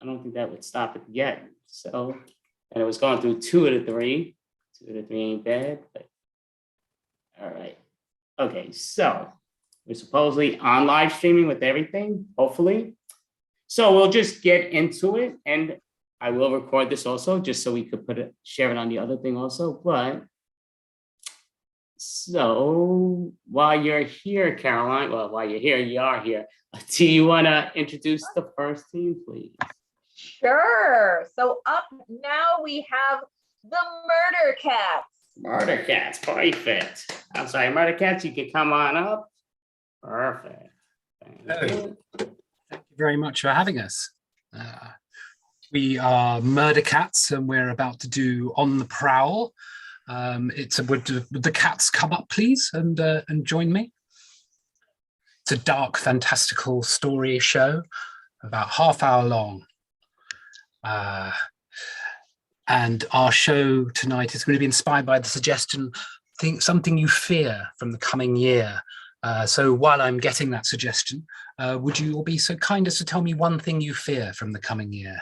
I don't think that would stop it yet. So, and it was going through 2 of the 3. 2 of the 3 ain't bad, but all right. Okay, so we're supposedly on live streaming with everything, hopefully. So we'll just get into it, and I will record this also, just so we could share it on the other thing also. But so while you're here, Caroline, well, while you're here, you are here. Do you want to introduce the first team, please? Sure. So up now we have the Murder Cats. Murder Cats, perfect. I'm sorry, Murder Cats, you can come on up. Perfect. Thank you very much for having us. We are Murder Cats, and we're about to do On the Prowl. Would the cats come up, please, and join me? It's a dark, fantastical story show, about half-hour long. And our show tonight is going to be inspired by the suggestion, something you fear from the coming year. So while I'm getting that suggestion, would you all be so kind as to tell me one thing you fear from the coming year?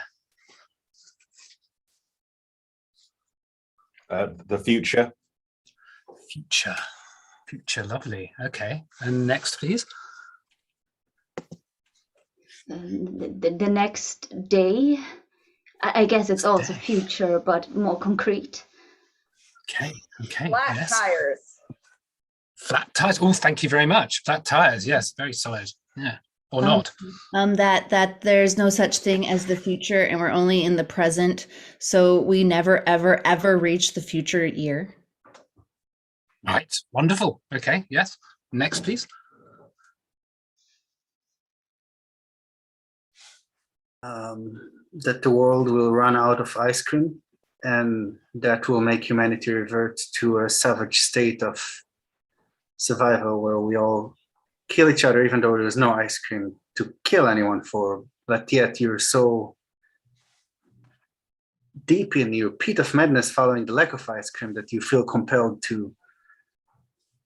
The future. Future, lovely. Okay, and next, please. The next day. I guess it's also future, but more concrete. Okay. Flat yes. tires. Flat tires. Oh, thank you very much. Flat tires. Yes, very solid. Yeah, or not. That there's no such thing as the future, and we're only in the present. So we never, ever, ever reach the future year. Right. Wonderful. Okay. Yes. Next, please. That the world will run out of ice cream, and that will make humanity revert to a savage state of survival where we all kill each other even though there's no ice cream to kill anyone for, but yet you're so deep in your pit of madness following the lack of ice cream that you feel compelled to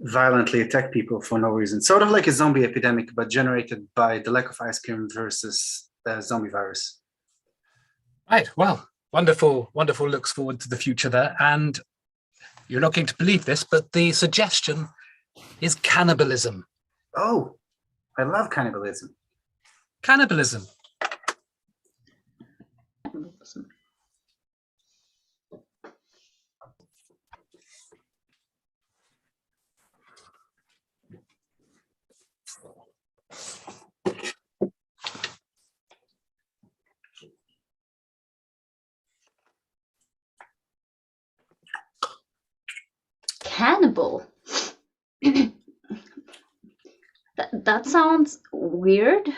violently attack people for no reason. Sort of like a zombie epidemic, but generated by the lack of ice cream versus zombie virus. Right. Well, wonderful. Looks forward to the future there. And you're not going to believe this, but the suggestion is cannibalism. Oh, I love cannibalism. Cannibalism. Cannibal. That sounds weird.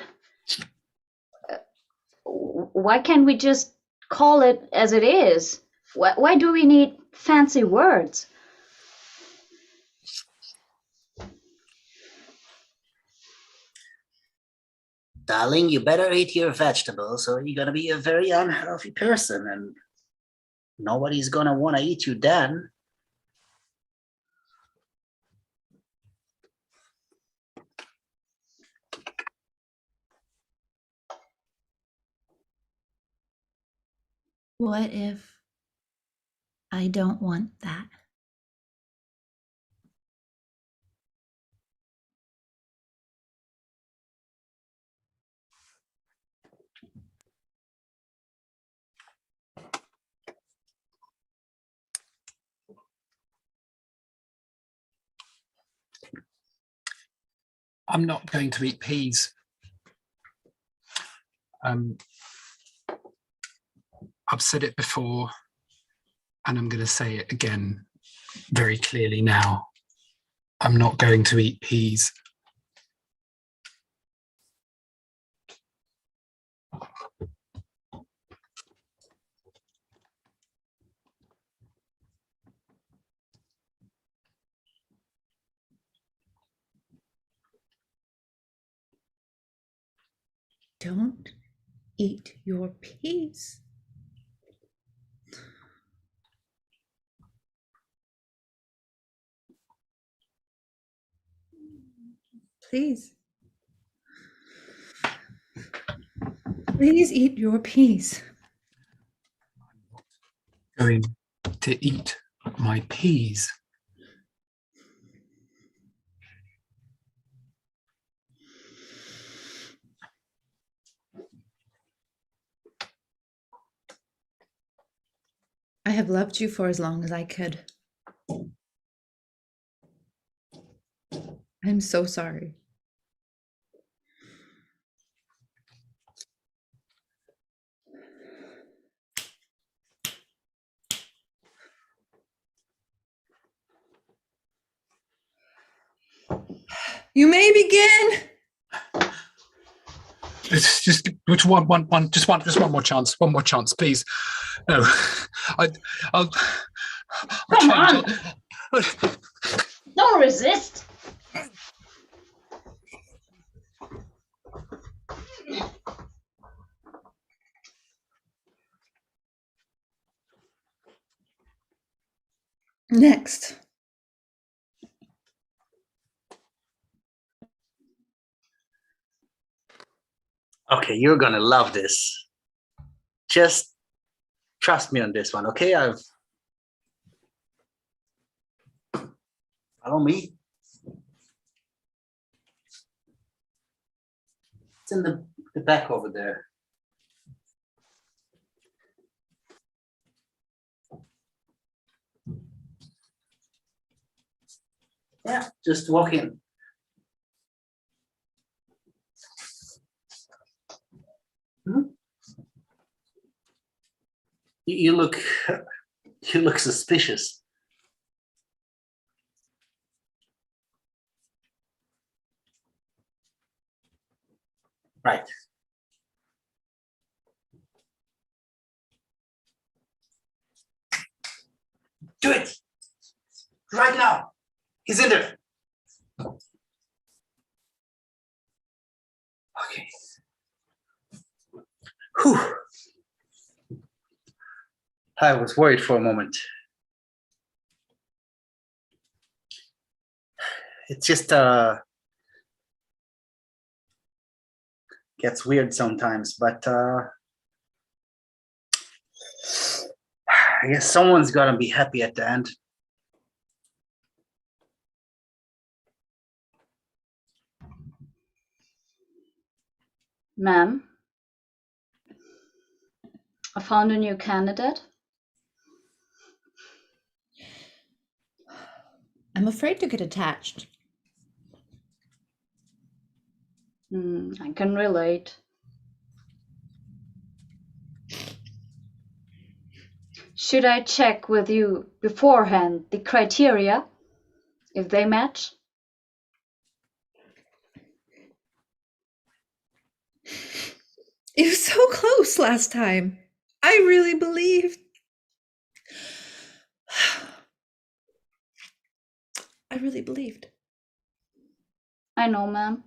Why can't we just call it as it is? Why do we need fancy words? Darling, you better eat your vegetables or you're going to be a very unhealthy person, and nobody's going to want to eat you then. What if I don't want that? I'm not going to eat peas. I've said it before, and I'm going to say it again very clearly now. I'm not going to eat peas. Don't eat your peas. Please. Please eat your peas. Going to eat my peas. I have loved you for as long as I could. I'm so sorry. You may begin. It's just one more chance. One more chance, please. No, I'll Come on. Don't resist. Next. Okay, you're gonna love this. Just trust me on this one, okay? Follow me. It's in the back over there. Yeah, just walk in. You look suspicious. Right. Do it right now. He's in there. Okay. Whew. I was worried for a moment. It just gets weird sometimes, but I guess someone's gonna be happy at the end. Ma'am, I found a new candidate. I'm afraid to get attached. I can relate. Should I check with you beforehand the criteria, if they match? It was so close last time. I really believed. I really believed. I know, ma'am.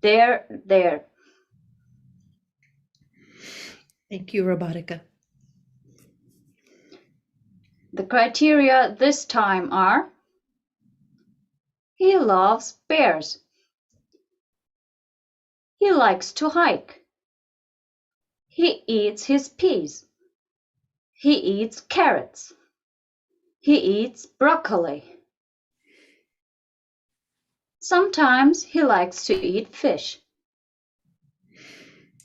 There. Thank you, Robotica. The criteria this time are: he loves bears. He likes to hike. He eats his peas. He eats carrots. He eats broccoli. Sometimes he likes to eat fish.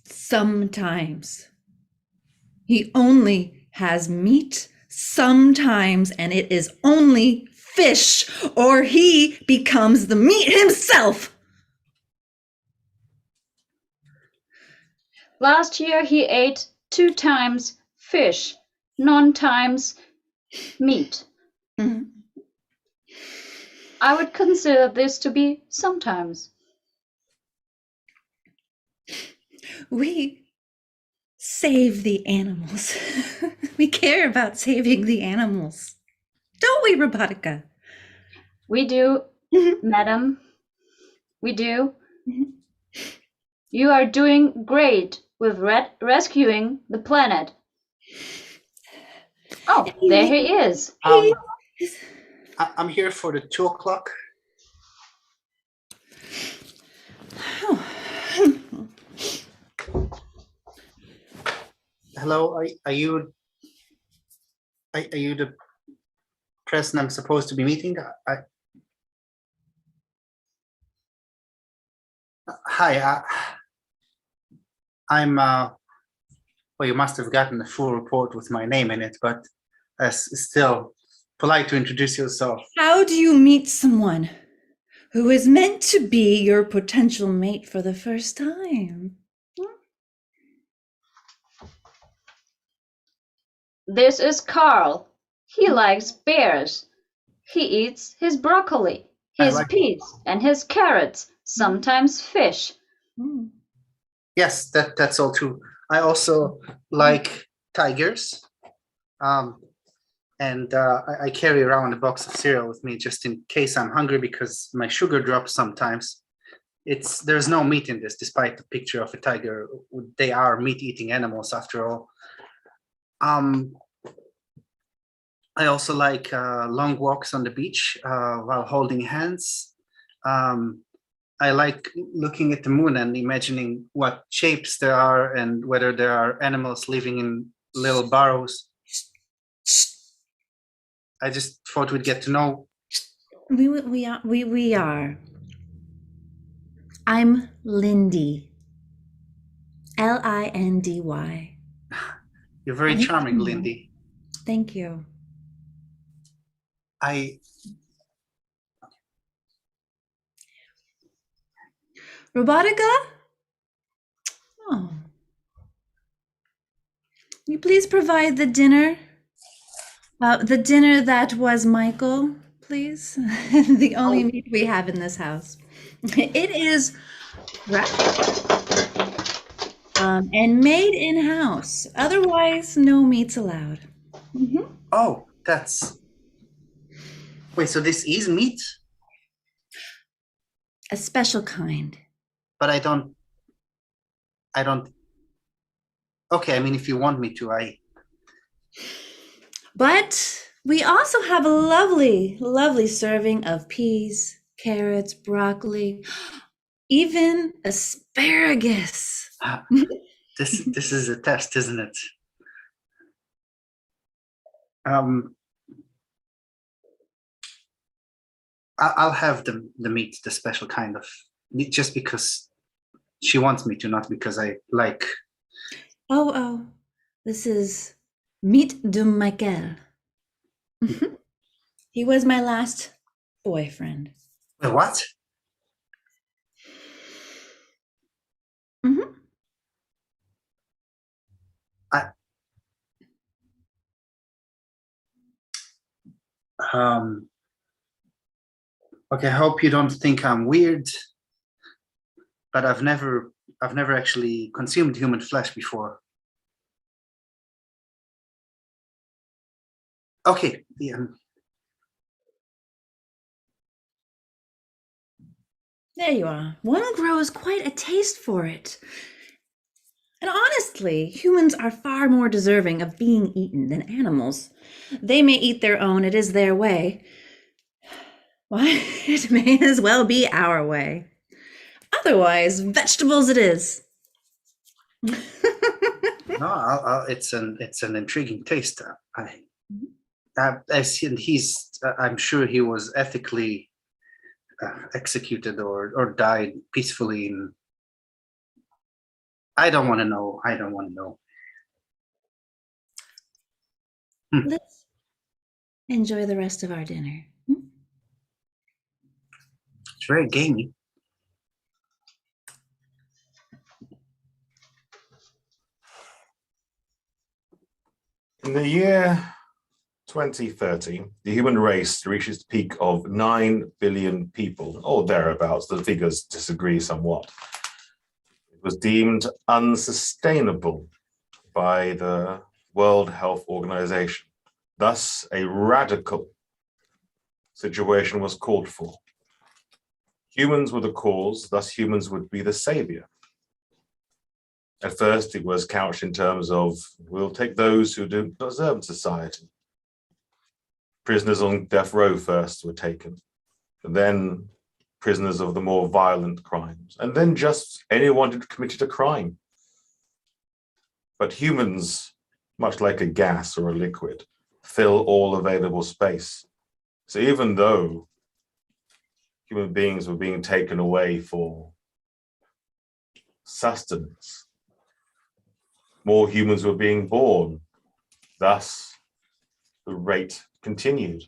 Sometimes. He only has meat sometimes, and it is only fish, or he becomes the meat himself. Last year he ate 2 times fish, none times meat. Mhm. I would consider this to be sometimes. We save the animals. We care about saving the animals. Don't we, Robotica? We do, Mhm. madam. We do. Mhm. You are doing great with rescuing the planet. Oh, there he is. I'm here for the 2 o'clock. Hello, are you the person I'm supposed to be meeting? Hi, I'm well, you must have gotten a full report with my name in it, but still polite to introduce yourself. How do you meet someone who is meant to be your potential mate for the first time? This is Carl. He likes bears. He eats his broccoli, his peas, and his carrots, sometimes fish. Mm. Yes, that's all true. I also like tigers. And I carry around a box of cereal with me just in case I'm hungry because my sugar drops sometimes. There's no meat in this, despite the picture of a tiger. They are meat-eating animals after all. I also like long walks on the beach while holding hands. I like looking at the moon and imagining what shapes there are and whether there are animals living in little burrows. I just thought we'd get to know. We are. I'm Lindy. Lindy. You're very charming, Lindy. Thank you. Robotica? Oh. Will you please provide the dinner? The dinner that was Michael, please. The only meat we have in this house. It is wrapped and made in-house. Otherwise, no meats allowed. Mm-hmm. Oh, wait, so this is meat? A special kind. But I don't. Okay, I mean, if you want me to, But we also have a lovely, lovely serving of peas, carrots, broccoli, even asparagus. This is a test, isn't it? I'll have the meat, the special kind of meat, just because she wants me to, not because I like. Oh, this is meat de Michael. He was my last boyfriend. What? Mm-hmm. Okay, I hope you don't think I'm weird, but I've never actually consumed human flesh before. Okay, yeah. There you are. One grows quite a taste for it. And honestly, humans are far more deserving of being eaten than animals. They may eat their own, it is their way. Why, it may as well be our way. Otherwise, vegetables it is. No, it's an intriguing taste. I'm sure he was ethically executed or died peacefully. I don't want to know. Let's enjoy the rest of our dinner. It's very gamey. In the year 2030, the human race reaches the peak of 9 billion people, or thereabouts. The figures disagree somewhat. It was deemed unsustainable by the World Health Organization. Thus, a radical situation was called for. Humans were the cause, thus humans would be the savior. At first, it was couched in terms of, we'll take those who don't deserve society. Prisoners on death row first were taken. And then prisoners of the more violent crimes, and then just anyone who committed a crime. But humans, much like a gas or a liquid, fill all available space. So even though human beings were being taken away for sustenance, more humans were being born. Thus, the rate continued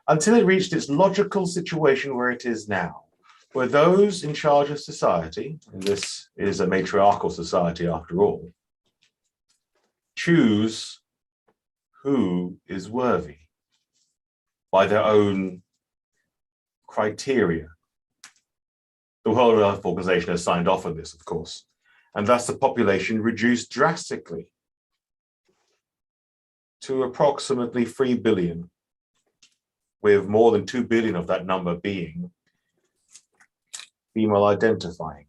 until it reached its logical situation where it is now, where those in charge of society, and this is a matriarchal society after all, choose who is worthy by their own criteria. The World Health Organization has signed off on this, of course, and thus the population reduced drastically to approximately 3 billion, with more than 2 billion of that number being female identifying.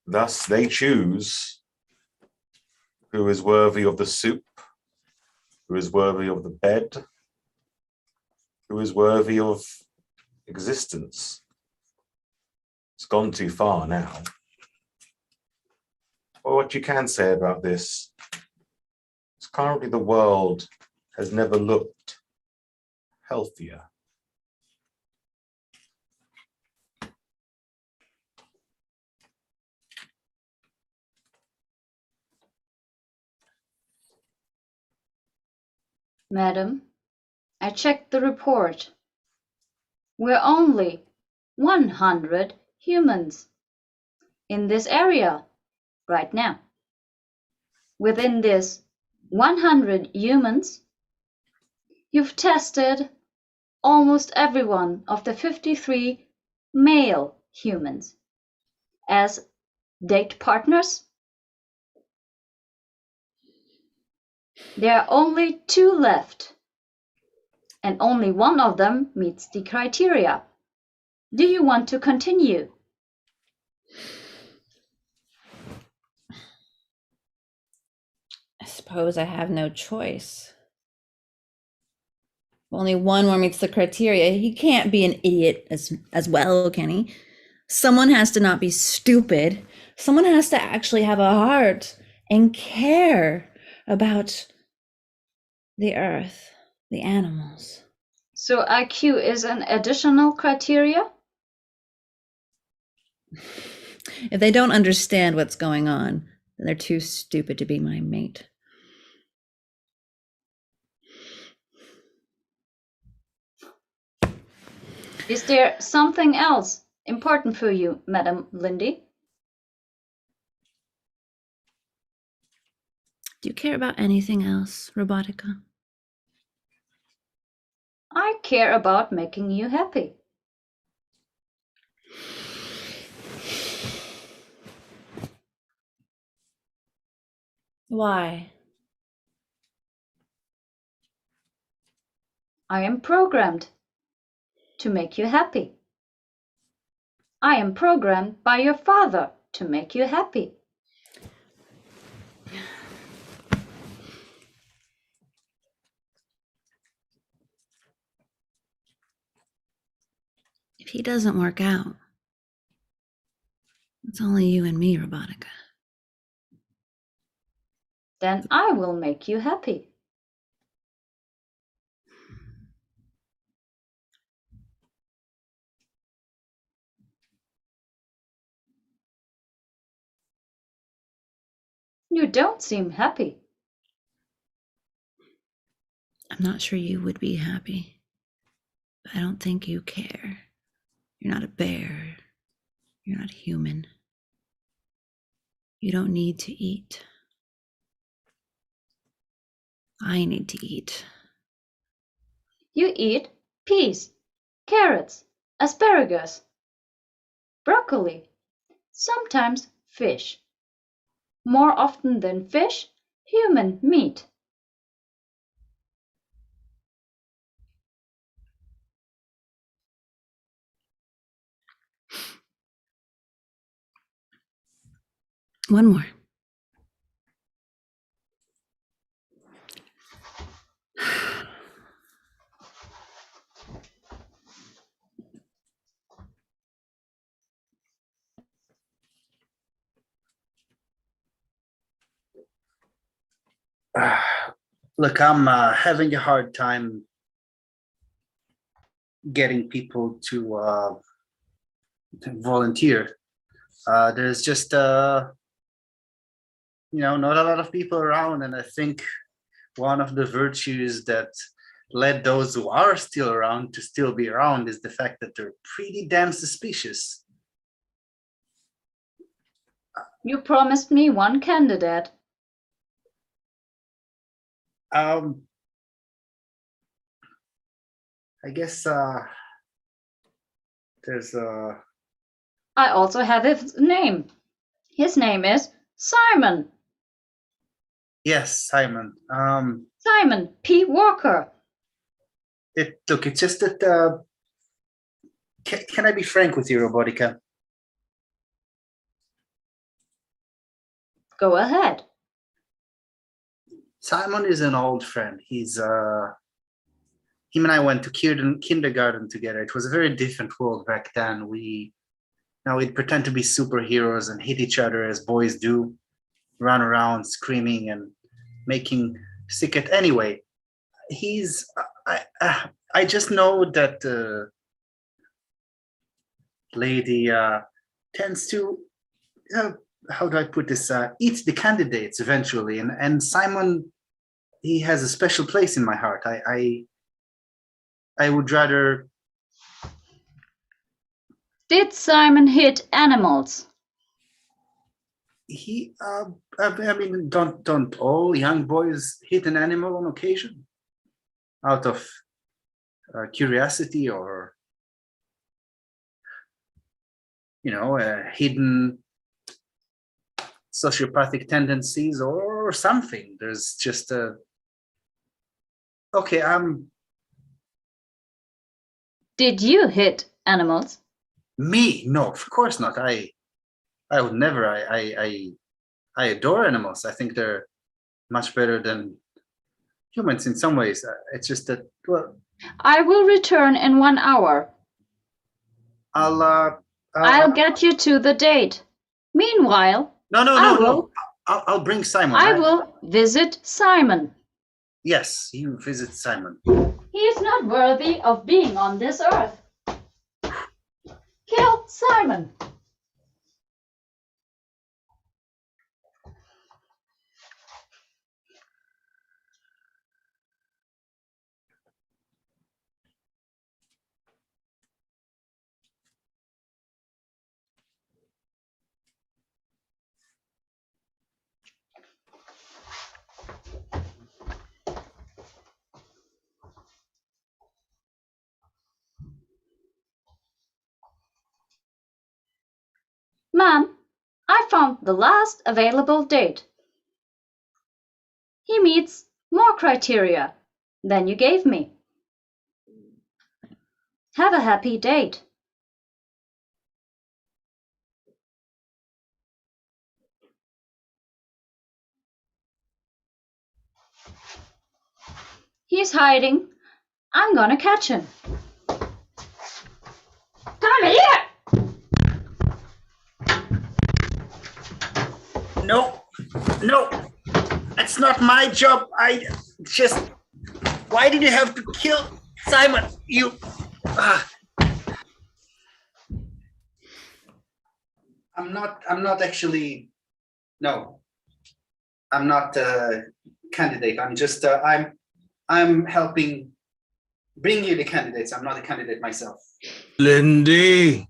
Thus, they choose who is worthy of the soup, who is worthy of the bed, who is worthy of existence. It's gone too far now. Well, what you can say about this is currently the world has never looked healthier. Madam, I checked the report. We're only 100 humans in this area right now. Within this 100 humans, you've tested almost every one of the 53 male humans as date partners. There are only 2 left, and only one of them meets the criteria. Do you want to continue? I suppose I have no choice. Only one more meets the criteria. He can't be an idiot as well, can he? Someone has to not be stupid. Someone has to actually have a heart and care about the earth, the animals. So IQ is an additional criteria? If they don't understand what's going on, then they're too stupid to be my mate. Is there something else important for you, Madam Lindy? Do you care about anything else, Robotica? I care about making you happy. Why? I am programmed to make you happy. I am programmed by your father to make you happy. If he doesn't work out, it's only you and me, Robotica. Then I will make you happy. You don't seem happy. I'm not sure you would be happy, but I don't think you care. You're not a bear. You're not human. You don't need to eat. I need to eat. You eat peas, carrots, asparagus, broccoli, sometimes fish. More often than fish, human meat. One more. Look, I'm having a hard time getting people to volunteer. There's just not a lot of people around, and I think one of the virtues that led those who are still around to still be around is the fact that they're pretty damn suspicious. You promised me one candidate. I guess there's I also have his name. His name is Simon. yes, Simon. Simon P. Walker. Look, it's just that can I be frank with you, Robotica? Go ahead. Simon is an old friend. He's him and I went to kindergarten together. It was a very different world back then. We'd pretend to be superheroes and hit each other as boys do, run around screaming and making sick at anyway. I just know that lady tends to how do I put this? Eat the candidates eventually, and Simon, he has a special place in my heart. I would rather. Did Simon hit animals? He, I mean, don't all young boys hit an animal on occasion, out of curiosity or hidden sociopathic tendencies or something. There's just a okay. Did you hit animals? Me? No, of course not. I would never. I adore animals. I think they're much better than humans in some ways. It's just that, well, I will return in 1 hour. I'll get you to the date. Meanwhile, no. I'll bring Simon. I will visit Simon. Yes, you visit Simon. He is not worthy of being on this earth. Kill Simon. Ma'am, I found the last available date. He meets more criteria than you gave me. Have a happy date. He's hiding. I'm gonna catch him. Come here! No, that's not my job. Why did you have to kill Simon? I'm not actually, no, I'm not a candidate. I'm just, I'm helping bring you the candidates. I'm not a candidate myself. Lindy,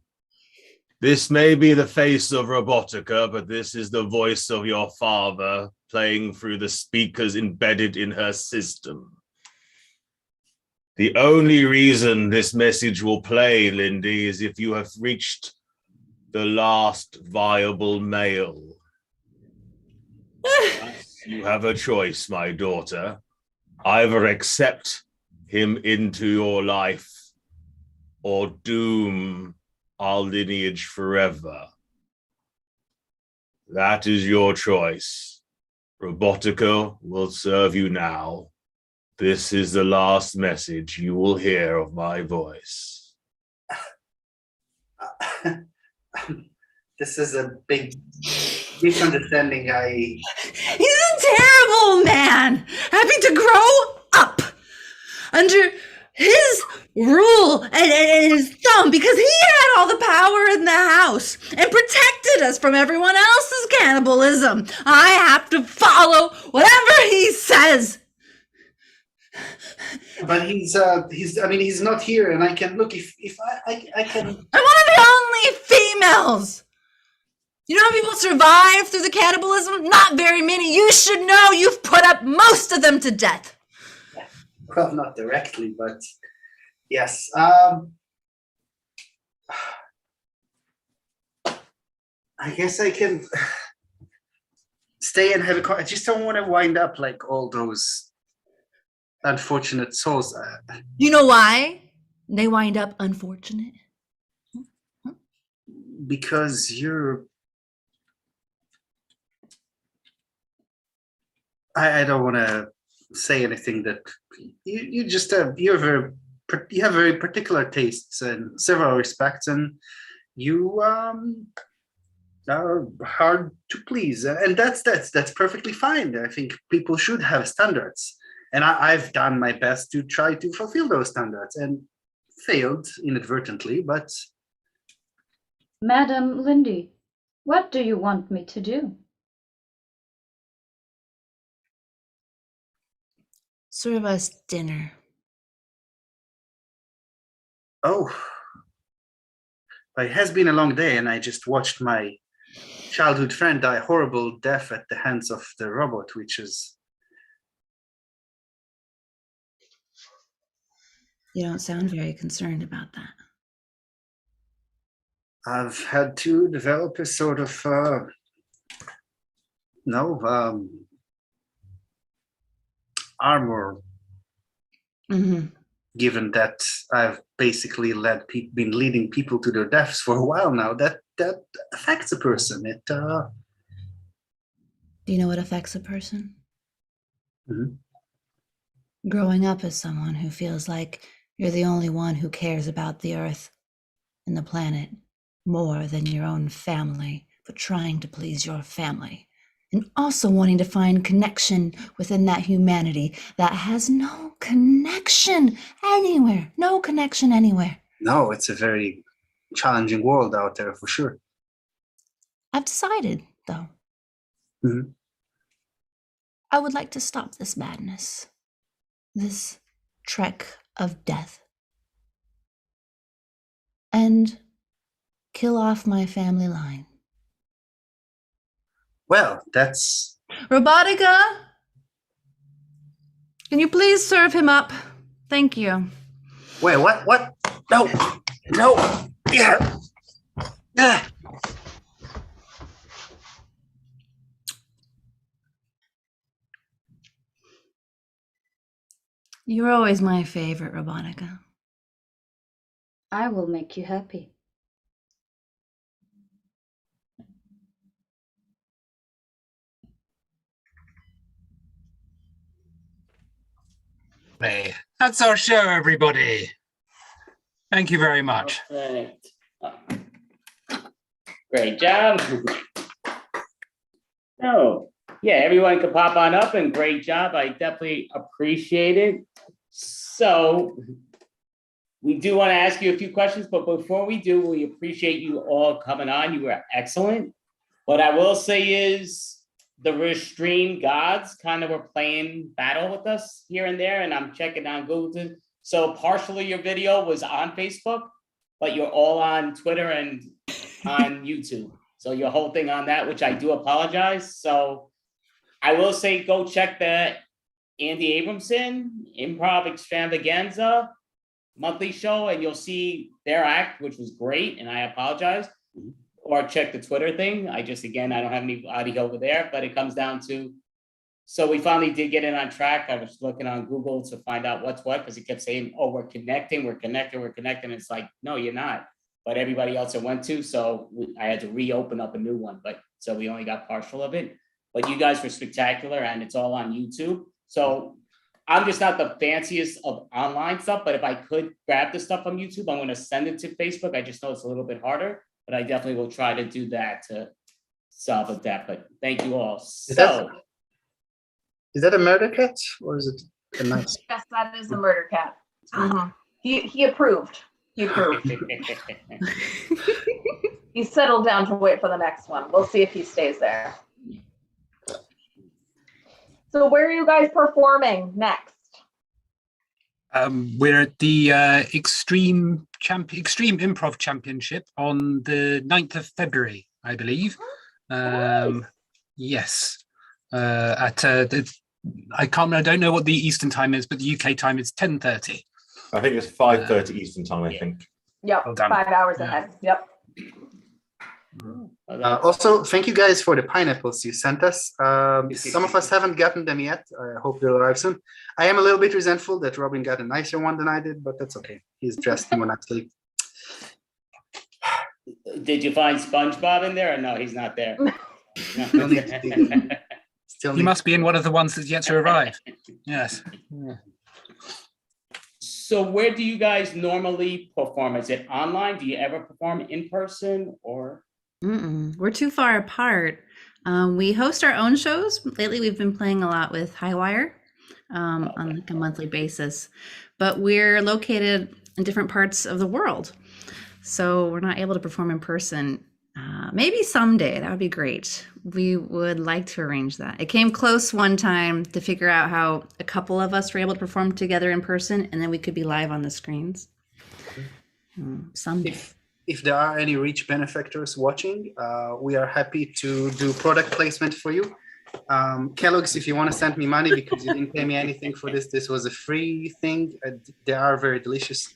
this may be the face of Robotica, but this is the voice of your father playing through the speakers embedded in her system. The only reason this message will play, Lindy, is if you have reached the last viable male. You have a choice, my daughter. Either accept him into your life or doom our lineage forever. That is your choice. Robotica will serve you now. This is the last message you will hear of my voice. This is a big misunderstanding. He's a terrible horrible man having to grow up under his rule and his thumb because he had all the power in the house and protected us from everyone else's cannibalism. I have to follow whatever he says. But he's not here, and I can look if I can. I'm one of the only females. You know how people survive through the cannibalism? Not very many. You should know you've put up most of them to death. Well, not directly, but yes. I guess I can stay and have I just don't want to wind up like all those unfortunate souls. You know why they wind up unfortunate? Because you're. I don't want to say anything that you just have. You have very particular tastes in several respects, and you are hard to please, and that's perfectly fine. I think people should have standards, and I've done my best to try to fulfill those standards and failed inadvertently. But Madam Lindy, what do you want me to do? Serve us dinner. oh, it has been a long day, and I just watched my childhood friend die horrible death at the hands of the robot, which is. You don't sound very concerned about that. I've had to develop a sort of armor, given that I've basically been leading people to their deaths for a while now. That affects a person. It. Do you know what affects a person? Growing up as someone who feels like you're the only one who cares about the earth and the planet more than your own family, but trying to please your family. And also wanting to find connection within that humanity that has no connection anywhere. No connection anywhere. No, it's a very challenging world out there for sure. I've decided, though. I would like to stop this madness. This trek of death. And kill off my family line. Well, that's. Robotica, can you please serve him up? Thank you. Wait, what? No. Yeah. You're always my favorite, Robotica. I will make you happy. Hey, that's our show, everybody. Thank you very much. Perfect. Great job. Oh, yeah, everyone can pop on up, and great job. I definitely appreciate it. So we do want to ask you a few questions, but before we do, we appreciate you all coming on. You were excellent. What I will say is the Restream gods kind of were playing battle with us here and there, and I'm checking on Google. So partially your video was on Facebook, but you're all on Twitter and on YouTube. So your whole thing on that, which I do apologize. So I will say go check the Andy Abramson Improv Extravaganza monthly show, and you'll see their act, which was great, and I apologize. Or check the Twitter thing. I don't have anybody over there, but it comes down to, so we finally did get it on track. I was looking on Google to find out what's what, because it kept saying, oh, we're connecting. It's like, no, you're not. But everybody else it went to, so I had to reopen up a new one. But so we only got partial of it. But you guys were spectacular, and it's all on YouTube. So I'm just not the fanciest of online stuff, but if I could grab the stuff on YouTube, I'm going to send it to Facebook. I just know it's a little bit harder. But I definitely will try to do that to solve that. But thank you all. So Is that a murder cat or is it a nice? Yes, that is a murder cat. Mhm. He approved. He approved. He's settled down to wait for the next one. We'll see if he stays there. So where are you guys performing next? We're at the Extreme Improv Championship on the 9th of February, I believe. Yes. At I can't remember, I don't know what the Eastern time is, but the UK time is 10:30. I think it's 5:30 Eastern time, I think. Yep, Well done. 5 hours ahead. Yep. Also, thank you guys for the pineapples you sent us. Some of us haven't gotten them yet. I hope they'll arrive soon. I am a little bit resentful that Robin got a nicer one than I did, but that's okay. He's dressed in one actually. Did you find SpongeBob in there or no, he's not there? Still need to be- Still He need must be in one of the ones that's yet to arrive. Yes. So where do you guys normally perform? Is it online? Do you ever perform in person or? We're too far apart. We host our own shows. Lately, we've been playing a lot with Highwire on like a monthly basis, but we're located in different parts of the world, so we're not able to perform in person. Maybe someday, that would be great. We would like to arrange that. It came close one time to figure out how a couple of us were able to perform together in person, and then we could be live on the screens. Someday. If there are any rich benefactors watching, we are happy to do product placement for you. Kellogg's, if you want to send me money because you didn't pay me anything for this was a free thing. They are very delicious.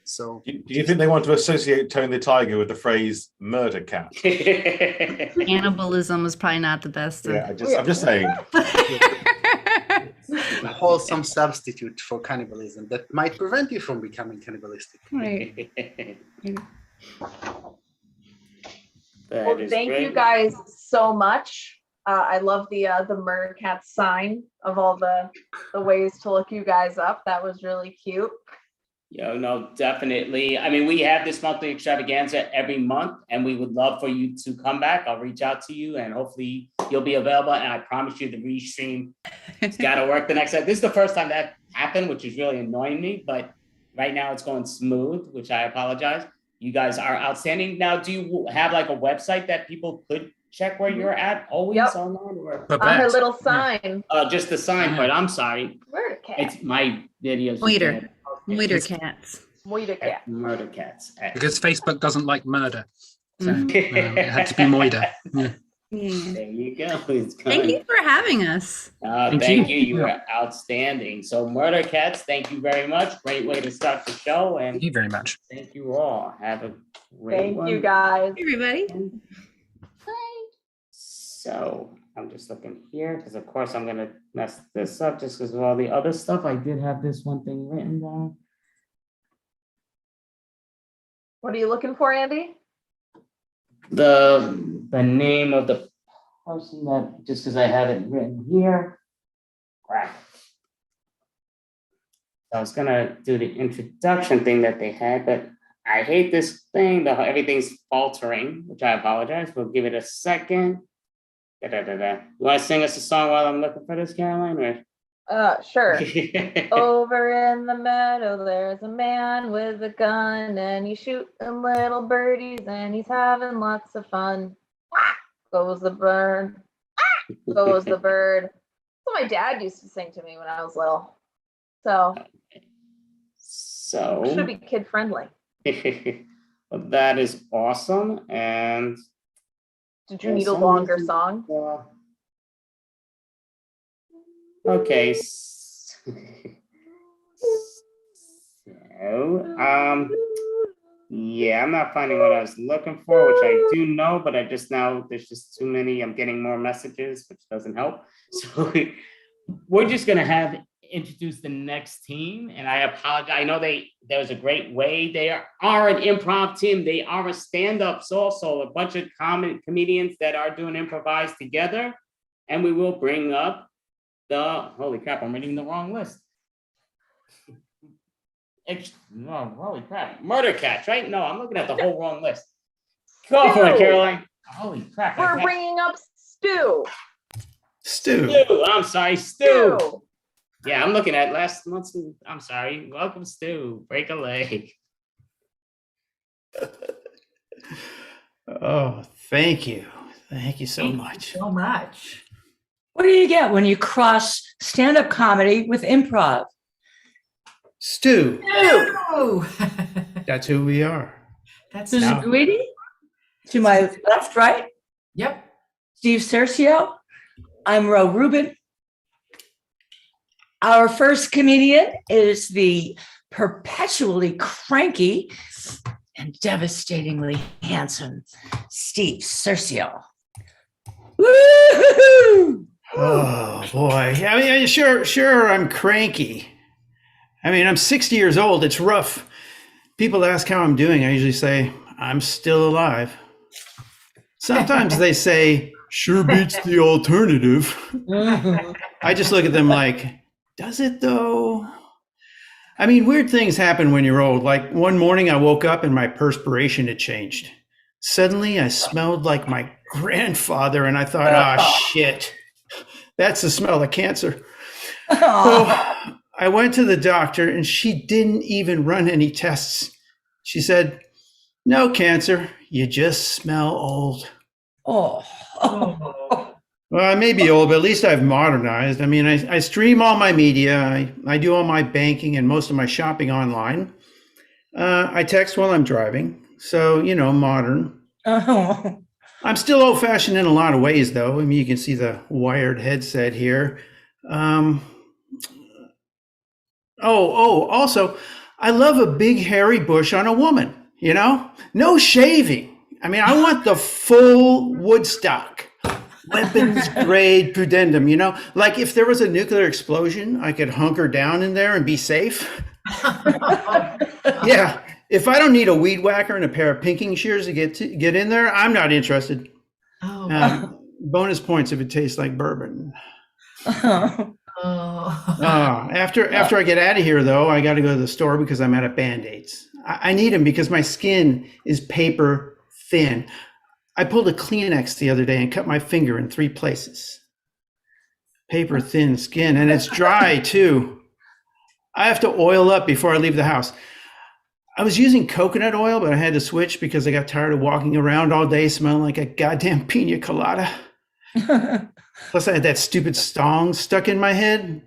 So, Do you think they want to associate Tony the Tiger with the phrase murder cat? Cannibalism was probably not the best. Yeah, I'm just saying. a wholesome substitute for cannibalism that might prevent you from becoming cannibalistic. Right. Well, thank you guys so much. I love the murder cat sign of all the ways to look you guys up. That was really cute. Yo, no, definitely. I mean, we have this monthly extravaganza every month, and we would love for you to come back. I'll reach out to you, and hopefully you'll be available. And I promise you, the restream it's got to work the next time. This is the first time that happened, which is really annoying me. But right now, it's going smooth, which I apologize. You guys are outstanding. Now, do you have like a website that people could check where you're at? Always online, or on her little sign. just the sign part. I'm sorry. Murder cat. It's my videos. Moiter. Moiter cats. Moiter cat. Murder cats. Because Facebook doesn't like murder. So it had to be Moida. Yeah. Yeah. There you go. It's Thank going. you for having us. Thank you. You were outstanding. So Murder Cats, thank you very much. Great way to start the show. And Thank you very much. thank you all. Have a great Thank one. you guys. Hey, everybody. So I'm just looking here because of course I'm gonna mess this up just because of all the other stuff. I did have this one thing written down. What are you looking for, Andy? The name of the person that just because I have it written here. Crap. I was gonna do the introduction thing that they had, but I hate this thing. Everything's faltering, which I apologize. We'll give it a second. You want to sing us a song while I'm looking for this, Caroline? Or? Sure. Over in the meadow, there's a man with a gun, and he's shooting little birdies, and he's having lots of fun. Whack goes the bird. Goes the bird. That's what my dad used to sing to me when I was little. So should be kid friendly. Well, that is awesome. And did you need a longer song? Okay. So, yeah, I'm not finding what I was looking for, which I do know, but I just now there's just too many. I'm getting more messages, which doesn't help. So we're just gonna introduce the next team, and I apologize. I know there's a great way. They are an improv team. They are a stand-ups also, a bunch of comedians that are doing improvised together, and we will bring up holy crap, I'm reading the wrong list. Holy crap, Murder Cats, right? No, I'm looking at the whole wrong list. Go for it, Caroline. Holy crap. We're bringing up Stu. Stu. Stu, I'm sorry, Stu. Yeah, I'm looking at last month's. I'm sorry. Welcome, Stu. Break a leg. Oh, thank you. Thank you so Thank you much. so much. What do you get when you cross stand-up comedy with improv? Stu, Oh, that's who we are. that's Susan No. Guidi? To my left, right? Yep. Steve Circeo. I'm Rubin. Our first comedian is the perpetually cranky and devastatingly handsome Steve Circeo. Woo-hoo-hoo! Oh boy. I mean, sure, I'm cranky. I mean, I'm 60 years old. It's rough. People ask how I'm doing. I usually say, I'm still alive. Sometimes they say, sure beats the alternative. I just look at them like, does it though? I mean, weird things happen when you're old. Like one morning I woke up and my perspiration had changed. Suddenly I smelled like my grandfather and I thought, oh shit, that's the smell of cancer. So I went to the doctor and she didn't even run any tests. She said, no cancer, you just smell old. Oh. Well, I may be old, but at least I've modernized. I mean, I stream all my media. I do all my banking and most of my shopping online. I text while I'm driving. So, modern. Oh. I'm still old fashioned in a lot of ways, though. I mean, you can see the wired headset here. Also, I love a big hairy bush on a woman, no shaving. I mean, I want the full Woodstock. Weapons grade pudendum, like if there was a nuclear explosion, I could hunker down in there and be safe. Yeah, if I don't need a weed whacker and a pair of pinking shears to get in there, I'm not interested. Bonus points if it tastes like bourbon. After I get out of here, though, I got to go to the store because I'm out of Band-Aids. I need them because my skin is paper thin. I pulled a Kleenex the other day and cut my finger in 3 places. Paper thin skin, and it's dry too. I have to oil up before I leave the house. I was using coconut oil, but I had to switch because I got tired of walking around all day smelling like a goddamn pina colada. Plus I had that stupid song stuck in my head.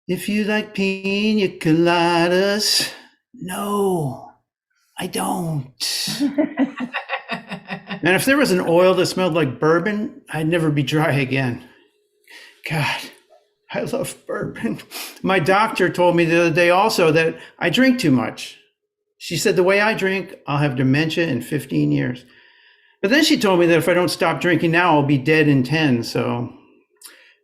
If you like pina coladas, no, I don't. And if there was an oil that smelled like bourbon, I'd never be dry again. God, I love bourbon. My doctor told me the other day also that I drink too much. She said the way I drink, I'll have dementia in 15 years. But then she told me that if I don't stop drinking now, I'll be dead in 10. So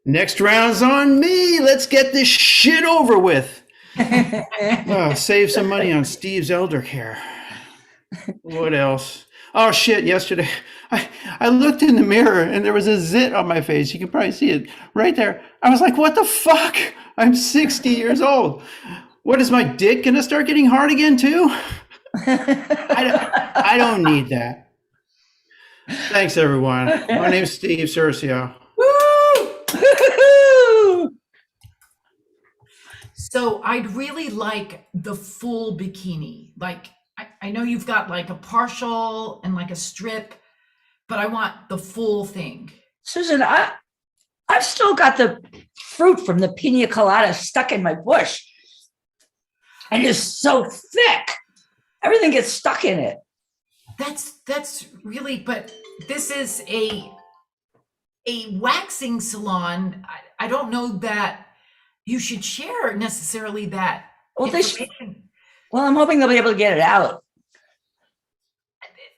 next round's on me. Let's get this shit over with. Save some money on Steve's elder care. What else? Oh shit, yesterday I looked in the mirror and there was a zit on my face. You can probably see it right there. I was like, what the fuck? I'm 60 years old. What, is my dick gonna start getting hard again too? I don't need that. Thanks everyone. My name's Steve Circeo. So I'd really like the full bikini. Like, I know you've got like a partial and like a strip, but I want the full thing. Susan, I've still got the fruit from the pina colada stuck in my bush. And it's so thick. Everything gets stuck in it. That's really, but this is a waxing salon. I don't know that you should share necessarily that information. Well, I'm hoping they'll be able to get it out.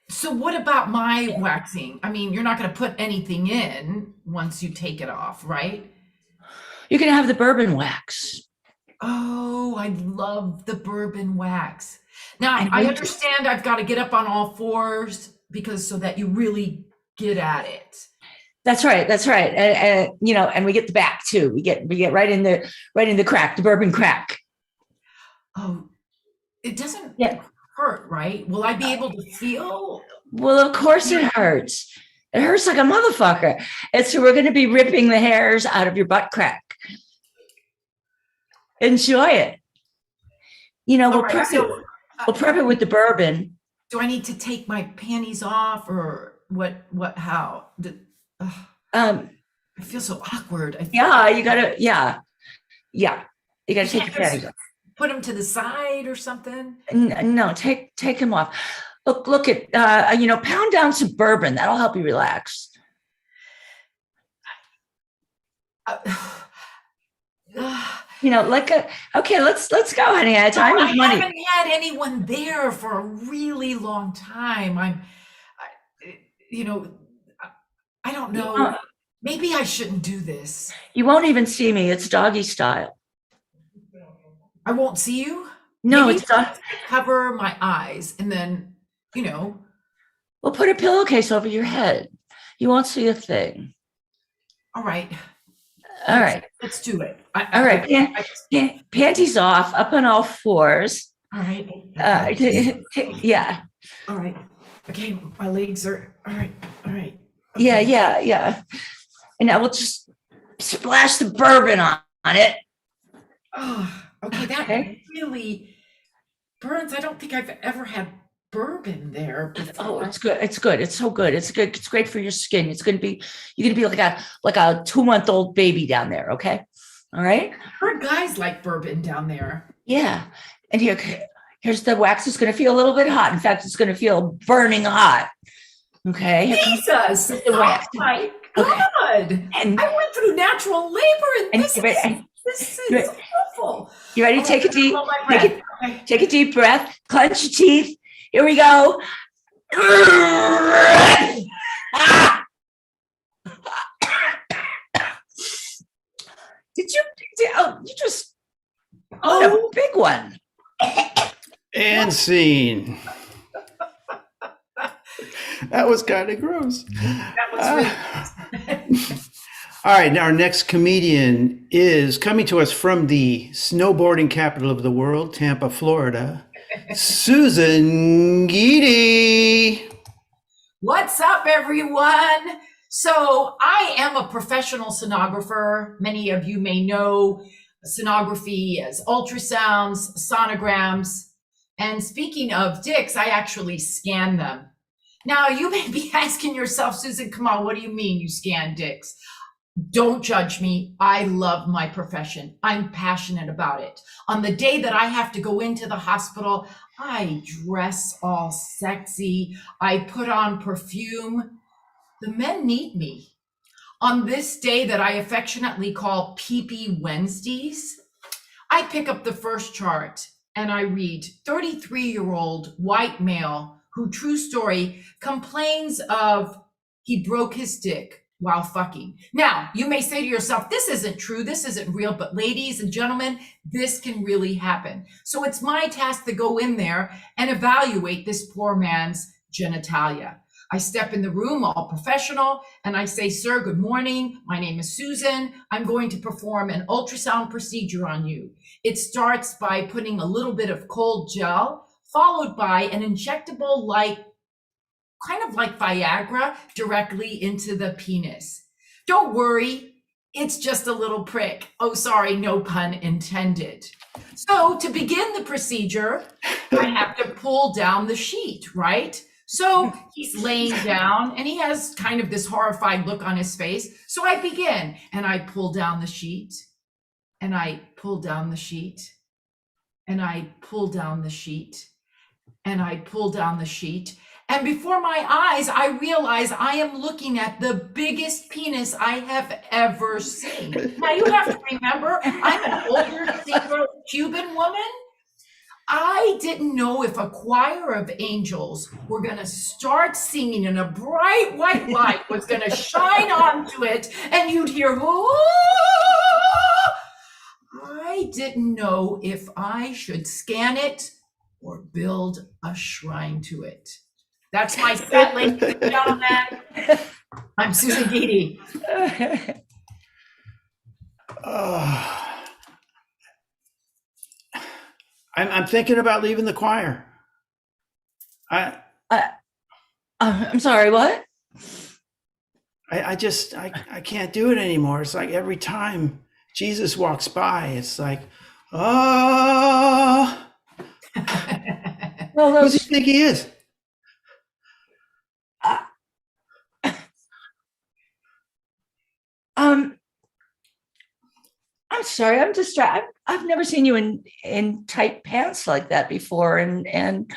So what about my waxing? I mean, you're not going to put anything in once you take it off, right? You can have the bourbon wax. Oh, I love the bourbon wax. Now, I understand I've got to get up on all fours because so that you really get at it. That's right. And and we get the back too. We get right in the crack, the bourbon crack. Oh, it doesn't hurt, right? Will I be able to feel? Well, of course it hurts. It hurts like a motherfucker. And so we're going to be ripping the hairs out of your butt crack. Enjoy it. You know, All right, so, we'll prep it with the bourbon. do I need to take my panties off or how? I feel so awkward. Yeah, you gotta, yeah. You gotta take your panties off. Put them to the side or something? No, take them off. Look at, pound down some bourbon. That'll help you relax. Okay, let's go, honey. Time is money. I haven't had anyone there for a really long time. I don't know. Maybe I shouldn't do this. You won't even see me. It's doggy style. I won't see you? No, Maybe it's not. Cover my eyes and then, We'll put a pillowcase over your head. You won't see a thing. All right. All right. Let's do it. All right. Panties off, up on all fours. All right. Yeah. All right. Okay, my legs are all right. All right. Okay. Yeah. And now we'll just splash the bourbon on it. Oh, okay. That really burns. I don't think I've ever had bourbon there before. Oh, it's good. It's good. It's so good. It's good. It's great for your skin. You're gonna be like a 2-month-old baby down there. Okay. All right. I heard guys like bourbon down there. Yeah. And here's the wax. It's gonna feel a little bit hot. In fact, it's gonna feel burning hot. Okay. Jesus. Oh my God. And I went through natural labor and this is awful. You ready? Take a deep breath. Clench your teeth. Here we go. You just a big one. And scene. That was kind of gross. That was really All right, now our next comedian is coming to us from the snowboarding capital of the world, Tampa, Florida, Susan Geedy. What's up, everyone? So I am a professional sonographer. Many of you may know sonography as ultrasounds, sonograms. And speaking of dicks, I actually scan them. Now, you may be asking yourself, Susan, come on, what do you mean you scan dicks? Don't judge me. I love my profession. I'm passionate about it. On the day that I have to go into the hospital, I dress all sexy. I put on perfume. The men need me. On this day that I affectionately call Pee-Pee Wednesdays, I pick up the first chart and I read 33-year-old white male who, true story, complains of he broke his dick while fucking. Now, you may say to yourself, this isn't true, this isn't real, but ladies and gentlemen, this can really happen. So it's my task to go in there and evaluate this poor man's genitalia. I step in the room, all professional, and I say, sir, good morning. My name is Susan. I'm going to perform an ultrasound procedure on you. It starts by putting a little bit of cold gel, followed by an injectable kind of like Viagra directly into the penis. Don't worry, it's just a little prick. Oh, sorry, no pun intended. So to begin the procedure, I have to pull down the sheet, right? So he's laying down and he has kind of this horrified look on his face. So I begin and I pull down the sheet and I pull down the sheet and I pull down the sheet and I pull down the sheet. And before my eyes, I realize I am looking at the biggest penis I have ever seen. Now you have to remember, I'm an older, single Cuban woman. I didn't know if a choir of angels were going to start singing and a bright white light was going to shine onto it and you'd hear, oh! I didn't know if I should scan it or build a shrine to it. That's my set, ladies and gentlemen. I'm Susan Geedy. I'm thinking about leaving the choir. I'm sorry, what? I can't do it anymore. It's like every time Jesus walks by, it's like, oh, Well, who does those, he think he is? I'm sorry, I'm distracted. I've never seen you in tight pants like that before, and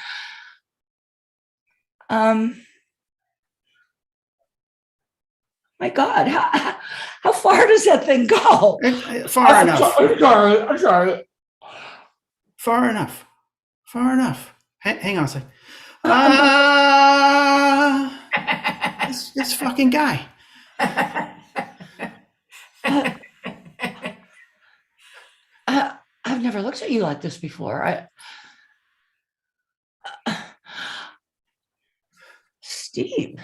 my God, how far does that thing go? Far enough. I'm sorry. Far enough. Far enough. Hang on a second. This fucking guy. I've never looked at you like this before. Steve.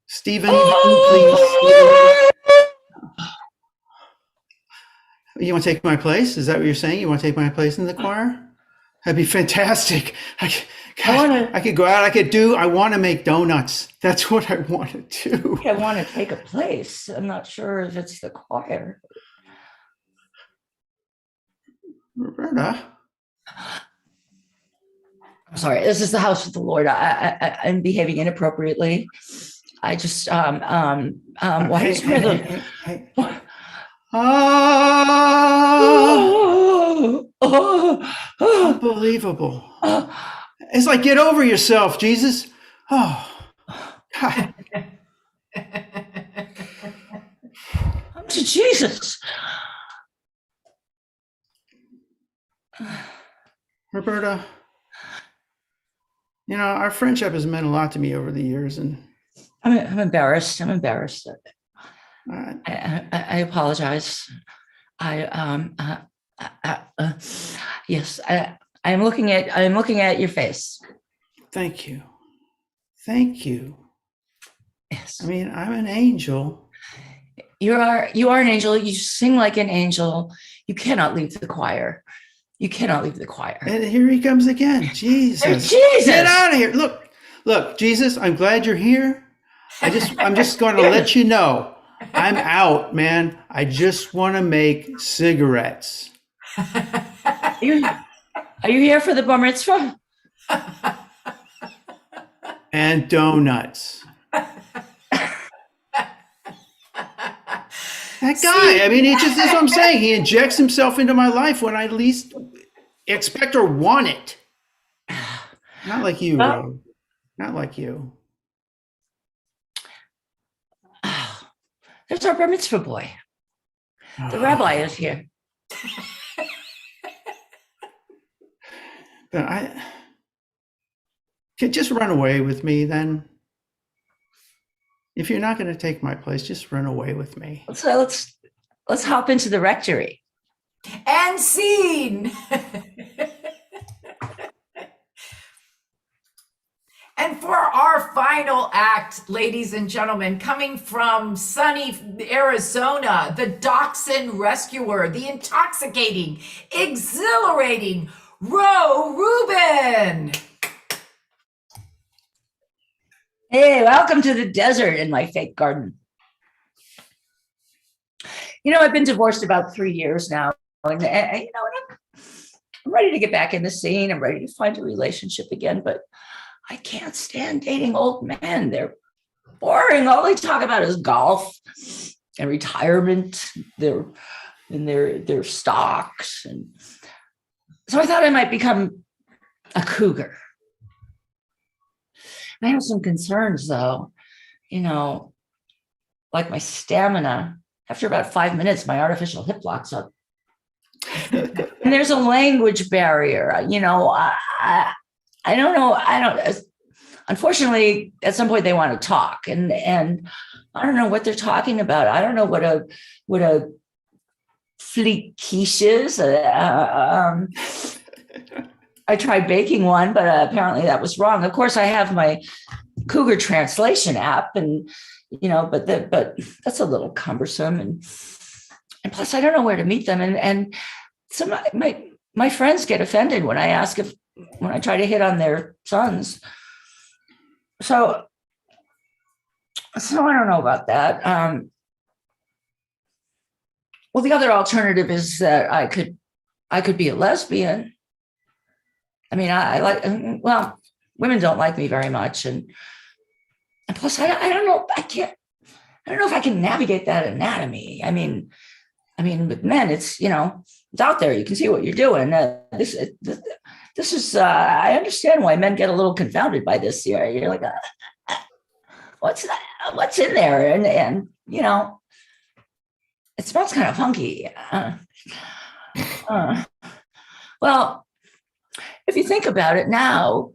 Stephen, please. You want to take my place? Is that what you're saying? You want to take my place in the choir? That'd be fantastic. I could go out. I want to make donuts. That's what I want to do. I want to take a place. I'm not sure if it's the choir. Roberta. I'm sorry. This is the house of the Lord. I'm behaving inappropriately. I just why is unbelievable. It's like, get over yourself, Jesus. Oh, God. To Jesus. Roberta, you know, our friendship has meant a lot to me over the years, and I'm embarrassed. I apologize. Yes, I'm looking at your face. Thank you. Thank you. Yes. I mean, I'm an angel. You are an angel. You sing like an angel. You cannot leave the choir. You cannot leave the choir. And here he comes again. Jesus. Jesus. Get out of here. Look, Jesus, I'm glad you're here. I'm just going to let you know, I'm out, man. I just want to make cigarettes. Are you here for the bar mitzvah? And donuts. That guy, I mean, that's what I'm saying. He injects himself into my life when I least expect or want it. Not like you, Rob. Not like you. There's our bar mitzvah boy. The rabbi is here. But I could just run away with me then. If you're not going to take my place, just run away with me. So let's hop into the rectory. And scene. And for our final act, ladies and gentlemen, coming from sunny Arizona, the dachshund rescuer, the intoxicating, exhilarating Rubin. Hey, welcome to the desert in my fake garden. You know, I've been divorced about 3 years now, and you know, I'm ready to get back in the scene. I'm ready to find a relationship again, but I can't stand dating old men. They're boring. All they talk about is golf and retirement, their stocks. And so I thought I might become a cougar. I have some concerns though, you know, like my stamina. After about 5 minutes, my artificial hip locks up. And there's a language barrier. You know, I don't know. Unfortunately, at some point they want to talk, and I don't know what they're talking about. I don't know what a fleet quiche is. I tried baking one, but apparently that was wrong. Of course, I have my Cougar translation app, and you know, but that's a little cumbersome, and plus I don't know where to meet them, and some my friends get offended when I when I try to hit on their sons. So So I don't know about that. Well, the other alternative is that I could be a lesbian. I mean, I like, well, women don't like me very much. And plus, I don't know, I don't know if I can navigate that anatomy. I mean, with men, it's, it's out there. You can see what you're doing. This is, I understand why men get a little confounded by this. You're like, what's that? What's in there? And it smells kind of funky. Well, if you think about it now,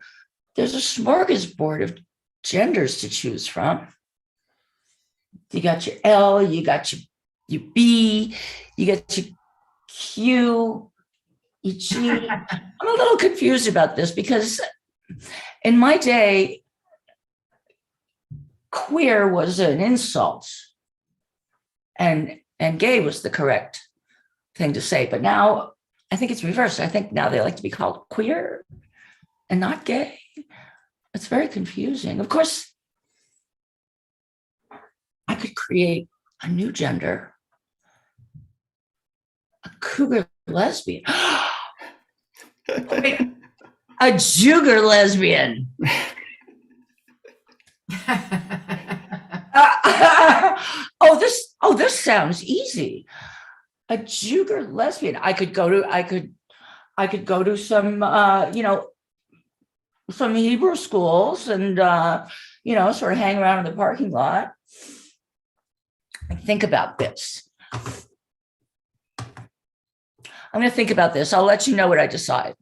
there's a smorgasbord of genders to choose from. You got your L, you got your B, you got your Q, your G. I'm a little confused about this because in my day, queer was an insult and gay was the correct thing to say. But now I think it's reversed. I think now they like to be called queer and not gay. It's very confusing. Of course, I could create a new gender, a cougar lesbian. Wait, a jugar lesbian. This sounds easy. A jugar lesbian. I could go to some some Hebrew schools and sort of hang around in the parking lot. Think about this. I'm going to think about this. I'll let you know what I decide.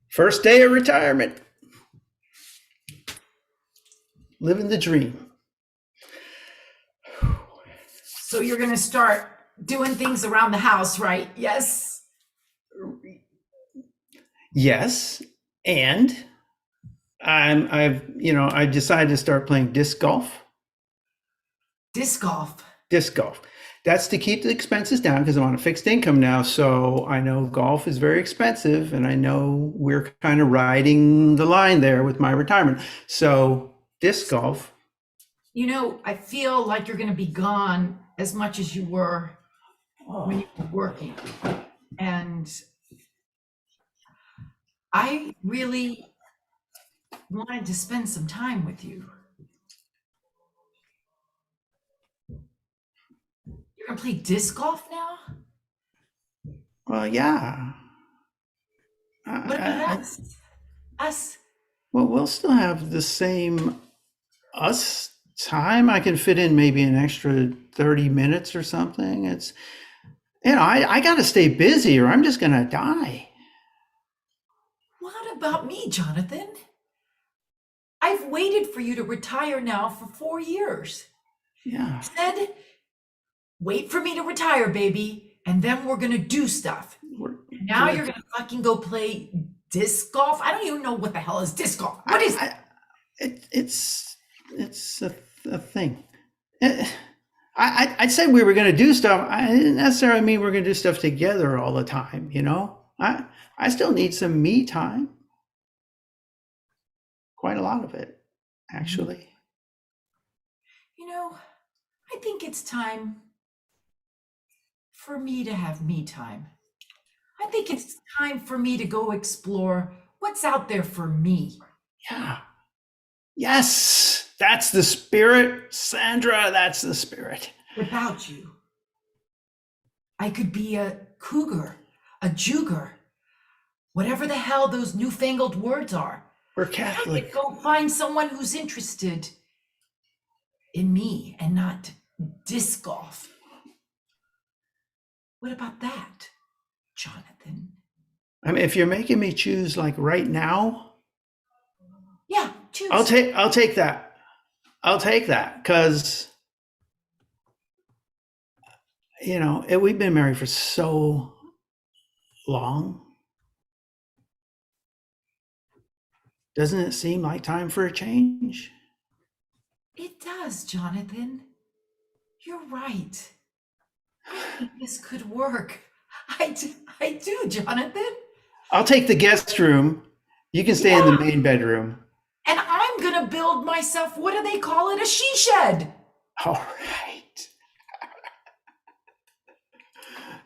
First day of retirement. Living the dream. So you're going to start doing things around the house, right? Yes. Yes, and I decided to start playing disc golf. Disc golf. Disc golf. That's to keep the expenses down because I'm on a fixed income now. So I know golf is very expensive, and I know we're kind of riding the line there with my retirement. So disc golf. I feel like you're going to be gone as much as you were when you were working. And I really wanted to spend some time with you. You're going to play disc golf now? Well, yeah. What about us? Us? Well, we'll still have the same us time. I can fit in maybe an extra 30 minutes or something. It's, I got to stay busy or I'm just going to die. What about me, Jonathan? I've waited for you to retire now for 4 years. Yeah. Said, wait for me to retire, baby, and then we're gonna do stuff. Now you're gonna fucking go play disc golf? I don't even know what the hell is disc golf. What is it? It's a thing. I said we were going to do stuff. I didn't necessarily mean we're going to do stuff together all the time. I still need some me time. Quite a lot of it, actually. I think it's time for me to have me time. I think it's time for me to go explore what's out there for me. Yeah. Yes, that's the spirit, Sandra. That's the spirit. Without you, I could be a cougar, a jugar, whatever the hell those newfangled words are. We're I Catholic. could go find someone who's interested in me and not disc golf. What about that, Jonathan? I mean, if you're making me choose like right now, Yeah, choose. I'll take that. I'll take that because we've been married for so long. Doesn't it seem like time for a change? It does, Jonathan. You're right. I think this could work. I I do, Jonathan. I'll take the guest room. You can stay in the main bedroom. And I'm going to build myself, what do they call it? A she shed. All right.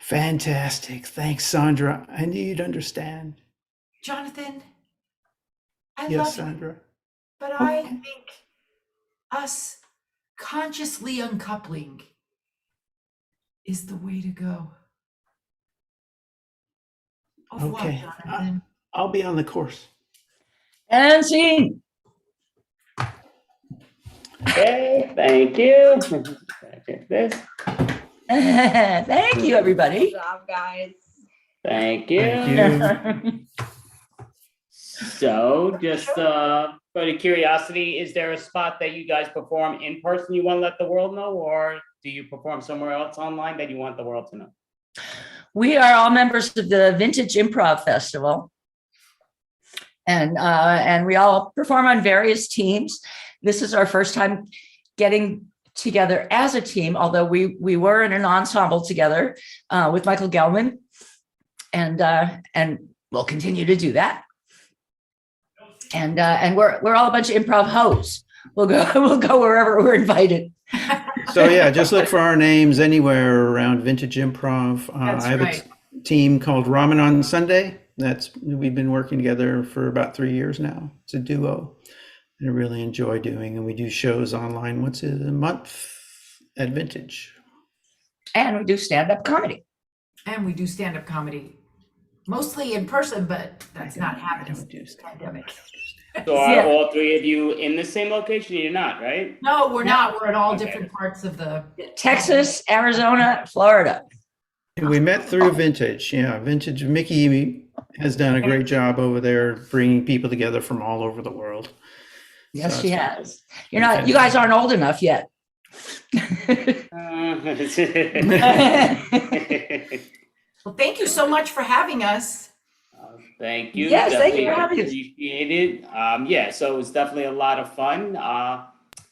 Fantastic. Thanks, Sandra. I knew you'd understand. Jonathan, I Yes, love Sandra. you, but I think us consciously uncoupling is the way to go. Au revoir, Okay. Jonathan. I'll be on the course. And scene. Okay, thank you. Check this. Thank you, everybody. Good job, guys. Thank you. Thank you. So, just for the curiosity, is there a spot that you guys perform in person you want to let the world know, or do you perform somewhere else online that you want the world to know? We are all members of the Vintage Improv Festival. And we all perform on various teams. This is our first time getting together as a team, although we were in an ensemble together with Michael Gelman, and we'll continue to do that. And we're all a bunch of improv hoes. We'll go wherever we're invited. So yeah, just look for our names anywhere around Vintage Improv. That's I have right. a team called Ramen on Sunday. We've been working together for about 3 years now. It's a duo. And I really enjoy doing, and we do shows online once a month at Vintage. And we do stand-up comedy. And we do stand-up comedy, mostly in person, but that's not I happening. don't do This stand-up. pandemic. So are Yeah. all three of you in the same location? You're not, right? No, we're not. We're at all Okay. different parts of the. Texas, Arizona, Florida. And we met through Vintage. Yeah, Vintage. Mickey has done a great job over there bringing people together from all over the world. Yes, So she it's- has. You guys aren't old enough yet. Well, thank you so much for having us. Thank you. Yes, thank you for Definitely having us. appreciate it. Yeah, so it was definitely a lot of fun.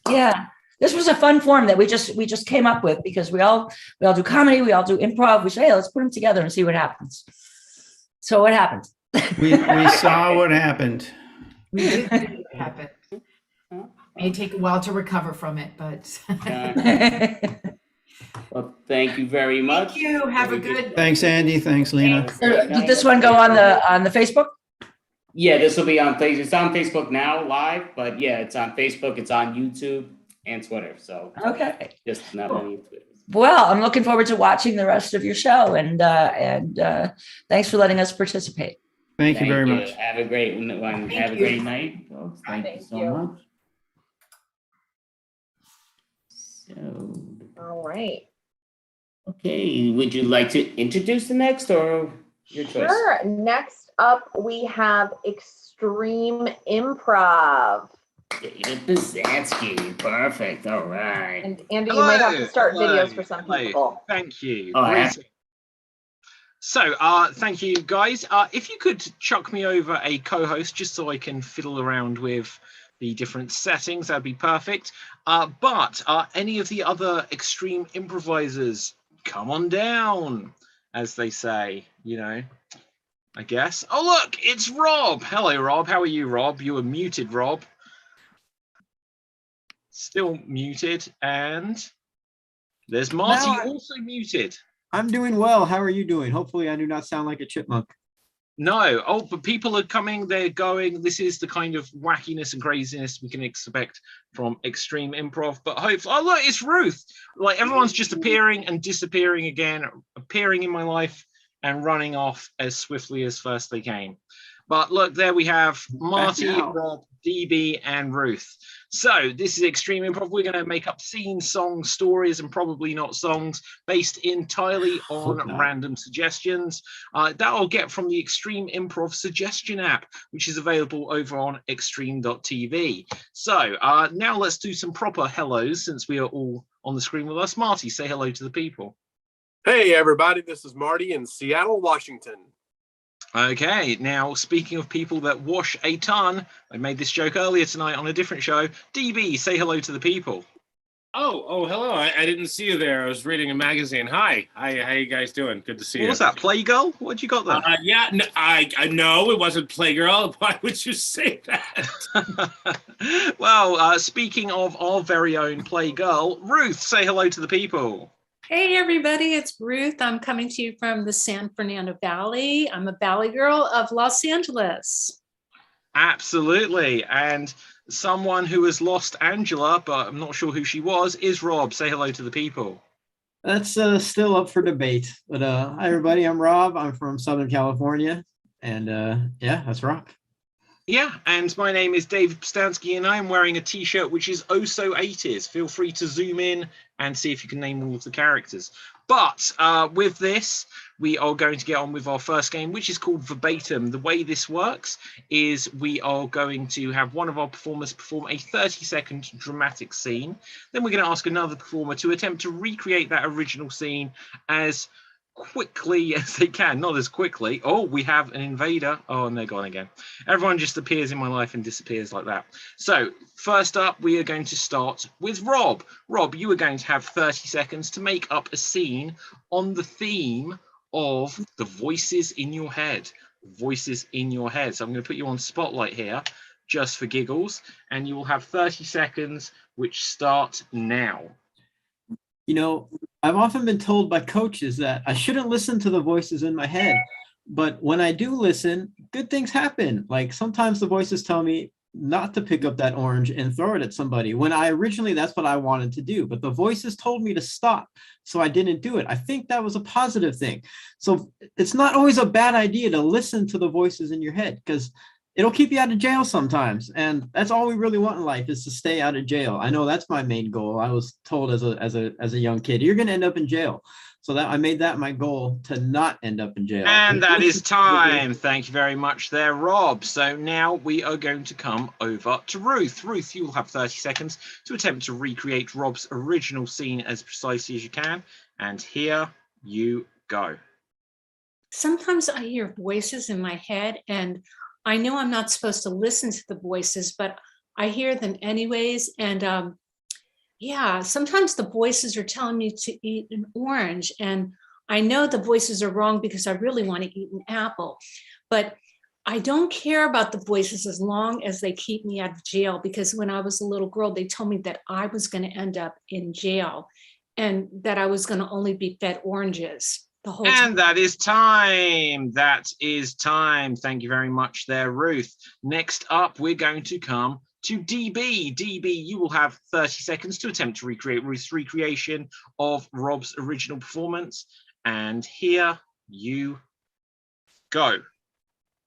Yeah, this was a fun form that we just came up with because we all do comedy, we all do improv. We say, hey, let's put them together and see what happens. So what happened? We saw what happened. We did see it happen. May take a while to recover from it, but Well, thank you very much. thank you. Have a good. Thanks, Andy. Thanks, Lina. Did this one go on the Facebook? Yeah, this will be on Facebook. It's on Facebook now live, but yeah, it's on Facebook, it's on YouTube and Twitter. So Okay. just not only Twitter. Well, I'm looking forward to watching the rest of your show, and thanks for letting us participate. Thank you very much. Have a great one. Have a you. great night, folks. Thank you Thank so you. much. So, All right. okay, would you like to introduce the next or your choice? Sure. Next up, we have Extreme Improv. David Pustansky. Perfect. All right. And Andy, you might have to start Hello, videos for some hello. people. Thank you. Oh, I have- Greetings. So, thank you guys. If you could chuck me over a co-host just so I can fiddle around with the different settings, that'd be perfect. But any of the other extreme improvisers, come on down, as they say, you know, I guess. Oh, look, it's Rob. Hello, Rob. How are you, Rob? You were muted, Rob. Still muted. And there's Marty, Now I- also muted. I'm doing well. How are you doing? Hopefully I do not sound like a chipmunk. No. Oh, but people are coming, they're going. This is the kind of wackiness and craziness we can expect from extreme improv. But hopefully, oh, look, it's Ruth. Like everyone's just appearing and disappearing again, appearing in my life and running off as swiftly as first they came. But look, there we have Marty, now. Rob, DB, and Ruth. So this is Extreme Improv. We're going to make up scenes, songs, stories, and probably not songs based entirely on Hope not. random suggestions. That I'll get from the Extreme Improv suggestion app, which is available over on extreme.tv. So now let's do some proper hellos since we are all on the screen with us. Marty, say hello to the people. Hey everybody, this is Marty in Seattle, Washington. Okay, now speaking of people that wash a ton, I made this joke earlier tonight on a different show. DB, say hello to the people. Oh, hello. I didn't see you there. I was reading a magazine. Hi, how you guys doing? Good to see you. What was that, Playgirl? What you got there? Yeah, no, I know it wasn't Playgirl. Why would you say that? Well, speaking of our very own Playgirl, Ruth, say hello to the people. Hey everybody, it's Ruth. I'm coming to you from the San Fernando Valley. I'm a Valley girl of Los Angeles. Absolutely. And someone who has lost Angela, but I'm not sure who she was, is Rob. Say hello to the people. That's still up for debate. But hi, everybody. I'm Rob. I'm from Southern California. And yeah, that's Rob. Yeah, and my name is David Pustansky, and I'm wearing a t-shirt which is oh so 80s. Feel free to zoom in and see if you can name all of the characters. But with this, we are going to get on with our first game, which is called Verbatim. The way this works is we are going to have one of our performers perform a 30-second dramatic scene. Then we're going to ask another performer to attempt to recreate that original scene as quickly as they can, not as quickly. Oh, we have an invader. Oh, and they're gone again. Everyone just appears in my life and disappears like that. So first up, we are going to start with Rob. Rob, you are going to have 30 seconds to make up a scene on the theme of the voices in your head. Voices in your head. So I'm going to put you on spotlight here just for giggles, and you will have 30 seconds which start now. You know, I've often been told by coaches that I shouldn't listen to the voices in my head. But when I do listen, good things happen. Like sometimes the voices tell me not to pick up that orange and throw it at somebody, when originally that's what I wanted to do. But the voices told me to stop, so I didn't do it. I think that was a positive thing. So it's not always a bad idea to listen to the voices in your head, because it'll keep you out of jail sometimes. And that's all we really want in life, is to stay out of jail. I know that's my main goal. I was told as a young kid, you're going to end up in jail. So that I made that my goal, to not end up in jail. And that is time. Thank you very much there, Rob. So now we are going to come over to Ruth. Ruth, you will have 30 seconds to attempt to recreate Rob's original scene as precisely as you can. And here you go. Sometimes I hear voices in my head, and I know I'm not supposed to listen to the voices, but I hear them anyways. And yeah, sometimes the voices are telling me to eat an orange, and I know the voices are wrong because I really want to eat an apple, but I don't care about the voices as long as they keep me out of jail, because when I was a little girl, they told me that I was going to end up in jail and that I was going to only be fed oranges the whole time. And that is time. That is time. Thank you very much there, Ruth. Next up, we're going to come to DB. DB, you will have 30 seconds to attempt to recreate Ruth's recreation of Rob's original performance. And here you go.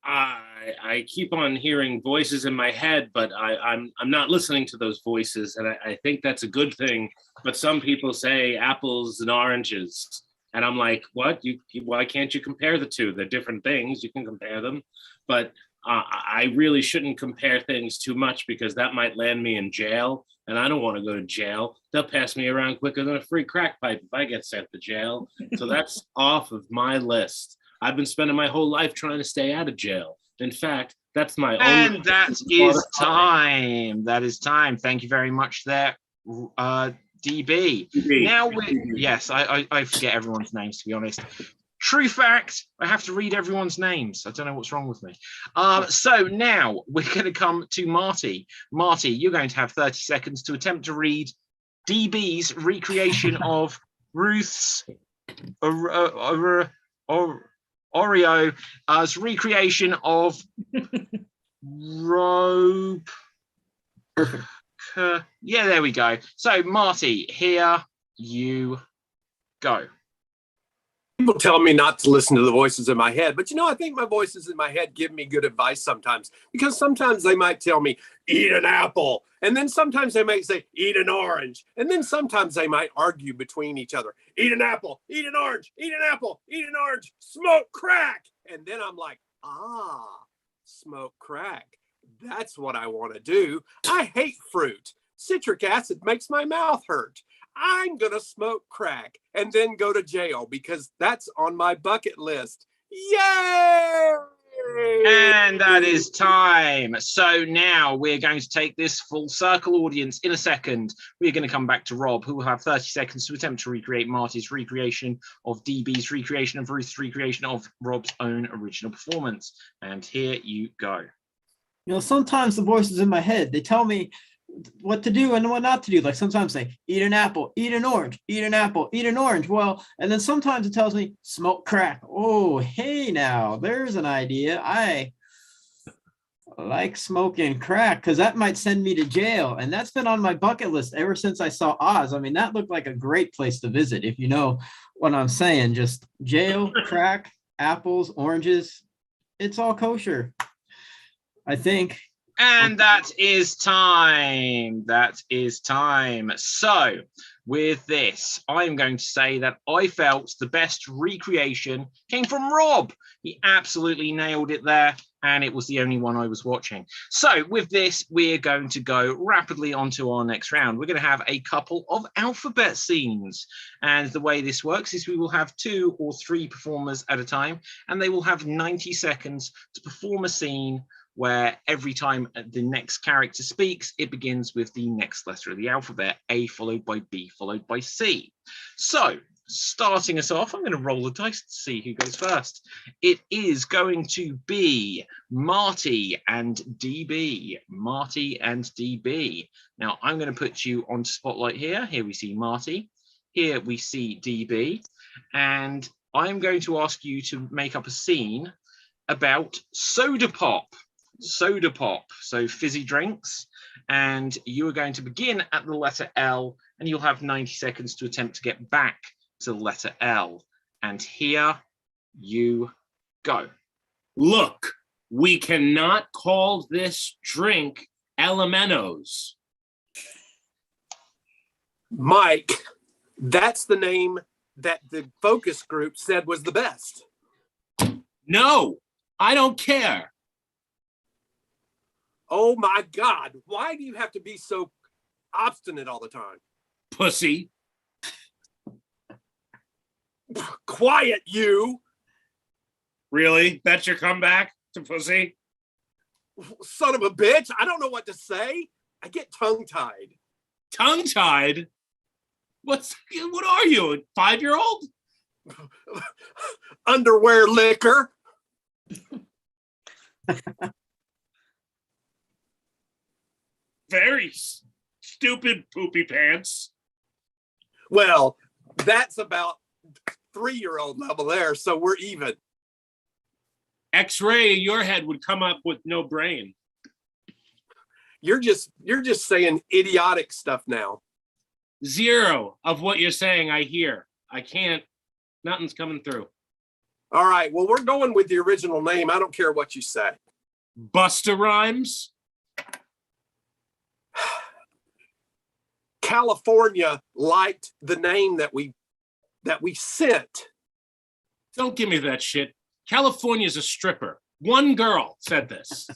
I keep on hearing voices in my head, but I'm not listening to those voices, and I think that's a good thing. But some people say apples and oranges, and I'm like, what? Why can't you compare the two? They're different things. You can compare them, but I really shouldn't compare things too much, because that might land me in jail, and I don't want to go to jail. They'll pass me around quicker than a free crack pipe if I get sent to jail. So that's off of my list. I've been spending my whole life trying to stay out of jail. In fact, that's my only. And that is time. That is time. Thank you very much there, DB. Now, yes, I forget everyone's names, to be honest. True fact, I have to read everyone's names. I don't know what's wrong with me. So now we're going to come to Marty. Marty, you're going to have 30 seconds to attempt to read DB's recreation of Ruth's Oreo's recreation of Robe. Perfect. Yeah, there we go. So Marty, here you go. People tell me not to listen to the voices in my head, but I think my voices in my head give me good advice sometimes, because sometimes they might tell me, eat an apple. And then sometimes they might say, eat an orange. And then sometimes they might argue between each other. Eat an apple, eat an orange, eat an apple, eat an orange, smoke crack. And then I'm like, smoke crack. That's what I want to do. I hate fruit. Citric acid makes my mouth hurt. I'm going to smoke crack and then go to jail, because that's on my bucket list. Yay! And that is time. So now we're going to take this full circle, audience. In a second, we're going to come back to Rob, who will have 30 seconds to attempt to recreate Marty's recreation of DB's recreation of Ruth's recreation of Rob's own original performance. And here you go. You know, sometimes the voices in my head, they tell me what to do and what not to do. Like sometimes they eat an apple, eat an orange, eat an apple, eat an orange. Well, and then sometimes it tells me smoke crack. Oh, hey, now there's an idea. I like smoking crack because that might send me to jail. And that's been on my bucket list ever since I saw Oz. I mean, that looked like a great place to visit, if you know what I'm saying. Just jail, crack, apples, oranges. It's all kosher, I think. And that is time. That is time. So with this, I'm going to say that I felt the best recreation came from Rob. He absolutely nailed it there, and it was the only one I was watching. So with this, we're going to go rapidly on to our next round. We're going to have a couple of alphabet scenes. And the way this works is we will have 2 or 3 performers at a time, and they will have 90 seconds to perform a scene where every time the next character speaks, it begins with the next letter of the alphabet, A followed by B followed by C. So starting us off, I'm going to roll the dice to see who goes first. It is going to be Marty and DB. Marty and DB. Now I'm going to put you on spotlight here. Here we see Marty. Here we see DB. And I'm going to ask you to make up a scene about soda pop. Soda pop, so fizzy drinks, and you are going to begin at the letter L, and you'll have 90 seconds to attempt to get back to the letter L. And here you go. Look, we cannot call this drink Elementos. Mike, that's the name that the focus group said was the best. No, I don't care. Oh my God, why do you have to be so obstinate all the time? Pussy. Quiet, you. Really? That's your comeback to pussy? Son of a bitch, I don't know what to say. I get tongue-tied. Tongue-tied? What are you, a 5-year-old? Underwear liquor. Very stupid poopy pants. Well, that's about 3-year-old level there, so we're even. X-ray of your head would come up with no brain. You're just saying idiotic stuff now. 0 of what you're saying I hear. I can't, nothing's coming through. All right, well, we're going with the original name. I don't care what you say. Busta Rhymes? California liked the name that we sent. Don't give me that shit. California's a stripper. One girl said this.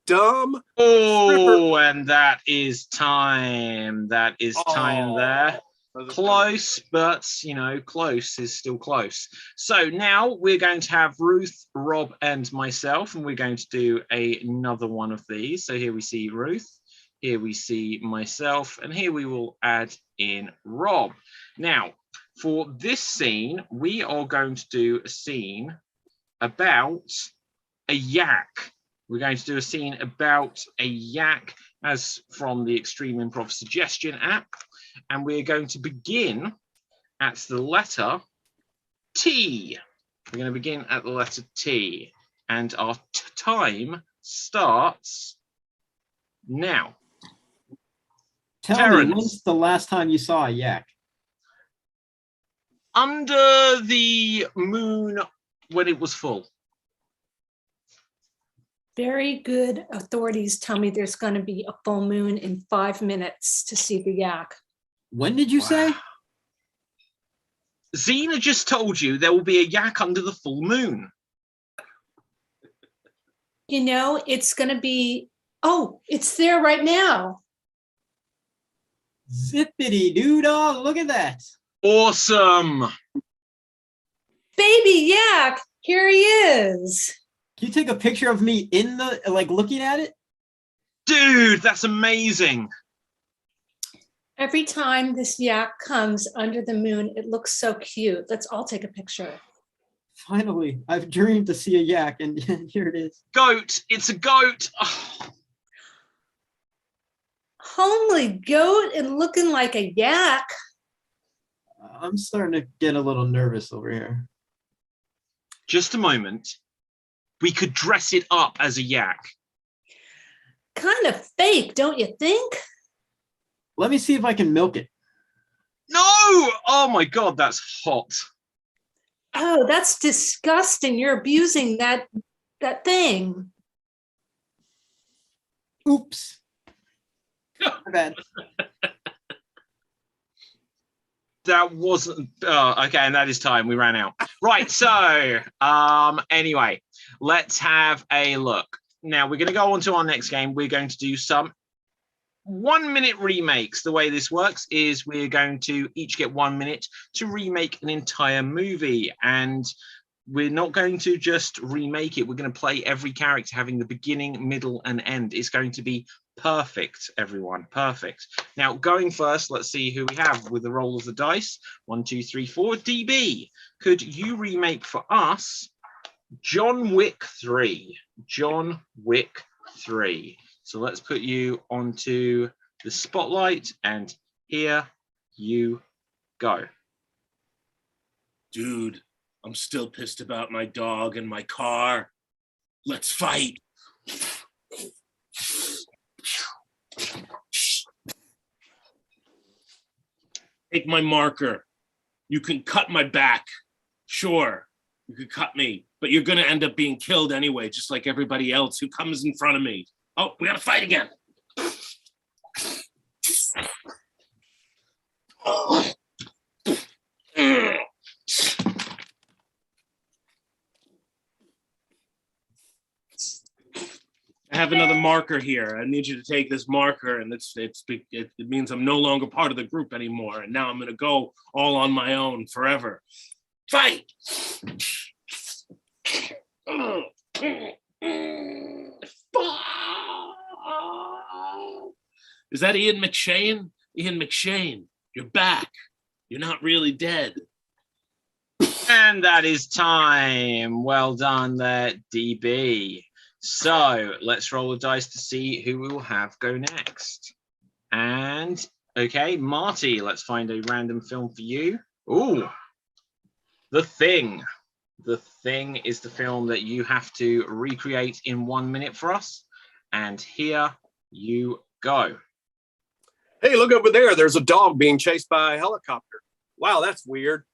Dumb. Oh, and that is time. That is time there. Close, but you know, close is still close. So now we're going to have Ruth, Rob, and myself, and we're going to do another one of these. So here we see Ruth. Here we see myself, and here we will add in Rob. Now, for this scene, we are going to do a scene about a yak. We're going to do a scene about a yak as from the Extreme Improv Suggestion app. And we're going to begin at the letter T. We're going to begin at the letter T. And our time starts now. Tell me, when's the last time you saw a yak? Under the moon when it was full. Very good authorities tell me there's going to be a full moon in 5 minutes to see the yak. When did you say? Zena just told you there will be a yak under the full moon. You know, it's going to be, oh, it's there right now. Zippity doo dah, look at that. Awesome. Baby yak. Here he is. Can you take a picture of me in the, like, looking at it? Dude, that's amazing. Every time this yak comes under the moon, it looks so cute. Let's all take a picture. Finally, I've dreamed to see a yak, and here it is. Goat, it's a goat. Oh. Homely goat and looking like a yak. I'm starting to get a little nervous over here. Just a moment. We could dress it up as a yak. Kind of fake, don't you think? Let me see if I can milk it. No! Oh my God, that's hot. Oh, that's disgusting. You're abusing that thing. Oops. My bad. That wasn't okay, and that is time. We ran out. Right, so anyway, let's have a look. Now we're going to go on to our next game. We're going to do some 1-minute remakes. The way this works is we're going to each get 1 minute to remake an entire movie, and we're not going to just remake it. We're going to play every character having the beginning, middle, and end. It's going to be perfect, everyone. Perfect. Now, going first, let's see who we have with the roll of the dice. 1, 2, 3, 4. DB, could you remake for us John Wick 3? John Wick 3. So let's put you onto the spotlight, and here you go. Dude, I'm still pissed about my dog and my car. Let's fight. Take my marker. You can cut my back. Sure, you could cut me, but you're gonna end up being killed anyway, just like everybody else who comes in front of me. Oh, we gotta fight again. I have another marker here. I need you to take this marker, and it means I'm no longer part of the group anymore. And now I'm gonna go all on my own forever. Fight! Is that Ian McShane? Ian McShane, you're back. You're not really dead. And that is time. Well done there, DB. So let's roll the dice to see who we will have go next. And okay, Marty, let's find a random film for you. Ooh, The Thing. The Thing is the film that you have to recreate in 1 minute for us. And here you go. Hey, look over there. There's a dog being chased by a helicopter. Wow, that's weird.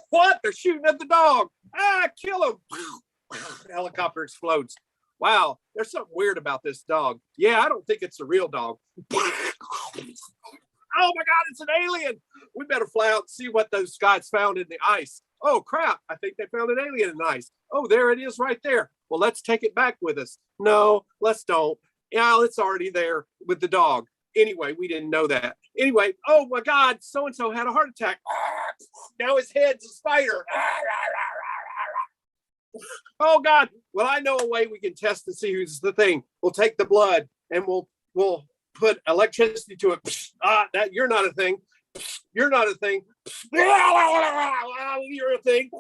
What? They're shooting at the dog. Ah, kill him. The helicopter explodes. Wow, there's something weird about this dog. Yeah, I don't think it's a real dog. Oh my God, it's an alien. We better fly out and see what those guys found in the ice. Oh crap, I think they found an alien in the ice. Oh, there it is right there. Well, let's take it back with us. No, let's don't. Yeah, it's already there with the dog. Anyway, we didn't know that. Anyway, oh my God, so-and-so had a heart attack. Now his head's a spider. Oh God, well, I know a way we can test to see who's the thing. We'll take the blood and we'll put electricity to it. That you're not a thing. You're not a thing. You're a thing.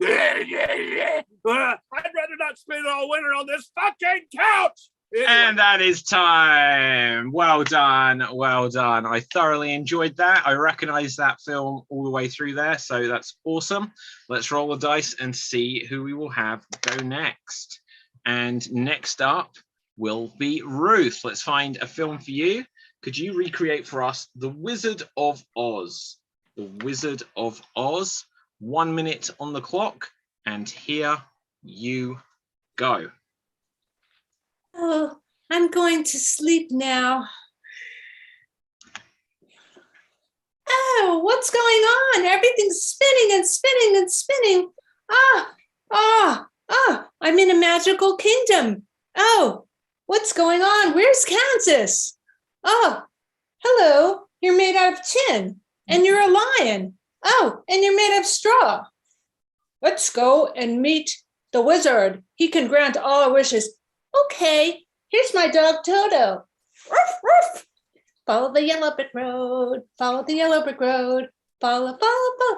I'd rather not spend all winter on this fucking couch. Anyway. And that is time. Well done. Well done. I thoroughly enjoyed that. I recognize that film all the way through there. So that's awesome. Let's roll the dice and see who we will have go next. And next up will be Ruth. Let's find a film for you. Could you recreate for us The Wizard of Oz? The Wizard of Oz. 1 minute on the clock. And here you go. Oh, I'm going to sleep now. Oh, what's going on? Everything's spinning and spinning and spinning. I'm in a magical kingdom. Oh, what's going on? Where's Kansas? Oh, hello. You're made out of tin. And you're a lion. Oh, and you're made of straw. Let's go and meet the wizard. He can grant all our wishes. Okay, here's my dog Toto. Ruff, ruff. Follow the yellow brick road. Follow the yellow brick road. Follow, follow.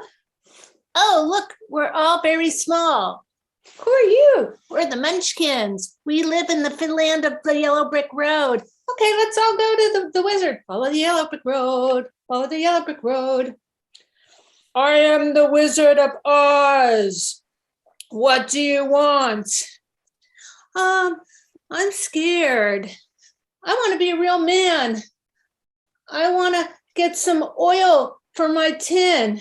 Oh, look, we're all very small. Who are you? We're the Munchkins. We live in the land of the yellow brick road. Okay, let's all go to the wizard. Follow the yellow brick road. Follow the yellow brick road. I am the Wizard of Oz. What do you want? I'm scared. I want to be a real man. I want to get some oil for my tin.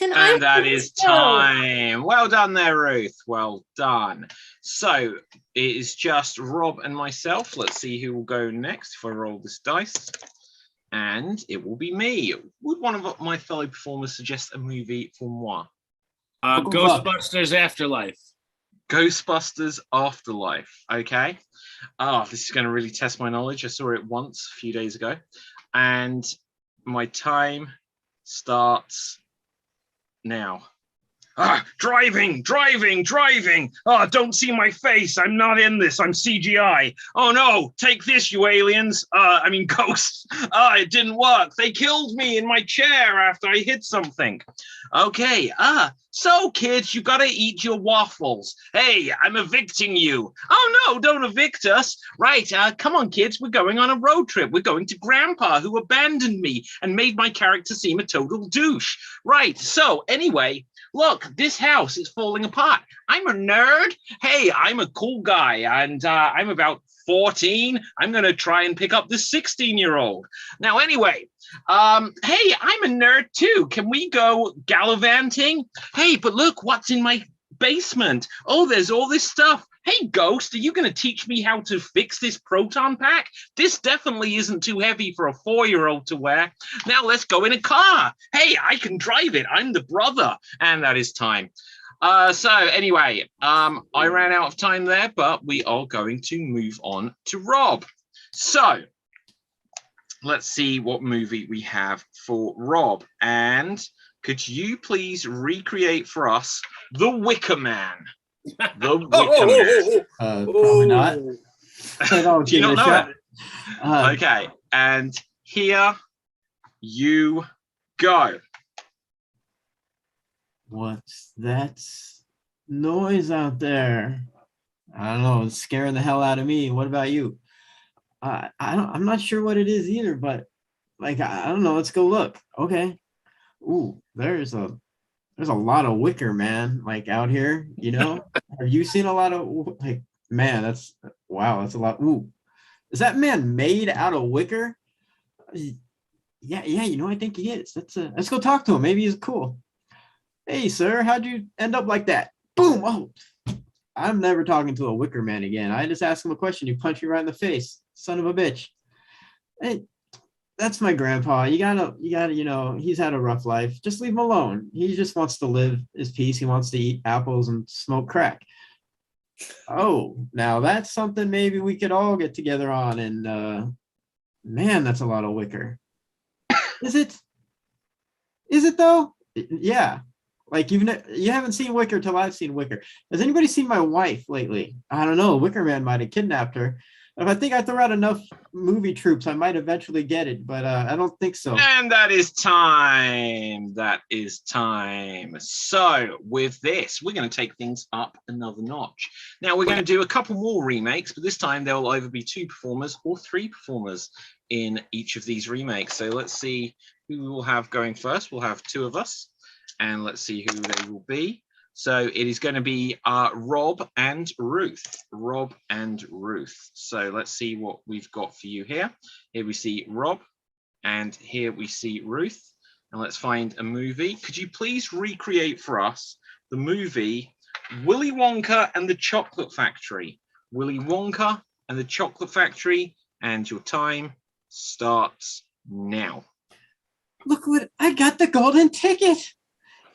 And that is time. Well done there, Ruth. Well done. So it is just Rob and myself. Let's see who will go next if I roll this dice. And it will be me. Would one of my fellow performers suggest a movie for moi? Ghostbusters Afterlife. Ghostbusters Afterlife. Okay. Oh, this is going to really test my knowledge. I saw it once a few days ago. And my time starts now. Driving. Oh, don't see my face. I'm not in this. I'm CGI. Oh no, take this, you aliens. Ghosts. It didn't work. They killed me in my chair after I hit something. Okay, so kids, you gotta eat your waffles. Hey, I'm evicting you. Oh no, don't evict us. Right, come on kids, we're going on a road trip. We're going to Grandpa, who abandoned me and made my character seem a total douche. Right, so anyway, look, this house is falling apart. I'm a nerd. Hey, I'm a cool guy, and I'm about 14. I'm going to try and pick up this 16-year-old. Now, anyway, hey, I'm a nerd too. Can we go gallivanting? Hey, but look, what's in my basement? Oh, there's all this stuff. Hey, Ghost, are you going to teach me how to fix this proton pack? This definitely isn't too heavy for a 4-year-old to wear. Now let's go in a car. Hey, I can drive it. I'm the brother. And that is time. So anyway, I ran out of time there, but we are going to move on to Rob. So let's see what movie we have for Rob. And could you please recreate for us The Wicker Man? The Wicker Man. Probably not. Do you not know it? Okay, and here you go. What's that noise out there? I don't know. It's scaring the hell out of me. What about you? I'm not sure what it is either, but like I don't know. Let's go look. Okay. Ooh, there's a lot of wicker, man, like out here, you know. Have you seen a lot of, like, man, that's a lot. Ooh, is that man made out of wicker? Yeah, you know, I think he is. Let's go talk to him. Maybe he's cool. Hey, sir, how'd you end up like that? Boom. Oh, I'm never talking to a wicker man again. I just ask him a question. You punch me right in the face. Son of a bitch. Hey, that's my grandpa. You gotta, you know, he's had a rough life. Just leave him alone. He just wants to live his peace. He wants to eat apples and smoke crack. Oh, now that's something maybe we could all get together on. And man, that's a lot of wicker. Is it though? Yeah. Like you haven't seen Wicker till I've seen Wicker. Has anybody seen my wife lately? I don't know. Wicker Man might have kidnapped her. If I think I throw out enough movie troops, I might eventually get it, but I don't think so. And that is time. That is time. So with this, we're going to take things up another notch. Now we're going to do a couple more remakes, but this time there will either be 2 performers or 3 performers in each of these remakes. So let's see who we will have going first. We'll have 2 of us, and let's see who they will be. So it is going to be Rob and Ruth. Rob and Ruth. So let's see what we've got for you here. Here we see Rob, and here we see Ruth. And let's find a movie. Could you please recreate for us the movie Willy Wonka and the Chocolate Factory? Willy Wonka and the Chocolate Factory, and your time starts now. Look what I got, the golden ticket.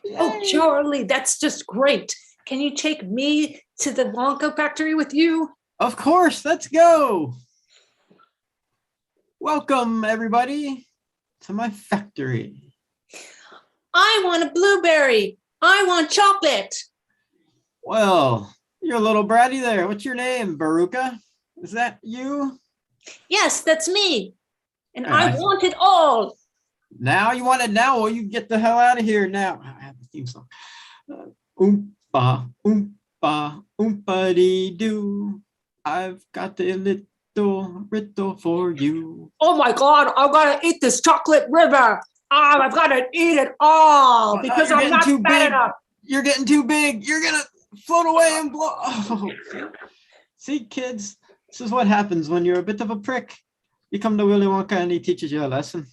Yay. Oh, Charlie, that's just great. Can you take me to the Wonka factory with you? Of course, let's go. Welcome, everybody, to my factory. I want a blueberry. I want chocolate. Well, you're a little bratty there. What's your name, Baruka? Is that you? Yes, that's me. And All I right. want it all. Now you want it now? Well, you get the hell out of here now. I have the theme song. Oompa, oompa, oompa doo. I've got a little riddle for you. Oh my God, I've got to eat this chocolate river. I've got to eat it all because you're I'm getting not too fat big. enough. You're getting too big. You're gonna float away and blow. Oh. See, kids, this is what happens when you're a bit of a prick. You come to Willy Wonka and he teaches you a lesson.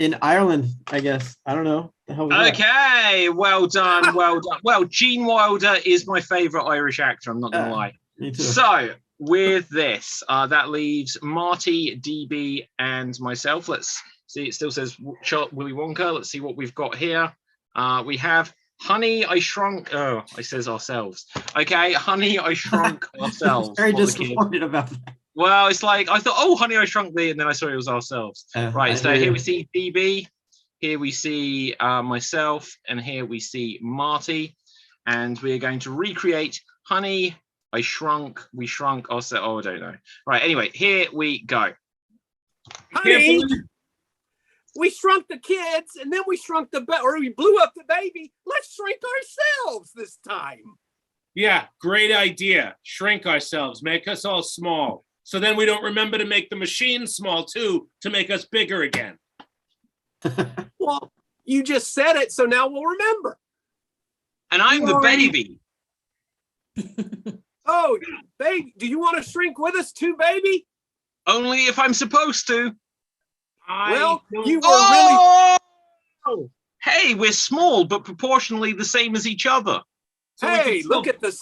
In Ireland, I guess. I don't know. The hell was that? Okay, well done, well done. Well, Gene Wilder is my favourite Irish actor, I'm not going to lie. Me too. So, with this, that leaves Marty, DB, and myself. Let's see, it still says Willy Wonka. Let's see what we've got here. We have Honey, I Shrunk. Oh, it says ourselves. Okay, Honey, I Shrunk Ourselves. Very for the kids. disappointed about that. Well, it's like, I thought, oh, Honey, I Shrunk Thee, and then I saw it was ourselves. Right, so here we see DB, here we see myself, and here we see Marty, and we're going to recreate Honey, I Shrunk, we shrunk ourselves. Oh, I don't know. Right, anyway, here we go. Honey, we shrunk the kids, and then we shrunk the or we blew up the baby. Let's shrink ourselves this time. Yeah, great idea. Shrink ourselves, make us all small. So then we don't remember to make the machine small too, to make us bigger again. Well, you just said it, so now we'll remember. And I'm the baby. Oh, baby, do you want to shrink with us too, baby? Only if I'm supposed to. Well, you were really... Hey, we're small, but proportionally the same as each other. Hey, look at this.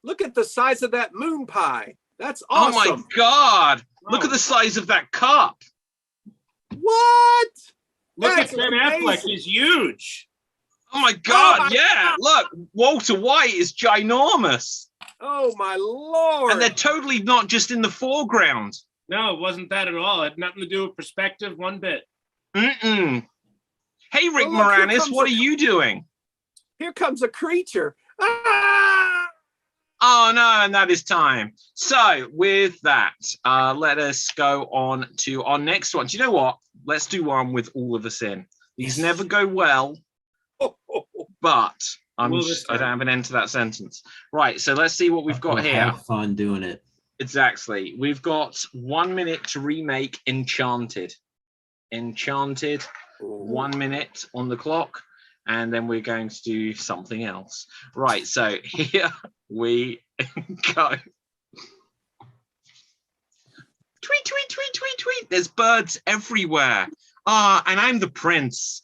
Look at the size of that moon pie. That's awesome. Oh my God. Look at the size of that cup. What? Look That's at Ben amazing. Affleck, he's huge. Oh my God, my yeah. God. Look, Walter White is ginormous. Oh my Lord. And they're totally not just in the foreground. No, it wasn't that at all. It had nothing to do with perspective, one bit. Mm-mm. Hey, Rick Oh, look, here Moranis, comes what a- are you doing? Here comes a creature. Ah! Oh no, and that is time. So with that, let us go on to our next one. Do you know what? Let's do one with all of us in. These never go well, but I don't have an end to that sentence. Right, so let's see what we've got We'll here. have fun doing it. Exactly. We've got 1 minute to remake Enchanted. Enchanted, 1 minute on the clock, and then we're going to do something else. Right, so here we go. Tweet, tweet, tweet, tweet, tweet. There's birds everywhere. And I'm the prince.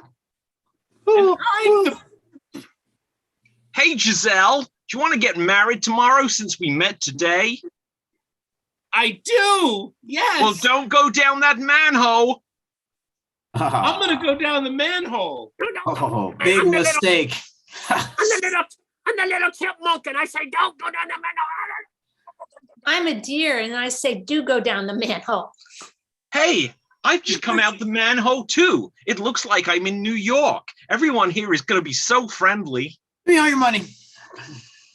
Hey, Giselle, do you want to get married tomorrow since we met today? I do. Yes. Well, don't go down that manhole. I'm going to go down the manhole. Oh, big mistake. I'm the little chipmunk, and I say, don't go down the manhole. I'm a deer and I say, do go down the manhole. Hey, I've just come out the manhole too. It looks like I'm in New York. Everyone here is going to be so friendly. Give me all your money.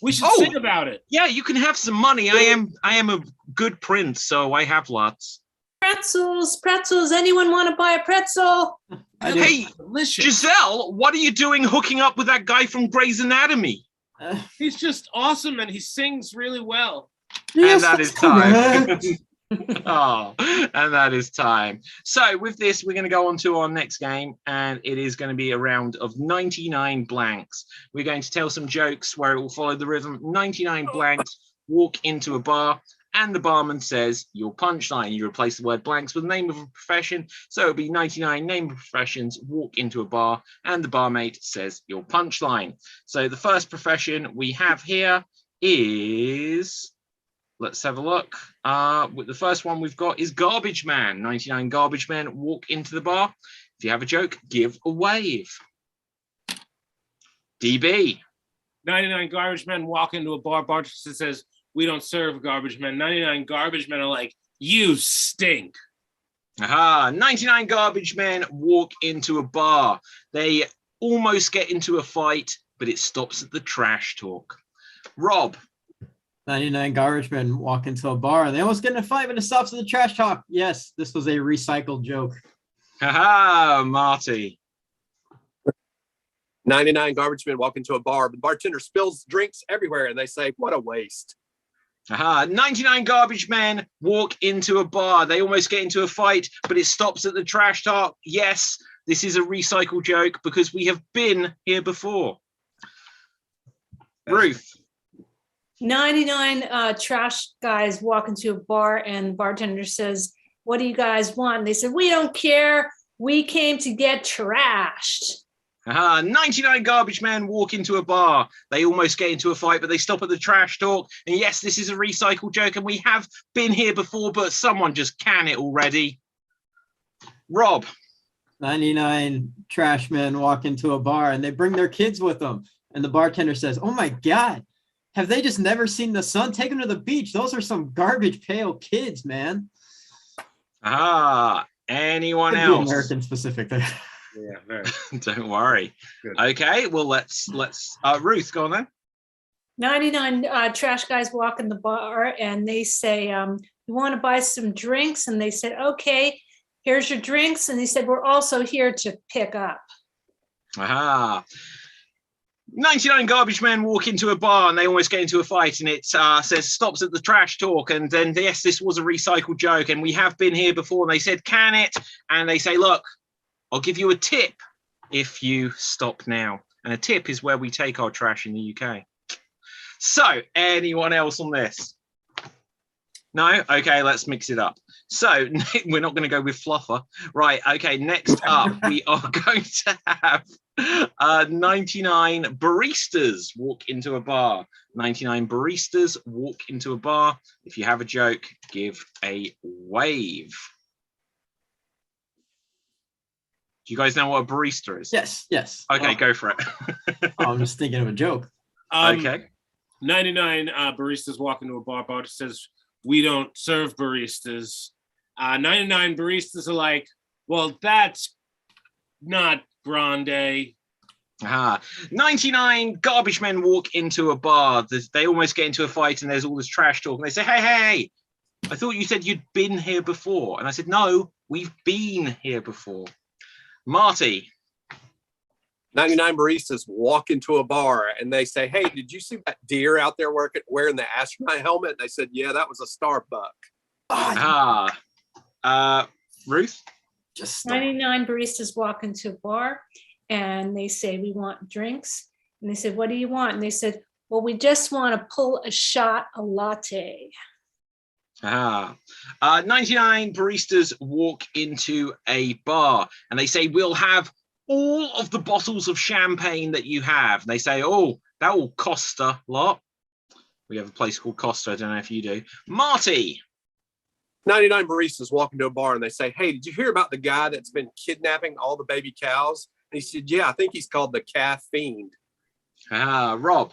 We should sing about it. Yeah, you can have some money. I am a good prince, so I have lots. Pretzels, pretzels. Anyone want to buy a pretzel? Hey, Giselle, what are you doing hooking up with that guy from Grey's Anatomy? He's just awesome and he sings really well. And that is time. Oh, and that is time. So with this, we're going to go on to our next game, and it is going to be a round of 99 blanks. We're going to tell some jokes where it will follow the rhythm. 99 blanks, walk into a bar, and the barman says your punchline. You replace the word blanks with the name of a profession. So it'll be 99 name of professions, walk into a bar, and the barmaid says your punchline. So the first profession we have here is... Let's have a look. The first one we've got is garbage man. 99 garbage men walk into the bar. If you have a joke, give a wave. DB. 99 garbage men walk into a bar. Bartender says, we don't serve garbage men. 99 garbage men are like, you stink. Aha, 99 garbage men walk into a bar. They almost get into a fight, but it stops at the trash talk. Rob. 99 garbage men walk into a bar and they almost get in a fight, but it stops at the trash talk. Yes, this was a recycled joke. Haha, Marty. 99 garbage men walk into a bar. The bartender spills drinks everywhere and they say, what a waste. Aha, 99 garbage men walk into a bar. They almost get into a fight, but it stops at the trash talk. Yes, this is a recycled joke because we have been here before. Ruth. 99 trash guys walk into a bar and the bartender says, what do you guys want? And they said, we don't care. We came to get trashed. 99 garbage men walk into a bar. They almost get into a fight, but they stop at the trash talk. And yes, this is a recycled joke, and we have been here before, but someone just can it already. Rob. 99 trash men walk into a bar and they bring their kids with them. And the bartender says, oh my God, have they just never seen the sun? Take them to the beach. Those are some garbage pail kids, man. Anyone else? American specific there. Yeah, very. Don't worry. Good. Okay, well, let's Ruth, go on then. 99 trash guys walk in the bar and they say, you want to buy some drinks? And they said, okay, here's your drinks. And they said, we're also here to pick up. 99 garbage men walk into a bar and they almost get into a fight, and it says stops at the trash talk. And then, yes, this was a recycled joke, and we have been here before. And they said, can it? And they say, look, I'll give you a tip if you stop now. And a tip is where we take our trash in the UK. So, anyone else on this? No? Okay, let's mix it up. So, we're not going to go with Fluffer. Right, okay, next up, we are going to have 99 baristas walk into a bar. 99 baristas walk into a bar. If you have a joke, give a wave. Do you guys know what a barista is? Yes. Okay, go for it. I'm just thinking of a joke. Okay. 99 baristas walk into a bar. Bar says, we don't serve baristas. 99 baristas are like, well, that's not grande. 99 garbage men walk into a bar. They almost get into a fight and there's all this trash talk. And they say, hey, I thought you said you'd been here before. And I said, no, we've been here before. Marty. 99 baristas walk into a bar and they say, hey, did you see that deer out there wearing the astronaut helmet? And they said, yeah, that was a Starbuck. Ruth? Just 99 baristas walk into a bar and they say, we want drinks. And they said, what do you want? And they said, well, we just want to pull a shot, a latte. 99 baristas walk into a bar and they say, we'll have all of the bottles of champagne that you have. And they say, oh, that will cost a lot. We have a place called Costa. I don't know if you do. Marty. 99 baristas walk into a bar and they say, hey, did you hear about the guy that's been kidnapping all the baby cows? And he said, yeah, I think he's called the Calf Fiend. Rob.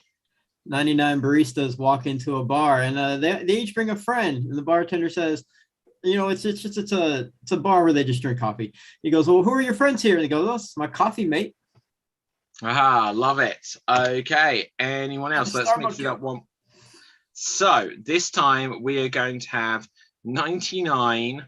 99 baristas walk into a bar and they each bring a friend. And the bartender says, you know, it's a bar where they just drink coffee. He goes, well, who are your friends here? And he goes, oh, it's my coffee mate. Love it. Okay, anyone else? Let's mix it up one. So this time we are going to have 99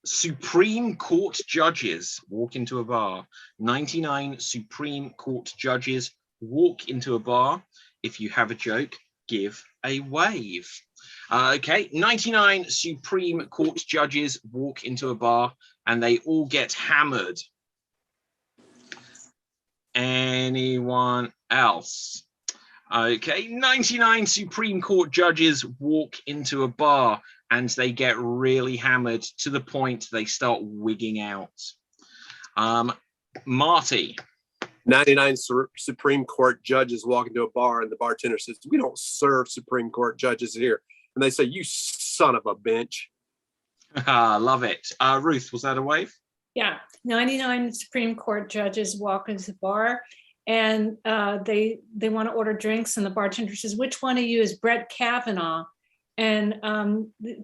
Supreme Court judges walk into a bar. 99 Supreme Court judges walk into a bar. If you have a joke, give a wave. Okay, 99 Supreme Court judges walk into a bar and they all get hammered. Anyone else? Okay, 99 Supreme Court judges walk into a bar and they get really hammered to the point they start wigging out. Marty. 99 Supreme Court judges walk into a bar and the bartender says, we don't serve Supreme Court judges here. And they say, you son of a bitch. Love it. Ruth, was that a wave? Yeah, 99 Supreme Court judges walk into the bar and they want to order drinks and the bartender says, which one of you is Brett Kavanaugh? And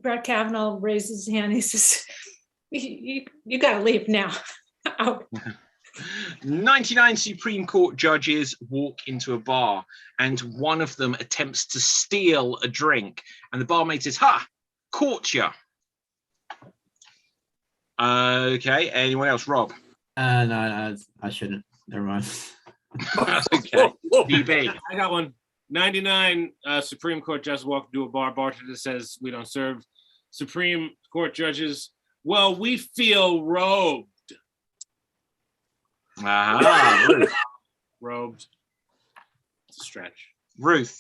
Brett Kavanaugh raises his hand. He says, you got to leave now. Out. 99 Supreme Court judges walk into a bar and one of them attempts to steal a drink and the barmaid says, "Ha, caught ya." Okay, anyone else? Rob? No, I shouldn't. Never mind. Okay, DB. I got one. 99 Supreme Court judges walk into a bar. Bartender says, "We don't serve Supreme Court judges. Well, we feel robed." Ruth. Robed. It's a stretch. Ruth.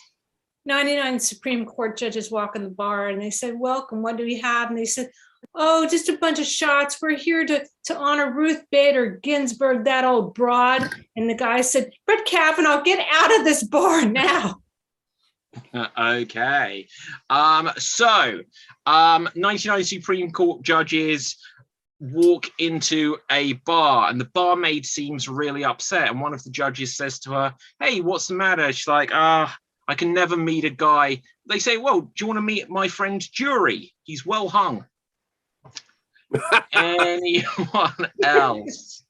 99 Supreme Court judges walk in the bar and they said, "Welcome, what do we have?" And they said, "Oh, just a bunch of shots. We're here to honor Ruth Bader Ginsburg, that old broad." And the guy said, "Brett Kavanaugh, get out of this bar now." Okay. 99 Supreme Court judges walk into a bar and the barmaid seems really upset. And one of the judges says to her, "Hey, what's the matter?" She's like, I can never meet a guy. They say, "Well, do you want to meet my friend Jury? He's well hung." Anyone else?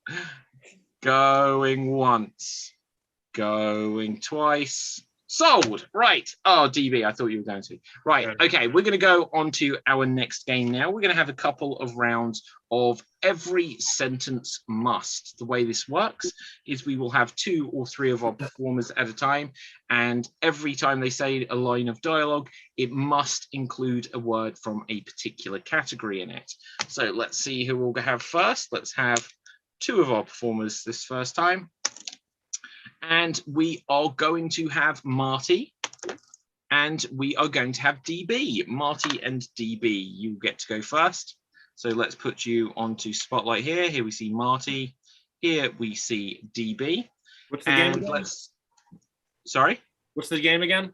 Going once, going twice. Sold. Right. Oh, DB, I thought you were going to. Right. Okay, we're going to go on to our next game now. We're going to have a couple of rounds of every sentence must. The way this works is we will have 2 or 3 of our performers at a time, and every time they say a line of dialogue, it must include a word from a particular category in it. So let's see who we'll have first. Let's have 2 of our performers this first time. And we are going to have Marty and we are going to have DB. Marty and DB, you get to go first. So let's put you onto Spotlight here. Here we see Marty. Here we see DB. What's the game again? Sorry? What's the game again?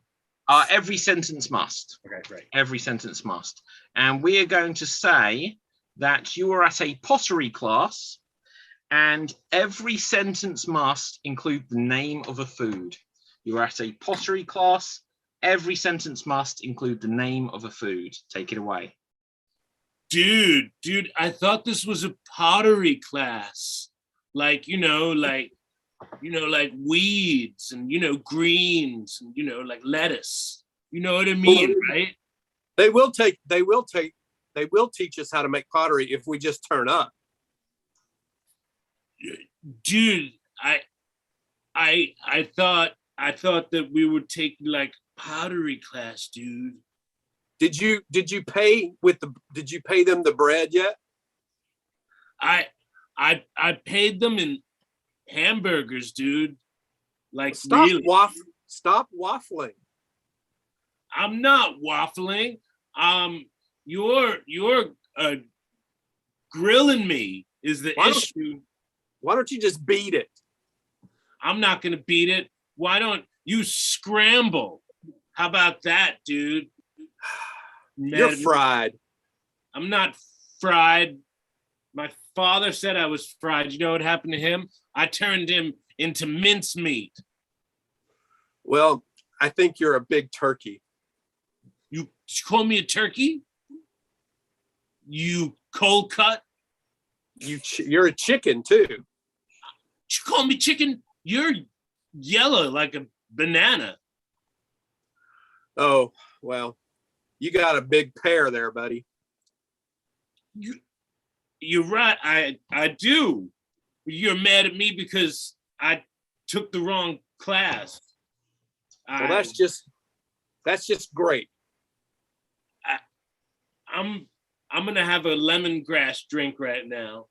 Every sentence must. Okay, great. Every sentence must. And we are going to say that you are at a pottery class and every sentence must include the name of a food. You're at a pottery class. Every sentence must include the name of a food. Take it away. Dude, I thought this was a pottery class. Like weeds and, greens and, like lettuce. You know what I mean, right? They will teach us how to make pottery if we just turn up. Dude, I thought that we would take like pottery class, dude. Did you pay them the bread yet? I paid them in hamburgers, dude. Like stop really. Stop waffling. I'm not waffling. You're grilling me is the issue. Why don't you just beat it? I'm not gonna beat it. Why don't you scramble? How about that, dude? You're fried. I'm not fried. My father said I was fried. You know what happened to him? I turned him into mincemeat. Well, I think you're a big turkey. You call me a turkey? You cold cut? You're a chicken too. You call me chicken? You're yellow like a banana. Oh, well, you got a big pair there, buddy. You're right. I do. You're mad at me because I took the wrong class. Well, that's just great. I'm gonna have a lemongrass drink right now.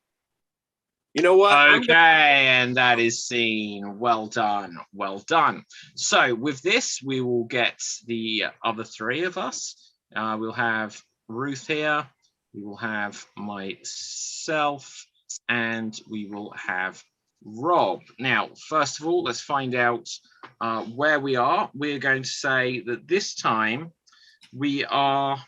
You know what? Okay, and that is scene. Well done. Well done. So with this, we will get the other 3 of us. We'll have Ruth here. We will have myself, and we will have Rob. Now, first of all, let's find out where we are. We're going to say that this time we are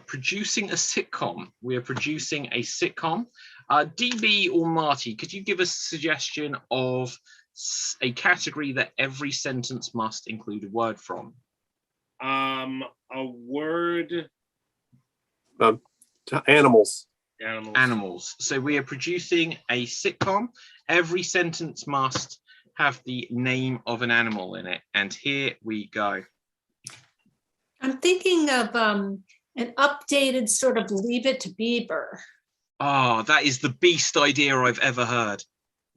producing a sitcom. We are producing a sitcom. DB or Marty, could you give us a suggestion of a category that every sentence must include a word from? A word. Animals. Animals. So we are producing a sitcom. Every sentence must have the name of an animal in it. And here we go. I'm thinking of an updated sort of Leave It to Beaver. Oh, that is the beast idea I've ever heard.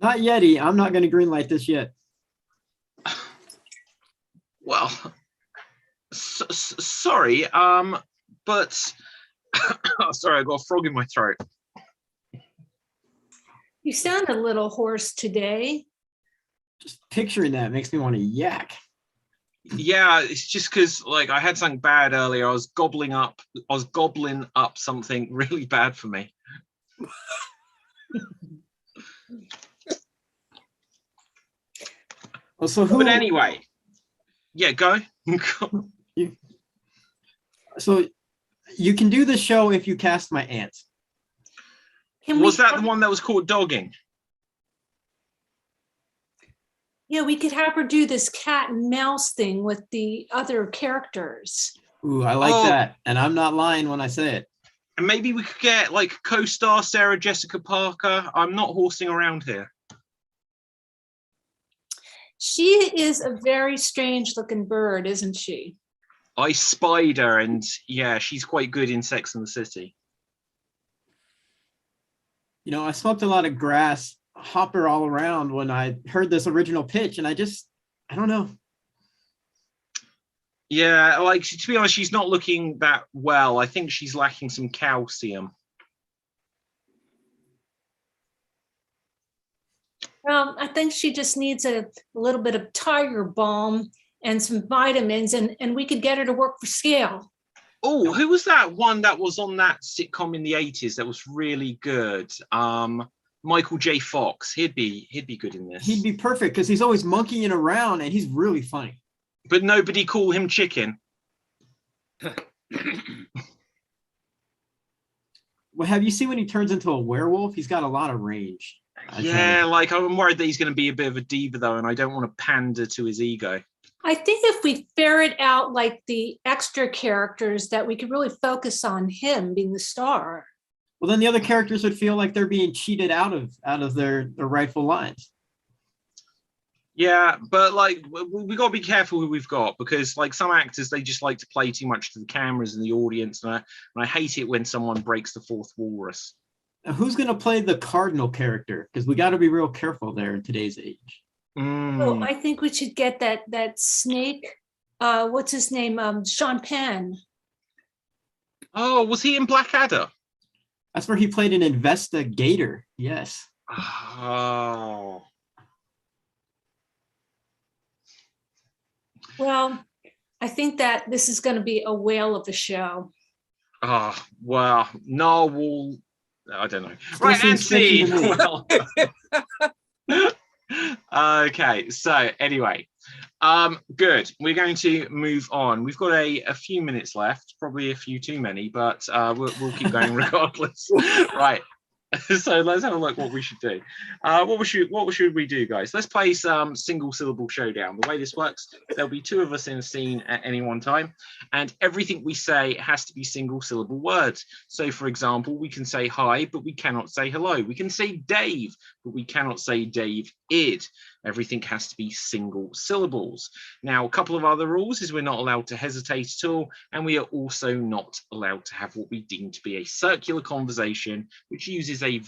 Not Yeti. I'm not going to greenlight this yet. Well, sorry, but sorry, I got a frog in my throat. You sound a little hoarse today. Just picturing that makes me want to yak. Yeah, it's just because like I had something bad earlier. I was gobbling up something really bad for me. Well, so who? But anyway, yeah, go. So you can do the show if you cast my aunt. Was that the one that was called Dogging? Yeah, we could have her do this cat and mouse thing with the other characters. Ooh, I like that. And I'm not lying when I say it. And maybe we could get like co-star Sarah Jessica Parker. I'm not horsing around here. She is a very strange looking bird, isn't she? I spied her, and yeah, she's quite good in Sex and the City. You know, I smoked a lot of grass, hopper all around when I heard this original pitch, and I don't know. Yeah, like to be honest, she's not looking that well. I think she's lacking some calcium. I think she just needs a little bit of tiger balm and some vitamins, and we could get her to work for scale. Oh, who was that one that was on that sitcom in the 80s that was really good? Michael J. Fox. He'd be good in this. He'd be perfect because he's always monkeying around and he's really funny. But nobody call him Chicken. Well, have you seen when he turns into a werewolf? He's got a lot of range. Yeah, like I'm worried that he's going to be a bit of a diva though, and I don't want to pander to his ego. I think if we ferret out like the extra characters, that we could really focus on him being the star. Well, then the other characters would feel like they're being cheated out of their rightful lines. Yeah, but like we got to be careful who we've got, because like some actors, they just like to play too much to the cameras and the audience, and I hate it when someone breaks the fourth walrus. Now, who's going to play the cardinal character? Because we got to be real careful there in today's age. Oh, I think we should get that snake. What's his name? Sean Penn. Oh, was he in Blackadder? That's where he played an investigator. Yes. Oh. Well, I think that this is going to be a whale of a show. Oh, wow. Narwhal. I don't know. Right, and scene. Well. Okay, so anyway, good. We're going to move on. We've got a few minutes left, probably a few too many, but we'll keep going regardless. Right. So let's have a look what we should do. What should we do, guys? Let's play some single syllable showdown. The way this works, there'll be two of us in a scene at any one time, and everything we say has to be single syllable words. So for example, we can say hi, but we cannot say hello. We can say Dave, but we cannot say Dave-id. Everything has to be single syllables. Now, a couple of other rules is we're not allowed to hesitate at all, and we are also not allowed to have what we deem to be a circular conversation, which uses a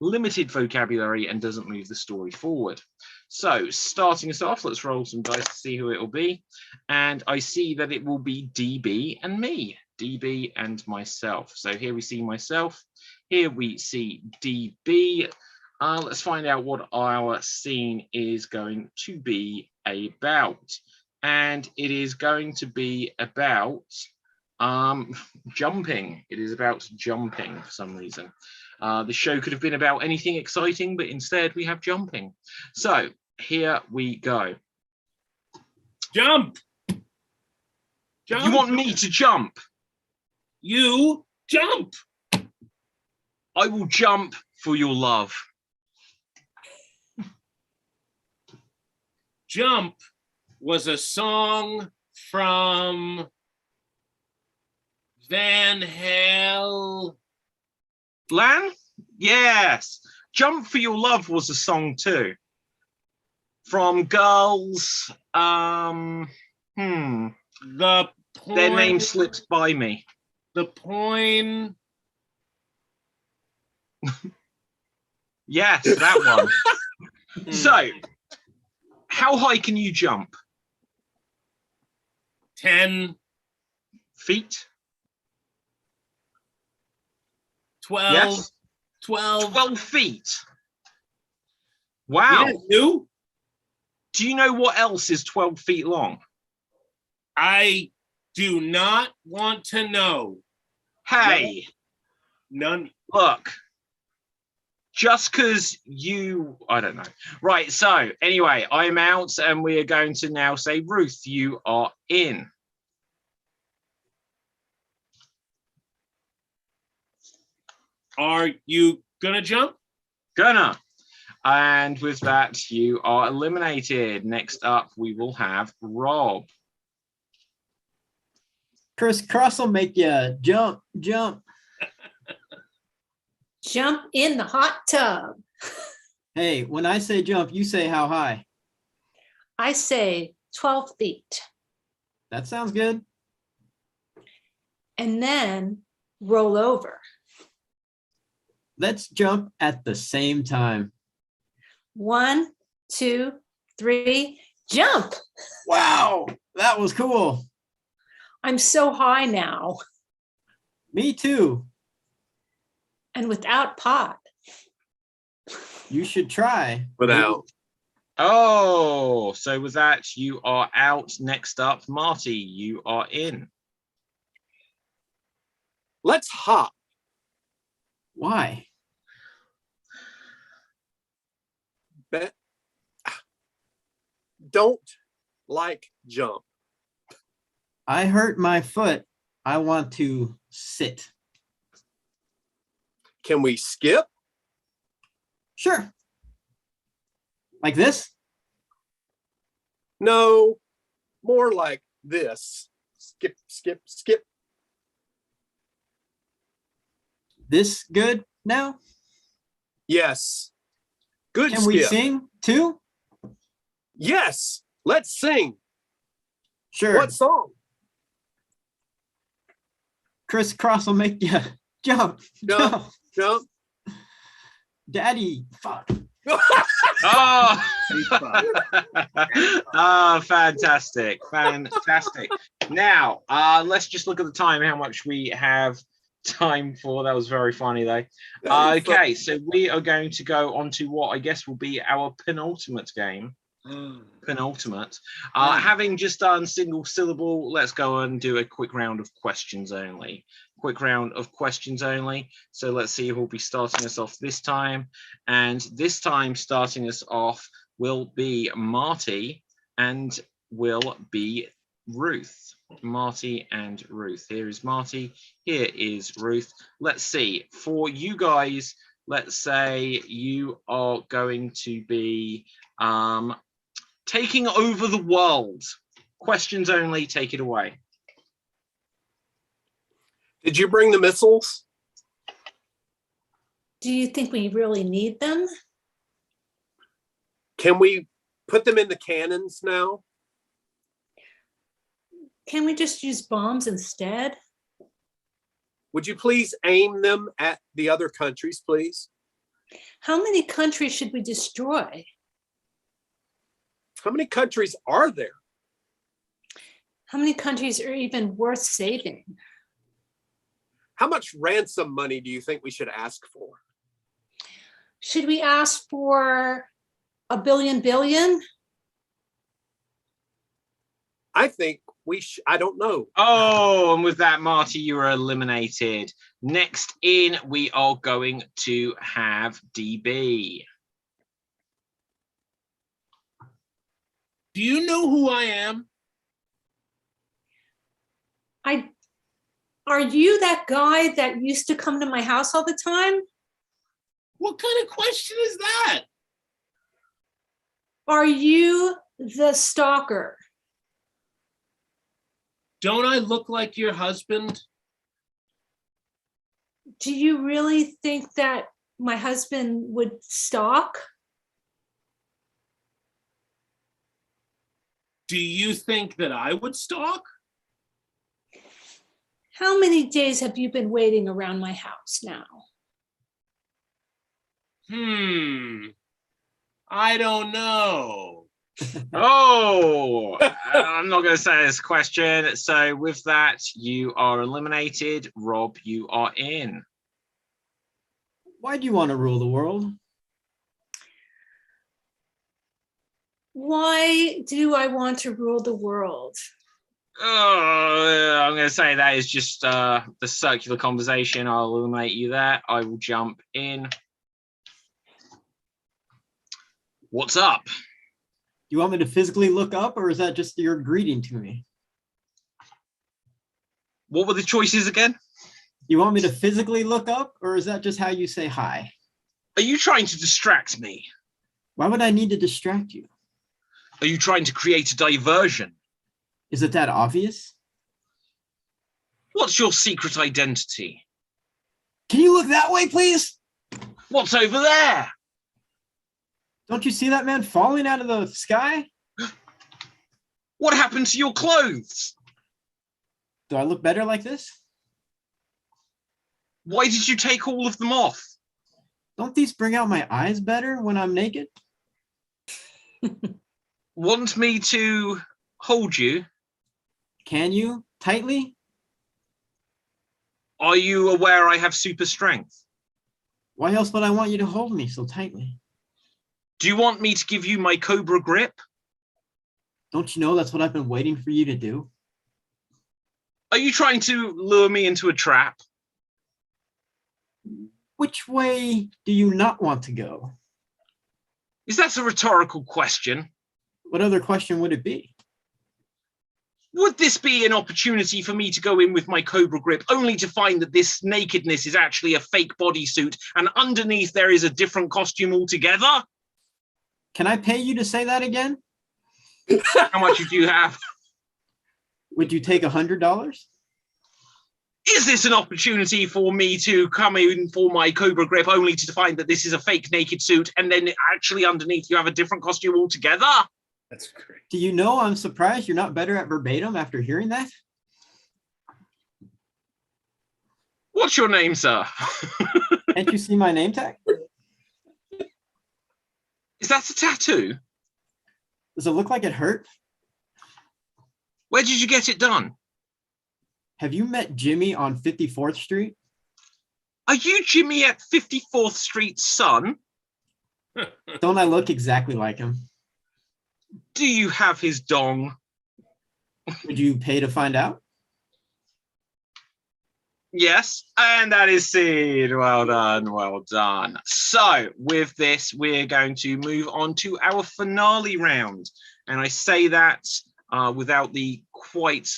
limited vocabulary and doesn't move the story forward. So, starting us off, let's roll some dice to see who it will be. And I see that it will be DB and me, DB and myself. So here we see myself, here we see DB. Let's find out what our scene is going to be about. And it is going to be about jumping. It is about jumping for some reason. The show could have been about anything exciting, but instead we have jumping. So here we go. Jump! Jump! You want me to jump? You jump! I will jump for your love. Jump was a song from Van Hell. Lan? Yes. Jump for Your Love was a song too. From Girls. The point. Their name slips by me. The point. Yes, that one. So, how high can you jump? 10 feet. 12. Yes. 12. 12 feet. Wow. You? Do you know what else is 12 feet long? I do not want to know. Hey. None. Look. Just because I don't know. Right, so anyway, I'm out and we are going to now say, Ruth, you are in. Are you gonna jump? Gonna. And with that, you are eliminated. Next up, we will have Rob. Crisscross will make you jump, jump. Jump in the hot tub. Hey, when I say jump, you say how high. I say 12 feet. That sounds good. And then roll over. Let's jump at the same time. 1, 2, 3, jump. Wow, that was cool. I'm so high now. Me too. And without pot. You should try. Without. Oh, so with that, you are out. Next up, Marty, you are in. Let's hop. Why? Don't like jump. I hurt my foot. I want to sit. Can we skip? Sure. Like this? No, more like this. Skip, skip, skip. This good now? Yes. Good Can skip. we sing too? Yes. Let's sing. Sure. What song? Crisscross will make you jump, Jump, jump. Daddy, fuck. Oh, oh, fantastic. Fantastic. Now, let's just look at the time, how much we have time for. That was very funny, though. Okay, so we are going to go on to what I guess will be our penultimate game. Penultimate. Having just done single syllable, let's go and do a quick round of questions only. Quick round of questions only. So let's see who'll be starting us off this time. And this time starting us off will be Marty and will be Ruth. Marty and Ruth. Here is Marty. Here is Ruth. Let's see. For you guys, let's say you are going to be taking over the world. Questions only, take it away. Did you bring the missiles? Do you think we really need them? Can we put them in the cannons now? Can we just use bombs instead? Would you please aim them at the other countries, please? How many countries should we destroy? How many countries are there? How many countries are even worth saving? How much ransom money do you think we should ask for? Should we ask for $1 billion? I think I don't know. Oh, and with that, Marty, you are eliminated. Next in, we are going to have DB. Do you know who I am? Are you that guy that used to come to my house all the time? What kind of question is that? Are you the stalker? Don't I look like your husband? do you really think that my husband would stalk? Do you think that I would stalk? How many days have you been waiting around my house now? I don't know. Oh, I'm not going to say this question. So with that, you are eliminated. Rob, you are in. Why do you want to rule the world? Why do I want to rule the world? Oh, I'm going to say that is just the circular conversation. I'll eliminate you there. I will jump in. What's up? You want me to physically look up, or is that just your greeting to me? What were the choices again? You want me to physically look up, or is that just how you say hi? Are you trying to distract me? Why would I need to distract you? Are you trying to create a diversion? Is it that obvious? What's your secret identity? Can you look that way, please? What's over there? Don't you see that man falling out of the sky? What happened to your clothes? Do I look better like this? Why did you take all of them off? Don't these bring out my eyes better when I'm naked? Want me to hold you? Can you? Tightly? Are you aware I have super strength? Why else would I want you to hold me so tightly? Do you want me to give you my cobra grip? Don't you know that's what I've been waiting for you to do? Are you trying to lure me into a trap? Which way do you not want to go? Is that a rhetorical question? What other question would it be? Would this be an opportunity for me to go in with my cobra grip only to find that this nakedness is actually a fake bodysuit and underneath there is a different costume altogether? Can I pay you to say that again? How much do you have? Would you take $100? Is this an opportunity for me to come in for my cobra grip only to find that this is a fake naked suit and then actually underneath you have a different costume altogether? That's great. Do you know I'm surprised you're not better at verbatim after hearing that? What's your name, sir? Can't you see my name tag? Is that a tattoo? Does it look like it hurt? Where did you get it done? Have you met Jimmy on 54th Street? Are you Jimmy at 54th Street's son? Don't I look exactly like him? Do you have his dong? Would you pay to find out? Yes, and that is Seed. Well done, well done. So with this, we're going to move on to our finale round. And I say that without the quite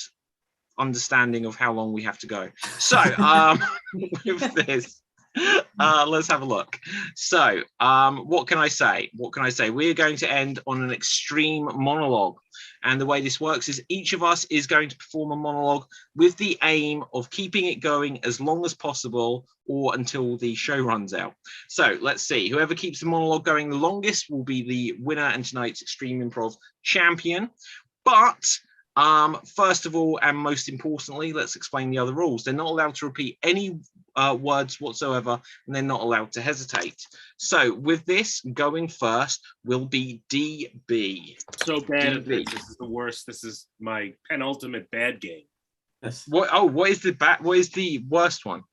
understanding of how long we have to go. So with this, let's have a look. So what can I say? What can I say? We're going to end on an extreme monologue. And the way this works is each of us is going to perform a monologue with the aim of keeping it going as long as possible or until the show runs out. So let's see. Whoever keeps the monologue going the longest will be the winner and tonight's Extreme Improv champion. But first of all, and most importantly, let's explain the other rules. They're not allowed to repeat any words whatsoever, and they're not allowed to hesitate. So with this, going first will be DB. So bad at DB. this. This is the worst. This is my penultimate bad game. What is the worst one?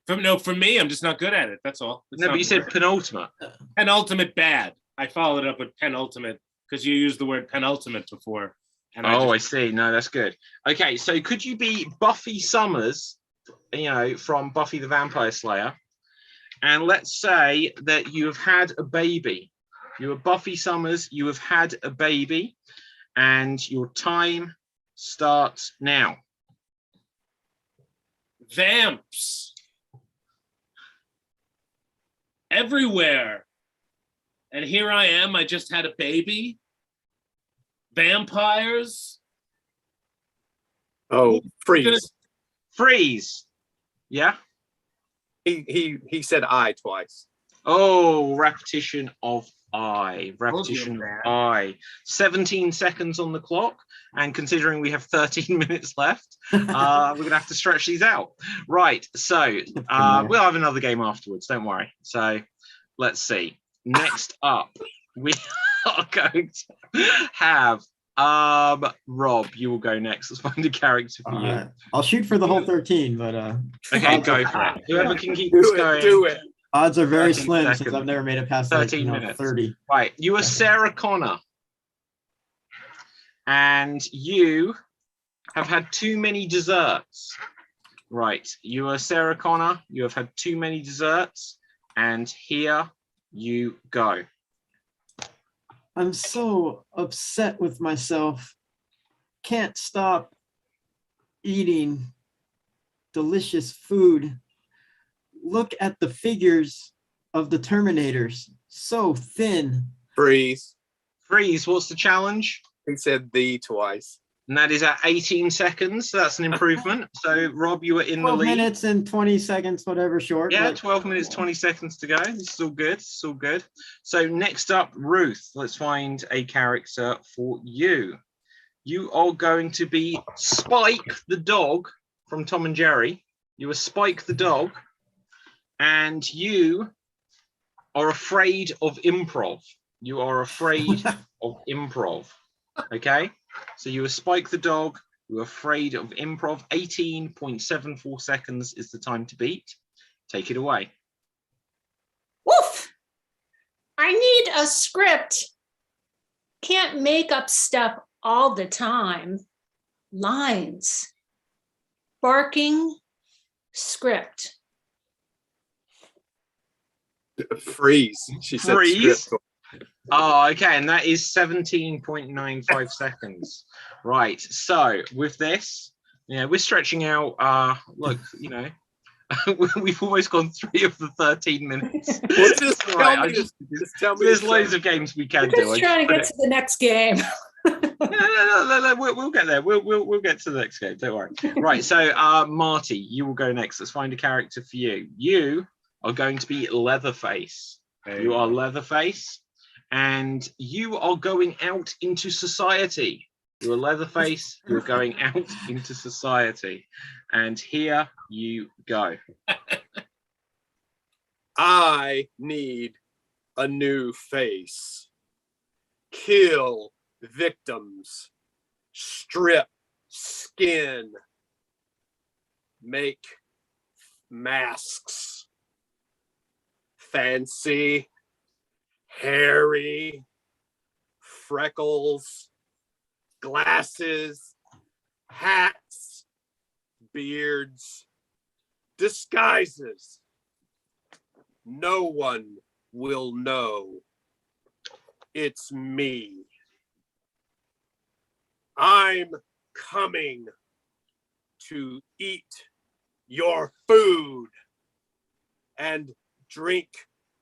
For me, I'm just not good at it. That's all. No, but you said penultimate. Penultimate bad. I followed it up with penultimate because you used the word penultimate before. And I see. No, that's good. Okay, so could you be Buffy Summers, from Buffy the Vampire Slayer? And let's say that you have had a baby. You are Buffy Summers, you have had a baby, and your time starts now. Vamps. Everywhere. And here I am, I just had a baby. Vampires. Oh, freeze. Freeze. Yeah? He said I twice. Oh, repetition of I. Told you, Repetition of man. I. 17 seconds on the clock. And considering we have 13 minutes left, we're going to have to stretch these out. Right. So we'll have another game afterwards. Don't worry. So let's see. Next up, we are going to have Rob. You will go next. Let's find a character for you. I'll shoot for the whole 13, but Okay, go for it. Whoever can keep this going. Do it. Odds are very 13 slim seconds. since I've never made it past 13 minutes. 30. Right, you are Sarah Connor. And you have had too many desserts. Right, you are Sarah Connor. You have had too many desserts. And here you go. I'm so upset with myself. Can't stop eating delicious food. Look at the figures of the Terminators. So thin. Freeze. Freeze, what's the challenge? He said the twice. And that is at 18 seconds. So that's an improvement. So, Rob, you were in the 12 lead. minutes and 20 seconds, whatever short. Yeah, but 12 minutes, 20 seconds to go. This is all good. This is all good. So next up, Ruth, let's find a character for you. You are going to be Spike the dog from Tom and Jerry. You are Spike the dog, and you are afraid of improv. You are afraid of improv. Okay? So you are Spike the dog. You're afraid of improv. 18.74 seconds is the time to beat. Take it away. Woof! I need a script. Can't make up stuff all the time. Lines. Barking. Script. Freeze. She said Freeze? script. Oh, okay, and that is 17.95 seconds. Right, so with this, yeah, we're stretching out, look, you know, we've almost gone 3 of the 13 minutes. Well, just Right, just tell me there's the loads song. of games we can I'm do. just trying to get to the next game. No, we'll get there. We'll get to the next game. Don't worry. Right. So, Marty, you will go next. Let's find a character for you. You are going to be Leatherface. You are Leatherface, and you are going out into society. You're Leatherface. You're going out into society, and here you go. I need a new face. Kill victims. Strip skin. Make masks. Fancy. Hairy. Freckles. Glasses. Hats. Beards. Disguises. No one will know. It's me. I'm coming to eat your food and drink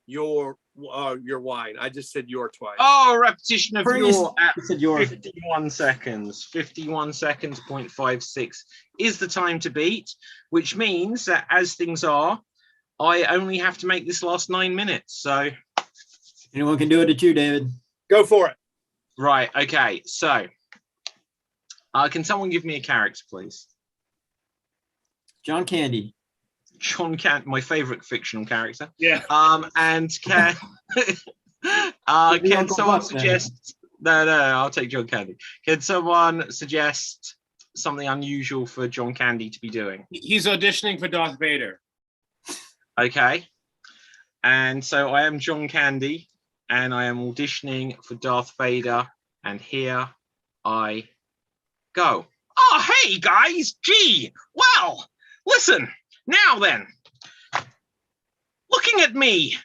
your wine. I just said your twice. Oh, repetition of Freeze. your at Said your. 51 seconds. 51 seconds, 0.56 is the time to beat, which means that as things are, I only have to make this last 9 minutes. So Anyone can do it at you, David. Go for it. right, okay. So can someone give me a character, please? John Candy. John Candy, my favorite fictional character. Yeah. And can Maybe can Uncle someone Buck, then. suggest? No, I'll take John Candy. Can someone suggest something unusual for John Candy to be doing? He's auditioning for Darth Vader. Okay. And so I am John Candy, and I am auditioning for Darth Vader, and here I go. Oh, hey, guys. Gee, well, listen, now then. Looking at me,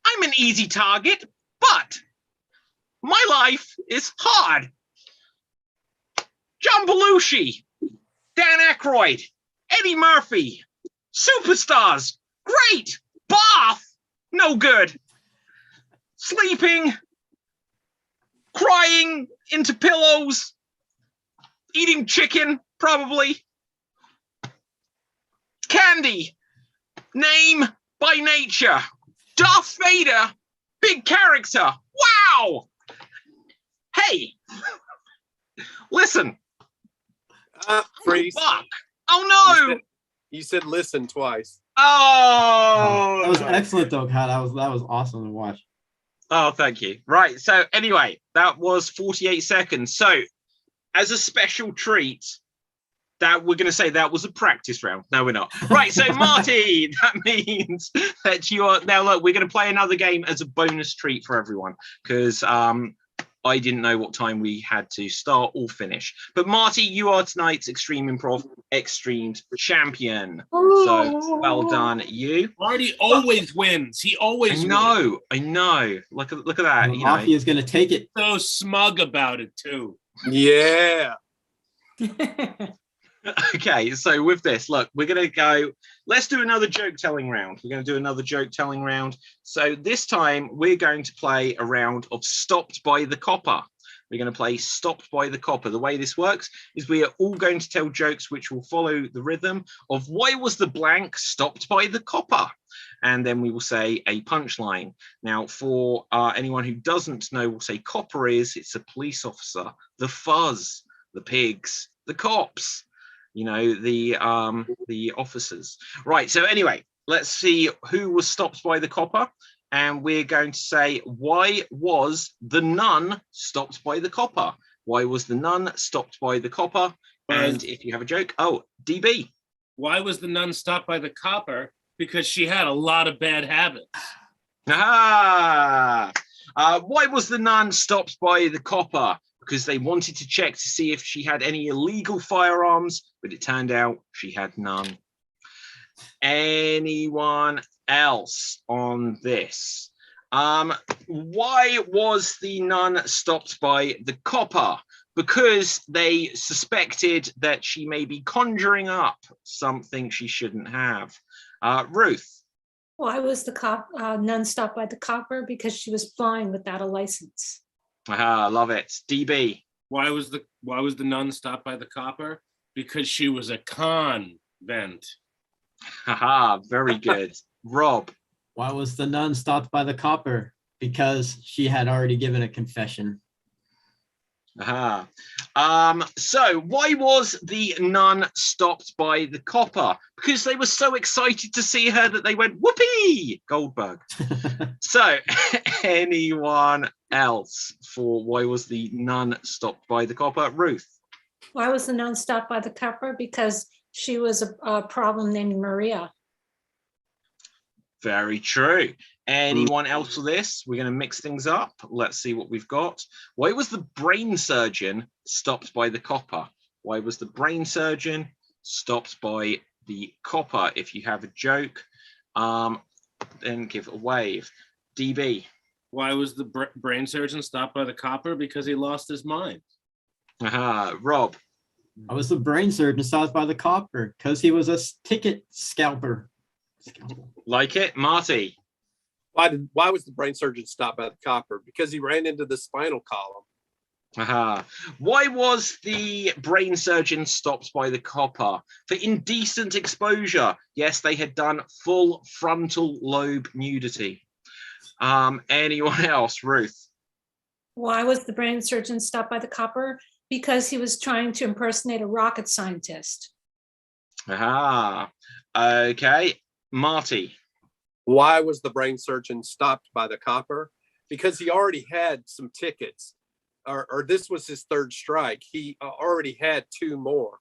I'm an easy target, but my life is hard. John Belushi, Dan Aykroyd, Eddie Murphy, superstars, great. Bath, no good. Sleeping, crying into pillows, eating chicken, probably. Candy, name, by nature. Darth Vader, big character. Wow. Hey, listen. Freeze. Fuck. Oh no. You said listen twice. Oh. That was excellent, though, Kat. That was awesome to watch. Oh, thank you. Right. So anyway, that was 48 seconds. So as a special treat, that we're going to say that was a practice round. No, we're not. Right. So Marty, that means that you are now, look, we're going to play another game as a bonus treat for everyone because I didn't know what time we had to start or finish. But Marty, you are tonight's Extreme Improv Extremes champion. So well done, you. Marty always wins. He always wins. I know. Look at that. The Mafia is going to take it. So smug about it too. Yeah. Okay, so with this, look, we're going to go, let's do another joke telling round. We're going to do another joke telling round. So this time we're going to play a round of Stopped by the Copper. We're going to play Stopped by the Copper. The way this works is we are all going to tell jokes which will follow the rhythm of why was the blank stopped by the copper? And then we will say a punchline. Now, for anyone who doesn't know what a copper is, it's a police officer, the fuzz, the pigs, the cops. You know, the officers. Right, so anyway, let's see who was stopped by the copper. And we're going to say, why was the nun stopped by the copper? Why was the nun stopped by the copper? And if you have a joke, DB. Why was the nun stopped by the copper? Because she had a lot of bad habits. Why was the nun stopped by the copper? Because they wanted to check to see if she had any illegal firearms, but it turned out she had none. Anyone else on this? Why was the nun stopped by the copper? Because they suspected that she may be conjuring up something she shouldn't have. Ruth. Why was the nun stopped by the copper? Because she was flying without a license. Love it. DB. Why was the nun stopped by the copper? Because she was a convent. Very good. Rob. Why was the nun stopped by the copper? Because she had already given a confession. So why was the nun stopped by the copper? Because they were so excited to see her that they went, whoopee, Goldberg. So anyone else for why was the nun stopped by the copper? Ruth. Why was the nun stopped by the copper? Because she was a problem named Maria. Very true. Anyone else for this? We're going to mix things up. Let's see what we've got. Why was the brain surgeon stopped by the copper? Why was the brain surgeon stopped by the copper? If you have a joke, then give it a wave. DB. Why was the brain surgeon stopped by the copper? Because he lost his mind. Rob. Why was the brain surgeon stopped by the copper? Because he was a ticket scalper. Like it. Marty. Why was the brain surgeon stopped by the copper? Because he ran into the spinal column. Why was the brain surgeon stopped by the copper? For indecent exposure. Yes, they had done full frontal lobe nudity. Anyone else? Ruth. Why was the brain surgeon stopped by the copper? Because he was trying to impersonate a rocket scientist. Okay. Marty. Why was the brain surgeon stopped by the copper? Because he already had some tickets, or this was his third strike. He already had two more.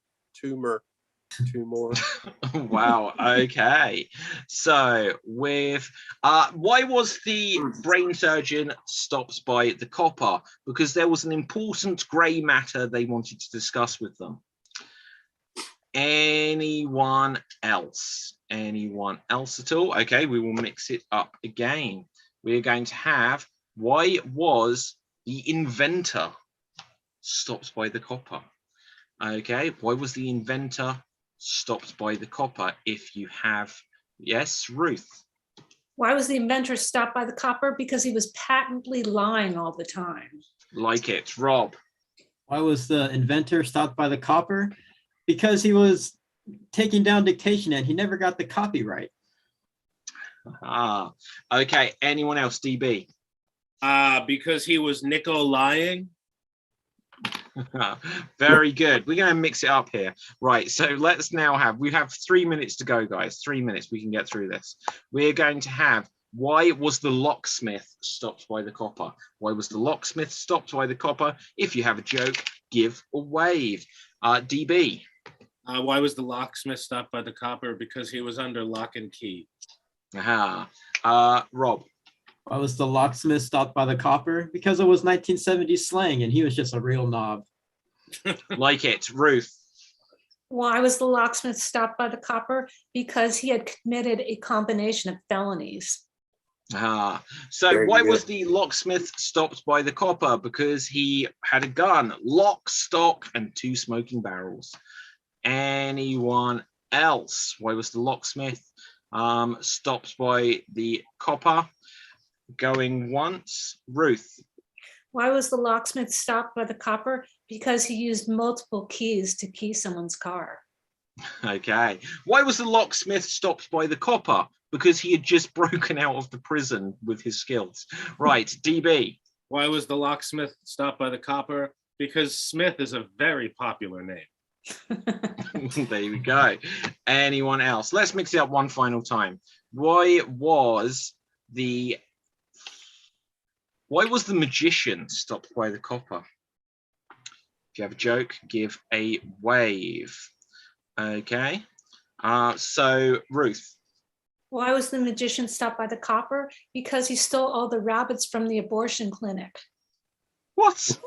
Wow. Okay. So with why was the brain surgeon stopped by the copper? Because there was an important grey matter they wanted to discuss with them. Anyone else? Anyone else at all? Okay, we will mix it up again. We're going to have why was the inventor stopped by the copper? Okay, why was the inventor stopped by the copper? If you have, yes, Ruth. Why was the inventor stopped by the copper? Because he was patently lying all the time. Like it. Rob. Why was the inventor stopped by the copper? Because he was taking down dictation and he never got the copyright. Okay. Anyone else? DB. Because he was nickel lying. Very good. We're going to mix it up here. Right. So let's now we have 3 minutes to go, guys. 3 minutes. We can get through this. We're going to have, why was the locksmith stopped by the copper? Why was the locksmith stopped by the copper? If you have a joke, give or wave. DB. Why was the locksmith stopped by the copper? Because he was under lock and key. Rob. Why was the locksmith stopped by the copper? Because it was 1970s slang and he was just a real knob. Like it. Ruth. Why was the locksmith stopped by the copper? Because he had committed a combination of felonies. So why was the locksmith stopped by the copper? Because he had a gun, lock, stock, and 2 smoking barrels. Anyone else? Why was the locksmith stopped by the copper? Going once. Ruth. Why was the locksmith stopped by the copper? Because he used multiple keys to key someone's car. Okay. Why was the locksmith stopped by the copper? Because he had just broken out of the prison with his skills. Right. DB. Why was the locksmith stopped by the copper? Because Smith is a very popular name. There we go. Anyone else? Let's mix it up one final time. Why was the magician stopped by the copper? If you have a joke, give a wave. Okay. So Ruth. Why was the magician stopped by the copper? Because he stole all the rabbits from the abortion clinic. What?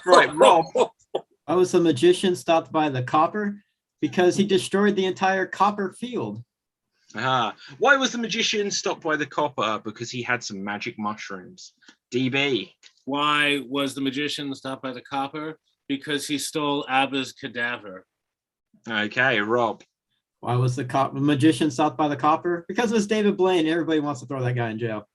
Right, Rob. Why was the magician stopped by the copper? Because he destroyed the entire copper field. Why was the magician stopped by the copper? Because he had some magic mushrooms. DB. Why was the magician stopped by the copper? Because he stole Abba's cadaver. Okay, Rob. Why was the magician stopped by the copper? Because it was David Blaine. Everybody wants to throw that guy in jail.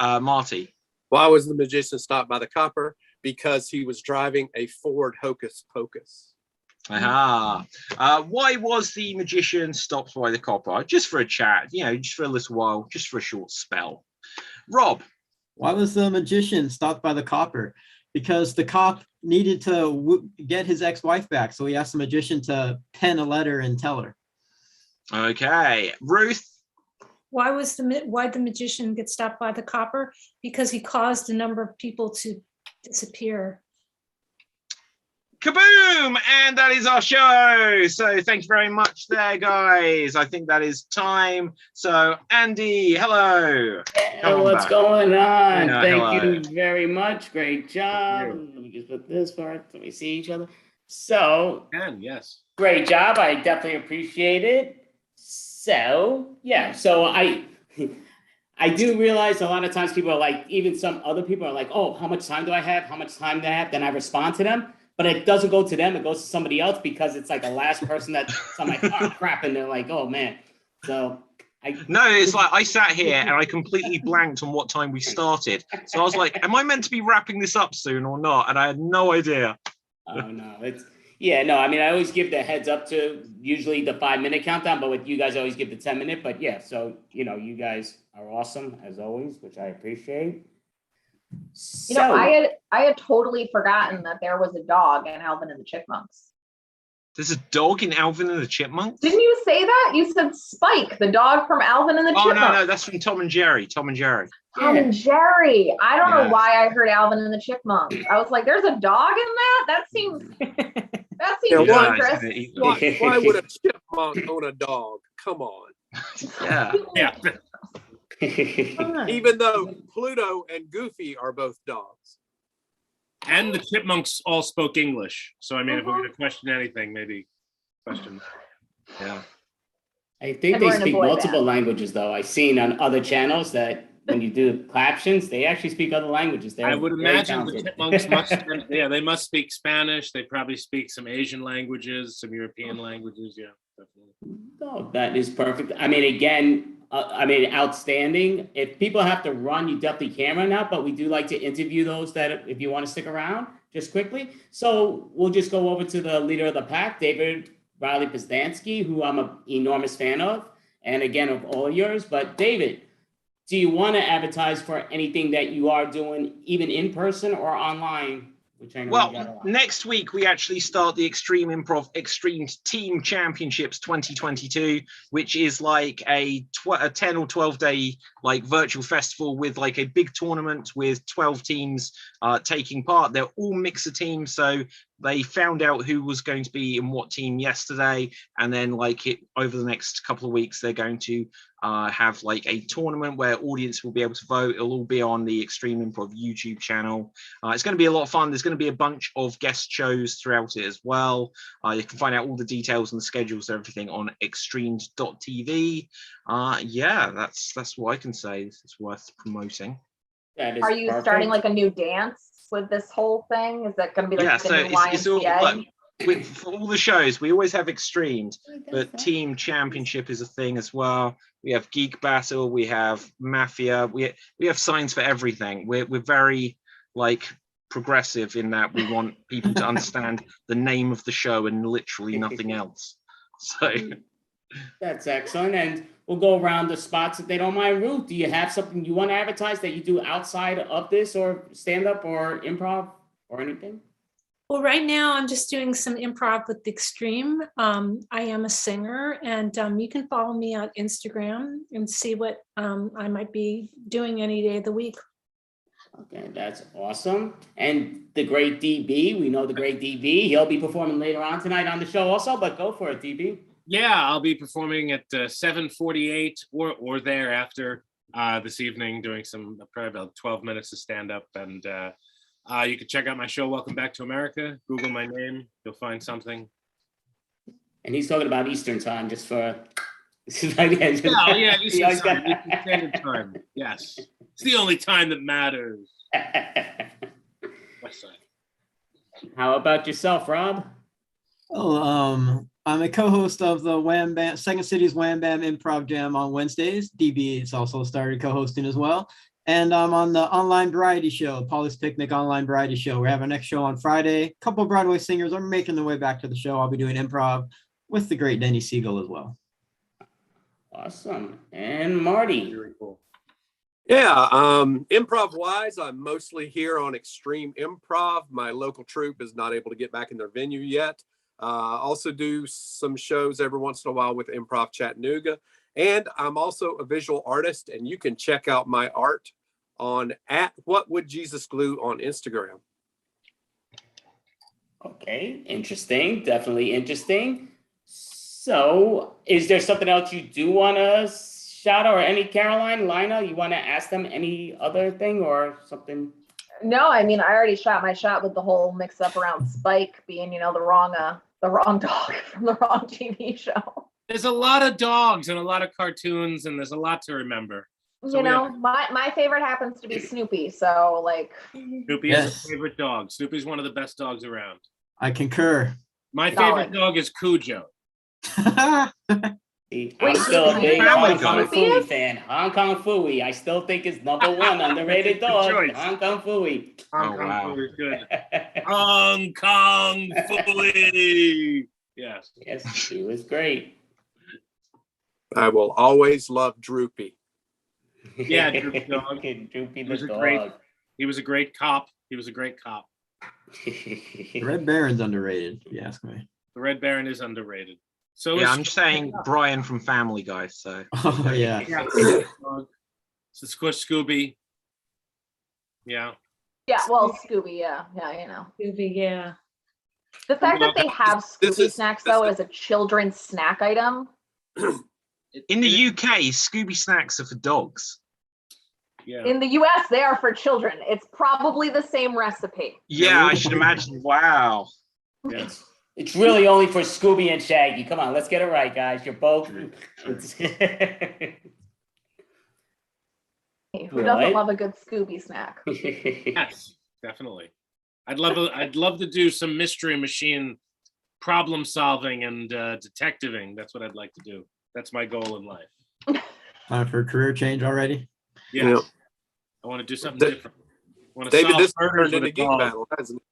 Marty. Why was the magician stopped by the copper? Because he was driving a Ford Hocus Pocus. Why was the magician stopped by the copper? Just for a chat, just for a little while, just for a short spell. Rob. Why was the magician stopped by the copper? Because the cop needed to get his ex-wife back, so he asked the magician to pen a letter and tell her. Okay, Ruth. Why the magician get stopped by the copper? Because he caused a number of people to disappear. Kaboom! And that is our show. So thank you very much there, guys. I think that is time. So Andy, hello. What's going on? Yeah, Thank hello. you very much. Great job. Let me just put this part. Let me see each other. So, Yes. great job. I definitely appreciate it. So, yeah. So I do realize a lot of times people are like, even some other people are like, oh, how much time do I have? How much time do I have? Then I respond to them. But it doesn't go to them, it goes to somebody else because it's like the last person that's I'm like, oh crap, and they're like, oh man. So No, it's like I sat here and I completely blanked on what time we started. So I was like, am I meant to be wrapping this up soon or not? And I had no idea. Oh no, I mean I always give the heads up to usually the 5-minute countdown, but with you guys I always give the 10-minute. But yeah, so you guys are awesome as always, which I appreciate. I had totally forgotten that there was a dog in Alvin and the Chipmunks. There's a dog in Alvin and the Chipmunks? Didn't you say that? You said Spike, the dog from Alvin and the Chipmunks. Oh, no, that's from Tom and Jerry. Tom and Jerry. Tom and Jerry. I don't know why I heard Alvin and the Chipmunks. I was like, there's a dog in that? That seems dangerous. Why would a chipmunk own a dog? Come on. Yeah. Even though Pluto and Goofy are both dogs. And the chipmunks all spoke English. So, I mean, if we're going to question anything, maybe question. Yeah. I think they speak multiple languages, though. I've seen on other channels that when you do captions, they actually speak other languages. I would imagine the chipmunks they must speak Spanish. They probably speak some Asian languages, some European languages. Yeah, definitely. Oh, that is perfect. I mean, again, outstanding. If people have to run, you definitely can run out, but we do like to interview those that, if you want to stick around, just quickly. So we'll just go over to the leader of the pack, David Riley Pustansky, who I'm an enormous fan of. and again, of all yours. But David, do you want to advertise for anything that you are doing, even in person or online? Which I know you got a Well, lot. next week we actually start the Extreme Improv Extreme Team Championships 2022, which is like a 10 or 12 day like virtual festival with like a big tournament with 12 teams taking part. They're all mixer teams, so they found out who was going to be in what team yesterday, and then over the next couple of weeks they're going to have like a tournament where audience will be able to vote. It'll all be on the Extreme Improv YouTube channel. It's going to be a lot of fun. There's going to be a bunch of guest shows throughout it as well. You can find out all the details and the schedules and everything on extremes.tv. Yeah, that's what I can say. It's worth promoting. Are you starting like a new dance with this whole thing? Is that going to be like the new it's all YMCA? for all the shows. We always have extremes, but team championship is a thing as well. We have geek battle, we have mafia, we have signs for everything. We're very progressive in that we want people to understand the name of the show and literally nothing else. So That's excellent. And we'll go around the spots if they don't mind. Ruth, do you have something you want to advertise that you do outside of this, or stand-up or improv or anything? Well, right now I'm just doing some improv with the Extreme. I am a singer, and you can follow me on Instagram and see what I might be doing any day of the week. Okay, that's awesome. And the great DB, we know the great DB. He'll be performing later on tonight on the show also, but go for it, DB. Yeah, I'll be performing at 7:48 or thereafter this evening, doing probably about 12 minutes of stand-up. And you can check out my show, Welcome Back to America. Google my name, you'll find something. And he's talking about Eastern time, just for... Yeah, Eastern Standard Time. Yes, it's the only time that matters. West Side. How about yourself, Rob? Oh, I'm a co-host of the Wham Bam Second City's Wham Bam Improv Jam on Wednesdays. DB has also started co-hosting as well. And I'm on the online variety show, Polly's Picnic online variety show. We have our next show on Friday. A couple of Broadway singers are making their way back to the show. I'll be doing improv with the great Denny Siegel as well. Awesome. And Marty. Very cool. Yeah, improv wise, I'm mostly here on Extreme Improv. My local troupe is not able to get back in their venue yet. Also do some shows every once in a while with Improv Chattanooga. And I'm also a visual artist, and you can check out my art on @WhatWouldJesusGlue on Instagram. Okay, interesting. Definitely interesting. So is there something else you do want to shout out, or any Caroline, Lina, you want to ask them any other thing or something? No, I mean, I already shot my shot with the whole mix up around Spike being, the wrong dog from the wrong TV show. There's a lot of dogs and a lot of cartoons, and there's a lot to remember. So my favorite happens to be Snoopy. So Snoopy is a favorite dog. Snoopy's one of the best dogs around. I concur. My favorite dog is Cujo. I'm still a big Hong Kong Phooey fan. Hong Kong Phooey, I still think is #1 underrated dog. Hong Kong Phooey. Hong Kong Phooey is good. Hong Kong Phooey. Yes. Yes, he was great. I will always love Droopy. Yeah, Droopy dog. Droopy He was the a dog. great. He was a great cop. He was a great cop. The Red Baron's underrated, if you ask me. The Red Baron is underrated. So yeah, I'm just saying Brian from Family Guy. So oh yeah. It's Squish Scooby. Yeah. Yeah, well, Scooby, yeah, Scooby, yeah. The fact that they have Scooby snacks though as a children's snack item. In the UK, Scooby snacks are for dogs. Yeah. In the US, they are for children. It's probably the same recipe. Yeah, I should imagine. Wow. Yes. It's really only for Scooby and Shaggy. Come on, let's get it right, guys. You're both. Who doesn't love a good Scooby snack? Yes, definitely. I'd love to do some Mystery Machine problem solving and detectiving. That's what I'd like to do. That's my goal in life. Time for a career change already? Yeah. I want to do something different. I want to David, solve this murders turned with into a geek dog. battle, hasn't it?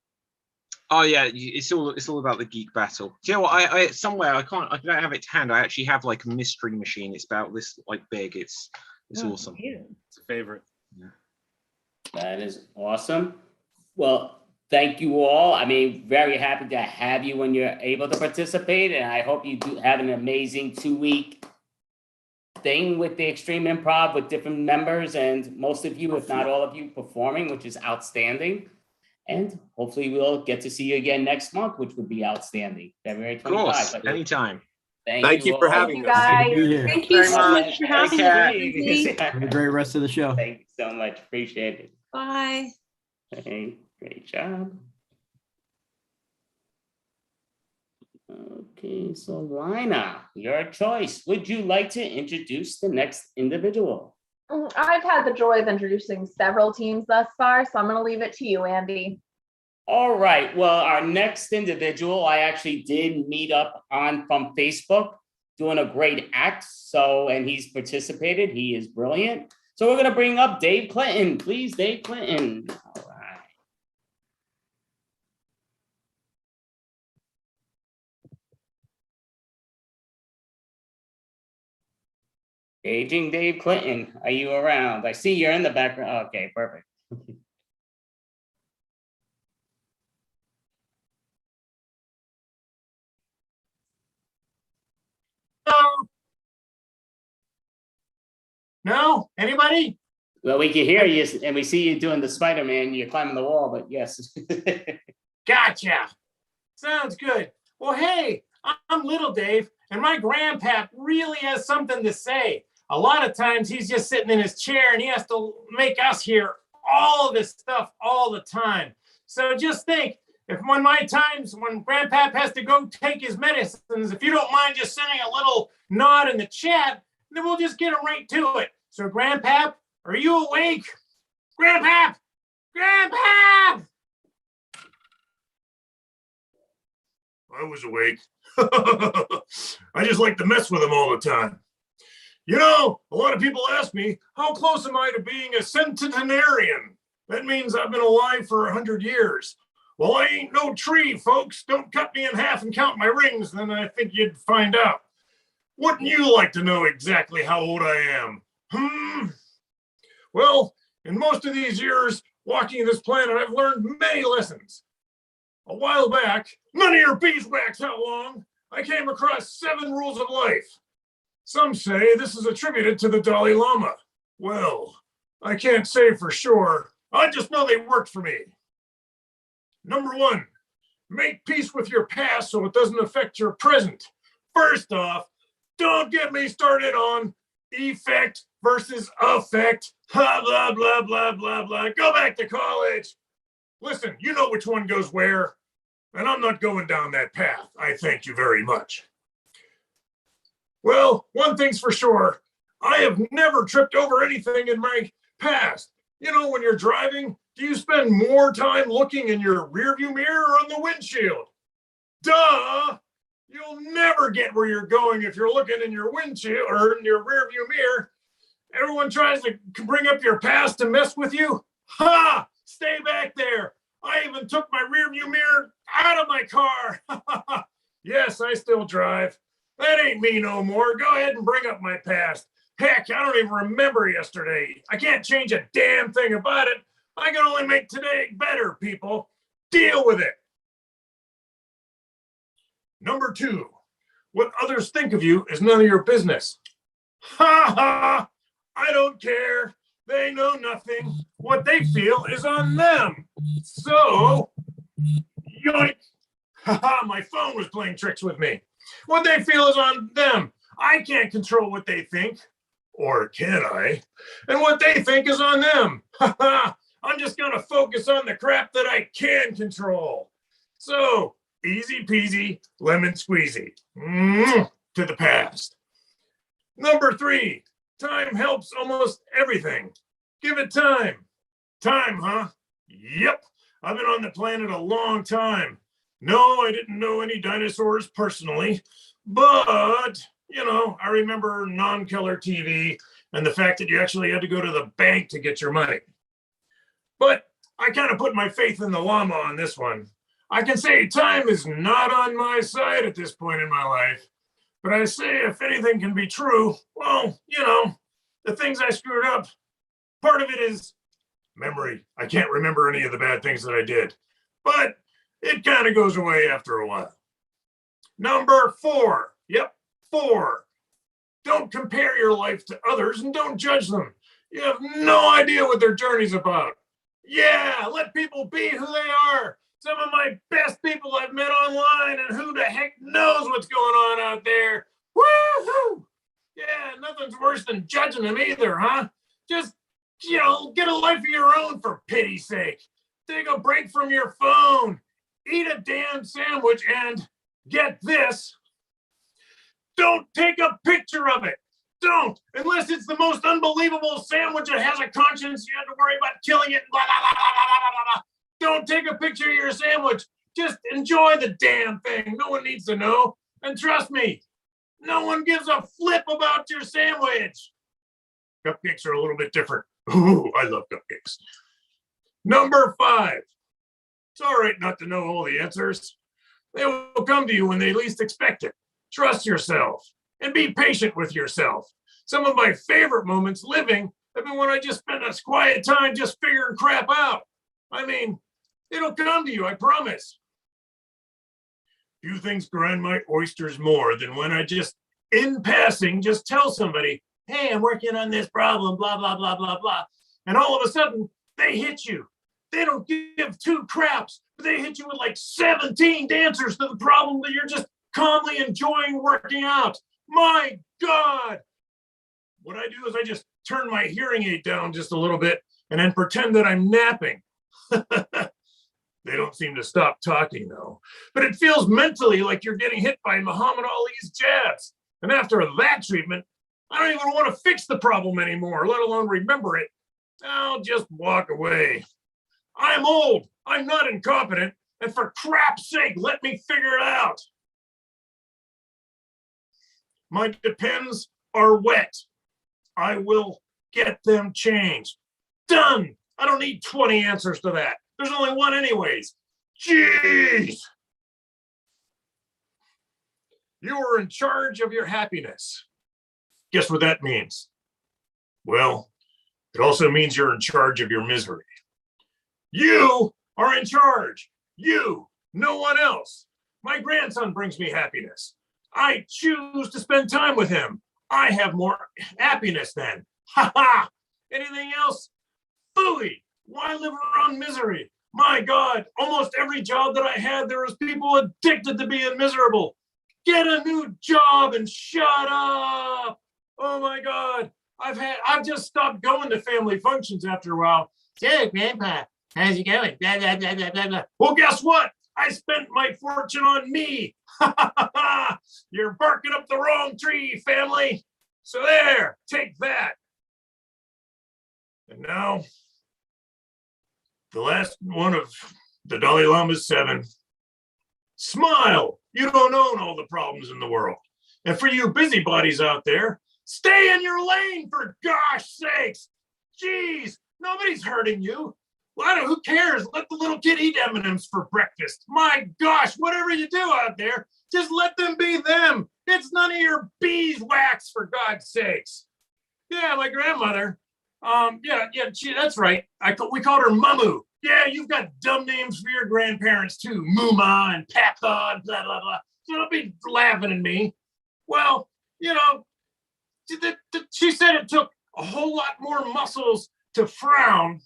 Oh yeah, it's all about the geek battle. Do you know what? I somewhere I don't have it to hand. I actually have like a mystery machine. It's about this like big. It's awesome. It's a favorite. Yeah. That is awesome. Well, thank you all. I mean, very happy to have you when you're able to participate, and I hope you do have an amazing 2-week thing with the Extreme Improv with different members, and most of you, if not all of you, performing, which is outstanding. And hopefully we'll get to see you again next month, which would be outstanding. February 25. Of course, anytime. Thank you for all. having us. Guys, Yeah. thank you so Very much for much. having me. Have a great rest of the show. Thank you so much. Appreciate it. Bye. Hey, great job. Okay, so Lina, your choice. Would you like to introduce the next individual? I've had the joy of introducing several teams thus far, so I'm going to leave it to you, Andy. All right. Well, our next individual, I actually did meet up on from Facebook, doing a great act. So, and he's participated. He is brilliant. So we're going to bring up Dave Clinton. Please, Dave Clinton. All right. Aging Dave Clinton, are you around? I see you're in the background. Okay, perfect. No? Anybody? Well, we can hear you and we see you doing the Spider-Man. You're climbing the wall, but yes. Gotcha. Sounds good. Well, hey, I'm Little Dave, and my grandpap really has something to say. A lot of times he's just sitting in his chair and he has to make us hear all of this stuff all the time. So just think, if when grandpap has to go take his medicines, if you don't mind just sending a little nod in the chat, then we'll just get him right to it. So grandpap, are you awake? Grandpap! Grandpap! I was awake. I just like to mess with him all the time. You know, a lot of people ask me, how close am I to being a centenarian? That means I've been alive for 100 years. Well, I ain't no tree, folks. Don't cut me in half and count my rings, then I think you'd find out. Wouldn't you like to know exactly how old I am? Well, in most of these years walking this planet, I've learned many lessons. A while back, none of your beeswax how long, I came across 7 rules of life. Some say this is attributed to the Dalai Lama. Well, I can't say for sure. I just know they worked for me. Number 1, make peace with your past so it doesn't affect your present. First off, don't get me started on effect versus affect. Blah, blah, blah, blah, blah, blah. Go back to college. Listen, you know which one goes where, and I'm not going down that path. I thank you very much. Well, one thing's for sure. I have never tripped over anything in my past. You know, when you're driving, do you spend more time looking in your rearview mirror or on the windshield? Duh! You'll never get where you're going if you're looking in your windshield or in your rearview mirror. Everyone tries to bring up your past to mess with you. Ha! Stay back there. I even took my rearview mirror out of my car. Yes, I still drive. That ain't me no more. Go ahead and bring up my past. Heck, I don't even remember yesterday. I can't change a damn thing about it. I can only make today better, people. Deal with it. Number 2, what others think of you is none of your business. Ha ha! I don't care. They know nothing. What they feel is on them. So, yoink. Ha ha, my phone was playing tricks with me. What they feel is on them. I can't control what they think. Or can I? And what they think is on them. Ha ha! I'm just going to focus on the crap that I can control. So, easy peasy, lemon squeezy. To the past. Number 3, time helps almost everything. Give it time. Time, huh? Yep. I've been on the planet a long time. No, I didn't know any dinosaurs personally, but, you know, I remember non-color TV and the fact that you actually had to go to the bank to get your money. But I kind of put my faith in the llama on this one. I can say time is not on my side at this point in my life, but I say if anything can be true, well, the things I screwed up, part of it is memory. I can't remember any of the bad things that I did, but it kind of goes away after a while. Number 4. Yep, 4. Don't compare your life to others and don't judge them. You have no idea what their journey's about. Yeah, let people be who they are. Some of my best people I've met online, and who the heck knows what's going on out there. Woohoo! Yeah, nothing's worse than judging them either, huh? Just, get a life of your own for pity's sake. Take a break from your phone. Eat a damn sandwich and get this. Don't take a picture of it. Don't, unless it's the most unbelievable sandwich that has a conscience. You have to worry about killing it. Blah, blah, blah, blah, blah, blah, blah. Don't take a picture of your sandwich. Just enjoy the damn thing. No one needs to know. And trust me, no one gives a flip about your sandwich. Cupcakes are a little bit different. Ooh, I love cupcakes. Number 5. It's all right not to know all the answers. They will come to you when they least expect it. Trust yourself and be patient with yourself. Some of my favorite moments living have been when I just spent a quiet time just figuring crap out. I mean, it'll come to you, I promise. Few things grind my oysters more than when I just, in passing, just tell somebody, hey, I'm working on this problem, blah, blah, blah, blah, blah. And all of a sudden, they hit you. They don't give 2 craps, but they hit you with like 17 answers to the problem that you're just calmly enjoying working out. My God. What I do is I just turn my hearing aid down just a little bit and then pretend that I'm napping. They don't seem to stop talking though. But it feels mentally like you're getting hit by Muhammad Ali's jabs. And after that treatment, I don't even want to fix the problem anymore, let alone remember it. I'll just walk away. I'm old. I'm not incompetent. And for crap's sake, let me figure it out. My depends are wet. I will get them changed. Done. I don't need 20 answers to that. There's only one anyways. Jeez. You are in charge of your happiness. Guess what that means? Well, it also means you're in charge of your misery. You are in charge. You, no one else. My grandson brings me happiness. I choose to spend time with him. I have more happiness then. Ha ha! Anything else? Phooey! Why live around misery? My God, almost every job that I had, there was people addicted to being miserable. Get a new job and shut up. Oh my God. I've just stopped going to family functions after a while. Hey, Grandpa, how's it going? Blah, blah, blah, blah, blah, blah. Well, guess what? I spent my fortune on me. You're barking up the wrong tree, family. So there, take that. And now, the last one of the Dalai Lama's 7. Smile. You don't own all the problems in the world. And for you busybodies out there, stay in your lane, for gosh sakes. Jeez, nobody's hurting you. Well, who cares? Let the little kid eat M&Ms for breakfast. My gosh, whatever you do out there, just let them be them. It's none of your beeswax, for God's sakes. Yeah, my grandmother, that's right. We called her Mamu. Yeah, you've got dumb names for your grandparents too. Muma and Papa and blah, blah, blah. So don't be laughing at me. Well, she said it took a whole lot more muscles to frown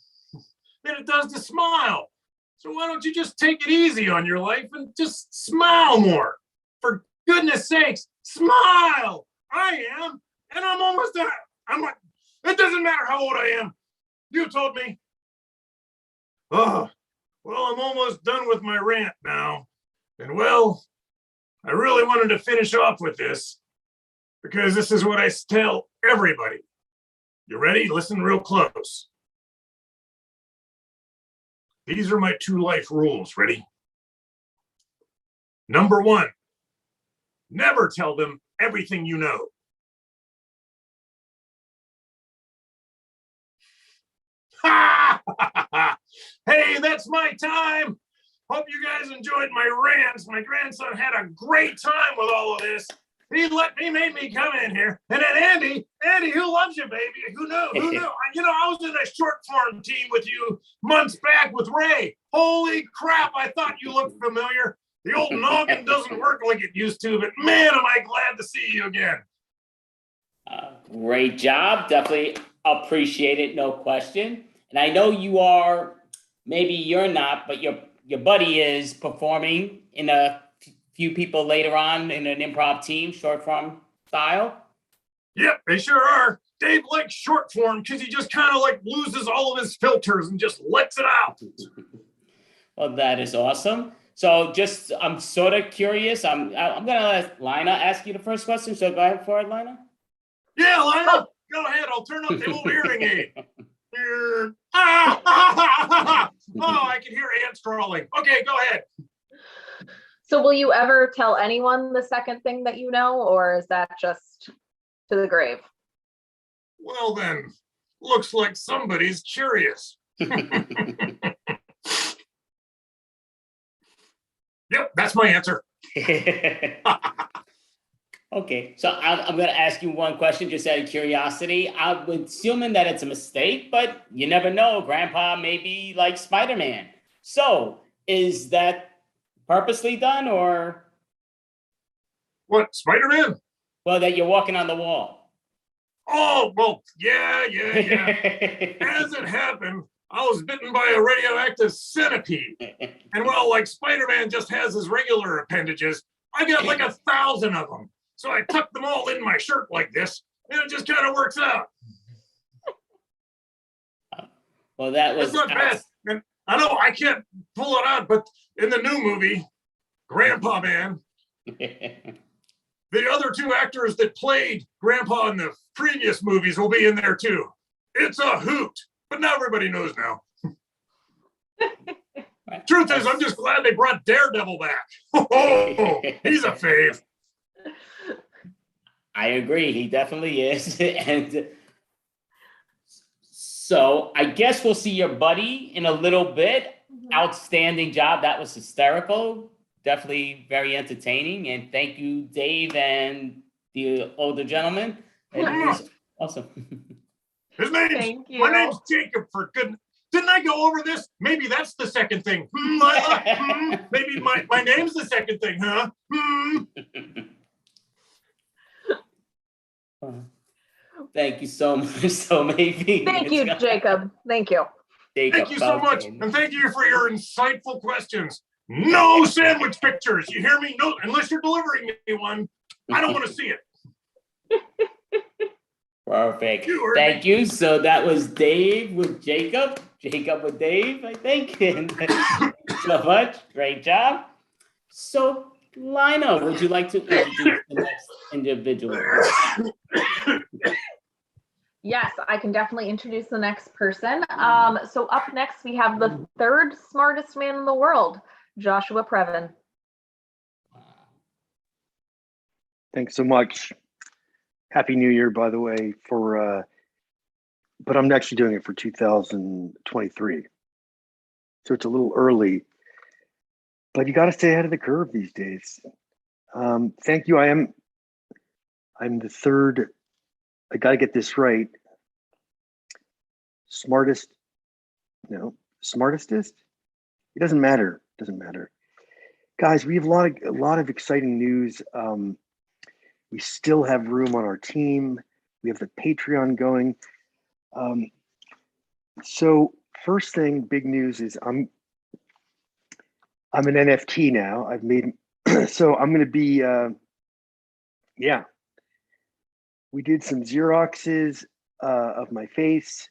than it does to smile. So why don't you just take it easy on your life and just smile more? For goodness sakes, smile! I am, and I'm almost there. It doesn't matter how old I am. You told me. Oh, well, I'm almost done with my rant now. And well, I really wanted to finish off with this because this is what I tell everybody. You ready? Listen real close. These are my 2 life rules. Ready? Number 1, never tell them everything you know. Hey, that's my time. Hope you guys enjoyed my rants. My grandson had a great time with all of this. He made me come in here. And then Andy, who loves you, baby? Who knew? Who knew? I was in a short form team with you months back with Ray. Holy crap, I thought you looked familiar. The old noggin doesn't work like it used to, but man, am I glad to see you again. Great job. Definitely appreciate it, no question. And I know you are, maybe you're not, but your buddy is performing in a few people later on in an improv team, short form style. Yep, they sure are. Dave likes short form because he just kind of like loses all of his filters and just lets it out. Well, that is awesome. So I'm sort of curious. I'm gonna let Lina ask you the first question. So go ahead for it, Lina. Yeah, Lina, go ahead. I'll turn up the old hearing aid. Oh, I can hear ants crawling. Okay, go ahead. So will you ever tell anyone the second thing that you know, or is that just to the grave? Well then, looks like somebody's curious. Yep, that's my answer. Okay, so I'm going to ask you one question just out of curiosity. I'm assuming that it's a mistake, but you never know. Grandpa may be like Spider-Man. So is that purposely done or? What, Spider-Man? Well, that you're walking on the wall. Oh, well, yeah. As it happened, I was bitten by a radioactive centipede. And well, like Spider-Man just has his regular appendages, I got like 1,000 of them. So I tucked them all in my shirt like this, and it just kind of works out. Well, that was not bad. And I know I can't pull it out, but in the new movie, Grandpa Man, the other two actors that played Grandpa in the previous movies will be in there too. It's a hoot, but now everybody knows now. Truth is, I'm just glad they brought Daredevil back. Oh, he's a fave. I agree. He definitely is. And so I guess we'll see your buddy in a little bit. Outstanding job. That was hysterical. Definitely very entertaining. And thank you, Dave and the older gentleman. It was awesome. His name's, my name's Jacob, for goodness. Didn't I go over this? Maybe that's the second thing. Lila? Maybe my name's the second thing, huh? Thank you so much. So maybe. Thank you, Jacob. Thank you. Thank you so much. And thank you for your insightful questions. No sandwich pictures. You hear me? No, unless you're delivering me one. I don't want to see it. Perfect. Thank you. So that was Dave with Jacob. Jacob with Dave, I think. And so much. Great job. So, Lina, would you like to introduce the next individual? Yes, I can definitely introduce the next person. So up next, we have the third smartest man in the world, Joshua Preven. Thanks so much. Happy New Year, by the way, but I'm actually doing it for 2023. So it's a little early, but you got to stay ahead of the curve these days. Thank you. I'm the third, I got to get this right. Smartest? Smartestest? It doesn't matter. Guys, we have a lot of exciting news. We still have room on our team. We have the Patreon going. So first thing, big news is I'm an NFT now. I've made, so I'm going to be, we did some Xeroxes of my face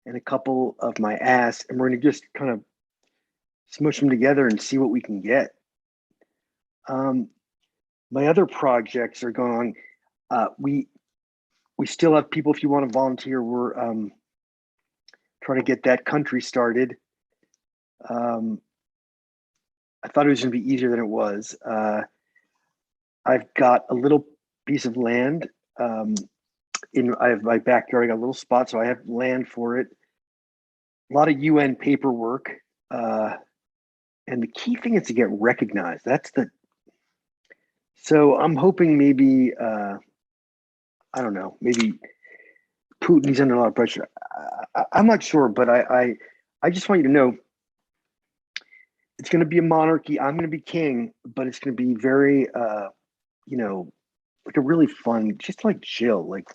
and a couple of my ass, and we're going to just kind of smush them together and see what we can get. My other projects are going on. We still have people, if you want to volunteer, we're trying to get that country started. I thought it was going to be easier than it was. I've got a little piece of land I have my backyard. I got a little spot, so I have land for it. A lot of UN paperwork. And the key thing is to get recognized. So I'm hoping maybe, I don't know, maybe Putin's under a lot of pressure. I'm not sure, but I just want you to know it's going to be a monarchy. I'm going to be king, but it's going to be very, like a really fun, just like chill, like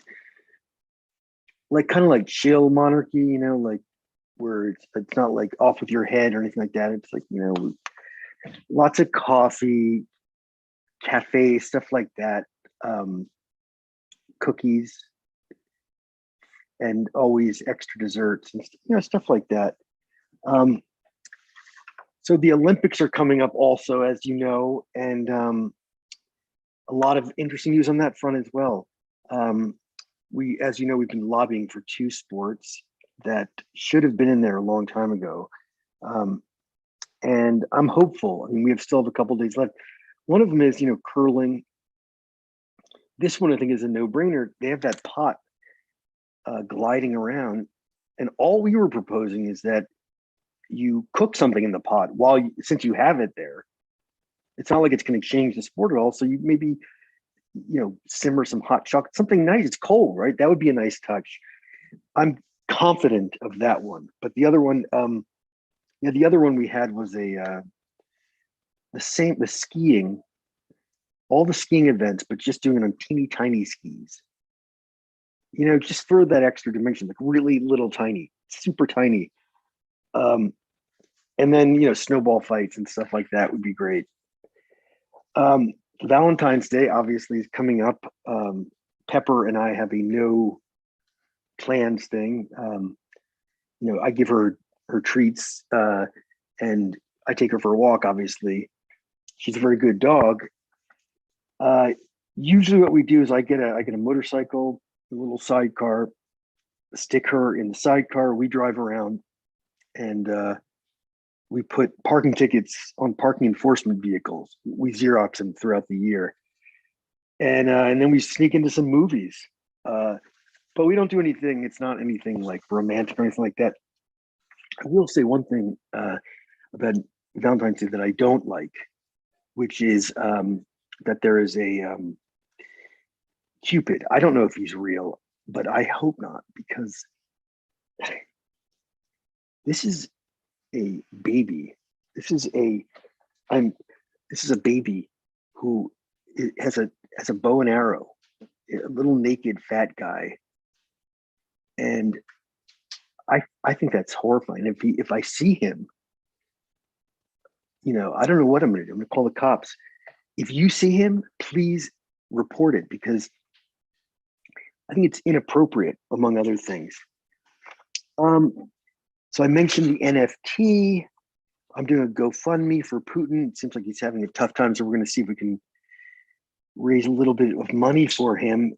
kind of like chill monarchy, like where it's not like off with your head or anything like that. It's like, lots of coffee, cafe, stuff like that, cookies, and always extra desserts and stuff like that. So the Olympics are coming up also, as you know, and a lot of interesting news on that front as well. As you know, we've been lobbying for 2 sports that should have been in there a long time ago. And I'm hopeful. I mean, we still have a couple days left. One of them is, curling. This one I think is a no-brainer. They have that pot gliding around, and all we were proposing is that you cook something in the pot since you have it there. It's not like it's going to change the sport at all. So you maybe, simmer some hot chocolate, something nice. It's cold, right? That would be a nice touch. I'm confident of that one. But the other one, the other one we had was the skiing, all the skiing events, but just doing it on teeny tiny skis. Just for that extra dimension, like really little tiny, super tiny. And then, snowball fights and stuff like that would be great. Valentine's Day obviously is coming up. Pepper and I have a no plans thing. I give her treats and I take her for a walk, obviously. She's a very good dog. Usually what we do is I get a motorcycle, a little sidecar, stick her in the sidecar, we drive around, and we put parking tickets on parking enforcement vehicles. We Xerox them throughout the year. And then we sneak into some movies. But we don't do anything, it's not anything like romantic or anything like that. I will say one thing about Valentine's Day that I don't like, which is that there is a Cupid. I don't know if he's real, but I hope not, because this is a baby. This is a baby who has a bow and arrow, a little naked fat guy, and I think that's horrifying. If I see him, I don't know what I'm gonna do. I'm gonna call the cops. If you see him, please report it, because I think it's inappropriate, among other things. So I mentioned the NFT. I'm doing a GoFundMe for Putin. It seems like he's having a tough time, so we're going to see if we can raise a little bit of money for him.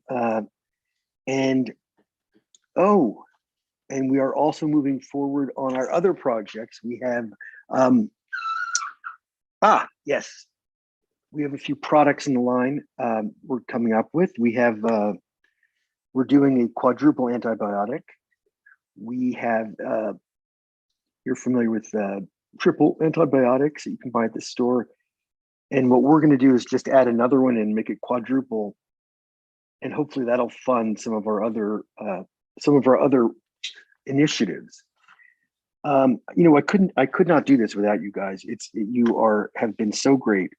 And we are also moving forward on our other projects. We have, yes, we have a few products in the line we're coming up with. We're doing a quadruple antibiotic. We have, you're familiar with triple antibiotics that you can buy at the store. And what we're going to do is just add another one and make it quadruple. And hopefully that'll fund some of our other initiatives. I could not do this without you guys. You have been so great.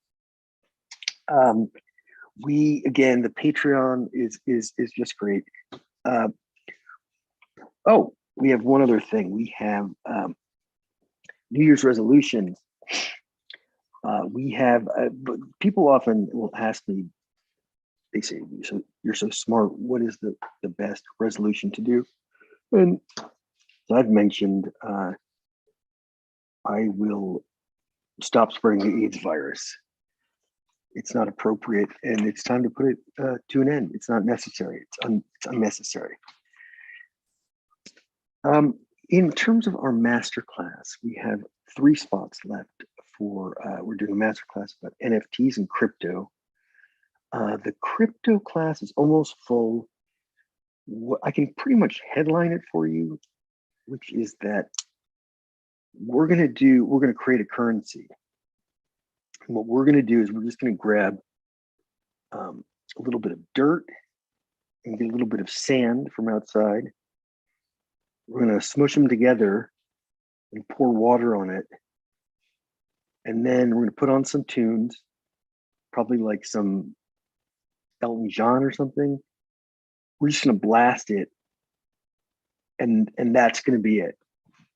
The Patreon is just great. We have one other thing. We have New Year's resolutions. People often will ask me, they say, "So you're so smart, what is the best resolution to do?" And I've mentioned I will stop spreading the AIDS virus. It's not appropriate, and it's time to put it to an end. It's not necessary. It's unnecessary. In terms of our masterclass, we have 3 spots left for, we're doing a masterclass about NFTs and crypto. The crypto class is almost full. I can pretty much headline it for you, which is that we're going to create a currency. And what we're going to do is we're just going to grab a little bit of dirt and get a little bit of sand from outside. We're going to smush them together and pour water on it. And then we're going to put on some tunes, probably like some Elton John or something. We're just going to blast it. And that's going to be it.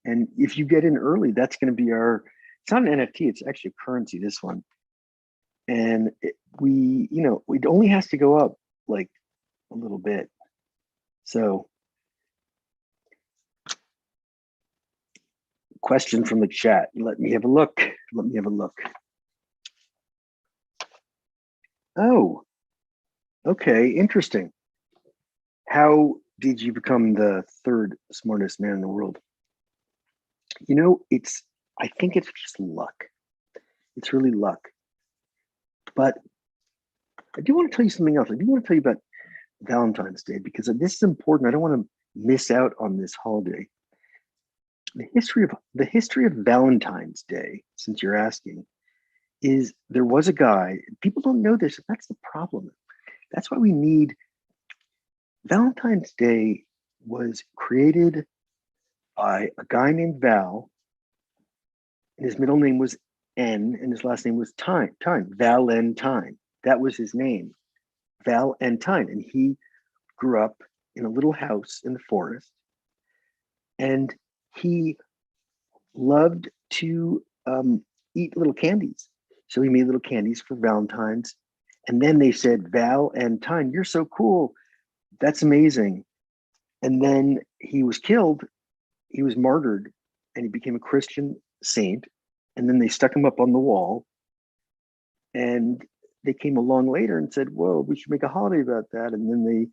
And if you get in early, that's going to be our, it's not an NFT, it's actually a currency, this one. And it only has to go up like a little bit. So, question from the chat. Let me have a look. Oh, okay, interesting. How did you become the third smartest man in the world? I think it's just luck. It's really luck. But I do want to tell you something else. I do want to tell you about Valentine's Day, because this is important. I don't want to miss out on this holiday. The history of Valentine's Day, since you're asking, is there was a guy, people don't know this, that's the problem. That's why we need, Valentine's Day was created by a guy named Val, and his middle name was N, and his last name was Time, Valentine. That was his name, Valentine. And he grew up in a little house in the forest, and he loved to eat little candies. So he made little candies for Valentine's. And then they said, Valentine, you're so cool. That's amazing. And then he was killed. He was martyred, and he became a Christian saint. And then they stuck him up on the wall. And they came along later and said, whoa, we should make a holiday about that. And then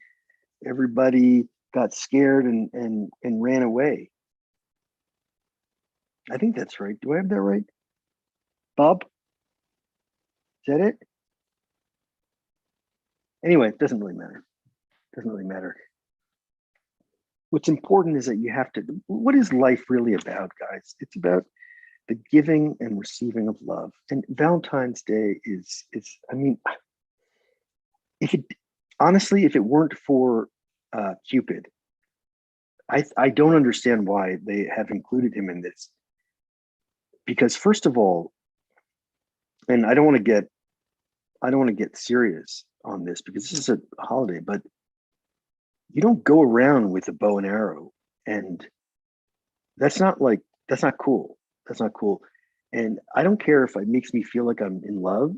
everybody got scared and ran away. I think that's right. Do I have that right? Bob? Is that it? Anyway, it doesn't really matter. What's important is that you have to, what is life really about, guys? It's about the giving and receiving of love. And Valentine's Day is I mean, if it weren't for Cupid, I don't understand why they have included him in this. Because first of all, and I don't want to get serious on this because this is a holiday, but you don't go around with a bow and arrow, and that's not cool. That's not cool. And I don't care if it makes me feel like I'm in love.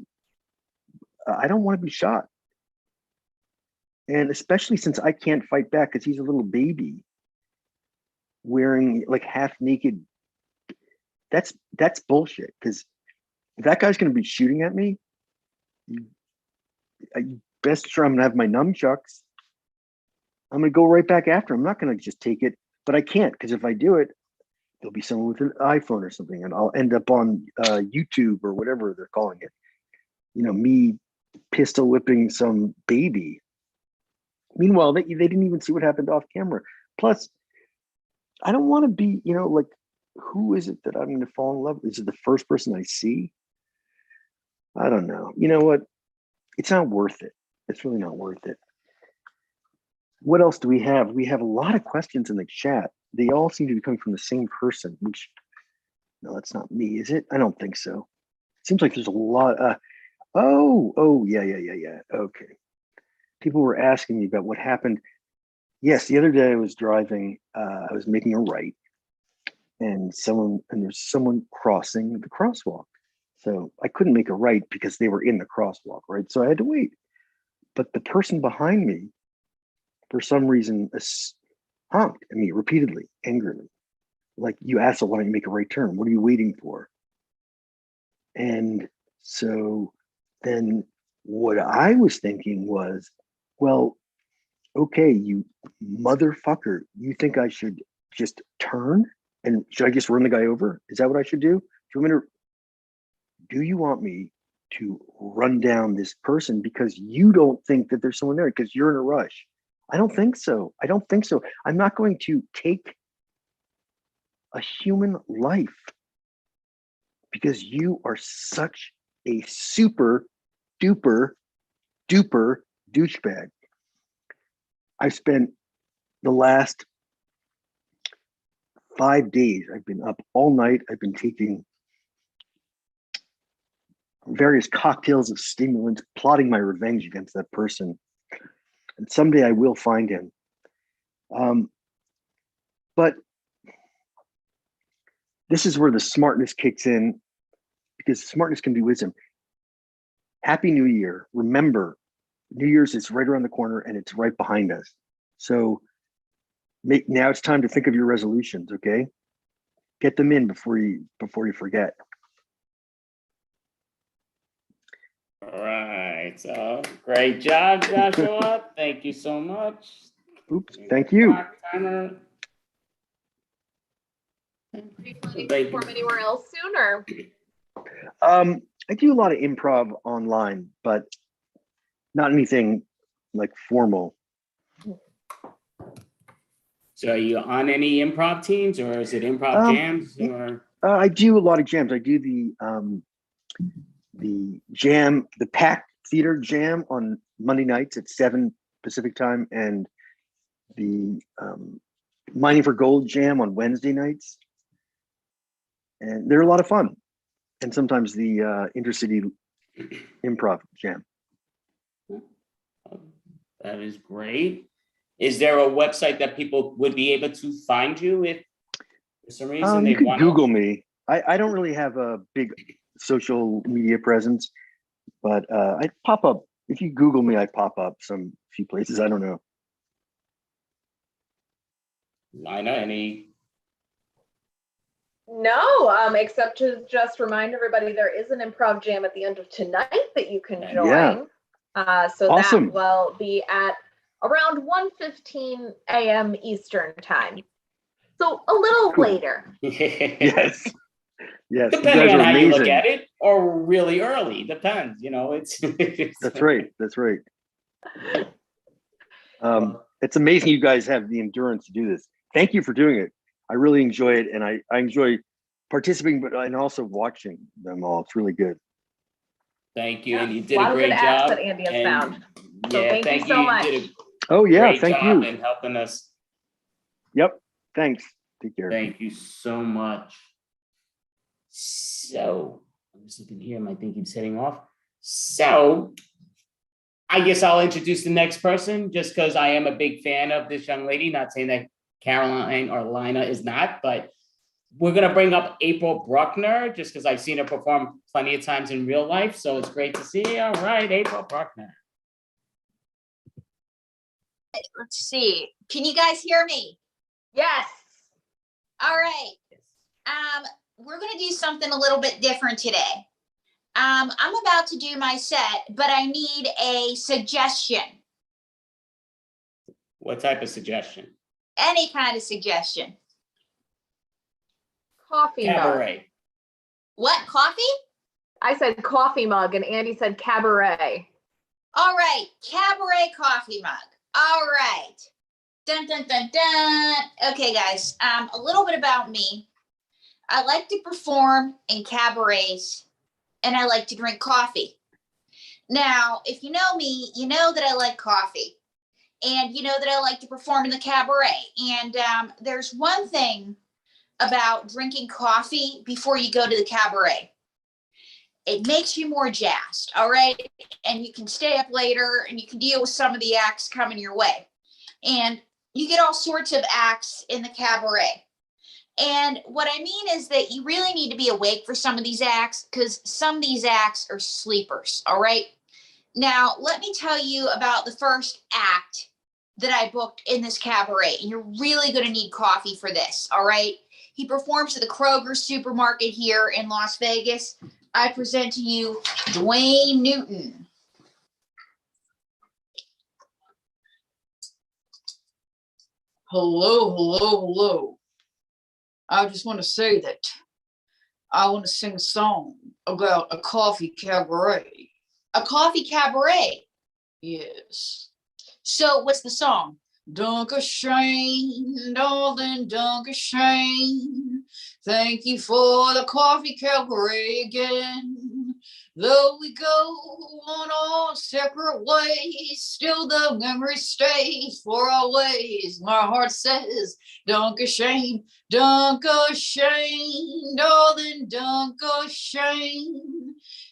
I don't want to be shot. And especially since I can't fight back because he's a little baby wearing like half naked. That's bullshit. Because if that guy's going to be shooting at me, you best sure I'm going to have my nunchucks. I'm going to go right back after him. I'm not going to just take it, but I can't, because if I do it, there'll be someone with an iPhone or something, and I'll end up on YouTube or whatever they're calling it. Me pistol whipping some baby. Meanwhile, they didn't even see what happened off camera. Plus, I don't want to be, like, who is it that I'm going to fall in love with? Is it the first person I see? I don't know. You know what? It's not worth it. It's really not worth it. What else do we have? We have a lot of questions in the chat. They all seem to be coming from the same person, which, no, that's not me, is it? I don't think so. It seems like there's a lot. Yeah. Okay. People were asking me about what happened. Yes, the other day I was driving, I was making a right, and there's someone crossing the crosswalk. So I couldn't make a right because they were in the crosswalk, right? So I had to wait. But the person behind me, for some reason, honked at me repeatedly, angrily. Like, you asshole, why don't you make a right turn? What are you waiting for? And so then what I was thinking was, well, okay, you motherfucker, you think I should just turn? And should I just run the guy over? Is that what I should do? Do you want me to run down this person because you don't think that there's someone there because you're in a rush? I don't think so. I'm not going to take a human life because you are such a super duper duper douchebag. I spent the last 5 days, I've been up all night. I've been taking various cocktails of stimulants, plotting my revenge against that person. And someday I will find him. But this is where the smartness kicks in, because smartness can be wisdom. Happy New Year. Remember, New Year's is right around the corner and it's right behind us. So now it's time to think of your resolutions, okay? Get them in before you forget. All right. So great job, Joshua. Thank you so much. Oops, thank you. Timer. Are you planning to perform anywhere else soon, or? I do a lot of improv online, but not anything like formal. So are you on any improv teams, or is it improv jams? Or I do a lot of jams. I do the jam, the Pack Theater Jam on Monday nights at 7 Pacific time, and the Mining for Gold Jam on Wednesday nights. And they're a lot of fun. And sometimes the Intercity Improv Jam. that is great. Is there a website that people would be able to find you if for some reason they You could want Google me. I don't really have a big social media presence, but I pop up. If you Google me, I pop up some few places. I don't know. Lina, any? No, except to just remind everybody there is an improv jam at the end of tonight that you can join. Yeah. So Awesome. that will be at around 1:15 a.m. Eastern time. So a little later. Yes. Yes. Depending on how you look amazing. at it, or really early, depends. You know, it's. That's right. That's right. It's amazing you guys have the endurance to do this. Thank you for doing it. I really enjoy it, and I enjoy participating, but and also watching them all. It's really good. Thank you, and you did a lot a of great good acts job. that Andy has and found. So yeah, thank you so you. much. You did a Oh yeah, great thank job you. in helping us. Yep. Thanks. Take care. Thank you so much. So I'm just looking here. My thing keeps setting off. So I guess I'll introduce the next person, just because I am a big fan of this young lady. Not saying that Caroline or Lina is not, but we're gonna bring up April Bruckner, just because I've seen her perform plenty of times in real life. So it's great to see you. All right, April Bruckner. Let's see. Can you guys hear me? Yes. All right. We're going to do something a little bit different today. I'm about to do my set, but I need a suggestion. What type of suggestion? Any kind of suggestion. Coffee mug. Cabaret. What? Coffee? I said coffee mug, and Andy said cabaret. All right. Cabaret coffee mug. All right. Dun, dun, dun, dun. Okay, guys. A little bit about me. I like to perform in cabarets, and I like to drink coffee. Now, if you know me, you know that I like coffee, and you know that I like to perform in the cabaret. And there's one thing about drinking coffee before you go to the cabaret. It makes you more jazzed, all right? And you can stay up later, and you can deal with some of the acts coming your way. And you get all sorts of acts in the cabaret. And what I mean is that you really need to be awake for some of these acts, because some of these acts are sleepers, all right? Now, let me tell you about the first act that I booked in this cabaret, and you're really going to need coffee for this, all right? He performs at the Kroger supermarket here in Las Vegas. I present to you Dwayne Newton. Hello, hello, hello. I just want to say that I want to sing a song about a coffee cabaret. A coffee cabaret? Yes. So what's the song? Dankeschön, darling, Dankeschön. Thank you for the coffee cabaret again. Though we go on our separate ways, still the memory stays for always. My heart says, Dankeschön, Dankeschön, darling, Dankeschön.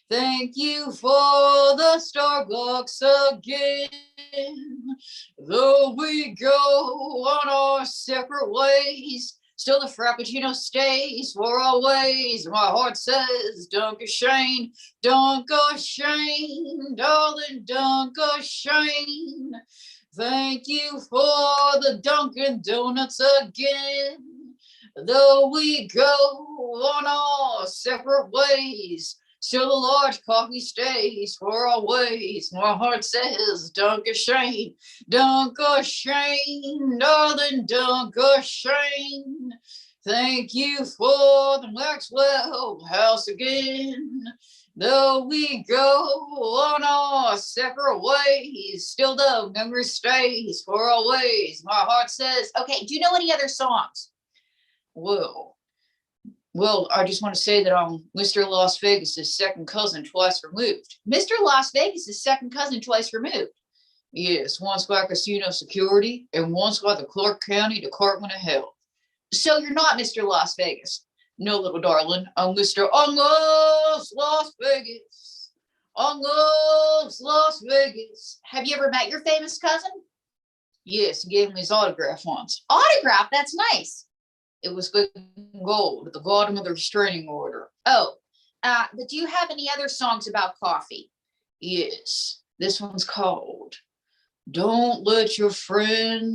Thank you for the Starbucks again. Though we go on our separate ways, still the Frappuccino stays for always. My heart says, Dankeschön, Dankeschön, darling, Dankeschön. Thank you for the Dunkin' Donuts again. Though we go on our separate ways, still the large coffee stays for always. My heart says, Dankeschön, Dankeschön, darling, Dankeschön. Thank you for the Maxwell House again. Though we go on our separate ways, still the memory stays for always. My heart says, okay, do you know any other songs? Well, I just want to say that I'm Mr. Las Vegas's second cousin twice removed. Mr. Las Vegas's second cousin twice removed. Yes, once by casino security and once by the Clark County Department of Health. So you're not Mr. Las Vegas. No, little darling, I'm Mr. Unloves Las Vegas. Unloves Las Vegas. Have you ever met your famous cousin? Yes, he gave me his autograph once. Autograph? That's nice. It was good gold at the bottom of the restraining order. Oh, but do you have any other songs about coffee? Yes, this one's called Don't Let Your Friends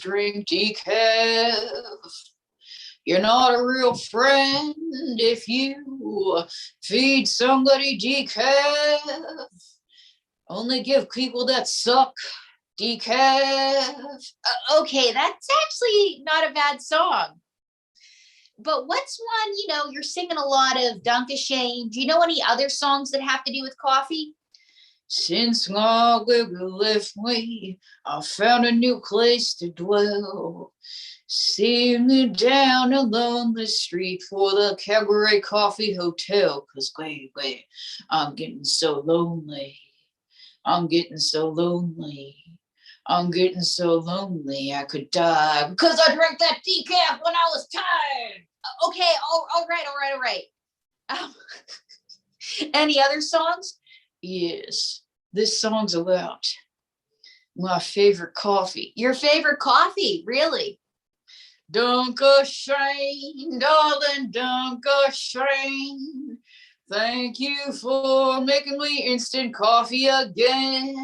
Drink Decaf. You're not a real friend if you feed somebody decaf. Only give people that suck decaf. Okay, that's actually not a bad song. But what's one, you're singing a lot of Dankeschön. Do you know any other songs that have to do with coffee? Since my baby left me, I found a new place to dwell. Singing down a lonely street for the Cabaret Coffee Hotel. 'Cause baby, I'm getting so lonely. I'm getting so lonely. I'm getting so lonely I could die because I drank that decaf when I was tired. Okay, all right. Any other songs? Yes, this song's about my favorite coffee. Your favorite coffee, really? Dankeschön, darling, Dankeschön. Thank you for making me instant coffee again.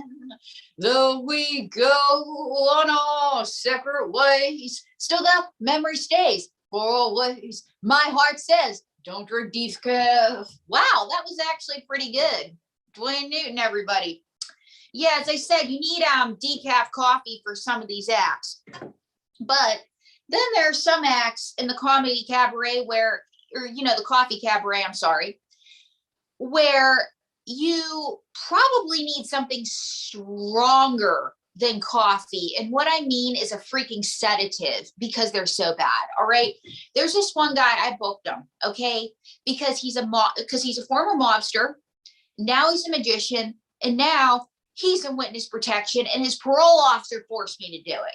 Though we go on our separate ways, still the memory stays for always. My heart says, don't drink decaf. Wow, that was actually pretty good. Dwayne Newton, everybody. Yeah, as I said, you need decaf coffee for some of these acts. But then there are some acts in the comedy cabaret the coffee cabaret, I'm sorry, where you probably need something stronger than coffee. And what I mean is a freaking sedative because they're so bad. All right. There's this one guy, I booked him, okay, because he's a former mobster. Now he's a magician, and now he's in witness protection, and his parole officer forced me to do it,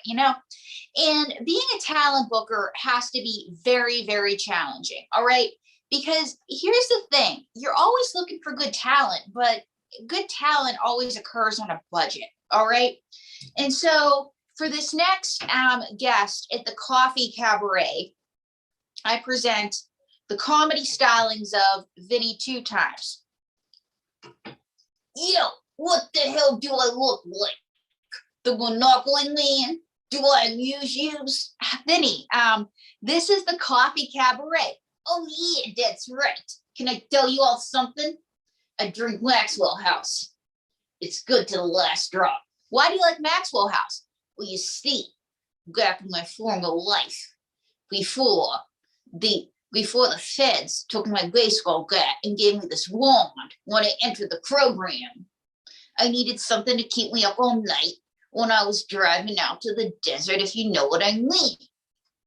And being a talent booker has to be very, very challenging. All right. Because here's the thing, you're always looking for good talent, but good talent always occurs on a budget. All right. And so for this next guest at the Coffee Cabaret, I present the comedy stylings of Vinny Two Times. Yo, what the hell do I look like? The Monopoly Man? Do I amuse you? Vinny, this is the Coffee Cabaret. Oh yeah, that's right. Can I tell you all something? I drink Maxwell House. It's good to the last drop. Why do you like Maxwell House? Well, you see, back in my former life, before the feds took my baseball bat and gave me this wand when I entered the program, I needed something to keep me up all night when I was driving out to the desert, if you know what I mean.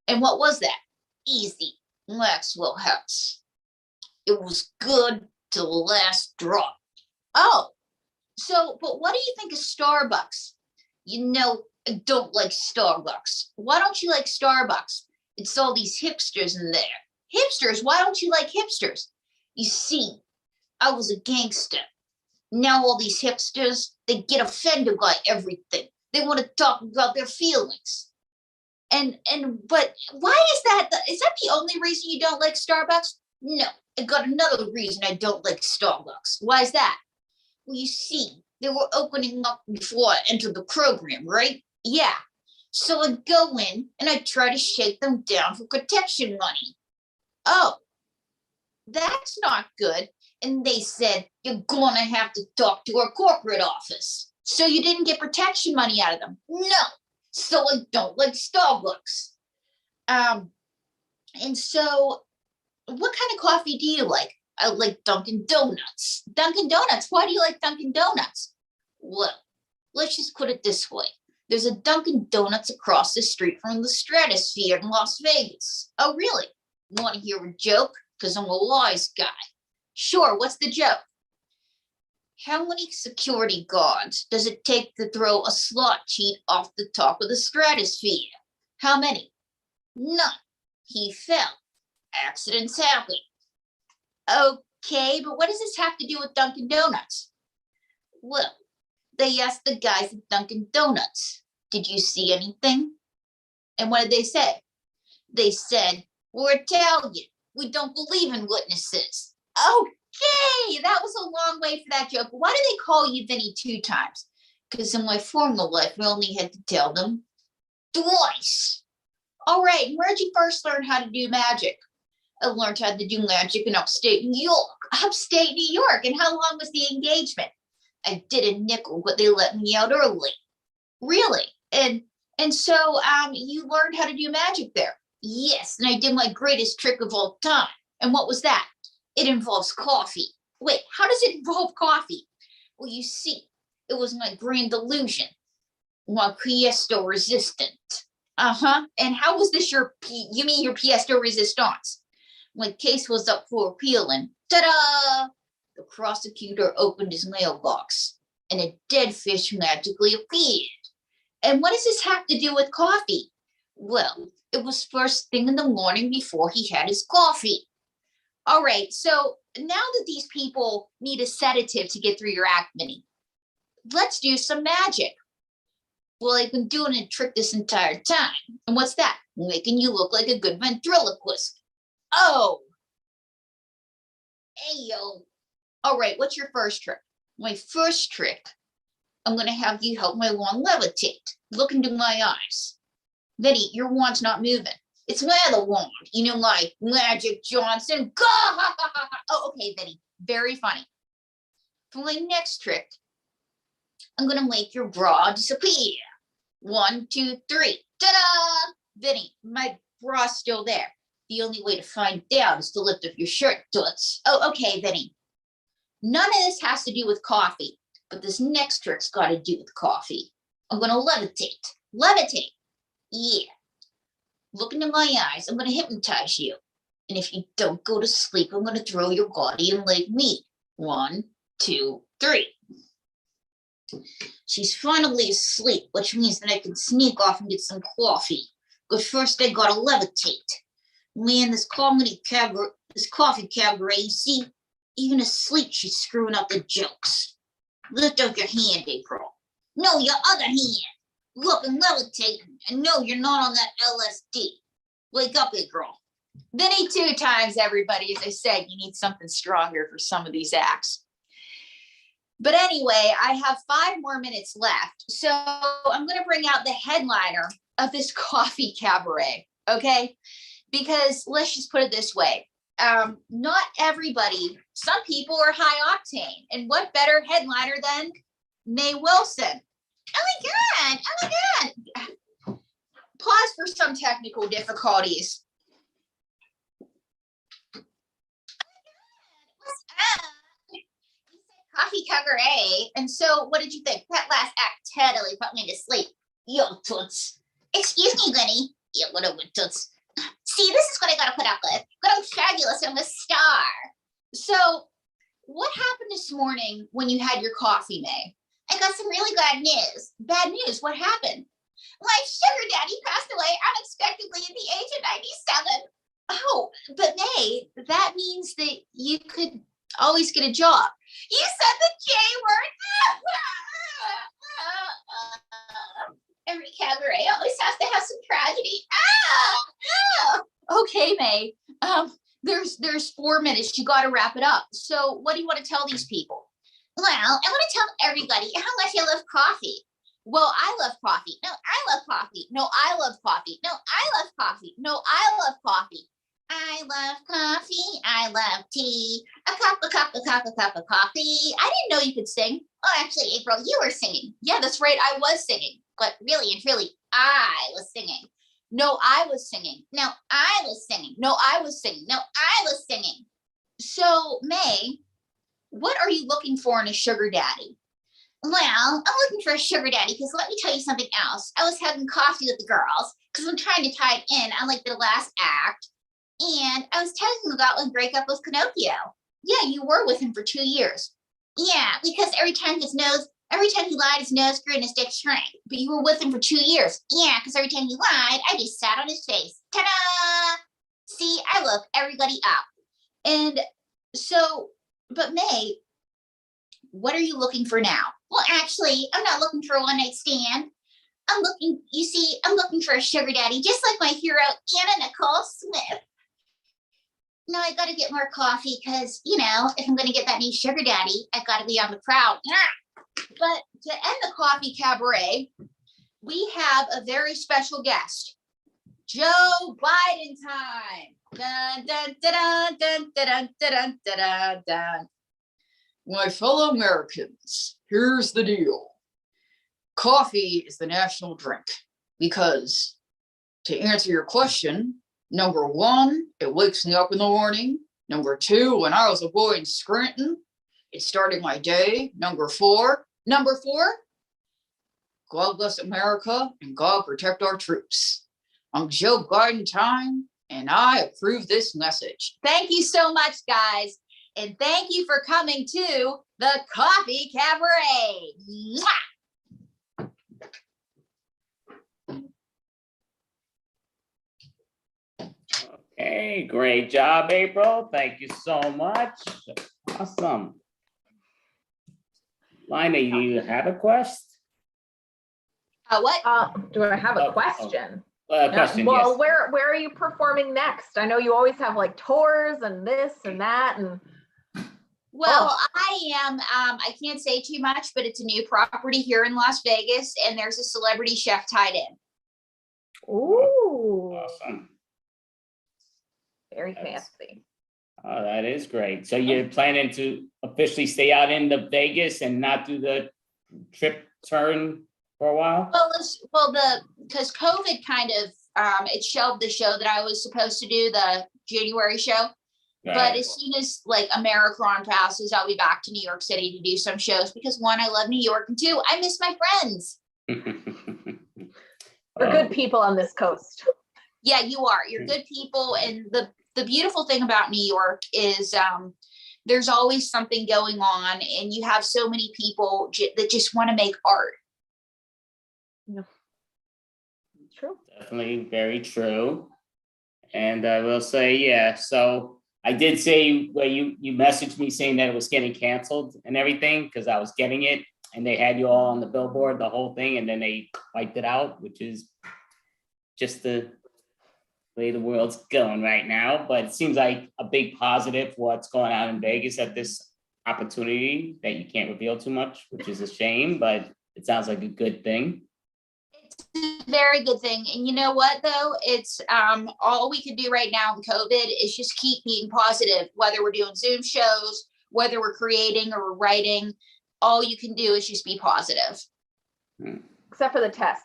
And what was that? Easy. Maxwell House. It was good to the last drop. Oh, so, but what do you think of Starbucks? You know, I don't like Starbucks. Why don't you like Starbucks? It's all these hipsters in there. Hipsters? Why don't you like hipsters? You see, I was a gangster. Now all these hipsters, they get offended by everything. They want to talk about their feelings. But why is that? Is that the only reason you don't like Starbucks? No, I got another reason I don't like Starbucks. Why is that? Well, you see, they were opening up before I entered the program, right? Yeah. So I'd go in and I'd try to shake them down for protection money. Oh, that's not good. And they said, you're going to have to talk to our corporate office. So you didn't get protection money out of them? No. So I don't like Starbucks. And so what kind of coffee do you like? I like Dunkin' Donuts. Dunkin' Donuts? Why do you like Dunkin' Donuts? Well, let's just put it this way. There's a Dunkin' Donuts across the street from the Stratosphere in Las Vegas. Oh, really? Want to hear a joke? Because I'm a wise guy. Sure, what's the joke? How many security guards does it take to throw a slot cheat off the top of the Stratosphere? How many? None. He fell. Accidents happen. Okay, but what does this have to do with Dunkin' Donuts? Well, they asked the guys at Dunkin' Donuts, did you see anything? And what did they say? They said, we're Italian. We don't believe in witnesses. Okay, that was a long way for that joke. Why do they call you Vinny 2 times? Because in my former life, we only had to tell them twice. All right, where'd you first learn how to do magic? I learned how to do magic in upstate New York. Upstate New York, and how long was the engagement? I did a nickel, but they let me out early. Really? And so you learned how to do magic there? Yes, and I did my greatest trick of all time. And what was that? It involves coffee. Wait, how does it involve coffee? Well, you see, it was my grand illusion. My piesto resistant. And how was this your piesto resistance? When case was up for appeal and ta-da! The prosecutor opened his mailbox and a dead fish magically appeared. And what does this have to do with coffee? Well, it was first thing in the morning before he had his coffee. All right, so now that these people need a sedative to get through your act, Minnie, let's do some magic. Well, I've been doing a trick this entire time. And what's that? Making you look like a good ventriloquist. Oh. Hey, yo. All right, what's your first trick? My first trick, I'm going to have you help my wand levitate. Look into my eyes. Vinny, your wand's not moving. It's my other wand. You know, like Magic Johnson. Oh, okay, Vinny. Very funny. For my next trick, I'm going to make your bra disappear. 1, 2, 3. Ta-da! Vinny, my bra's still there. The only way to find out is to lift up your shirt, toots. Oh, okay, Vinny. None of this has to do with coffee, but this next trick's got to do with coffee. I'm going to levitate. Levitate. Yeah. Look into my eyes. I'm going to hypnotize you. And if you don't go to sleep, I'm going to throw your body in Lake Mead. 1, 2, 3. She's finally asleep, which means that I can sneak off and get some coffee. But first, I got to levitate. Man, this coffee cabaret, you see, even asleep, she's screwing up the jokes. Lift up your hand, April. No, your other hand. Look, I'm levitating. And no, you're not on that LSD. Wake up, April. Vinny 2 times, everybody. As I said, you need something stronger for some of these acts. But anyway, I have 5 more minutes left. So I'm going to bring out the headliner of this coffee cabaret, okay? Because let's just put it this way. Not everybody, some people are high octane. And what better headliner than Mae Wilson? Oh my God, oh my God. Pause for some technical difficulties. What's up? You said coffee cabaret. And so what did you think? That last act totally put me to sleep. Yo, toots. Excuse me, Vinny. Yeah, whatever, toots. See, this is what I gotta put up with. But I'm fabulous. I'm a star. So what happened this morning when you had your coffee, May? I got some really bad news. Bad news, what happened? My sugar daddy passed away unexpectedly at the age of 97. Oh, but May, that means that you could always get a job. You said the J word. Every cabaret always has to have some tragedy. Okay, May. There's 4 minutes. You got to wrap it up. So what do you want to tell these people? Well, I want to tell everybody how much I love coffee. Well, I love coffee. No, I love coffee. No, I love coffee. No, I love coffee. No, I love coffee. I love coffee. I love tea. A cup of coffee. I didn't know you could sing. Oh, actually, April, you were singing. Yeah, that's right. I was singing. But really and truly, I was singing. No, I was singing. No, I was singing. No, I was singing. No, I was singing. So, May, what are you looking for in a sugar daddy? Well, I'm looking for a sugar daddy because let me tell you something else. I was having coffee with the girls because I'm trying to tie it in on like the last act. And I was telling them about my breakup with Pinocchio. Yeah, you were with him for 2 years. Yeah, because every time he lied, his nose grew and his dick shrank. But you were with him for 2 years. Yeah, because every time he lied, I just sat on his face. Ta-da! See, I look everybody up. And so, but May, what are you looking for now? Well, actually, I'm not looking for a one-night stand. I'm looking for a sugar daddy, just like my hero, Anna Nicole Smith. No, I got to get more coffee because, if I'm going to get that new sugar daddy, I've got to be on the prowl. But to end the coffee cabaret, we have a very special guest, Joe Biden time. Dun, dun, dun, dun, dun, dun, dun, dun, dun. My fellow Americans, here's the deal. Coffee is the national drink because, to answer your question, number 1, it wakes me up in the morning. Number 2, when I was a boy in Scranton, it started my day. Number 4, God bless America and God protect our troops. I'm Joe Biden time, and I approve this message. Thank you so much, guys. And thank you for coming to the Coffee Cabaret. Mwah! Okay, great job, April. Thank you so much. Awesome. Lina, you have a quest? What? Do I have a question? Question, well, yes. where are you performing next? I know you always have like tours and this and that and. Well, I am, I can't say too much, but it's a new property here in Las Vegas and there's a celebrity chef tied in. Ooh. Awesome. Very fancy. Oh, that is great. So you're planning to officially stay out in the Vegas and not do the trip turn for a while? Because COVID kind of, it shelved the show that I was supposed to do, the January show. Right. But as soon as like Americron passes, I'll be back to New York City to do some shows because 1, I love New York, and 2, I miss my friends. We're good people on this coast. Yeah, you are. You're good people. And the beautiful thing about New York is there's always something going on and you have so many people that just want to make art. Yeah. True. Definitely very true. And I will say, yeah, so I did say where you messaged me saying that it was getting canceled and everything because I was getting it and they had you all on the billboard, the whole thing, and then they wiped it out, which is just the way the world's going right now. But it seems like a big positive what's going on in Vegas at this opportunity that you can't reveal too much, which is a shame, but it sounds like a good thing. It's a very good thing. And you know what, though? It's all we can do right now in COVID is just keep being positive, whether we're doing Zoom shows, whether we're creating or we're writing, all you can do is just be positive. Except for the tests.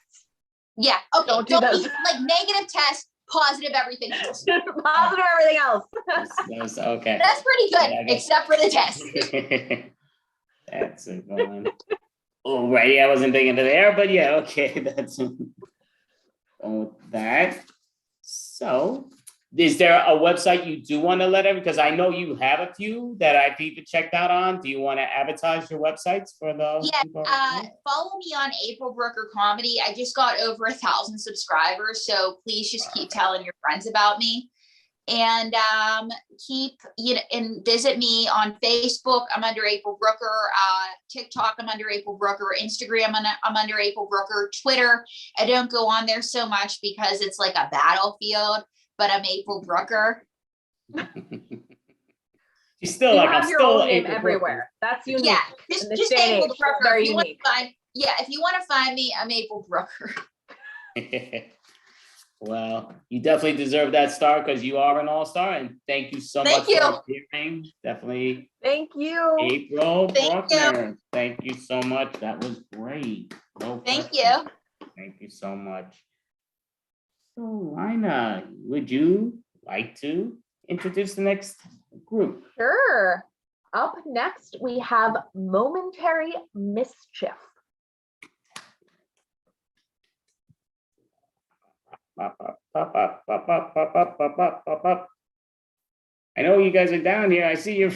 Yeah. Okay. Don't do those. Be like negative tests, positive everything else. Positive everything else. That's okay. That's pretty good, Yeah, except for the test. That's a good one. Alrighty, I wasn't thinking of there, but yeah, okay, that's that. So Is there a website you do want to let everyone, because I know you have a few that I've even checked out on. Do you want to advertise your websites for the people? Follow me on April Brucker Comedy. I just got over 1,000 subscribers, so please just keep telling your friends about me. And and visit me on Facebook. I'm under April Brucker. TikTok, I'm under April Brucker. Instagram, I'm under April Brucker. Twitter, I don't go on there so much because it's like a battlefield, but I'm April Brucker. She's still You like, have I'm your still own name April everywhere. That's unique. Yeah, in this just day and April age. Brucker. Very If you want unique. to find, if you want to find me, I'm April Brucker. Well, you definitely deserve that star because you are an all-star, and thank you so much for appearing. Definitely. Thank you. April Thank Bruckner. Thank you so much. That was great. Thank you. Thank you so much. So, Lina, would you like to introduce the next group? Sure. Up next, we have Momentary Mischief. I know you guys are down here. I see you.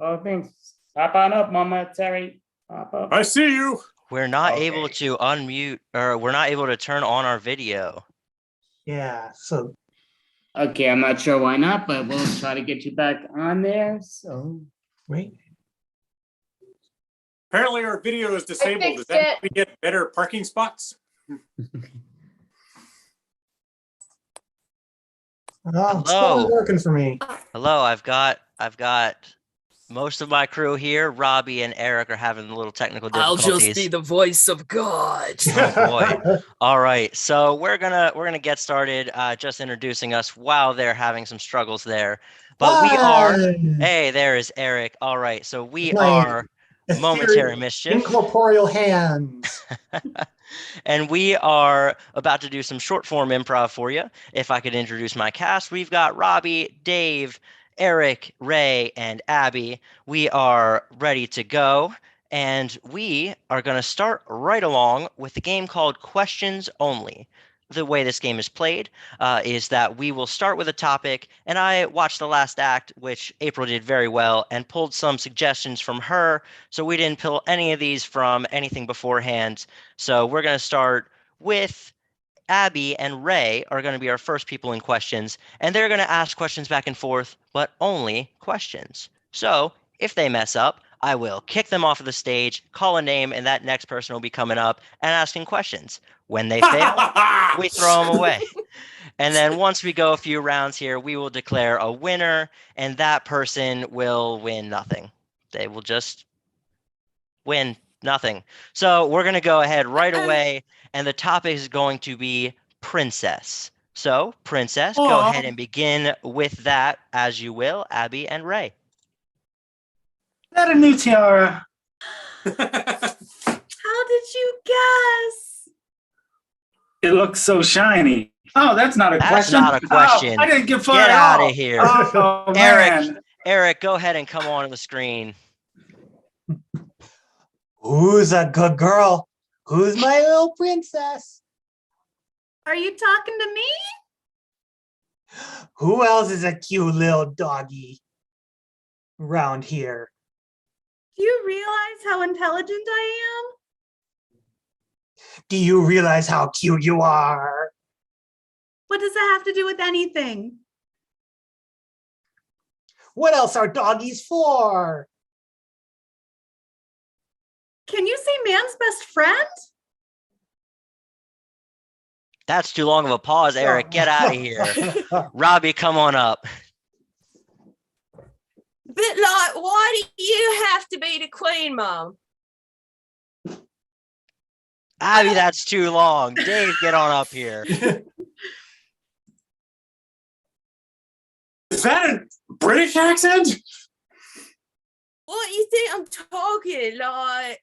Oh, thanks. Pop on up, Momentary. Pop up. I see you. We're not able to unmute, or we're not able to turn on our video. Yeah, so. Okay, I'm not sure why not, but we'll try to get you back on there. So. Wait. Apparently our video is disabled. Does that mean we get better parking spots? Oh, it's still working for me. Hello, I've got most of my crew here. Robbie and Eric are having a little technical I'll difficulties. just be the voice of God. Oh boy. All right. So we're gonna get started just introducing us while they're having some struggles there. But we are hey, there is Eric. All right. So we are Momentary Mischief. Incorporeal hands. And we are about to do some short form improv for you. If I could introduce my cast, we've got Robbie, Dave, Eric, Ray, and Abby. We are ready to go. And we are going to start right along with the game called Questions Only. The way this game is played is that we will start with a topic, and I watched the last act, which April did very well, and pulled some suggestions from her, so we didn't pull any of these from anything beforehand. So we're going to start with Abby and Ray are going to be our first people in questions, and they're going to ask questions back and forth, but only questions. So if they mess up, I will kick them off of the stage, call a name, and that next person will be coming up and asking questions. When they fail, we throw them away. And then once we go a few rounds here, we will declare a winner, and that person will win nothing. They will just win nothing. So we're going to go ahead right away, and the topic is going to be princess. So, princess, go ahead and begin with that as you will, Abby and Ray. Is that a new tiara? How did you guess? It looks so shiny. Oh, that's not a question. That's not a question. Oh, I didn't get Get out of here. Oh, Eric, go ahead and come on the screen. Who's a good girl? Who's my little princess? Are you talking to me? Who else is a cute little doggy around here? Do you realize how intelligent I am? Do you realize how cute you are? What does that have to do with anything? What else are doggies for? Can you say man's best friend? That's too long of a pause, Eric. Get out of here. Robbie, come on up. But like, why do you have to be the queen, Mom? Abby, that's too long. Dave, get on up here. Is that a British accent? What do you think I'm talking? Like,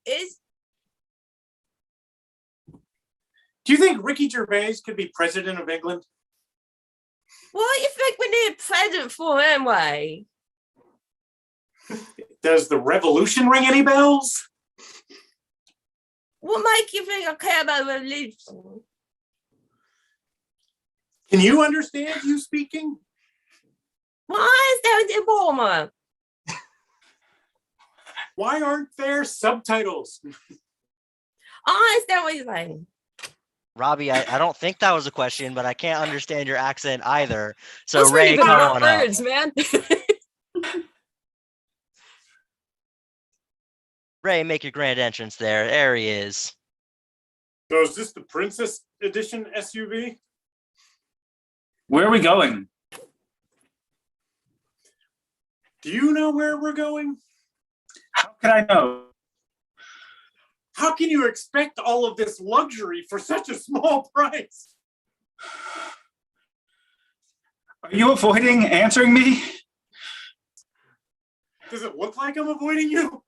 Do you think Ricky Gervais could be president of England? what do you think we need a president for anyway? Does the revolution ring any bells? What make you think I care about religion? Can you understand you speaking? Why is that in Burma? Why aren't there subtitles? Oh, is that what you're saying? Robbie, I don't think that was a question, but I can't understand your accent either. So Those weren't Ray, even come on up. words, man. Ray, make your grand entrance there. There he is. So is this the Princess Edition SUV? Where are we going? Do you know where we're going? How can I know? How can you expect all of this luxury for such a small price? Are you avoiding answering me? Does it look like I'm avoiding you?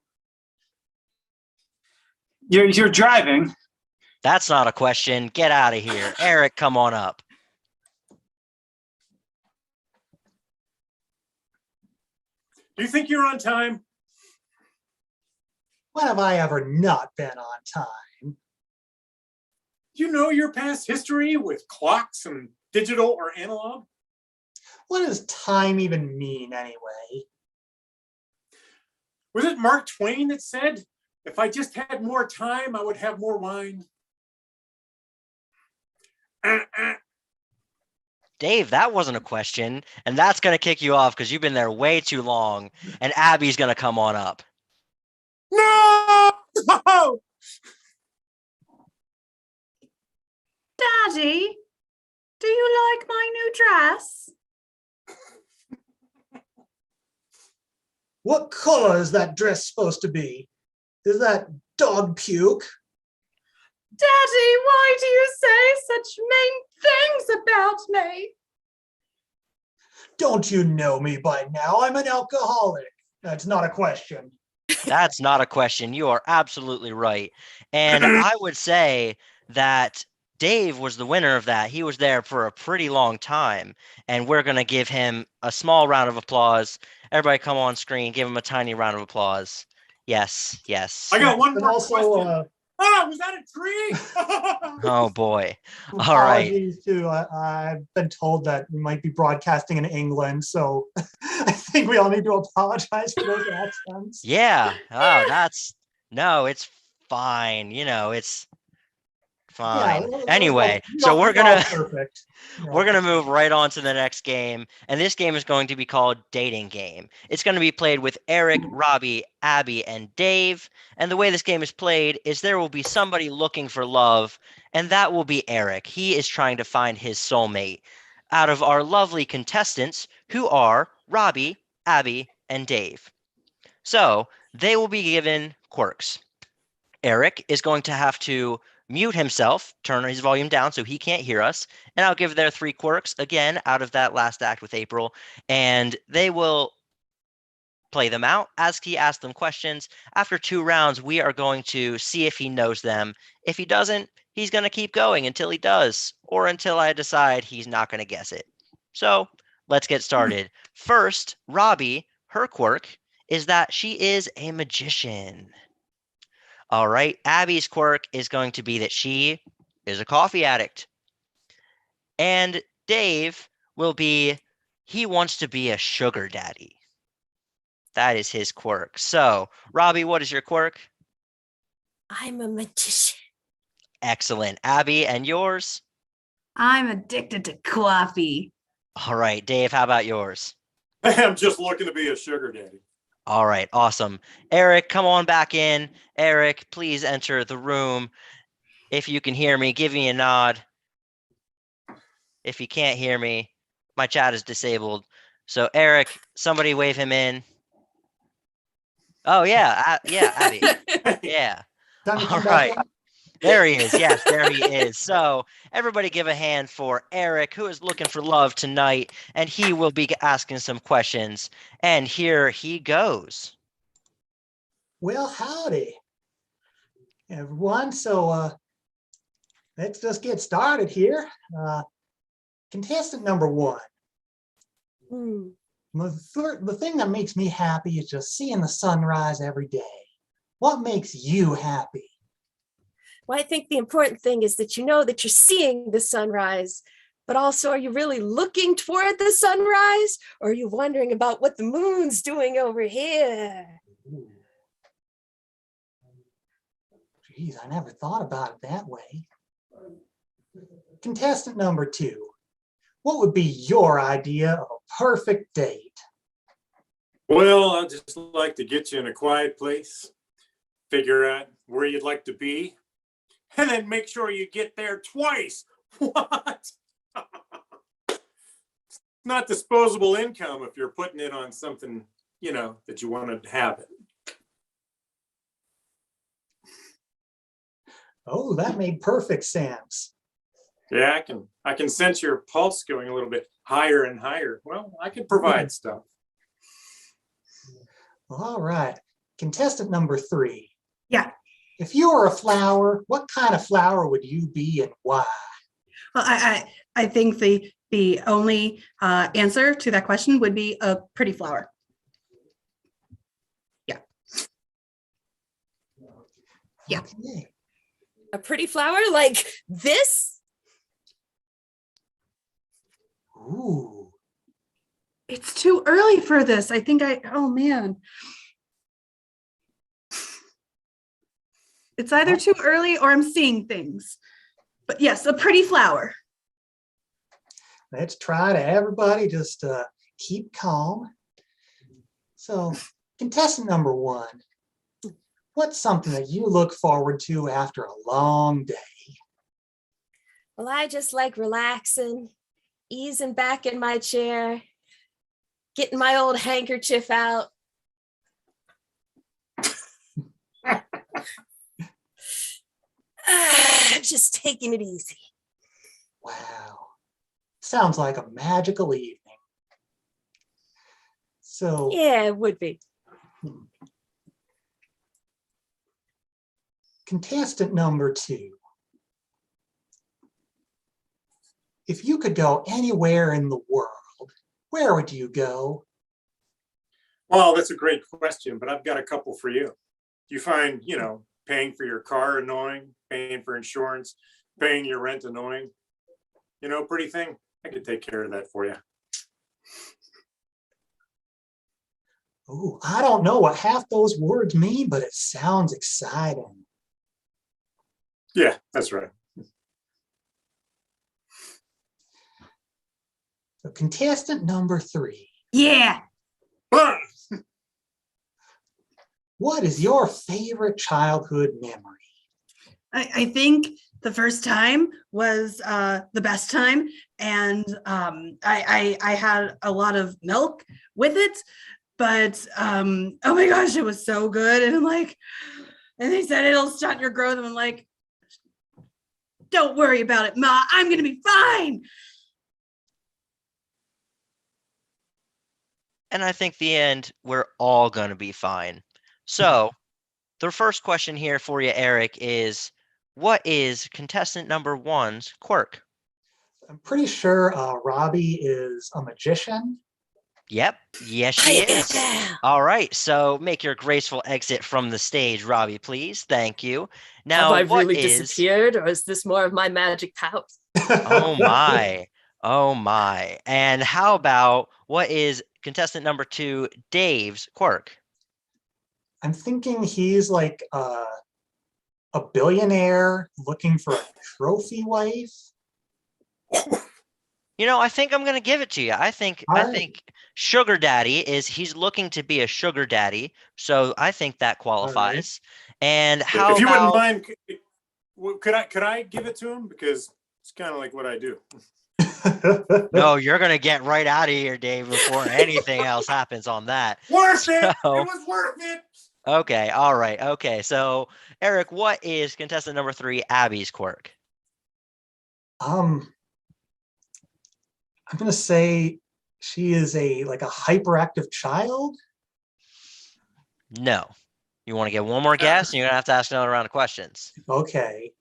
You're driving. That's not a question. Get out of here. Eric, come on up. Do you think you're on time? When have I ever not been on time? You know your past history with clocks and digital or analog? What does time even mean anyway? Was it Mark Twain that said, if I just had more time, I would have more wine? Dave, that wasn't a question, and that's going to kick you off because you've been there way too long, and Abby's going to come on up. No! Daddy, do you like my new dress? What color is that dress supposed to be? Is that dog puke? Daddy, why do you say such mean things about me? Don't you know me by now? I'm an alcoholic. That's not a question. That's not a question. You are absolutely right. And I would say that Dave was the winner of that. He was there for a pretty long time, and we're going to give him a small round of applause. Everybody come on screen, give him a tiny round of applause. Yes, yes. I got one And more also, question. Was that a tree? Oh boy. All right. Apologies to, I've been told that we might be broadcasting in England, so I think we all need to apologize for those accents. Yeah. Oh, no, it's fine. You know, it's fine. Anyway, so we're gonna perfect. we're gonna move right on to the next game, and this game is going to be called Dating Game. It's going to be played with Eric, Robbie, Abby, and Dave. And the way this game is played is there will be somebody looking for love, and that will be Eric. He is trying to find his soulmate out of our lovely contestants, who are Robbie, Abby, and Dave. So they will be given quirks. Eric is going to have to mute himself, turn his volume down so he can't hear us, and I'll give their 3 quirks again out of that last act with April, and they will play them out as he asks them questions. After 2 rounds, we are going to see if he knows them. If he doesn't, he's going to keep going until he does, or until I decide he's not going to guess it. So let's get started. First, Robbie, her quirk is that she is a magician. All right, Abby's quirk is going to be that she is a coffee addict. And Dave will be, he wants to be a sugar daddy. That is his quirk. So, Robbie, what is your quirk? I'm a magician. Excellent. Abby, and yours? I'm addicted to coffee. All right, Dave, how about yours? I'm just looking to be a sugar daddy. All right, awesome. Eric, come on back in. Eric, please enter the room. If you can hear me, give me a nod. If you can't hear me, my chat is disabled. So Eric, somebody wave him in. Oh yeah, yeah, Abby. Yeah. All right. There he is. Yes, there he is. So everybody give a hand for Eric, who is looking for love tonight, and he will be asking some questions. And here he goes. Well, howdy, everyone. So let's just get started here. Contestant number 1. The thing that makes me happy is just seeing the sunrise every day. What makes you happy? Well, I think the important thing is that you know that you're seeing the sunrise But also, are you really looking toward the sunrise? Or are you wondering about what the moon's doing over here? Geez, I never thought about it that way. Contestant number 2, what would be your idea of a perfect date? Well, I'd just like to get you in a quiet place, figure out where you'd like to be, and then make sure you get there twice. What? Not disposable income if you're putting it on something, that you want to have it. Oh, that made perfect sense. Yeah, I can sense your pulse going a little bit higher and higher. Well, I can provide stuff. All right. Contestant number 3. Yeah. If you were a flower, what kind of flower would you be and why? Well, I think the only answer to that question would be a pretty flower. Yeah. Yeah. Okay. A pretty flower like this? Ooh. It's too early for this. I think oh man. It's either too early or I'm seeing things. But yes, a pretty flower. Let's try to everybody just keep calm. So, contestant number 1, what's something that you look forward to after a long day? Well, I just like relaxing, easing back in my chair, getting my old handkerchief out. Just taking it easy. Wow. Sounds like a magical evening. So, yeah, it would be. Contestant number 2. If you could go anywhere in the world, where would you go? Well, that's a great question, but I've got a couple for you. Do you find, paying for your car annoying, paying for insurance, paying your rent annoying? Pretty thing, I could take care of that for you. Oh, I don't know what half those words mean, but it sounds exciting. Yeah, that's right. So contestant number 3. Yeah. What is your favorite childhood memory? I think the first time was the best time, and I had a lot of milk with it, but oh my gosh, it was so good. And I'm like, and they said it'll stunt your growth, and I'm like, don't worry about it, Ma, I'm gonna be fine. And I think the end, we're all gonna be fine. So the first question here for you, Eric, is what is contestant number 1's quirk? I'm pretty sure Robbie is a magician. Yep. Yes, she is. All right. So make your graceful exit from the stage, Robbie, please. Thank you. Now, Have I what really is... disappeared, or is this more of my magic powers? Oh my. Oh my. And how about what is contestant number 2, Dave's quirk? I'm thinking he's like a billionaire looking for a trophy wife. I think I'm going to give it to you. I think sugar daddy he's looking to be a sugar daddy. So I think that qualifies. Right. And how if you about... wouldn't mind, could I give it to him? Because it's kind of like what I do. No, you're going to get right out of here, Dave, before anything else happens on that. Worth it. It was worth it. Okay. All right. Okay. So Eric, what is contestant number 3, Abby's quirk? I'm gonna say she is a hyperactive child. No. You want to get one more guess, and you're gonna have to ask another round of questions. Okay.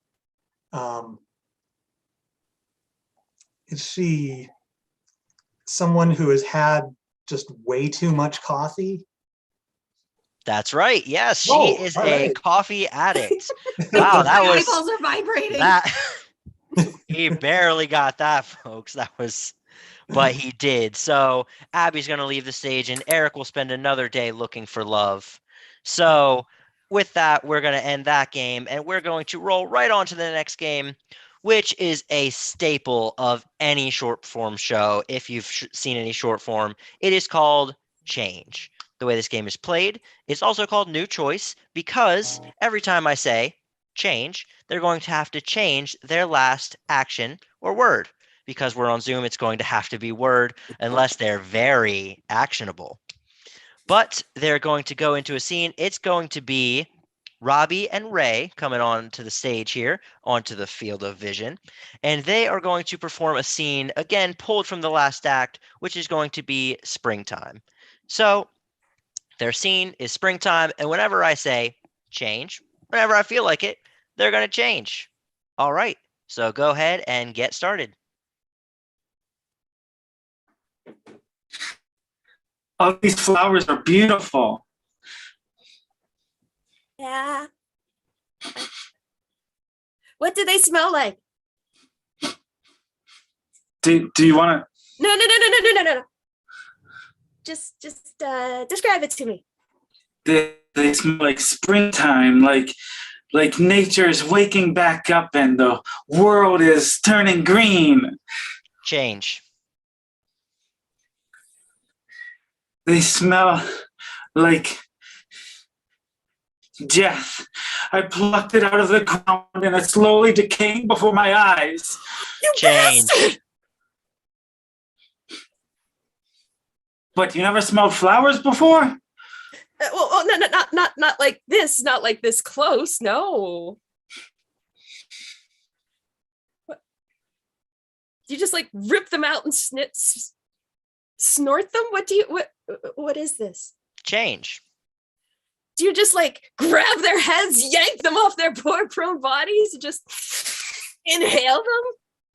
Is she someone who has had just way too much coffee? That's right. Yes, she is a coffee addict. Wow, that was... My eyeballs are vibrating. He barely got that, folks. But he did. So Abby's going to leave the stage, and Eric will spend another day looking for love. So with that, we're going to end that game, and we're going to roll right on to the next game, which is a staple of any short form show. If you've seen any short form, it is called Change. The way this game is played, it's also called New Choice because every time I say change, they're going to have to change their last action or word. Because we're on Zoom, it's going to have to be word unless they're very actionable. But they're going to go into a scene. It's going to be Robbie and Ray coming on to the stage here, onto the field of vision. And they are going to perform a scene, again, pulled from the last act, which is going to be springtime. So their scene is springtime. And whenever I say change, whenever I feel like it, they're going to change. All right. So go ahead and get started. All these flowers are beautiful. Yeah. What do they smell like? Do you want to? No. Just describe it to me. They smell like springtime, like nature is waking back up and the world is turning green. Change. They smell like death. I plucked it out of the ground and it's slowly decaying before my eyes. Change. But you never smelled flowers before? Well, no, not like this, not like this close. No. What? You just like rip them out and snort them? What is this? Change. Do you just like grab their heads, yank them off their poor prone bodies, and just inhale them?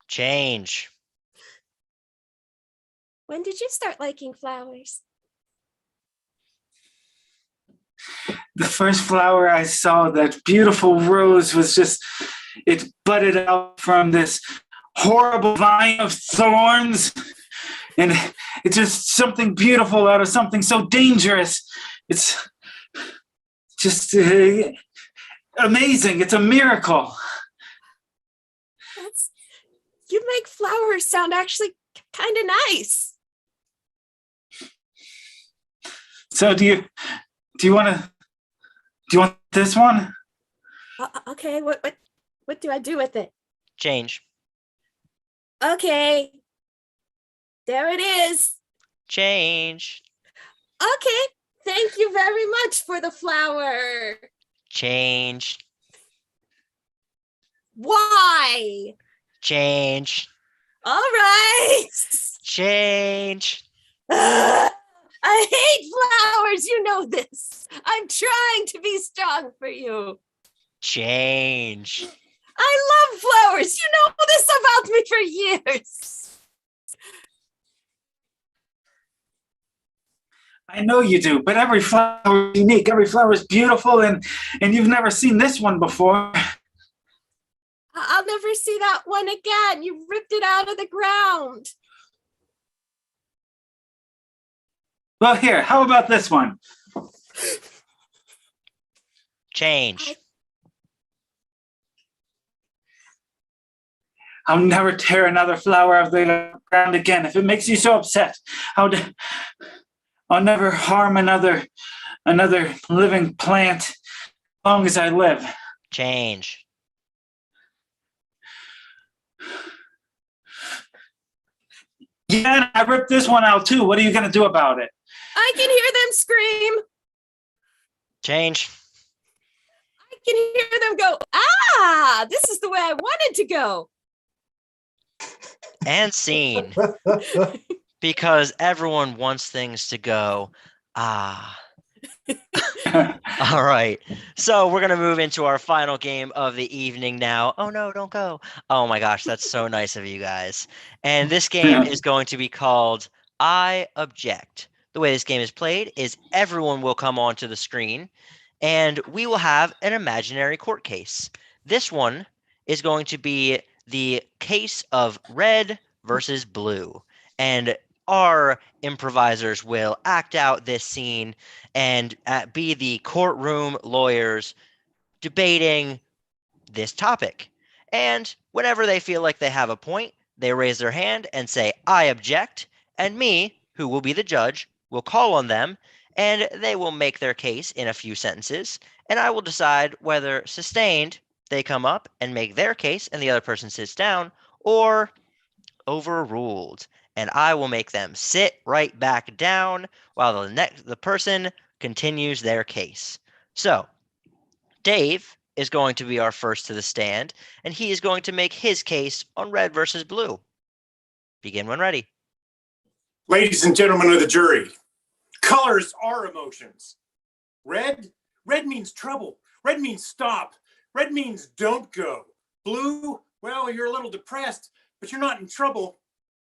Change. When did you start liking flowers? The first flower I saw, that beautiful rose, was just, it budded out from this horrible vine of thorns. And it's just something beautiful out of something so dangerous. It's just amazing. It's a miracle. You make flowers sound actually kind of nice. So do you want this one? Okay, what do I do with it? Change. Okay. There it is. Change. Okay. Thank you very much for the flower. Change. Why? Change. All right. Change. I hate flowers. You know this. I'm trying to be strong for you. Change. I love flowers. You know this about me for years. I know you do, but every flower is unique. Every flower is beautiful, and you've never seen this one before. I'll never see that one again. You ripped it out of the ground. Well, here, how about this one? Change. I'll never tear another flower out of the ground again. If it makes you so upset, I'll never harm another living plant as long as I live. Change. Yeah, and I ripped this one out too. What are you going to do about it? I can hear them scream. Change. I can hear them go, ah, this is the way I wanted to go. And scene. Because everyone wants things to go, ah. All right. So we're going to move into our final game of the evening now. Oh, no, don't go. Oh, my gosh. That's so nice of you guys. And this game is going to be called I Object. The way this game is played is everyone will come onto the screen and we will have an imaginary court case. This one is going to be the case of red versus blue. And our improvisers will act out this scene and be the courtroom lawyers debating this topic. And whenever they feel like they have a point, they raise their hand and say, I object. And me, who will be the judge, will call on them and they will make their case in a few sentences. And I will decide whether sustained, they come up and make their case and the other person sits down, or overruled. And I will make them sit right back down while the person continues their case. So, Dave is going to be our first to the stand, and he is going to make his case on red versus blue. Begin when ready. Ladies and gentlemen of the jury, colors are emotions. Red means trouble. Red means stop. Red means don't go. Blue, well, you're a little depressed, but you're not in trouble.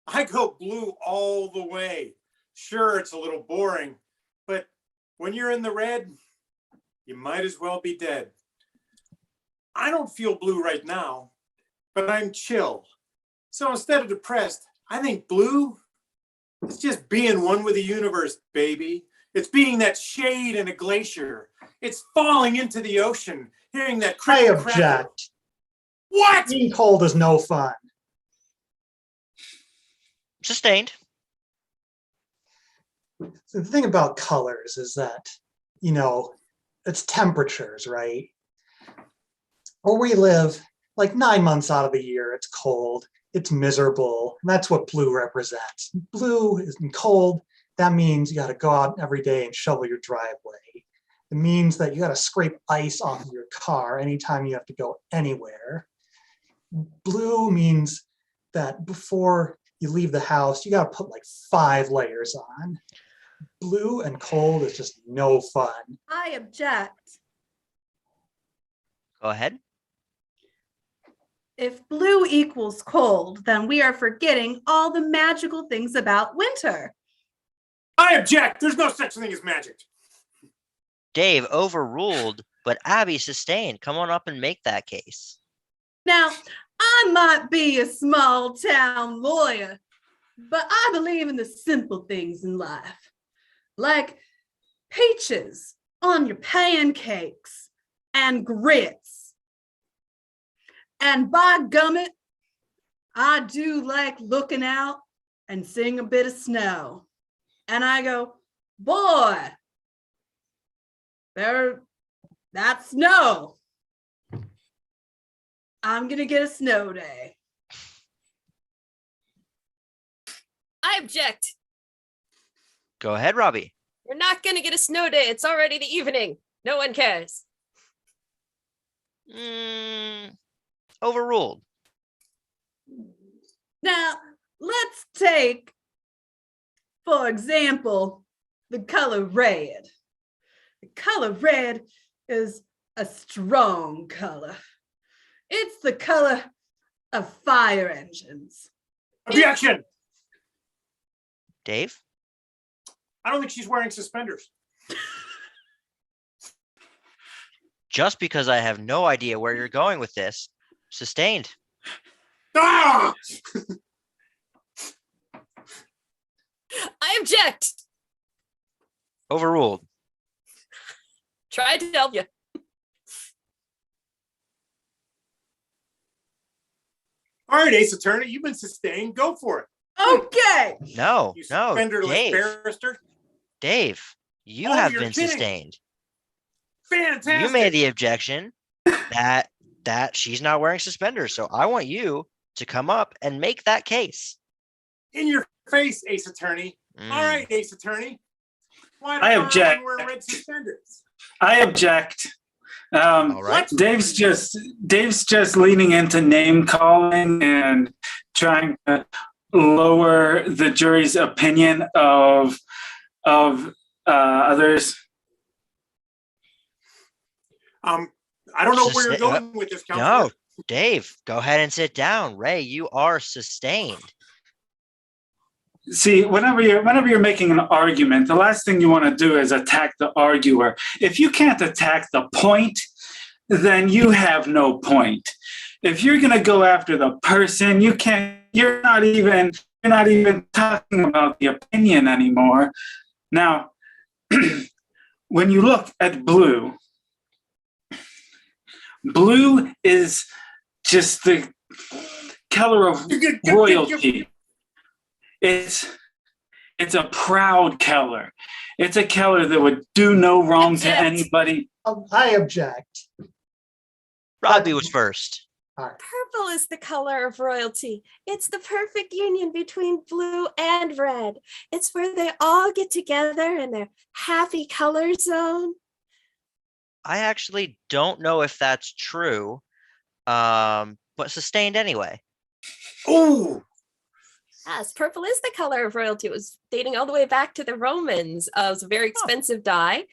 I go blue all the way. Sure, it's a little boring, but when you're in the red, you might as well be dead. I don't feel blue right now, but I'm chill. So instead of depressed, I think blue is just being one with the universe, baby. It's being that shade in a glacier. It's falling into the ocean, hearing that I crickle crackle. object. What? Being cold is no fun. Sustained. So the thing about colors is that, it's temperatures, right? Where we live, like 9 months out of the year, it's cold, it's miserable, and that's what blue represents. Blue is cold. That means you got to go out every day and shovel your driveway. It means that you got to scrape ice off of your car anytime you have to go anywhere. Blue means that before you leave the house, you got to put like 5 layers on. Blue and cold is just no fun. I object. Go ahead. If blue equals cold, then we are forgetting all the magical things about winter. I object. There's no such thing as magic. Dave overruled, but Abby sustained. Come on up and make that case. Now, I might be a small town lawyer, but I believe in the simple things in life, like peaches on your pancakes and grits. And by gummit, I do like looking out and seeing a bit of snow. And I go, boy, that's snow. I'm gonna get a snow day. I object. Go ahead, Robbie. We're not gonna get a snow day. It's already the evening. No one cares. Overruled. Now, let's take, for example, the color red. The color red is a strong color. It's the color of fire engines. Objection! Dave? I don't think she's wearing suspenders. Just because I have no idea where you're going with this, sustained. Ah! I object. Overruled. Tried to help you. All right, Ace Attorney, you've been sustained. Go for it. Okay. No, You no, suspenderless Dave. barrister. Dave, you Oh, have you're been kidding. sustained. Fantastic. You made the objection that she's not wearing suspenders. So I want you to come up and make that case. In your face, Ace Attorney. All right, Ace Attorney. Why I don't object. wear red suspenders? I object. All right. Dave's just leaning into name calling and trying to lower the jury's opinion of others. I don't know where you're going with this, counselor. No, Dave, go ahead and sit down. Ray, you are sustained. See, whenever you're making an argument, the last thing you want to do is attack the arguer. If you can't attack the point, then you have no point. if you're gonna go after the person, you can't. You're not even talking about the opinion anymore. Now, when you look at blue, blue is just the color of royalty. It's a proud color. It's a color that would do no wrong to anybody. I object. Robbie was first. Purple is the color of royalty. It's the perfect union between blue and red. It's where they all get together in their happy color zone. I actually don't know if that's true, but sustained anyway. Ooh. Yes, purple is the color of royalty. It was dating all the way back to the Romans. It was a very expensive dye,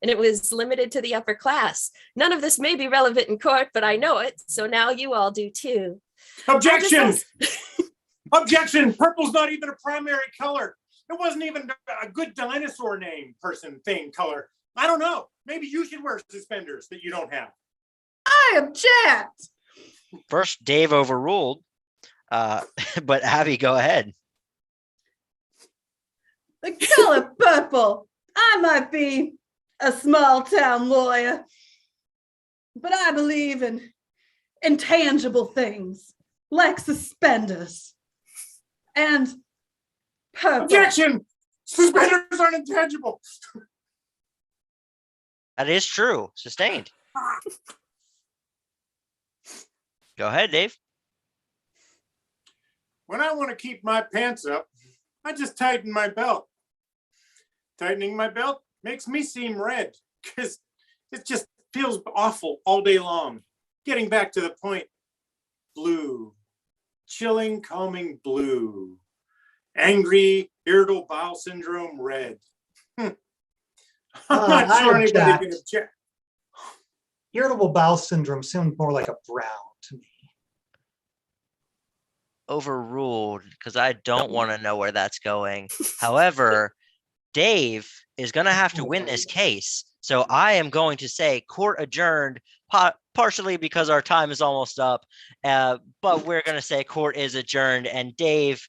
and it was limited to the upper class. None of this may be relevant in court, but I know it, so now you all do too. Objection! Objection! Purple's not even a primary color. It wasn't even a good dinosaur name, person, thing, color. I don't know. Maybe you should wear suspenders that you don't have. I object. First, Dave overruled. But Abby, go ahead. The color purple. I might be a small town lawyer, but I believe in intangible things like suspenders and purple. Objection! Suspenders aren't intangible. That is true. Sustained. Go ahead, Dave. When I want to keep my pants up, I just tighten my belt. Tightening my belt makes me seem red because it just feels awful all day long. Getting back to the point, blue, chilling, calming blue, angry, irritable bowel syndrome red. I'm not sure anybody can object. Irritable bowel syndrome sounds more like a brown to me. Overruled because I don't want to know where that's going. However, Dave is going to have to win this case. So I am going to say court adjourned, partially because our time is almost up. But we're going to say court is adjourned, and Dave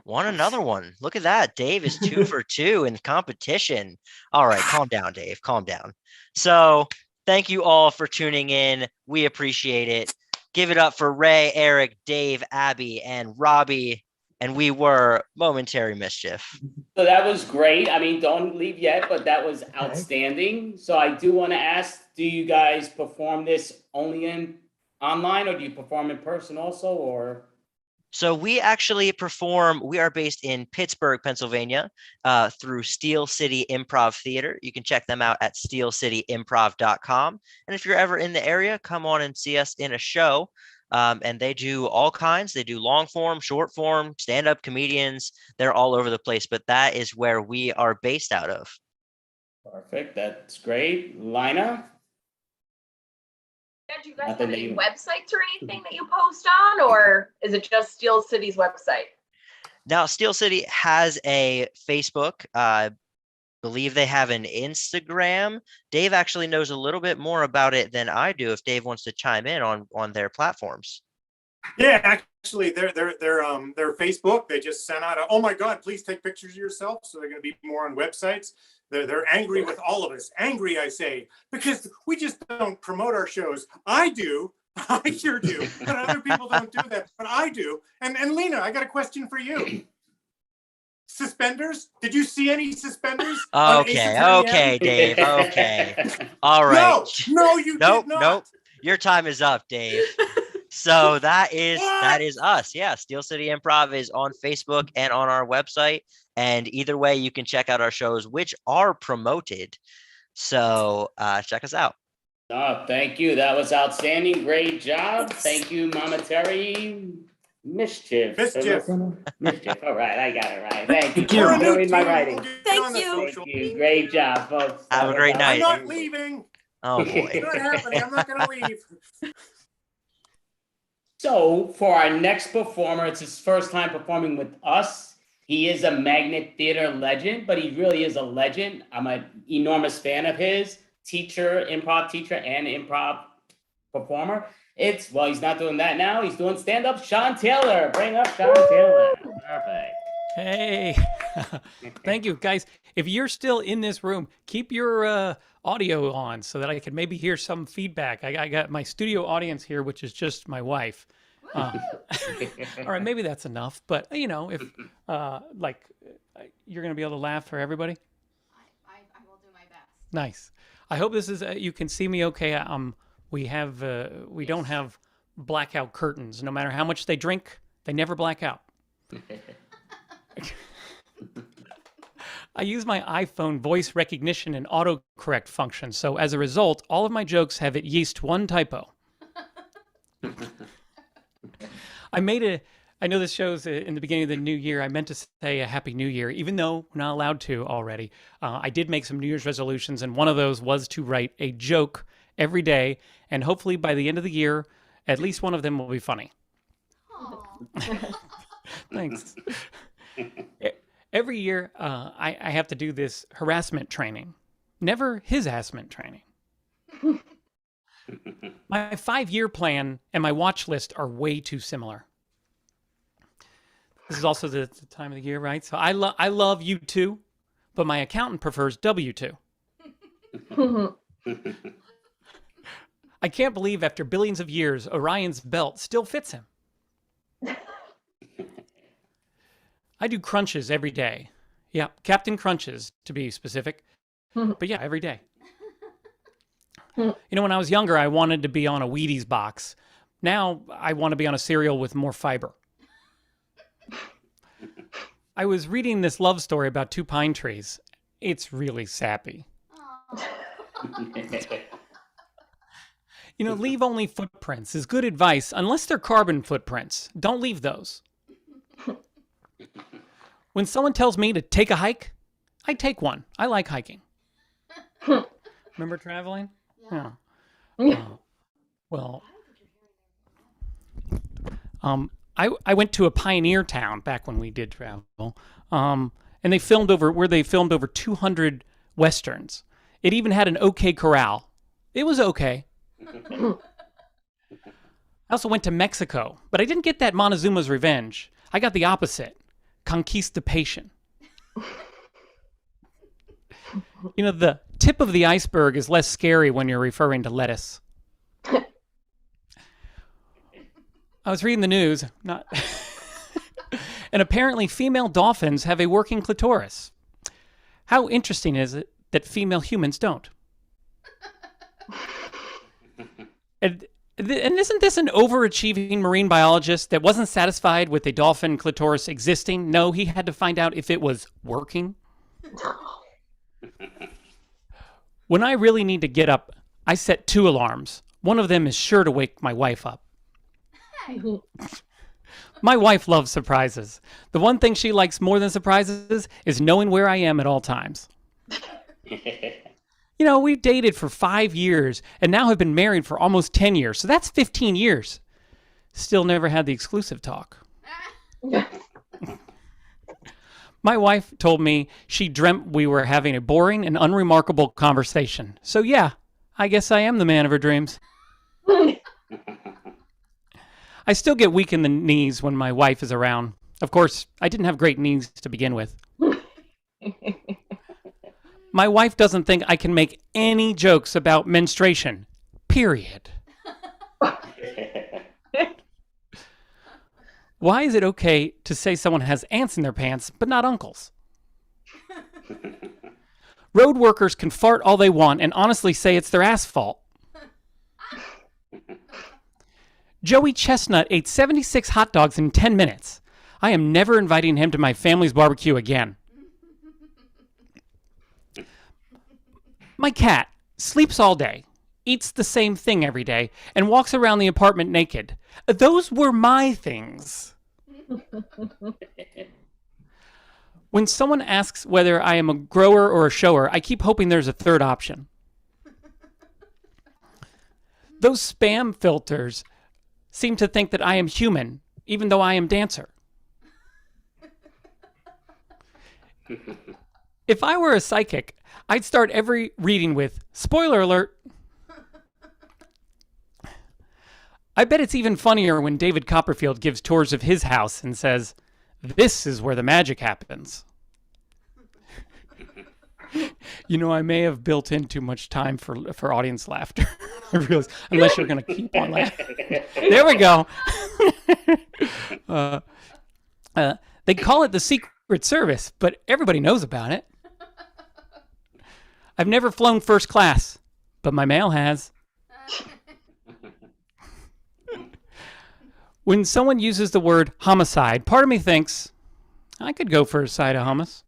won another one. Look at that. Dave is 2 for 2 in competition. All right, calm down, Dave. Calm down. So thank you all for tuning in. We appreciate it. Give it up for Ray, Eric, Dave, Abby, and Robbie. And we were Momentary Mischief. So that was great. I mean, don't leave yet, but that was outstanding. So I do want to ask, do you guys perform this only online, or do you perform in person also, or? So we actually perform, we are based in Pittsburgh, Pennsylvania, through Steel City Improv Theater. You can check them out at steelcityimprov.com. And if you're ever in the area, come on and see us in a show. And they do all kinds. They do long form, short form, stand-up comedians. They're all over the place, but that is where we are based out of. Perfect. That's great. Lina? Do you guys have any websites or anything that you post on, or is it just Steel City's website? Now, Steel City has a Facebook. I believe they have an Instagram. Dave actually knows a little bit more about it than I do. If Dave wants to chime in on their platforms. Yeah, actually, their Facebook, they just sent out oh my God, please take pictures of yourself. So they're going to be more on websites. They're angry with all of us. Angry, I say, because we just don't promote our shows. I do. I sure do. But other people don't do that. But I do. And Lina, I got a question for you. Suspenders? Did you see any suspenders? Okay, Dave. Okay. All right. No, you did not. Nope. Your time is up, Dave. So that is us. Yeah, Steel City Improv is on Facebook and on our website. And either way, you can check out our shows, which are promoted. So check us out. Oh, thank you. That was outstanding. Great job. Thank you, Momentary Mischief. Mischief. All right, I got it right. Thank you. Thank you. Read my writing. Thank you. Thank you. Great job, folks. Have a great night. I'm not leaving. Oh boy. It's not happening. I'm not going to leave. So for our next performer, it's his first time performing with us. He is a Magnet Theater legend, but he really is a legend. I'm an enormous fan of his. Teacher, improv teacher, and improv performer. Well, he's not doing that now. He's doing stand-up. Sean Taylor. Bring up Sean Taylor. Perfect. Hey, thank you, guys. If you're still in this room, keep your audio on so that I can maybe hear some feedback. I got my studio audience here, which is just my wife. All right, maybe that's enough. But if you're going to be able to laugh for everybody. I will do my best. Nice. I hope this is you can see me okay. We don't have blackout curtains. No matter how much they drink, they never black out. I use my iPhone voice recognition and autocorrect function, so as a result, all of my jokes have at least one typo. I know this shows in the beginning of the new year, I meant to say a Happy New Year, even though we're not allowed to already. I did make some New Year's resolutions, and one of those was to write a joke every day, and hopefully by the end of the year, at least one of them will be funny. Thanks. Every year, I have to do this harassment training. Never his harassment training. My 5-year plan and my watch list are way too similar. This is also the time of the year, right? So I love U2, but my accountant prefers W2. I can't believe after billions of years, Orion's belt still fits him. I do crunches every day. Yeah, Captain Crunches, to be specific. But yeah, every day. When I was younger, I wanted to be on a Wheaties box. Now, I want to be on a cereal with more fiber. I was reading this love story about 2 pine trees. It's really sappy. Leave only footprints is good advice, unless they're carbon footprints. Don't leave those. When someone tells me to take a hike, I take one. I like hiking. Remember traveling? Yeah. I went to a pioneer town back when we did travel, and they filmed over 200 westerns. It even had an OK Corral. It was okay. I also went to Mexico, but I didn't get that Montezuma's Revenge. I got the opposite. Conquistapation. The tip of the iceberg is less scary when you're referring to lettuce. I was reading the news, and apparently female dolphins have a working clitoris. How interesting is it that female humans don't? And isn't this an overachieving marine biologist that wasn't satisfied with a dolphin clitoris existing? No, he had to find out if it was working. When I really need to get up, I set 2 alarms. One of them is sure to wake my wife up. My wife loves surprises. The one thing she likes more than surprises is knowing where I am at all times. We've dated for 5 years and now have been married for almost 10 years. So that's 15 years. Still never had the exclusive talk. My wife told me she dreamt we were having a boring and unremarkable conversation. So yeah, I guess I am the man of her dreams. I still get weak in the knees when my wife is around. Of course, I didn't have great knees to begin with. My wife doesn't think I can make any jokes about menstruation, period. Why is it okay to say someone has ants in their pants, but not uncles? Road workers can fart all they want and honestly say it's their asphalt. Joey Chestnut ate 76 hot dogs in 10 minutes. I am never inviting him to my family's barbecue again. My cat sleeps all day, eats the same thing every day, and walks around the apartment naked. Those were my things. When someone asks whether I am a grower or a shower, I keep hoping there's a third option. Those spam filters seem to think that I am human, even though I am dancer. If I were a psychic, I'd start every reading with, spoiler alert. I bet it's even funnier when David Copperfield gives tours of his house and says, "This is where the magic happens." I may have built in too much time for audience laughter. I realize, unless you're going to keep on laughing. There we go. They call it the Secret Service, but everybody knows about it. I've never flown first class, but my mail has. When someone uses the word homicide, part of me thinks, I could go for a side of hummus.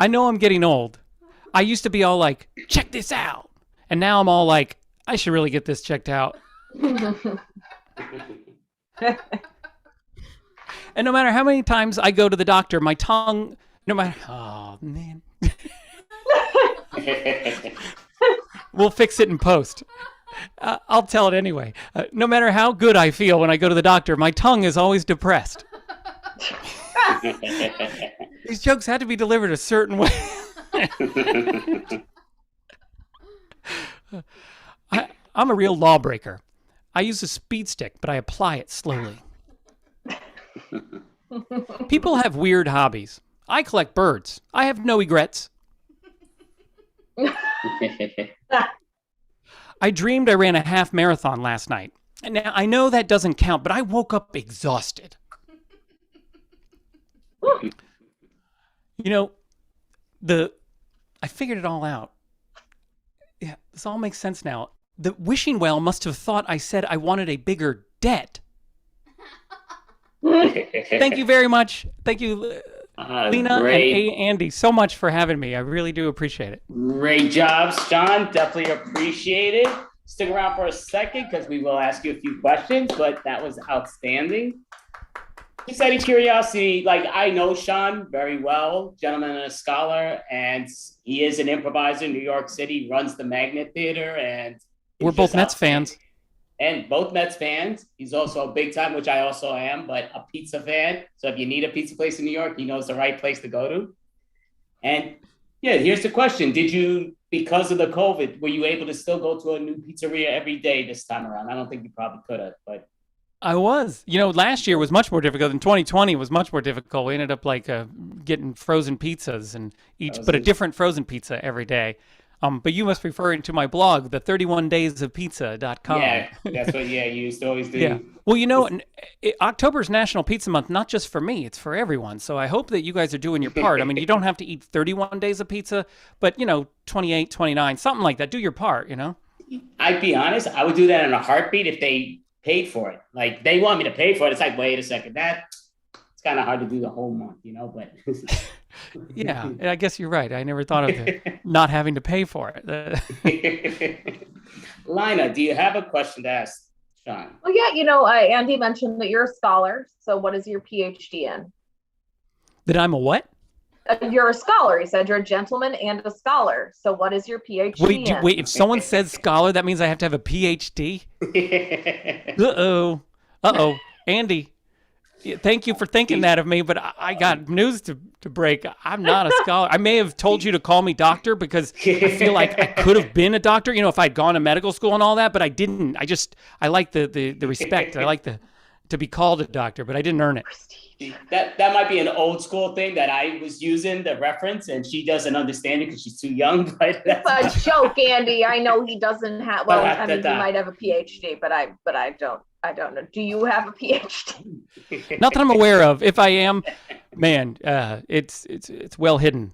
I know I'm getting old. I used to be all like, check this out. And now I'm all like, I should really get this checked out. And no matter how many times I go to the doctor, my tongue, oh man. We'll fix it in post. I'll tell it anyway. No matter how good I feel when I go to the doctor, my tongue is always depressed. These jokes had to be delivered a certain way. I'm a real lawbreaker. I use a speed stick, but I apply it slowly. People have weird hobbies. I collect birds. I have no regrets. I dreamed I ran a half marathon last night. And now I know that doesn't count, but I woke up exhausted. I figured it all out. Yeah, this all makes sense now. The wishing well must have thought I said I wanted a bigger debt. Thank you very much. Thank you, Lina great. and Andy, so much for having me. I really do appreciate it. Great job, Sean. Definitely appreciate it. Stick around for a second because we will ask you a few questions, but that was outstanding. Just out of curiosity, I know Sean very well, gentleman and a scholar, and he is an improviser in New York City, runs the Magnet Theater, and we're both Mets fans. And both Mets fans. He's also a big time, which I also am, but a pizza fan. So if you need a pizza place in New York, he knows the right place to go to. And yeah, here's the question. Did you, because of the COVID, were you able to still go to a new pizzeria every day this time around? I don't think you probably could have, but. I was. Last year was much more difficult than 2020 was much more difficult. We ended up getting frozen pizzas and but a different frozen pizza every day. But you must be referring to my blog, the 31daysofpizza.com. Yeah, that's what, you used to always do. Yeah. Well, October is National Pizza Month, not just for me, it's for everyone. So I hope that you guys are doing your part. I mean, you don't have to eat 31 days of pizza, but, 28, 29, something like that. Do your part, I'd be honest, I would do that in a heartbeat if they paid for it. They want me to pay for it. It's like, wait a second, it's kind of hard to do the whole month, but. Yeah, I guess you're right. I never thought of not having to pay for it. Lina, do you have a question to ask Sean? Well, yeah, Andy mentioned that you're a scholar. So what is your PhD in? That I'm a what? You're a scholar. He said you're a gentleman and a scholar. So what is your PhD in? Wait, if someone says scholar, that means I have to have a PhD? Uh-oh. Andy. Thank you for thinking that of me, but I got news to break. I'm not a scholar. I may have told you to call me doctor because I feel like I could have been a doctor, if I'd gone to medical school and all that, but I didn't. I like the respect. I like to be called a doctor, but I didn't earn it. That might be an old school thing that I was using the reference, and she doesn't understand it because she's too young. But it's a joke, Andy. I know he doesn't have. Well, I mean, he might have a PhD, but I don't. I don't know. Do you have a PhD? Not that I'm aware of. If I am, man, it's well hidden.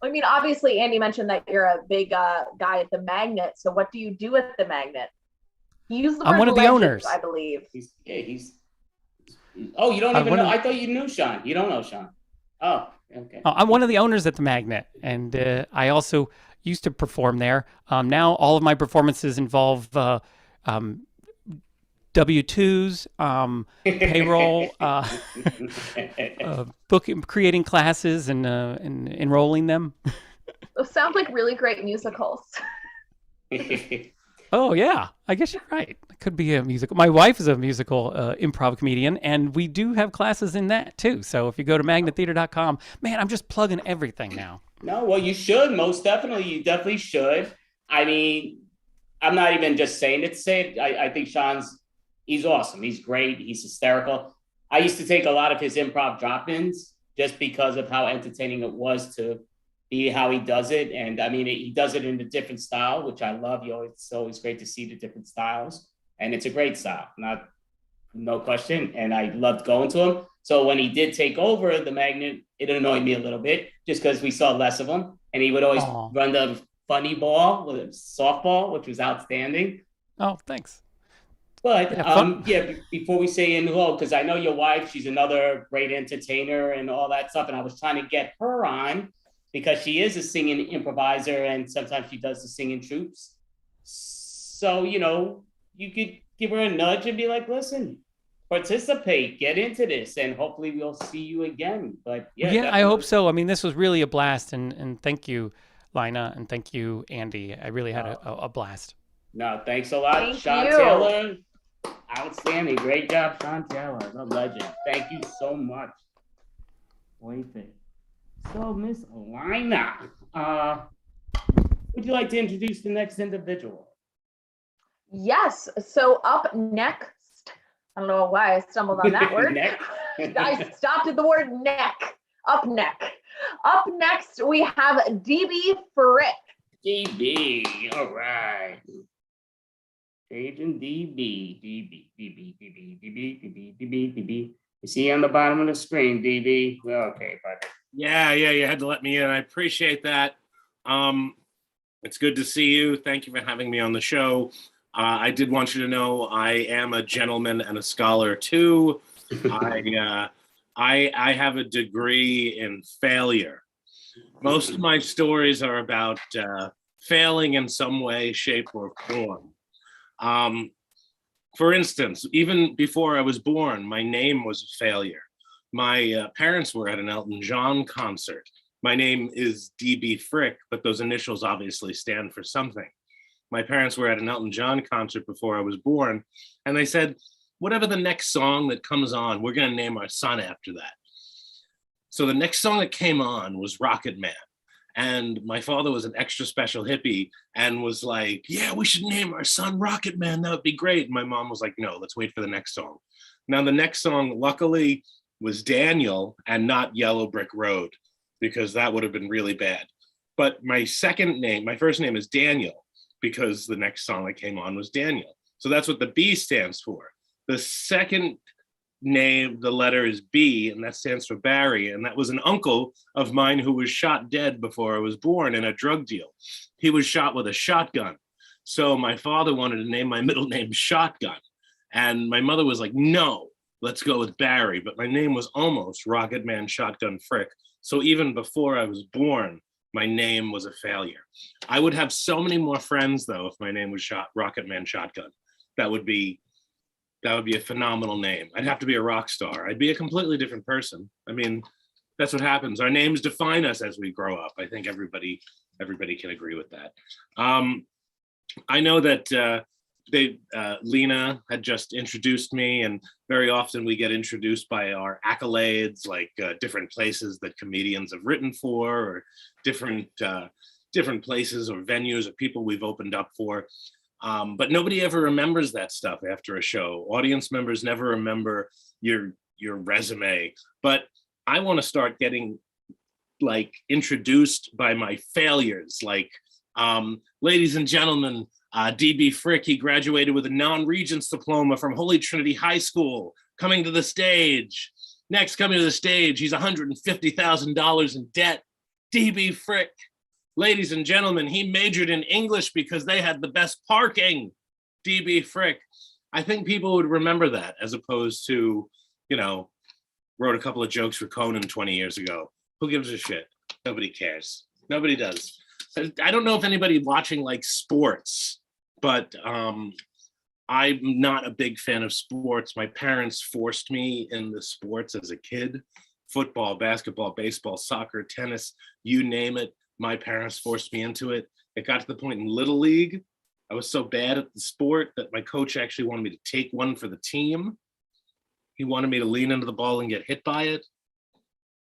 I mean, obviously, Andy mentioned that you're a big guy at the Magnet. So what do you do at the Magnet? You use the word I'm one of the legend, owners, I believe. Oh, you don't even know? I thought you knew Sean. You don't know Sean. Oh, okay. I'm one of the owners at the Magnet, and I also used to perform there. Now all of my performances involve W-2s, payroll, booking, creating classes, and enrolling them. Those sound like really great musicals. Oh yeah, I guess you're right. It could be a musical. My wife is a musical improv comedian, and we do have classes in that too. So if you go to magnettheater.com, man, I'm just plugging everything now. No, well, you should most definitely. You definitely should. I mean, I'm not even just saying it to say it. I think he's awesome. He's great. He's hysterical. I used to take a lot of his improv drop-ins just because of how entertaining it was to be how he does it. And I mean, he does it in a different style, which I love. It's always great to see the different styles. And it's a great style, no question. And I loved going to him. So when he did take over the Magnet, it annoyed me a little bit just because we saw less of him. And he would always run the funny ball with a softball, which was outstanding. Oh, thanks. But before we say in hello, because I know your wife, she's another great entertainer and all that stuff. And I was trying to get her on because she is a singing improviser and sometimes she does the singing troops. So, you could give her a nudge and be like, listen, participate, get into this, and hopefully we'll see you again. But yeah, I hope so. I mean, this was really a blast, and thank you, Lina, and thank you, Andy. I really had a blast. No, thanks a lot, Thank Sean you. Taylor. Outstanding, great job, Sean Taylor, a legend. Thank you so much. So, Miss Lina, would you like to introduce the next individual? Yes. So up next, I don't know why I stumbled on that word. I stopped at the word neck. Up neck. Up next, we have DB Frick. DB, all right. Agent DB. You see on the bottom of the screen, DB? Okay, buddy. Yeah, you had to let me in. I appreciate that. It's good to see you. Thank you for having me on the show. I did want you to know I am a gentleman and a scholar too. I have a degree in failure. Most of my stories are about failing in some way, shape, or form. For instance, even before I was born, my name was a failure. My parents were at an Elton John concert. My name is DB Frick, but those initials obviously stand for something. My parents were at an Elton John concert before I was born, and they said, whatever the next song that comes on, we're going to name our son after that. So the next song that came on was Rocket Man. And my father was an extra special hippie and was like, yeah, we should name our son Rocket Man. That would be great. And my mom was like, no, let's wait for the next song. Now, the next song, luckily, was Daniel and not Yellow Brick Road, because that would have been really bad. But my first name is Daniel, because the next song that came on was Daniel. So that's what the B stands for. The second name, the letter is B, and that stands for Barry. And that was an uncle of mine who was shot dead before I was born in a drug deal. He was shot with a shotgun. So my father wanted to name my middle name Shotgun. And my mother was like, no, let's go with Barry. But my name was almost Rocket Man Shotgun Frick. So even before I was born, my name was a failure. I would have so many more friends, though, if my name was Rocket Man Shotgun. That would be a phenomenal name. I'd have to be a rock star. I'd be a completely different person. I mean, that's what happens. Our names define us as we grow up. I think everybody can agree with that. I know that Lina had just introduced me, and very often we get introduced by our accolades, like different places that comedians have written for, or different places or venues or people we've opened up for. But nobody ever remembers that stuff after a show. Audience members never remember your resume. But I want to start getting introduced by my failures, ladies and gentlemen, DB Frick, he graduated with a non-regents diploma from Holy Trinity High School. Coming to the stage. Next, coming to the stage, he's $150,000 in debt. DB Frick. Ladies and gentlemen, he majored in English because they had the best parking. DB Frick. I think people would remember that, as opposed to, wrote a couple of jokes for Conan 20 years ago. Who gives a shit? Nobody cares. Nobody does. I don't know if anybody watching likes sports, but I'm not a big fan of sports. My parents forced me into sports as a kid. Football, basketball, baseball, soccer, tennis, you name it. My parents forced me into it. It got to the point in Little League, I was so bad at the sport that my coach actually wanted me to take one for the team. He wanted me to lean into the ball and get hit by it.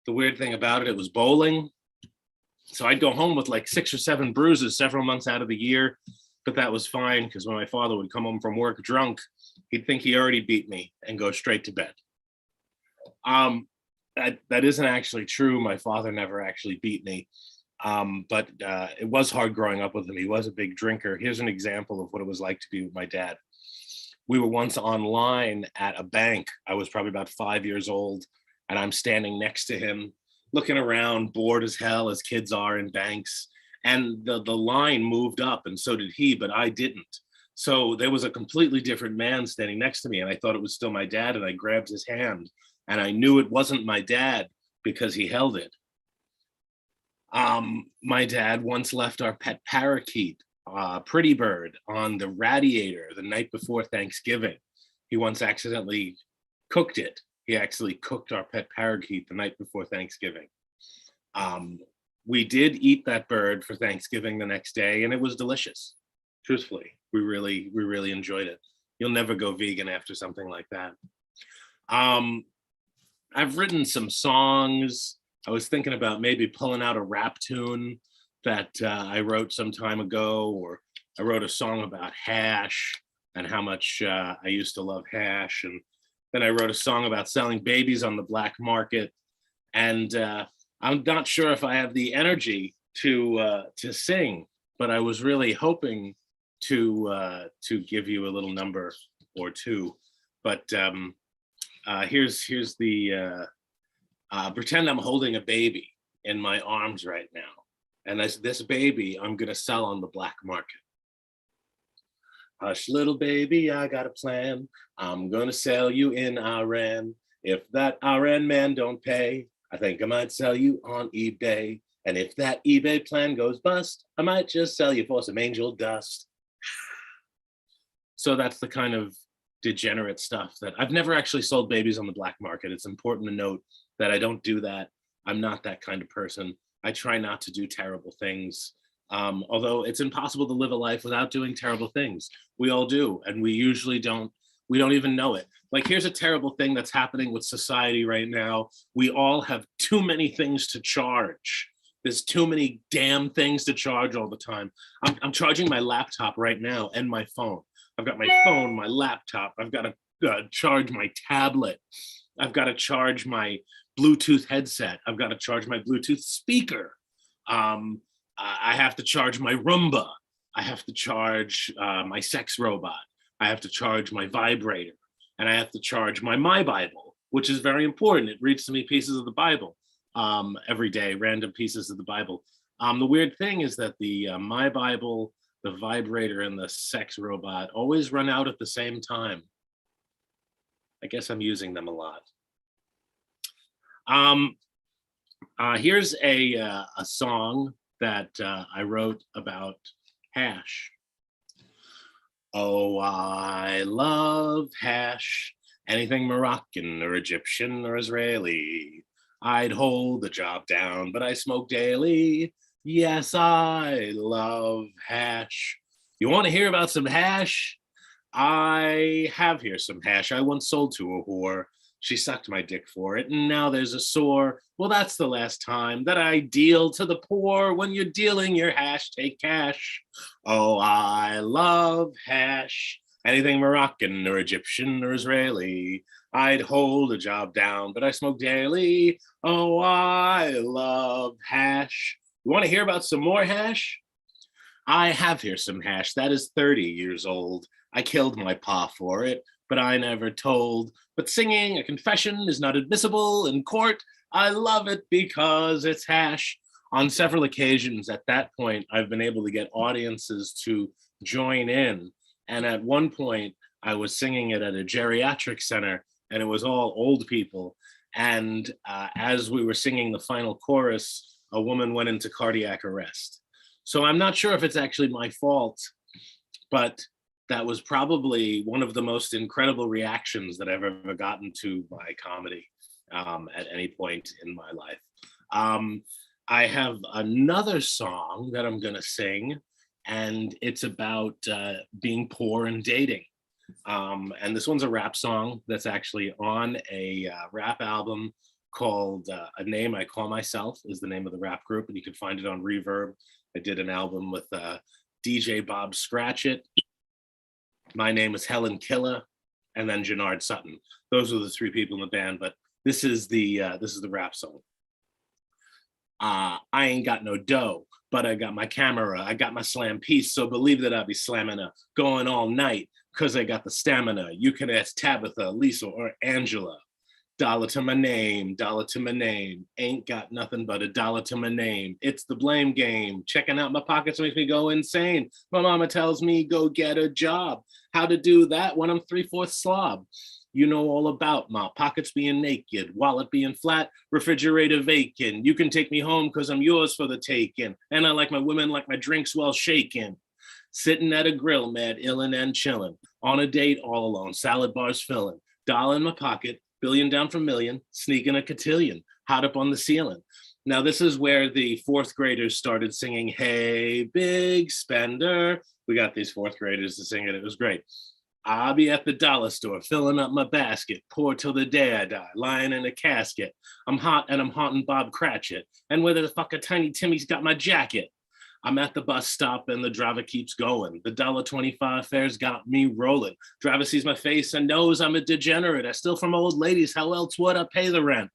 The weird thing about it was bowling. So I'd go home with 6 or 7 bruises several months out of the year. but that was fine because when my father would come home from work drunk, he'd think he already beat me and go straight to bed. That isn't actually true. My father never actually beat me, but it was hard growing up with him. He was a big drinker. Here's an example of what it was like to be with my dad. We were once online at a bank. I was probably about 5 years old, and I'm standing next to him, looking around, bored as hell, as kids are in banks. And the line moved up, and so did he, but I didn't. So there was a completely different man standing next to me, and I thought it was still my dad, and I grabbed his hand, and I knew it wasn't my dad because he held it. My dad once left our pet parakeet, Pretty Bird, on the radiator the night before Thanksgiving. He once accidentally cooked it. He actually cooked our pet parakeet the night before Thanksgiving. We did eat that bird for Thanksgiving the next day, and it was delicious. Truthfully, we really enjoyed it. You'll never go vegan after something like that. I've written some songs. I was thinking about maybe pulling out a rap tune that I wrote some time ago, or I wrote a song about hash and how much I used to love hash. And then I wrote a song about selling babies on the black market. And I'm not sure if I have the energy to sing, but I was really hoping to give you a little number or two. But here's the pretend I'm holding a baby in my arms right now. And this baby I'm gonna sell on the black market. Hush, little baby, I got a plan. I'm gonna sell you in Iran. If that Iran man don't pay, I think I might sell you on eBay. And if that eBay plan goes bust, I might just sell you for some angel dust. So that's the kind of degenerate stuff that I've never actually sold babies on the black market. It's important to note that I don't do that. I'm not that kind of person. I try not to do terrible things. Although it's impossible to live a life without doing terrible things. We all do, and we usually don't even know it. Like, here's a terrible thing that's happening with society right now. We all have too many things to charge. There's too many damn things to charge all the time. I'm charging my laptop right now and my phone. I've got my phone, my laptop. I've got to charge my tablet. I've got to charge my Bluetooth headset. I've got to charge my Bluetooth speaker. I have to charge my Roomba. I have to charge my sex robot. I have to charge my vibrator. And I have to charge my Bible, which is very important. It reads to me pieces of the Bible every day, random pieces of the Bible. The weird thing is that the my Bible, the vibrator, and the sex robot always run out at the same time. I guess I'm using them a lot. Here's a song that I wrote about hash. Oh, I love hash. Anything Moroccan or Egyptian or Israeli. I'd hold the job down, but I smoke daily. Yes, I love hash. You want to hear about some hash? I have here some hash I once sold to a whore. She sucked my dick for it, and now there's a sore. Well, that's the last time that I deal to the poor. When you're dealing your hash, take cash. Oh, I love hash. Anything Moroccan or Egyptian or Israeli. I'd hold a job down, but I smoke daily. Oh, I love hash. You want to hear about some more hash? I have here some hash that is 30 years old. I killed my pa for it, but I never told. But singing a confession is not admissible in court. I love it because it's hash. On several occasions at that point, I've been able to get audiences to join in. And at one point, I was singing it at a geriatric center, and it was all old people. And as we were singing the final chorus, a woman went into cardiac arrest. So I'm not sure if it's actually my fault, but that was probably one of the most incredible reactions that I've ever gotten to my comedy at any point in my life. I have another song that I'm gonna sing, and it's about being poor and dating. And this one's a rap song that's actually on a rap album called A Name I Call Myself is the name of the rap group, and you can find it on Reverb. I did an album with DJ Bob Scratchit. My name is Helen Killa, and then Jannard Sutton. Those are the three people in the band, but this is the rap song. I ain't got no dough, but I got my camera, I got my slam piece, so believe that I'll be slamming up, going all night, cause I got the stamina. You can ask Tabitha, Lisa, or Angela. Dollar to my name, dollar to my name. Ain't got nothing but $1 to my name. It's the blame game. Checking out my pockets makes me go insane. My mama tells me go get a job. How to do that when I'm 3/4 slob. You know all about my pockets being naked, wallet being flat, refrigerator vacant. You can take me home because I'm yours for the taking. And I like my women like my drinks well shaken. Sitting at a grill, mad, illin' and chillin'. On a date all alone, salad bars filling. Dollar in my pocket, billion down from million, sneaking a cotillion, hot up on the ceiling. Now this is where the 4th graders started singing, hey, big spender. We got these 4th graders to sing it, it was great. I'll be at the dollar store, filling up my basket, poor till the day I die, lying in a casket. I'm hot and I'm haunting Bob Cratchit. And where the fuck a Tiny Timmy's got my jacket. I'm at the bus stop and the driver keeps going. The $1.25 fare's got me rolling. Driver sees my face and knows I'm a degenerate. I steal from old ladies, how else would I pay the rent?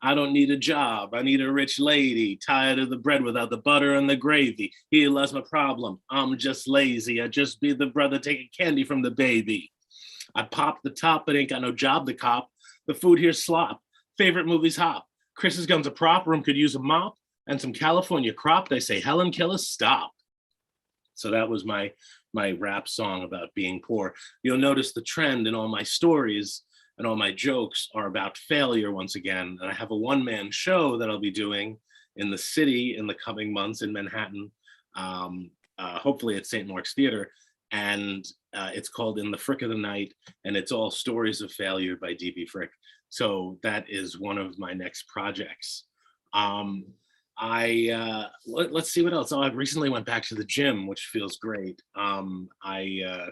I don't need a job, I need a rich lady. Tired of the bread without the butter and the gravy. Here lies my problem, I'm just lazy. I just be the brother taking candy from the baby. I pop the top, but ain't got no job to cop. The food here's slop, favorite movies hop. Chris's gun's a prop, room could use a mop. And some California crop, they say, Helen Killa, stop. So that was my rap song about being poor. You'll notice the trend in all my stories and all my jokes are about failure once again. And I have a one-man show that I'll be doing in the city in the coming months in Manhattan, hopefully at St. Mark's Theater. And it's called In the Frick of the Night, and it's all stories of failure by D.B. Frick. So that is one of my next projects. Let's see what else. Oh, I recently went back to the gym, which feels great. I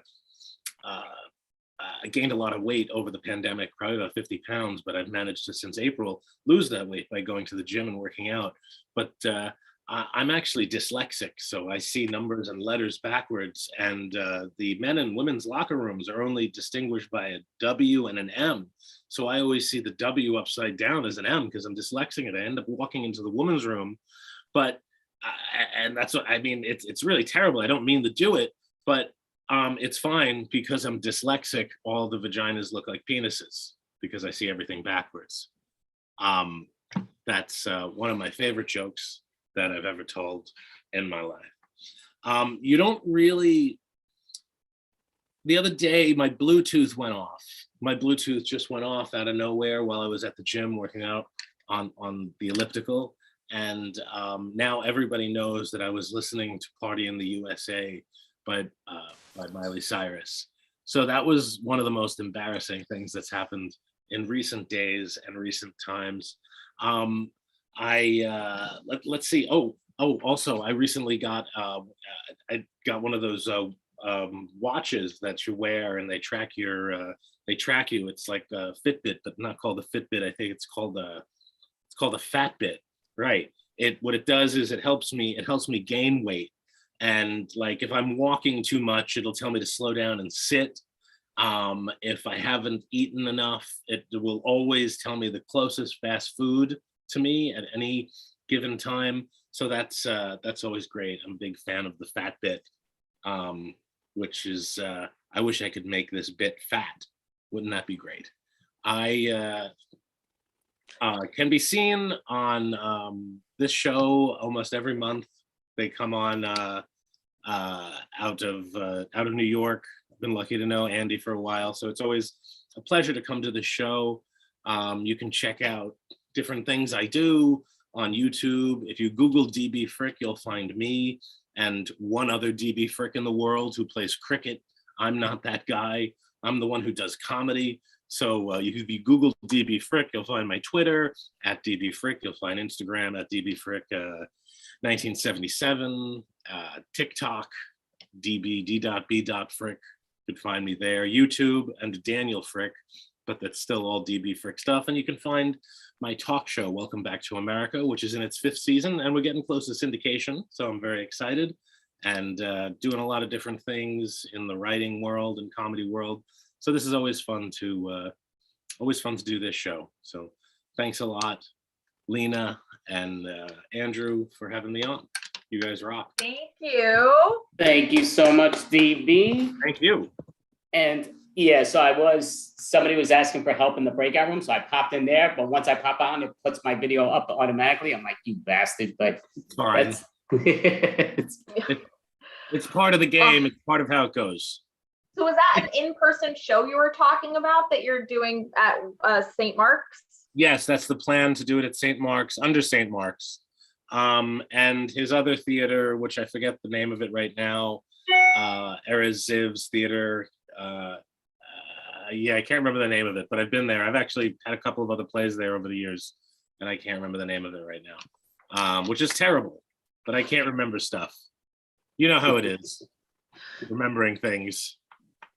gained a lot of weight over the pandemic, probably about 50 pounds, but I've managed to, since April, lose that weight by going to the gym and working out. But I'm actually dyslexic, so I see numbers and letters backwards, and the men and women's locker rooms are only distinguished by a W and an M. So I always see the W upside down as an M because I'm dyslexic, and I end up walking into the women's room. But and that's what I mean. It's really terrible. I don't mean to do it, but it's fine because I'm dyslexic. All the vaginas look like penises because I see everything backwards. That's one of my favorite jokes that I've ever told in my life. You don't really. The other day, my Bluetooth went off. My Bluetooth just went off out of nowhere while I was at the gym working out on the elliptical. And now everybody knows that I was listening to Party in the USA by Miley Cyrus. So that was one of the most embarrassing things that's happened in recent days and recent times. Let's see. Also, I recently got one of those watches that you wear and they track your they track you. It's like a Fitbit, but not called a Fitbit. I think it's called a Fatbit. Right. What it does is it helps me gain weight. And like if I'm walking too much, it'll tell me to slow down and sit. If I haven't eaten enough, it will always tell me the closest fast food to me at any given time. So that's always great. I'm a big fan of the Fatbit, which is I wish I could make this bit fat. Wouldn't that be great? I can be seen on this show almost every month. They come on out of New York. I've been lucky to know Andy for a while, so it's always a pleasure to come to the show. You can check out different things I do on YouTube. If you Google DB Frick, you'll find me and one other DB Frick in the world who plays cricket. I'm not that guy. I'm the one who does comedy. So if you Google DB Frick, you'll find my Twitter at DB Frick. You'll find Instagram at DB Frick 1977, TikTok, d.b.frick. You could find me there. YouTube and Daniel Frick, but that's still all DB Frick stuff. And you can find my talk show, Welcome Back to America, which is in its 5th season, and we're getting close to syndication. So I'm very excited. and doing a lot of different things in the writing world and comedy world. So this is always fun to do this show. So thanks a lot, Lina and Andrew, for having me on. You guys rock. Thank you. Thank you so much, DB. Thank you. And yeah, so somebody was asking for help in the breakout room, so I popped in there, but once I pop on, it puts my video up automatically. I'm like, you bastard, but fine. It's part of the game. It's part of how it goes. So was that an in-person show you were talking about that you're doing at St. Mark's? Yes, that's the plan, to do it at St. Mark's, under St. Mark's. And his other theater, which I forget the name of it right now, Ereziv's Theater. Yeah, I can't remember the name of it, but I've been there. I've actually had a couple of other plays there over the years, and I can't remember the name of it right now, which is terrible, but I can't remember stuff. You know how it is, remembering things.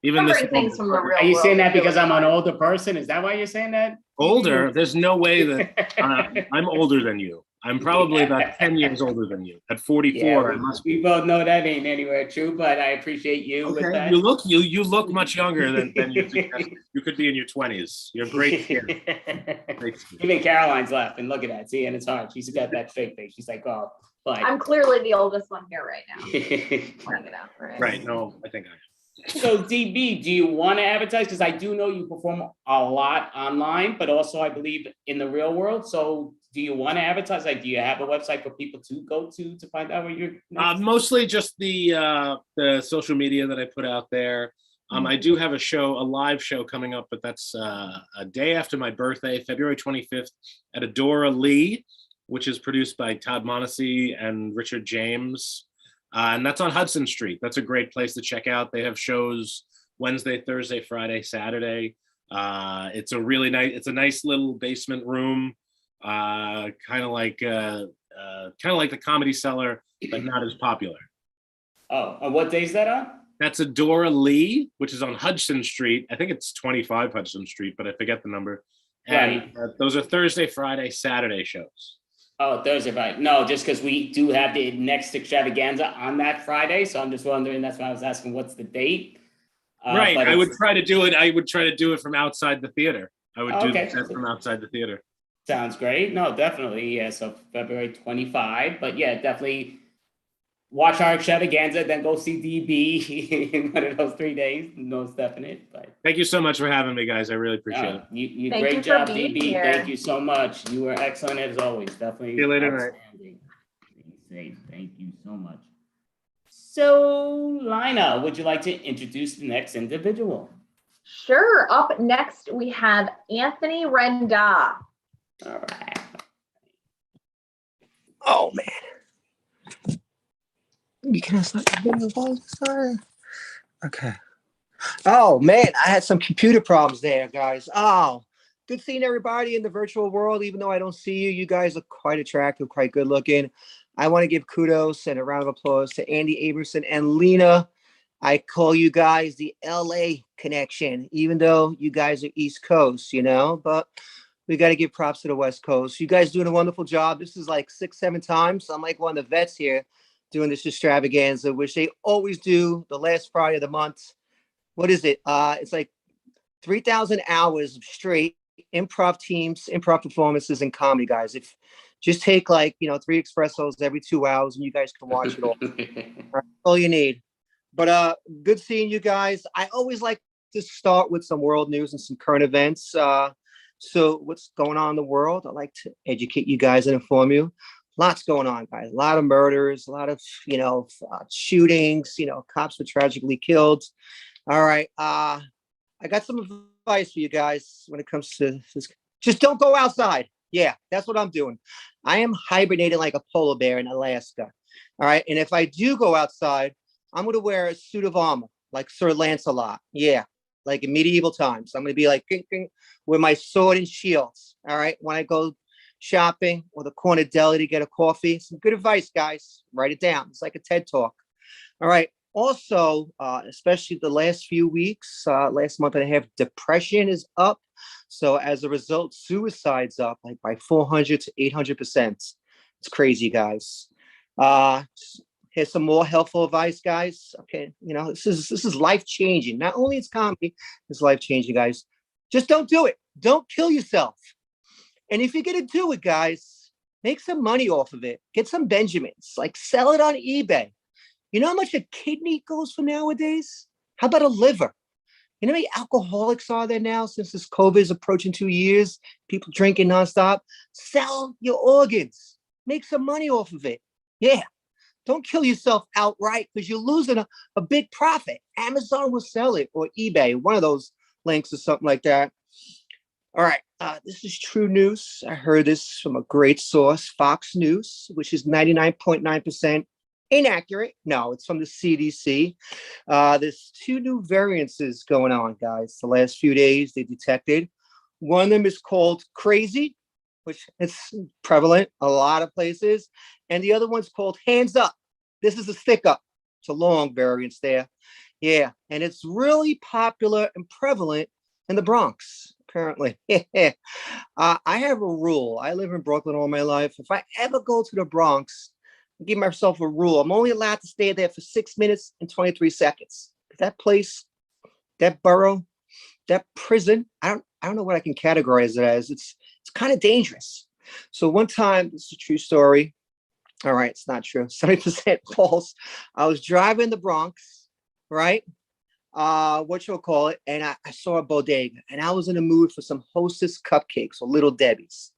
Even this. Things from the real Are you saying world that because really I'm an hard. older person? Is that why you're saying that? Older? There's no way that I'm older than you. I'm probably about 10 years older than you. At 44, I must be. We both know that ain't anywhere true, but I appreciate you with that. You look much younger than you suggest. You could be in your 20s. You're great kid. Even Caroline's laughing. Look at that. See, and it's hard. She's got that straight face. She's like, oh, but I'm clearly the oldest one here right now. Pointing it out, right? Right. No, I think I am. So DB, do you want to advertise? Because I do know you perform a lot online, but also I believe in the real world. So do you want to advertise? Like, do you have a website for people to go to find out where you're next? Mostly just the social media that I put out there. I do have a live show coming up, but that's a day after my birthday, February 25th, at Adora Lee, which is produced by Todd Monacy and Richard James. And that's on Hudson Street. That's a great place to check out. They have shows Wednesday, Thursday, Friday, Saturday. It's a nice little basement room, kind of like the Comedy Cellar, but not as popular. Oh, and what day is that on? That's Adora Lee, which is on Hudson Street. I think it's 25 Hudson Street, but I forget the number. And those are Thursday, Friday, Saturday shows. Oh, Thursday, Friday. No, just because we do have the next extravaganza on that Friday. So I'm just wondering, that's why I was asking, what's the date? Right. I would try to do it from outside the theater. I would do the set from outside the theater. Sounds great. No, definitely. Yeah. So February 25. But yeah, definitely watch our extravaganza, then go see DB in one of those 3 days. Most definite. But thank you so much for having me, guys. I really appreciate it. You Thank great you for job, being DB. here. Thank you so much. You were excellent as always. Definitely. See you later tonight. Outstanding. Be safe. Thank you so much. So, Lina, would you like to introduce the next individual? Sure. Up next, we have Anthony Renda. All right. Oh, man. You can start the video volume, sorry. Okay. Oh man, I had some computer problems there, guys. Oh, good seeing everybody in the virtual world. Even though I don't see you, you guys look quite attractive, quite good looking. I want to give kudos and a round of applause to Andy Abramson and Lina. I call you guys the LA connection, even though you guys are East Coast, but we got to give props to the West Coast. You guys doing a wonderful job. This is like 6-7 times. I'm like one of the vets here doing this extravaganza, which they always do the last Friday of the month. What is it? It's like 3,000 hours of straight improv teams, improv performances, and comedy, guys. If just take 3 espressos every 2 hours, and you guys can watch it all. That's all you need. But good seeing you guys. I always like to start with some world news and some current events. So what's going on in the world? I like to educate you guys and inform you. Lots going on, guys. A lot of murders, a lot of, shootings, cops were tragically killed. All right. I got some advice for you guys when it comes to this. Just don't go outside. Yeah, that's what I'm doing. I am hibernating like a polar bear in Alaska. All right. And if I do go outside, I'm going to wear a suit of armor like Sir Lancelot. Yeah. Like in medieval times. I'm going to be like with my sword and shields. All right. When I go shopping or the corner deli to get a coffee. Some good advice, guys. Write it down. It's like a TED Talk. All right. Also, especially the last few weeks, last month and a half, depression is up. So as a result, suicide's up by 400 to 800%. It's crazy, guys. Here's some more helpful advice, guys. Okay, this is life changing. Not only it's comedy, it's life changing, guys. Just don't do it. Don't kill yourself. And if you're gonna do it, guys, make some money off of it. Get some Benjamins, like sell it on eBay. You know how much a kidney goes for nowadays? How about a liver? You know how many alcoholics are there now since this COVID is approaching 2 years? People drinking nonstop. Sell your organs. Make some money off of it. Yeah. Don't kill yourself outright because you're losing a big profit. Amazon will sell it, or eBay, one of those links or something like that. All right. This is true news. I heard this from a great source, Fox News, which is 99.9% inaccurate. No, it's from the CDC. There's 2 new variances going on, guys. The last few days they detected. One of them is called Kryzzie, which is prevalent a lot of places. And the other one's called Hands Up. This is a stick up. It's a long variance there. Yeah, and it's really popular and prevalent in the Bronx, apparently. I have a rule. I live in Brooklyn all my life. If I ever go to the Bronx, I give myself a rule. I'm only allowed to stay there for 6 minutes and 23 seconds. That place, that borough, that prison, I don't know what I can categorize it as. It's kind of dangerous. So one time, this is a true story. All right, it's not true. 70% false. I was driving the Bronx, right? What you'll call it, and I saw a bodega, and I was in the mood for some Hostess cupcakes or Little Debbie's.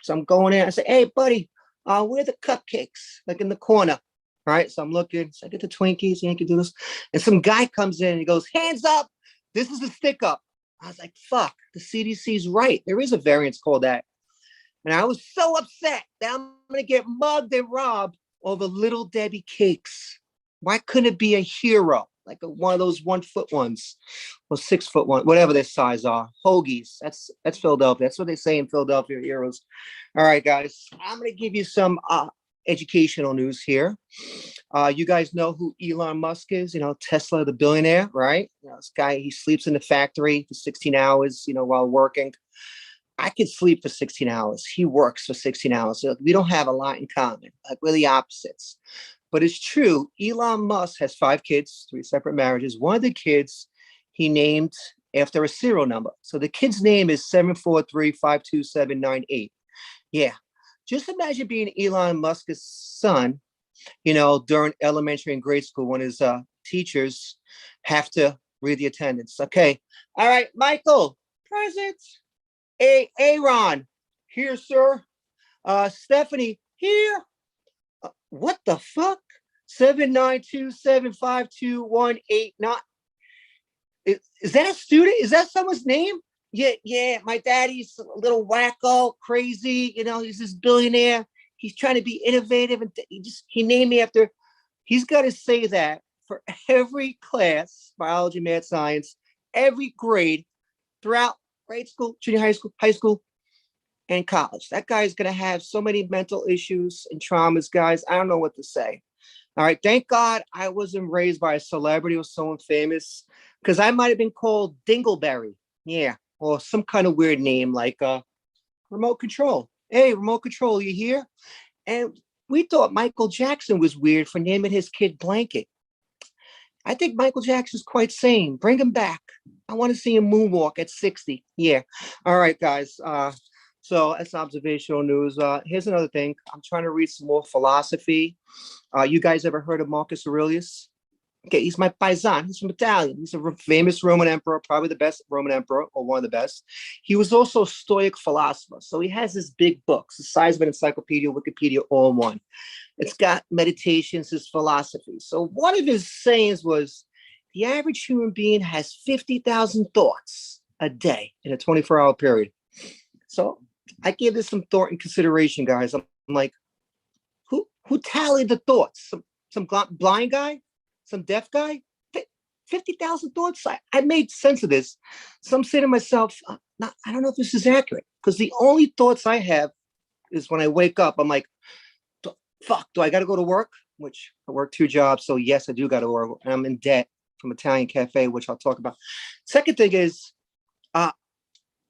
So I'm going in. I say, "Hey, buddy, where are the cupcakes?" Like in the corner, right? So I'm looking. So I get the Twinkies. You can do this, and some guy comes in and he goes, "Hands up! This is a stick up." I was like, "Fuck! The CDC's right. There is a variance called that." And I was so upset that I'm going to get mugged and robbed over Little Debbie cakes. Why couldn't it be a hero? Like one of those 1 foot ones or 6 foot one, whatever their size are. Hoagies. That's Philadelphia. That's what they say in Philadelphia, heroes. All right, guys. I'm going to give you some educational news here. You guys know who Elon Musk is, Tesla, the billionaire, right? This guy, he sleeps in the factory for 16 hours, while working. I could sleep for 16 hours. He works for 16 hours. So we don't have a lot in common. Like we're the opposites. But it's true. Elon Musk has 5 kids, 3 separate marriages. One of the kids he named after a serial number. So the kid's name is 743-52798. Yeah. Just imagine being Elon Musk's son, during elementary and grade school when his teachers have to read the attendance. Okay. All right, Michael, present. Aaron, here, sir. Stephanie, here. What the fuck? 792-752-189. Is that a student? Is that someone's name? Yeah. My daddy's a little wacko, crazy. He's this billionaire. He's trying to be innovative, and he named me after. He's got to say that for every class, biology, math, science, every grade throughout grade school, junior high school, and college. That guy's going to have so many mental issues and traumas, guys. I don't know what to say. All right. Thank God I wasn't raised by a celebrity or someone famous, because I might have been called Dingleberry. Yeah. Or some kind of weird name like Remote Control. Hey, Remote Control, you here? And we thought Michael Jackson was weird for naming his kid Blanket. I think Michael Jackson's quite sane. Bring him back. I want to see him moonwalk at 60. Yeah. All right, guys. So that's observational news. Here's another thing. I'm trying to read some more philosophy. You guys ever heard of Marcus Aurelius? Okay, he's my paisan. He's from Italian. He's a famous Roman emperor, probably the best Roman emperor, or one of the best. He was also a Stoic philosopher. So he has his big books, the size of an encyclopedia, Wikipedia, all in one. It's got meditations, his philosophy. So one of his sayings was, the average human being has 50,000 thoughts a day in a 24-hour period. So I gave this some thought and consideration, guys. I'm like, who tallied the thoughts? Some blind guy? Some deaf guy? 50,000 thoughts? I made sense of this. So I'm saying to myself, I don't know if this is accurate, because the only thoughts I have is when I wake up, I'm like, fuck, do I got to go to work? Which I work 2 jobs. So yes, I do got to work. And I'm in debt from Italian Cafe, which I'll talk about. Second thing is,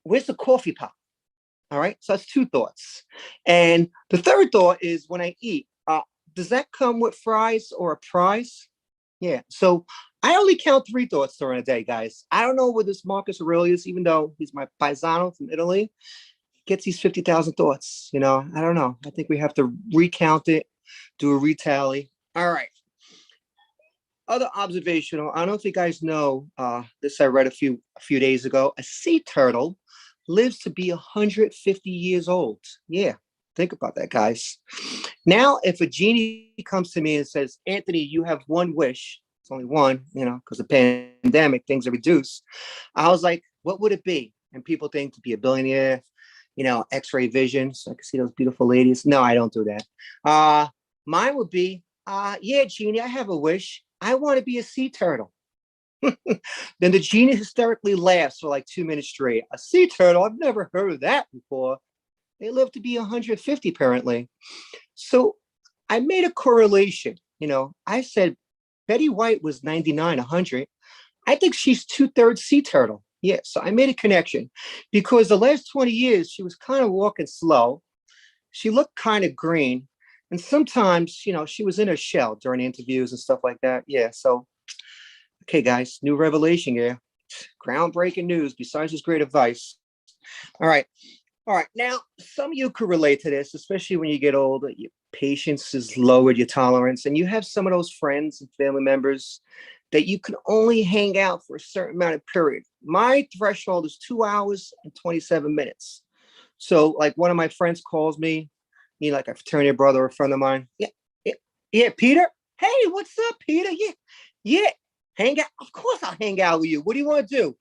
where's the coffee pot? All right. So that's 2 thoughts. And the third thought is when I eat, does that come with fries or a prize? Yeah. So I only count 3 thoughts during a day, guys. I don't know where this Marcus Aurelius, even though he's my paisano from Italy, gets these 50,000 thoughts. You know, I don't know. I think we have to recount it, do a retally. All right. Other observational. I don't know if you guys know this. I read a few days ago. A sea turtle lives to be 150 years old. Yeah. Think about that, guys. Now, if a genie comes to me and says, Anthony, you have one wish. It's only one, you know, because of the pandemic, things are reduced. I was like, what would it be? And people think to be a billionaire, you know, X-ray vision, so I can see those beautiful ladies. No, I don't do that. Mine would be, yeah, genie, I have a wish. I want to be a sea turtle. Then the genie hysterically laughs for like 2 minutes straight. A sea turtle? I've never heard of that before. They live to be 150 apparently. So I made a correlation. You know, I said Betty White was 99, 100. I think she's 2/3 sea turtle. Yeah, so I made a connection because the last 20 years, she was kind of walking slow. She looked kind of green. And sometimes, you know, she was in her shell during interviews and stuff like that. Yeah, so, okay, guys, new revelation here. Groundbreaking news besides this great advice. All right. Now, some of you could relate to this, especially when you get older. Your patience is lowered, your tolerance, and you have some of those friends and family members that you can only hang out for a certain amount of period. My threshold is 2 hours and 27 minutes. So, like, one of my friends calls me, you know, like a fraternity brother or a friend of mine. Yeah, Peter. Hey, what's up, Peter? Yeah. Hang out. Of course, I'll hang out with you. What do you want to do?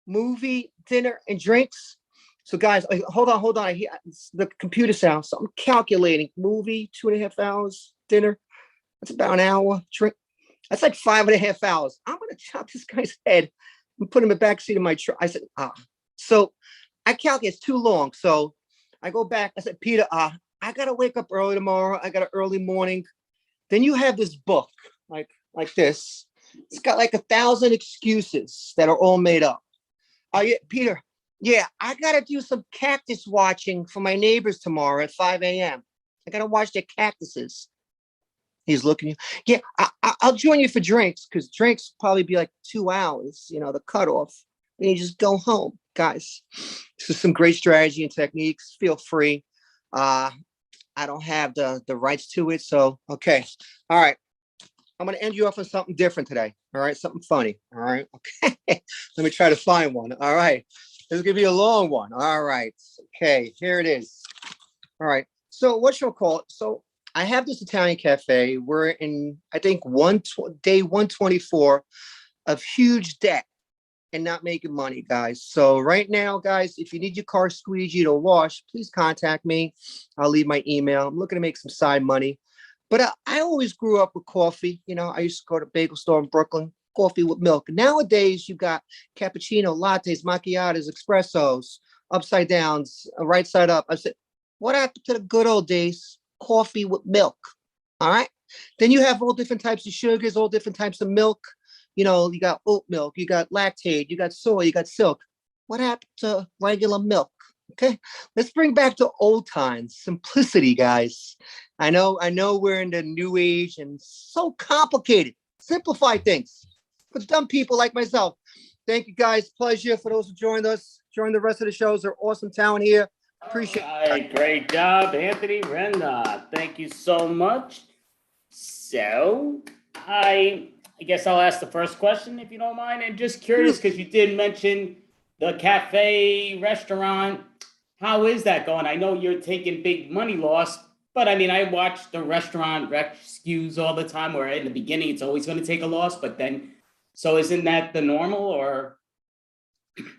Movie, dinner, and drinks. So, guys, hold on. I hear the computer sound. So I'm calculating. Movie, 2.5 hours. Dinner, that's about an hour. Drink, that's like 5.5 hours. I'm gonna chop this guy's head and put him in the backseat of my truck. I said, So I calculate it's too long. So I go back. I said, Peter, I gotta wake up early tomorrow. I got an early morning. Then you have this book like this. It's got like 1,000 excuses that are all made up. Yeah, Peter. Yeah, I gotta do some cactus watching for my neighbors tomorrow at 5 a.m. I gotta watch their cactuses. He's looking. Yeah, I'll join you for drinks because drinks will probably be like 2 hours. You know, the cutoff. Then you just go home, guys. This is some great strategy and techniques. Feel free. I don't have the rights to it, so okay. All right. I'm gonna end you off on something different today. All right, something funny. All right, okay. Let me try to find one. All right, this is gonna be a long one. All right, okay, here it is. All right, so what shall I call it? So I have this Italian cafe. We're in, I think, day 124 of huge debt and not making money, guys. So right now, guys, if you need your car squeegeed or washed, please contact me. I'll leave my email. I'm looking to make some side money. But I always grew up with coffee. You know, I used to go to bagel store in Brooklyn, coffee with milk. Nowadays, you got cappuccino, lattes, macchiatos, espressos, upside downs, right side up. I said, what happened to the good old days? Coffee with milk. All right. Then you have all different types of sugars, all different types of milk. You know, you got oat milk, you got lactate, you got soy, you got silk. What happened to regular milk? Okay, let's bring back to old times, simplicity, guys. I know we're in the new age and so complicated. Simplify things for dumb people like myself. Thank you, guys. Pleasure for those who joined us. Join the rest of the shows. They're awesome talent here. Appreciate it. All right, great job, Anthony Renda. Thank you so much. So I guess I'll ask the first question if you don't mind. And just curious, because you did mention the cafe restaurant. How is that going? I know you're taking big money loss, but I mean, I watch the restaurant rescues all the time where in the beginning it's always going to take a loss, but then, so isn't that the normal or?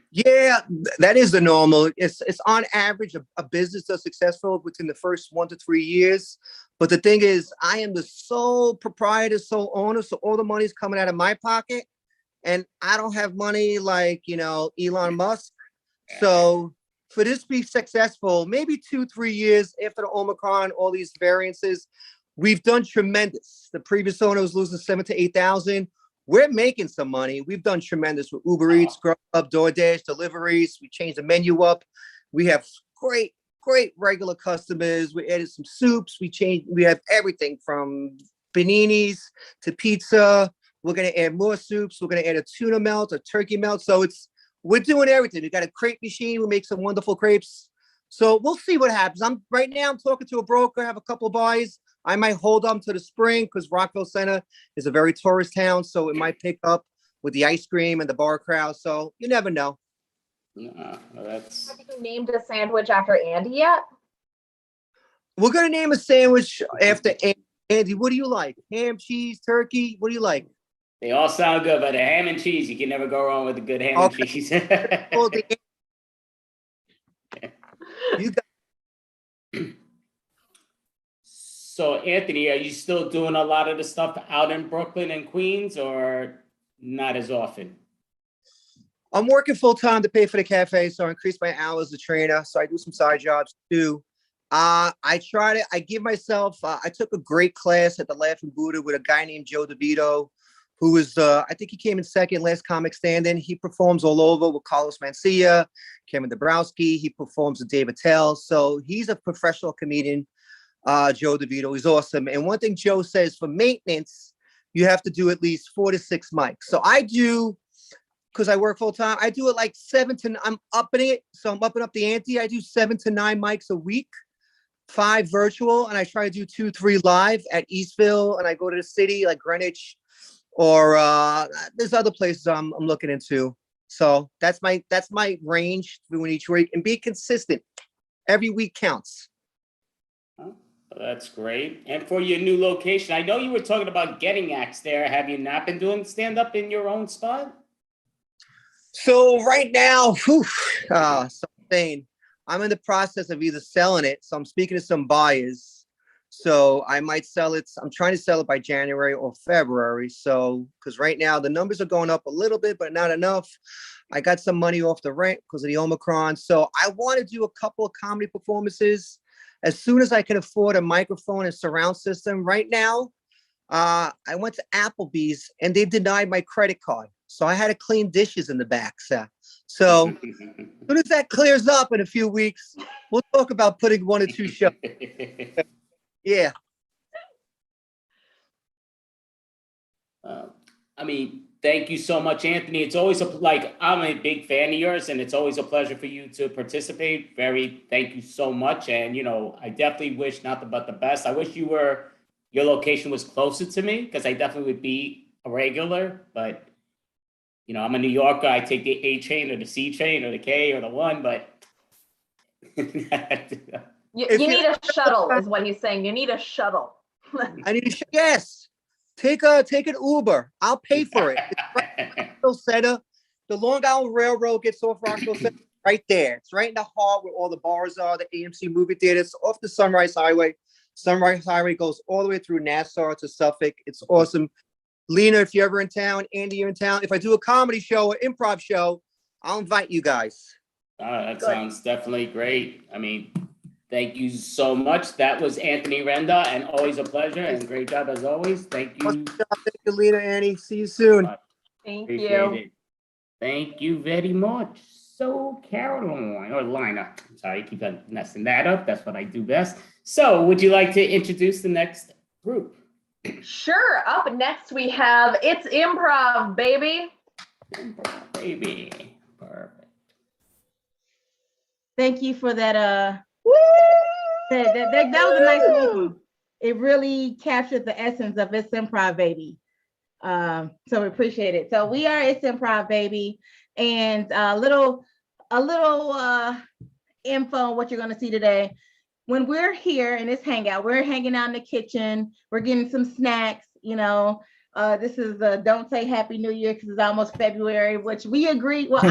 Yeah, that is the normal. It's on average a business that's successful within the first 1 to 3 years. But the thing is, I am the sole proprietor, sole owner, so all the money's coming out of my pocket, and I don't have money like, you know, Elon Musk. So for this to be successful, maybe 2-3 years after the Omicron, all these variances, we've done tremendous. The previous owner was losing 7,000 to 8,000. We're making some money. We've done tremendous with Uber Eats, Grubhub, DoorDash, deliveries. We changed the menu up. We have great great regular customers. We added some soups. We have everything from paninis to pizza. We're gonna add more soups. We're gonna add a tuna melt, a turkey melt. So we're doing everything. We got a crepe machine. We make some wonderful crepes. So we'll see what happens. I'm talking to a broker. I have a couple of buys. I might hold them to the spring because Rockville Center is a very tourist town. So it might pick up with the ice cream and the bar crowd. So you never know. That's. Have you named a sandwich after Andy yet? We're gonna name a sandwich after Andy. What do you like? Ham, cheese, turkey? What do you like? They all sound good, but a ham and cheese, you can never go wrong with a good ham and cheese. You got. So, Anthony, are you still doing a lot of the stuff out in Brooklyn and Queens, or not as often? I'm working full time to pay for the cafe, so I increased my hours as a trainer. So I do some side jobs too. I give myself. I took a great class at the Laughing Buddha with a guy named Joe DeVito, who was I think he came in second last comic stand-in. He performs all over with Carlos Mencia, Kevin Dabrowski. He performs with Dave Attell. So he's a professional comedian. Joe DeVito, he's awesome. And one thing Joe says, for maintenance, you have to do at least 4 to 6 mics. So I do, because I work full time, I do it like I'm upping it. So I'm upping up the ante. I do 7 to 9 mics a week, 5 virtual, and I try to do 2, 3 live at Eastville. And I go to the city like Greenwich, or there's other places I'm looking into. So that's my range doing each week, and be consistent. Every week counts. That's great. And for your new location, I know you were talking about getting acts there. Have you not been doing stand-up in your own spot? So right now, something, I'm in the process of either selling it. So I'm speaking to some buyers. So I might sell it. I'm trying to sell it by January or February. So, because right now the numbers are going up a little bit, but not enough. I got some money off the rent because of the Omicron. So I want to do a couple of comedy performances as soon as I can afford a microphone and surround system. Right now, I went to Applebee's and they denied my credit card. So I had to clean dishes in the back. So as soon as that clears up in a few weeks, we'll talk about putting 1 or 2 shows. Yeah. I mean, thank you so much, Anthony. It's always I'm a big fan of yours, and it's always a pleasure for you to participate. Thank you so much. And, I definitely wish nothing but the best. I wish your location was closer to me, because I definitely would be a regular, but I'm a New Yorker. I take the A train or the C train or the K or the 1, but you need a shuttle, is what he's saying. You need a shuttle. I need to yes. Take an Uber. I'll pay for it. It's right Rockville Center. The Long Island Railroad gets off Rockville Center right there. It's right in the heart where all the bars are, the AMC movie theaters, off the Sunrise Highway. Sunrise Highway goes all the way through Nassau to Suffolk. It's awesome. Lina, if you're ever in town, Andy, you're in town. If I do a comedy show or improv show, I'll invite you guys. That sounds definitely great. I mean, thank you so much. That was Anthony Renda, and always a pleasure, and great job as always. Thank you. Thank you, Lina, Annie. See you soon. Thank Appreciate you. it. Thank you very much. So, Caroline, or Lina, sorry, keep messing that up. That's what I do best. So, would you like to introduce the next group? Sure. Up next, we have It's Improv, baby. Improv, baby. Perfect. Thank you for that. That was a nice movie. It really captured the essence of It's Improv, baby. So we appreciate it. So we are It's Improv, baby, and a little info on what you're going to see today. When we're here in this hangout, we're hanging out in the kitchen. We're getting some snacks. This is Don't Say Happy New Year because it's almost February, which we agree. Well,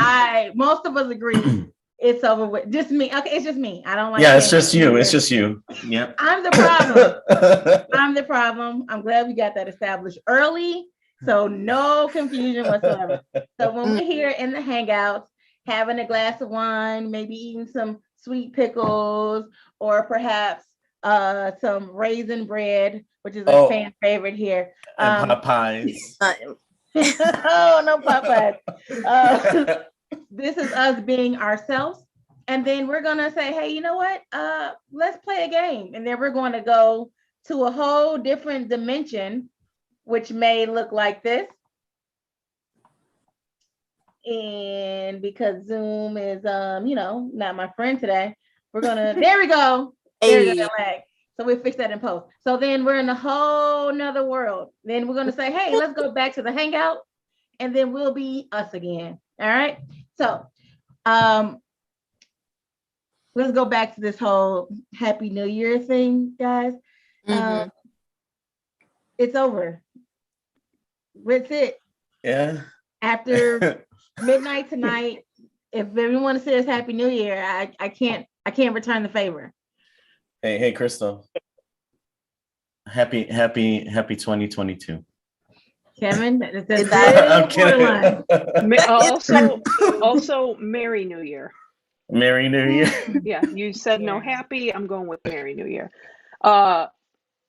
most of us agree. It's over with. Just me. Okay, it's just me. I don't like. Yeah, it's just you. It's just you. Yeah. I'm the problem. I'm the problem. I'm glad we got that established early, so no confusion whatsoever. So when we're here in the hangouts, having a glass of wine, maybe eating some sweet pickles, or perhaps some raisin bread, which is a fan favorite here. And Popeyes. Oh, no Popeyes. This is us being ourselves. And then we're gonna say, hey, you know what? Let's play a game. And then we're going to go to a whole different dimension, which may look like this. And because Zoom is not my friend today, we're gonna there we go. There's that lag. So we fix that in post. So then we're in a whole nother world. Then we're gonna say, hey, let's go back to the hangout, and then we'll be us again. All right. So let's go back to this whole Happy New Year thing, guys. It's over. That's it. Yeah. After midnight tonight, if everyone says Happy New Year, I can't return the favor. Hey, Crystal. Happy 2022. Kevin, Is I'm kidding. Also, Merry New Year. Merry New Year. Yeah, you said no happy. I'm going with Merry New Year.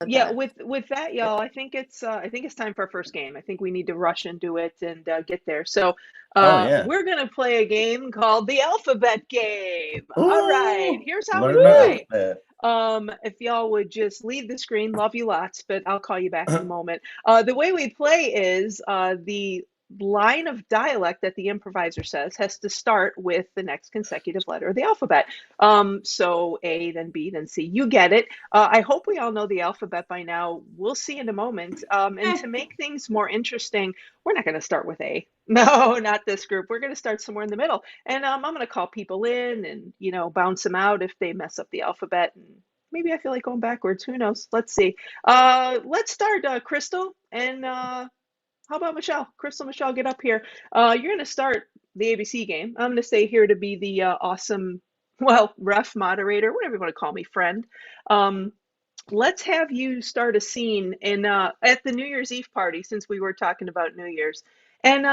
Yeah, with that, y'all, I think it's time for our first game. I think we need to rush into it and get there. So we're gonna play a game called the Alphabet Game. All right, here's how we play. If y'all would just leave the screen, love you lots, but I'll call you back in a moment. The way we play is the line of dialect that the improviser says has to start with the next consecutive letter of the alphabet. So A, then B, then C. You get it. I hope we all know the alphabet by now. We'll see in a moment. And to make things more interesting, we're not going to start with A. No, not this group. We're going to start somewhere in the middle. And I'm going to call people in and, bounce them out if they mess up the alphabet. And maybe I feel like going backwards. Who knows? Let's see. Let's start, Crystal. And how about Michelle? Crystal, Michelle, get up here. You're going to start the ABC game. I'm going to stay here to be the awesome, ref, moderator, whatever you want to call me, friend. Let's have you start a scene at the New Year's Eve party, since we were talking about New Year's. And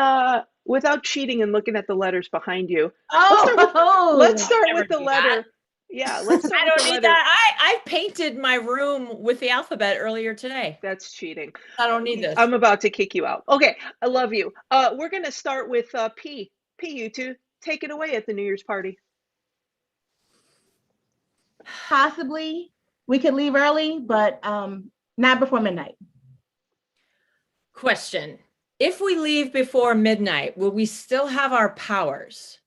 without cheating and looking at the letters behind you, let's start with the letter. Yeah, let's start I don't with the need letter. that. I painted my room with the alphabet earlier today. That's cheating. I don't need this. I'm about to kick you out. Okay, I love you. We're going to start with P. P, you two. Take it away at the New Year's party. Possibly we could leave early, but not before midnight. Question. If we leave before midnight, will we still have our powers?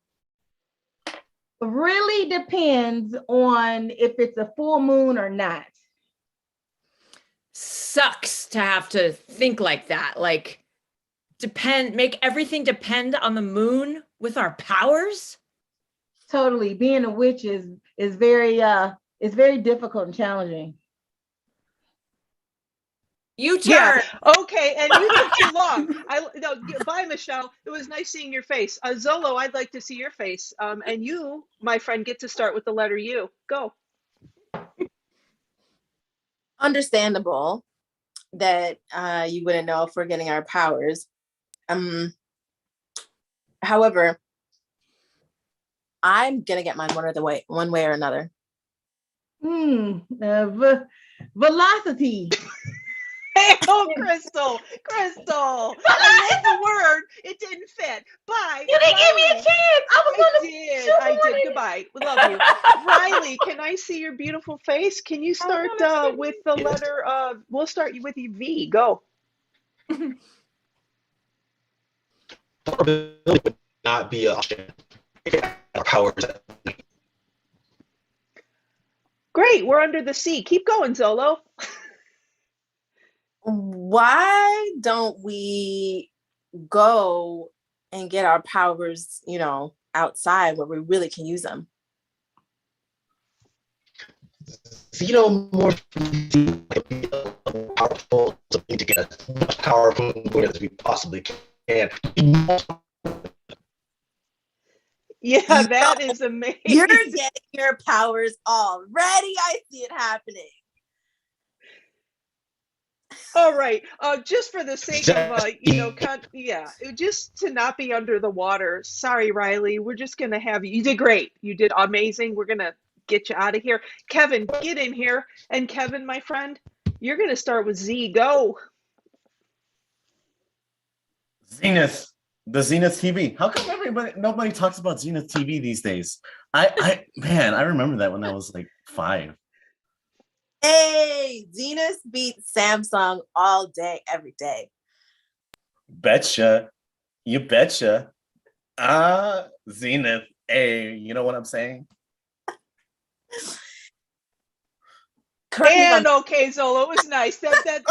Really depends on if it's a full moon or not. Sucks to have to think like that. Like, make everything depend on the moon with our powers? Totally. Being a witch is very difficult and challenging. You turn. Yeah. Okay, and you took too long. Bye, Michelle. It was nice seeing your face. Zolo, I'd like to see your face. And you, my friend, get to start with the letter U. Go. Understandable that you wouldn't know if we're getting our powers. However, I'm gonna get mine one way or another. Velocity. Oh, Crystal. I made the word. It didn't fit. Bye. You didn't give me a chance. I did. Goodbye. We love you. Riley, can I see your beautiful face? Can you start with the letter? We'll start with V. Go. Probability would not be a powers. Great. We're under the sea. Keep going, Zolo. Why don't we go and get our powers, outside where we really can use them? Xenomorph powerful, so we need to get as much power from the moon as we possibly can. Yeah, that is amazing. You're getting your powers already. I see it happening. All right. Just for the sake of, just to not be under the water. Sorry, Riley. We're just going to have you. You did great. You did amazing. We're going to get you out of here. Kevin, get in here. And Kevin, my friend, you're going to start with Z. Go. Zenith. The Zenith TV. How come nobody talks about Zenith TV these days? Man, I remember that when I was like 5. Hey, Zenith beats Samsung all day, every day. Betcha. You betcha. Zenith. Hey, you know what I'm saying? And okay, Zolo, it was nice. That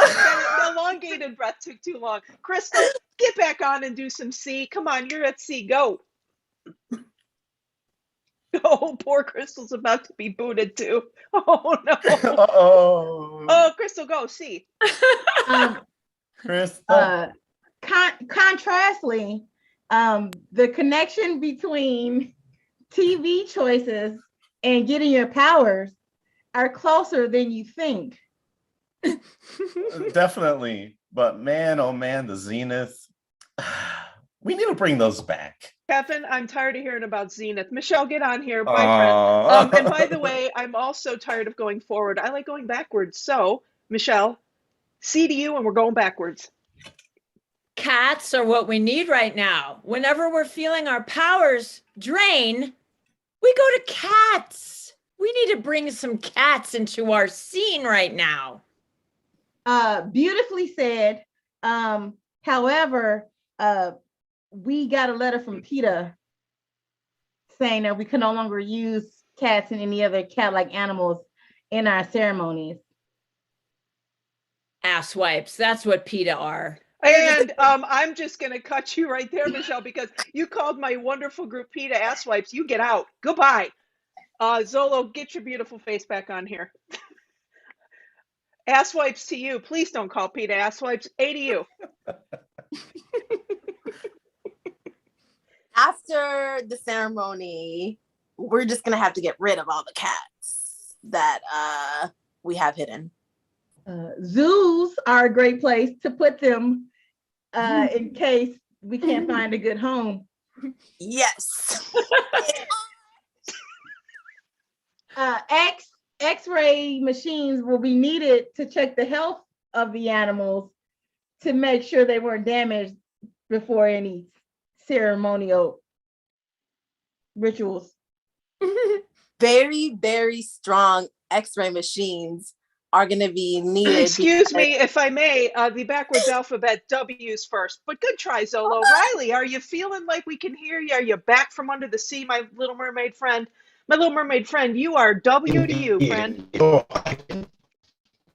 elongated breath took too long. Crystal, get back on and do some C. Come on, you're at C. Go. Oh, poor Crystal's about to be booted too. Oh no. Oh, Crystal, go C. Crystal. Contrastly, the connection between TV choices and getting your powers are closer than you think. Definitely. But man, oh man, the Zenith. We need to bring those back. Kevin, I'm tired of hearing about Zenith. Michelle, get on here, my friend. And by the way, I'm also tired of going forward. I like going backwards. So, Michelle, C to you, and we're going backwards. Cats are what we need right now. Whenever we're feeling our powers drain, we go to cats. We need to bring some cats into our scene right now. Beautifully said. However, we got a letter from PETA saying that we can no longer use cats and any other cat-like animals in our ceremonies. Asswipes, that's what PETA are. And I'm just going to cut you right there, Michelle, because you called my wonderful group PETA asswipes. You get out. Goodbye. Zolo, get your beautiful face back on here. Asswipes to you. Please don't call PETA asswipes. A to you. After the ceremony, we're just gonna have to get rid of all the cats that we have hidden. Zoos are a great place to put them in case we can't find a good home. Yes. X-ray machines will be needed to check the health of the animals to make sure they weren't damaged before any ceremonial rituals. Very, very strong X-ray machines are going to be needed. Excuse me, if I may, the backwards alphabet W's first, but good try, Zolo. Riley, are you feeling like we can hear you? Are you back from under the sea, my little mermaid friend? My little mermaid friend, you are W to you, friend. Oh,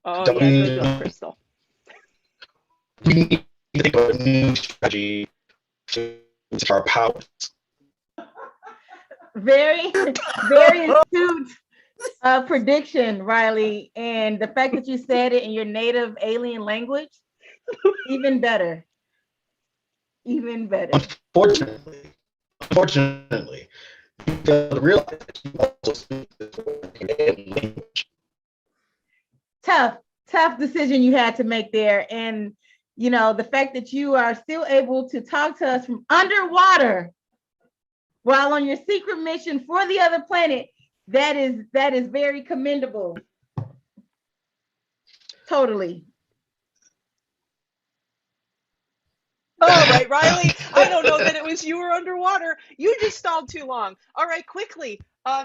yeah, good go, Crystal. We need to think of a new strategy to our powers. Very, very astute prediction, Riley. And the fact that you said it in your native alien language, even better. Even better. Unfortunately, you fail to realize that you also speak this alien language. Tough decision you had to make there. And, you know, the fact that you are still able to talk to us from underwater while on your secret mission for the other planet, that is very commendable. Totally. All right, Riley, I don't know that it was you were underwater. You just stalled too long. All right, quickly.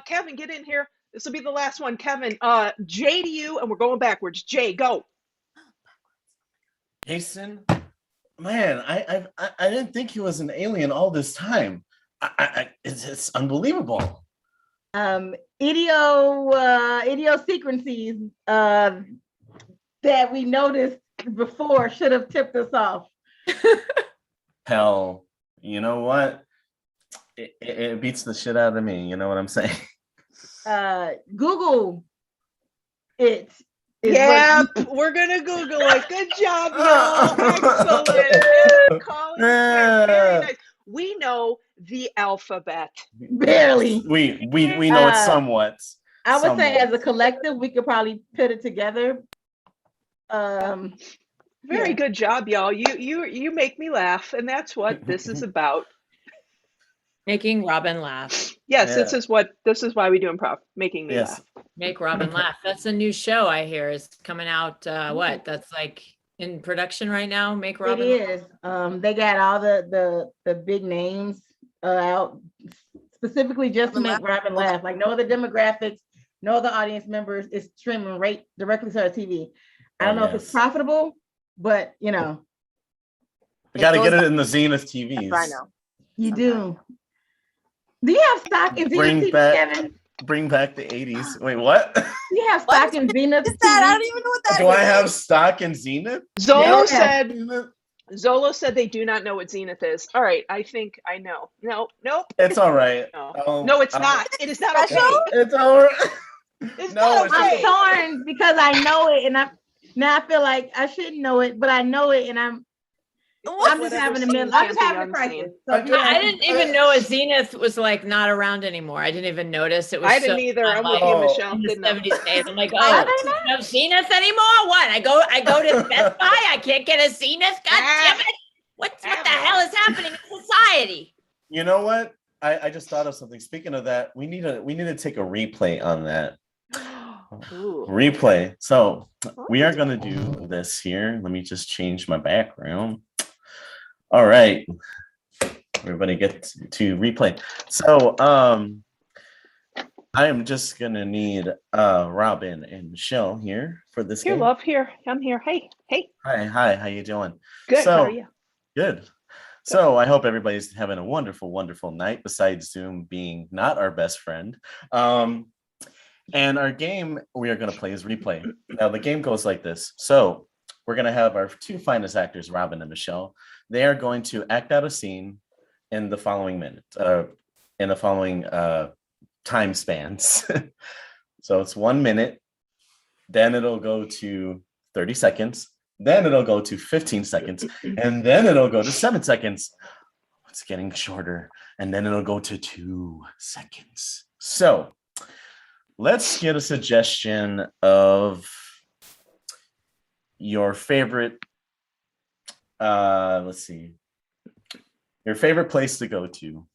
Kevin, get in here. This will be the last one. Kevin, J to you, and we're going backwards. J, go. Jason, man, I didn't think he was an alien all this time. It's unbelievable. Idiosyncrasies that we noticed before should have tipped us off. Hell, you know what? It beats the shit out of me. You know what I'm saying? Google it. Yeah, we're gonna Google it. Good job, y'all. Excellent. Colin, very nice. We know the alphabet. Barely. We know it somewhat. I would say as a collective, we could probably put it together. Very good job, y'all. You make me laugh, and that's what this is about. Making Robin laugh. Yes, yeah. This is why we do improv. Making me laugh. Make Robin laugh. That's a new show I hear is coming out. What? That's like in production right now. Make It Robin. is. They got all the big names out specifically just to make Robin laugh. Like no other demographics, no other audience members. It's streaming right directly to our TV. I don't know if it's profitable, but you know. We got to get it in the Zenith TVs. I know. You do. Do you have stock in Zenith TV, Kevin? Bring back the 80s. Wait, what? Do you have stock in Zenith TV? I don't even know what that is. Do I have stock in Zenith? Zolo said they do not know what Zenith is. All right, I think I know. Nope. It's all right. No, it's not. It is not okay. It's all right. It's No, not okay. I'm torn because I know it, and I feel like I shouldn't know it, but I know it, and I'm just having a crisis. So, I didn't even know a Zenith was like not around anymore. I didn't even notice it was. I didn't either. I'm with you, Michelle. In the Didn't know. 70s days. I'm like, oh, no Zenith anymore. What? I go to Best Buy. I can't get a Zenith. God damn it! What the hell is happening in society? You know what? I just thought of something. Speaking of that, we need to take a replay on that. Replay. So we are going to do this here. Let me just change my background. All right, everybody get to replay. So I am just gonna need Robin and Michelle here for this Here, game. love. Here, I'm here. Hey. Hi, how you doing? Good. So, How are you? Good. So I hope everybody's having a wonderful, wonderful night, besides Zoom being not our best friend. And our game we are going to play is replay. Now, the game goes like this. So we're going to have our two finest actors, Robin and Michelle. They are going to act out a scene in the following time spans. So it's 1 minute, then it'll go to 30 seconds, then it'll go to 15 seconds, and then it'll go to 7 seconds. It's getting shorter, and then it'll go to 2 seconds. So let's get a suggestion of your favorite, let's see, your favorite place to go to.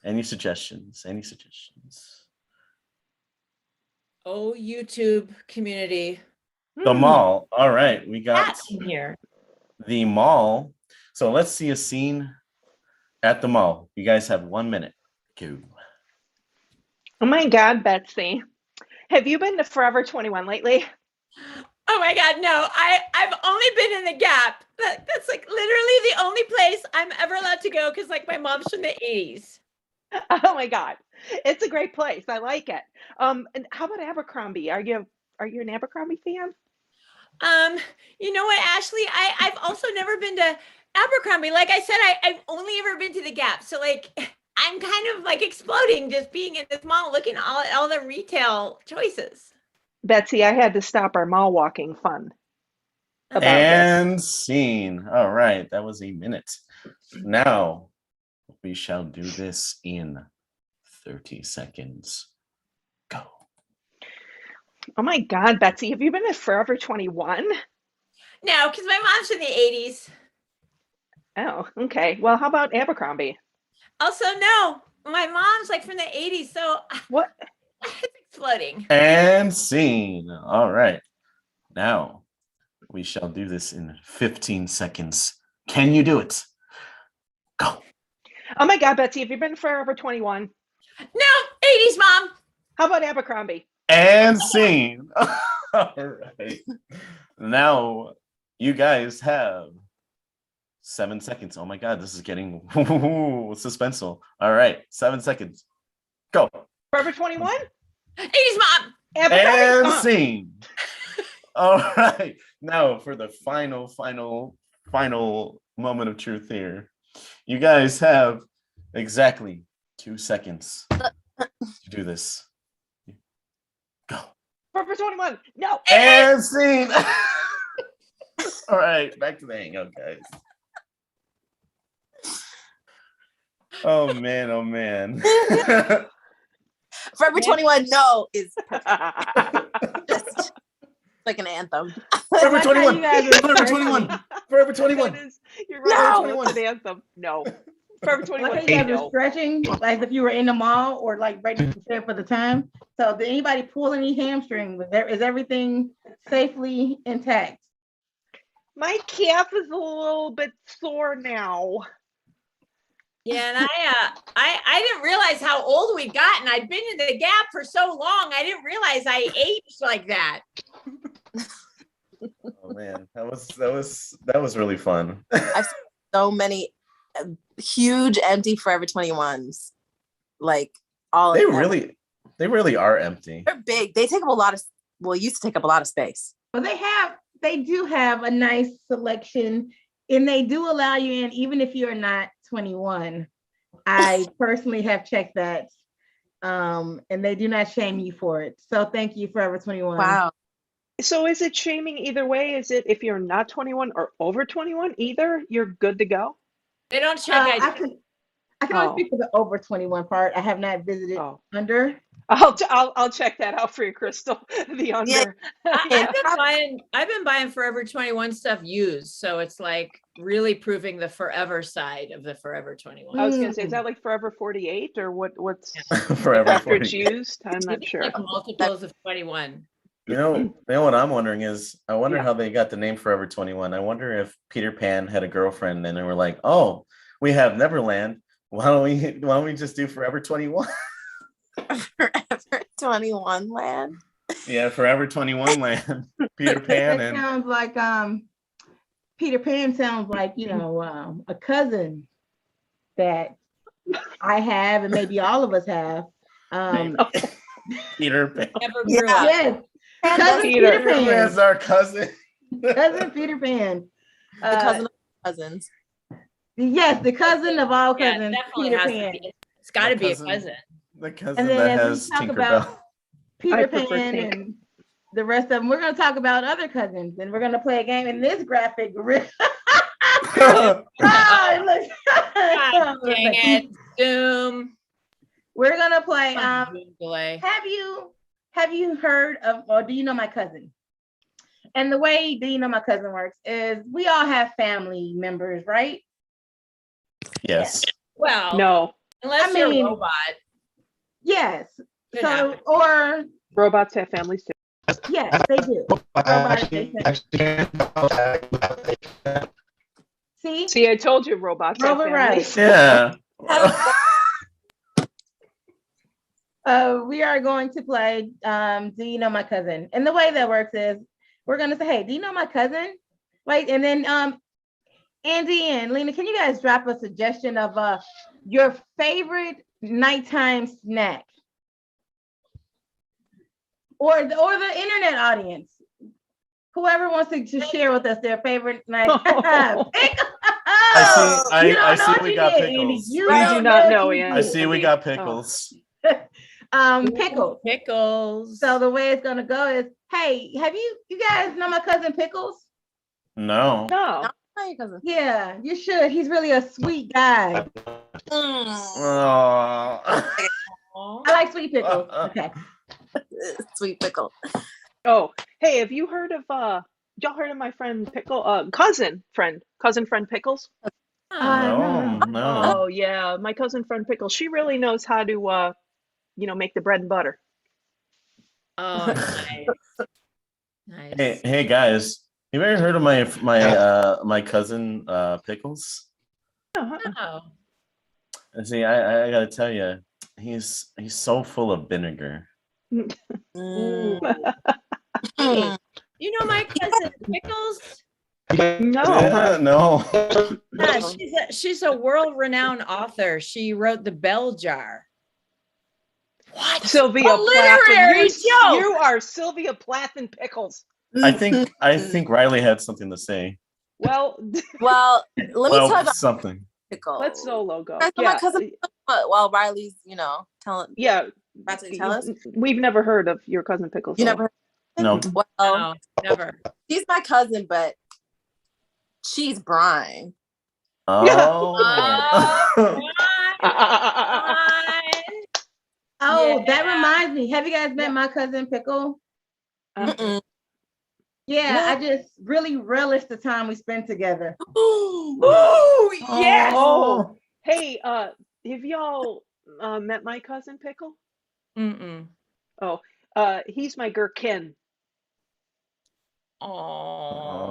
Any suggestions? Oh, YouTube community. The mall. All right, we got That's in here. The mall. So let's see a scene at the mall. You guys have 1 minute. Go. Oh my God, Betsy. Have you been to Forever 21 lately? Oh my God, no. I've only been in the Gap. That's like literally the only place I'm ever allowed to go because like my mom's from the 80s. Oh my God. It's a great place. I like it. And how about Abercrombie? Are you an Abercrombie fan? You know what, Ashley? I've also never been to Abercrombie. Like I said, I've only ever been to the Gap. So like I'm kind of like exploding just being in this mall looking at all the retail choices. Betsy, I had to stop our mall walking fun. And scene. All right, that was a minute. Now we shall do this in 30 seconds. Go. Oh my God, Betsy, have you been to Forever 21? No, because my mom's from the 80s. Oh, okay. Well, how about Abercrombie? Also, no, my mom's like from the 80s. So what? It's exploding. And scene. All right. Now we shall do this in 15 seconds. Can you do it? Go. Oh my God, Betsy, have you been to Forever 21? No, 80s, Mom. How about Abercrombie? And scene. All right. Now you guys have 7 seconds. Oh my God, this is getting suspenseful. All right, 7 seconds. Go. Forever 21? 80s, Mom. And scene. All right. Now for the final moment of truth here. You guys have exactly 2 seconds to do this. Go. Forever 21. No. And scene. All right, back to the hangout, guys. Oh man. Forever 21, no, is just like an anthem. Forever 21. Forever 21. Forever 21. You're right. No. It's an anthem. No. Forever 21. Like you guys were stretching, like if you were in the mall or like right there for the time. So did anybody pull any hamstring? Is everything safely intact? My calf is a little bit sore now. Yeah, and I didn't realize how old we'd gotten. I'd been in the Gap for so long, I didn't realize I aged like that. Oh man, that was really fun. I've seen so many huge empty Forever 21s. Like all They of them. really are empty. They're big. They take up a lot of used to take up a lot of space. Well, they do have a nice selection, and they do allow you in even if you're not 21. I personally have checked that, and they do not shame you for it. So thank you, Forever 21. Wow. So is it shaming either way? Is it if you're not 21 or over 21? Either you're good to go. They don't check. I can only speak for the over 21 part. I have not visited under. I'll check that out for you, Crystal. The under. I've been buying Forever 21 stuff used, so it's like really proving the forever side of the Forever 21. I was gonna say, is that like Forever 48 or what's Forever after 48. it's used? I'm not sure. Like multiples of 21. You know what I'm wondering is, I wonder how they got the name Forever 21. I wonder if Peter Pan had a girlfriend and they were like, oh, we have Neverland. Why don't we just do Forever 21? Forever 21 land. Yeah, Forever 21 land. Peter Pan That and sounds like Peter Pan sounds like, you know, a cousin that I have and maybe all of us have. Peter Pan. Never grew up. Yes. Cousin Peter Pan. Is our cousin. Cousin Peter Pan. The cousin of cousins. Yes, the cousin of all Yeah, cousins, definitely Peter has Pan. to be. It's got to be a cousin. cousin. The cousin And then that as has we talk Tinkerbell. about Peter I prefer Pan Tink. and the rest of them, we're going to talk about other cousins, and we're going to play a game in this graphic. God dang it. Zoom. We're going to play. Delay. Have you heard of, or do you know my cousin? And the way Do You Know My Cousin works is we all have family members, right? Yes. Well, No. unless I you're mean- a robot. Yes. Could So, happen. or Robots have families too. yes, they do. Robots, they say- See? See, I told you robots have Robot right. families. Yeah. We are going to play Do You Know My Cousin? And the way that works is we're going to say, hey, do you know my cousin? Right. And then Andy and Lina, can you guys drop a suggestion of your favorite nighttime snack? Or the internet audience. Whoever wants to share with us their favorite night. I see we got pickles. We do not know, Andy. I see we got pickles. Pickles. Pickles. So the way it's gonna go is, hey, have you guys know my cousin Pickles? No. No. Yeah, you should. He's really a sweet guy. Oh. I like sweet pickles. Okay. Sweet pickle. Oh, hey, have you heard of y'all heard of my friend Pickle cousin friend Pickles? No. Oh yeah, my cousin friend Pickles. She really knows how to make the bread and butter. Oh, nice. Nice. Hey guys, you ever heard of my cousin Pickles? Oh. See, I gotta tell you, he's so full of vinegar. Hey, you know my cousin Pickles? No. Yeah, no. Yeah, she's a world-renowned author. She wrote The Bell Jar. What? Sylvia A literary Plath. joke. You are Sylvia Plath and Pickles. I think Riley had something to say. Well, let me tell you about something. pickles. Let Zolo go. I Yeah. my cousin, while Riley's, telling. Yeah. About to tell us. We've never heard of your cousin Pickles. You never heard? No. Well, No, never. She's my cousin, but she's Brian. Oh. Oh, that reminds me. Have you guys met my cousin Pickle? Mm-mm. Yeah, I just really relish the time we spent together. Oh, yes. Oh, hey, have y'all met my cousin Pickle? Mm-mm. Oh, he's my gherkin. Oh.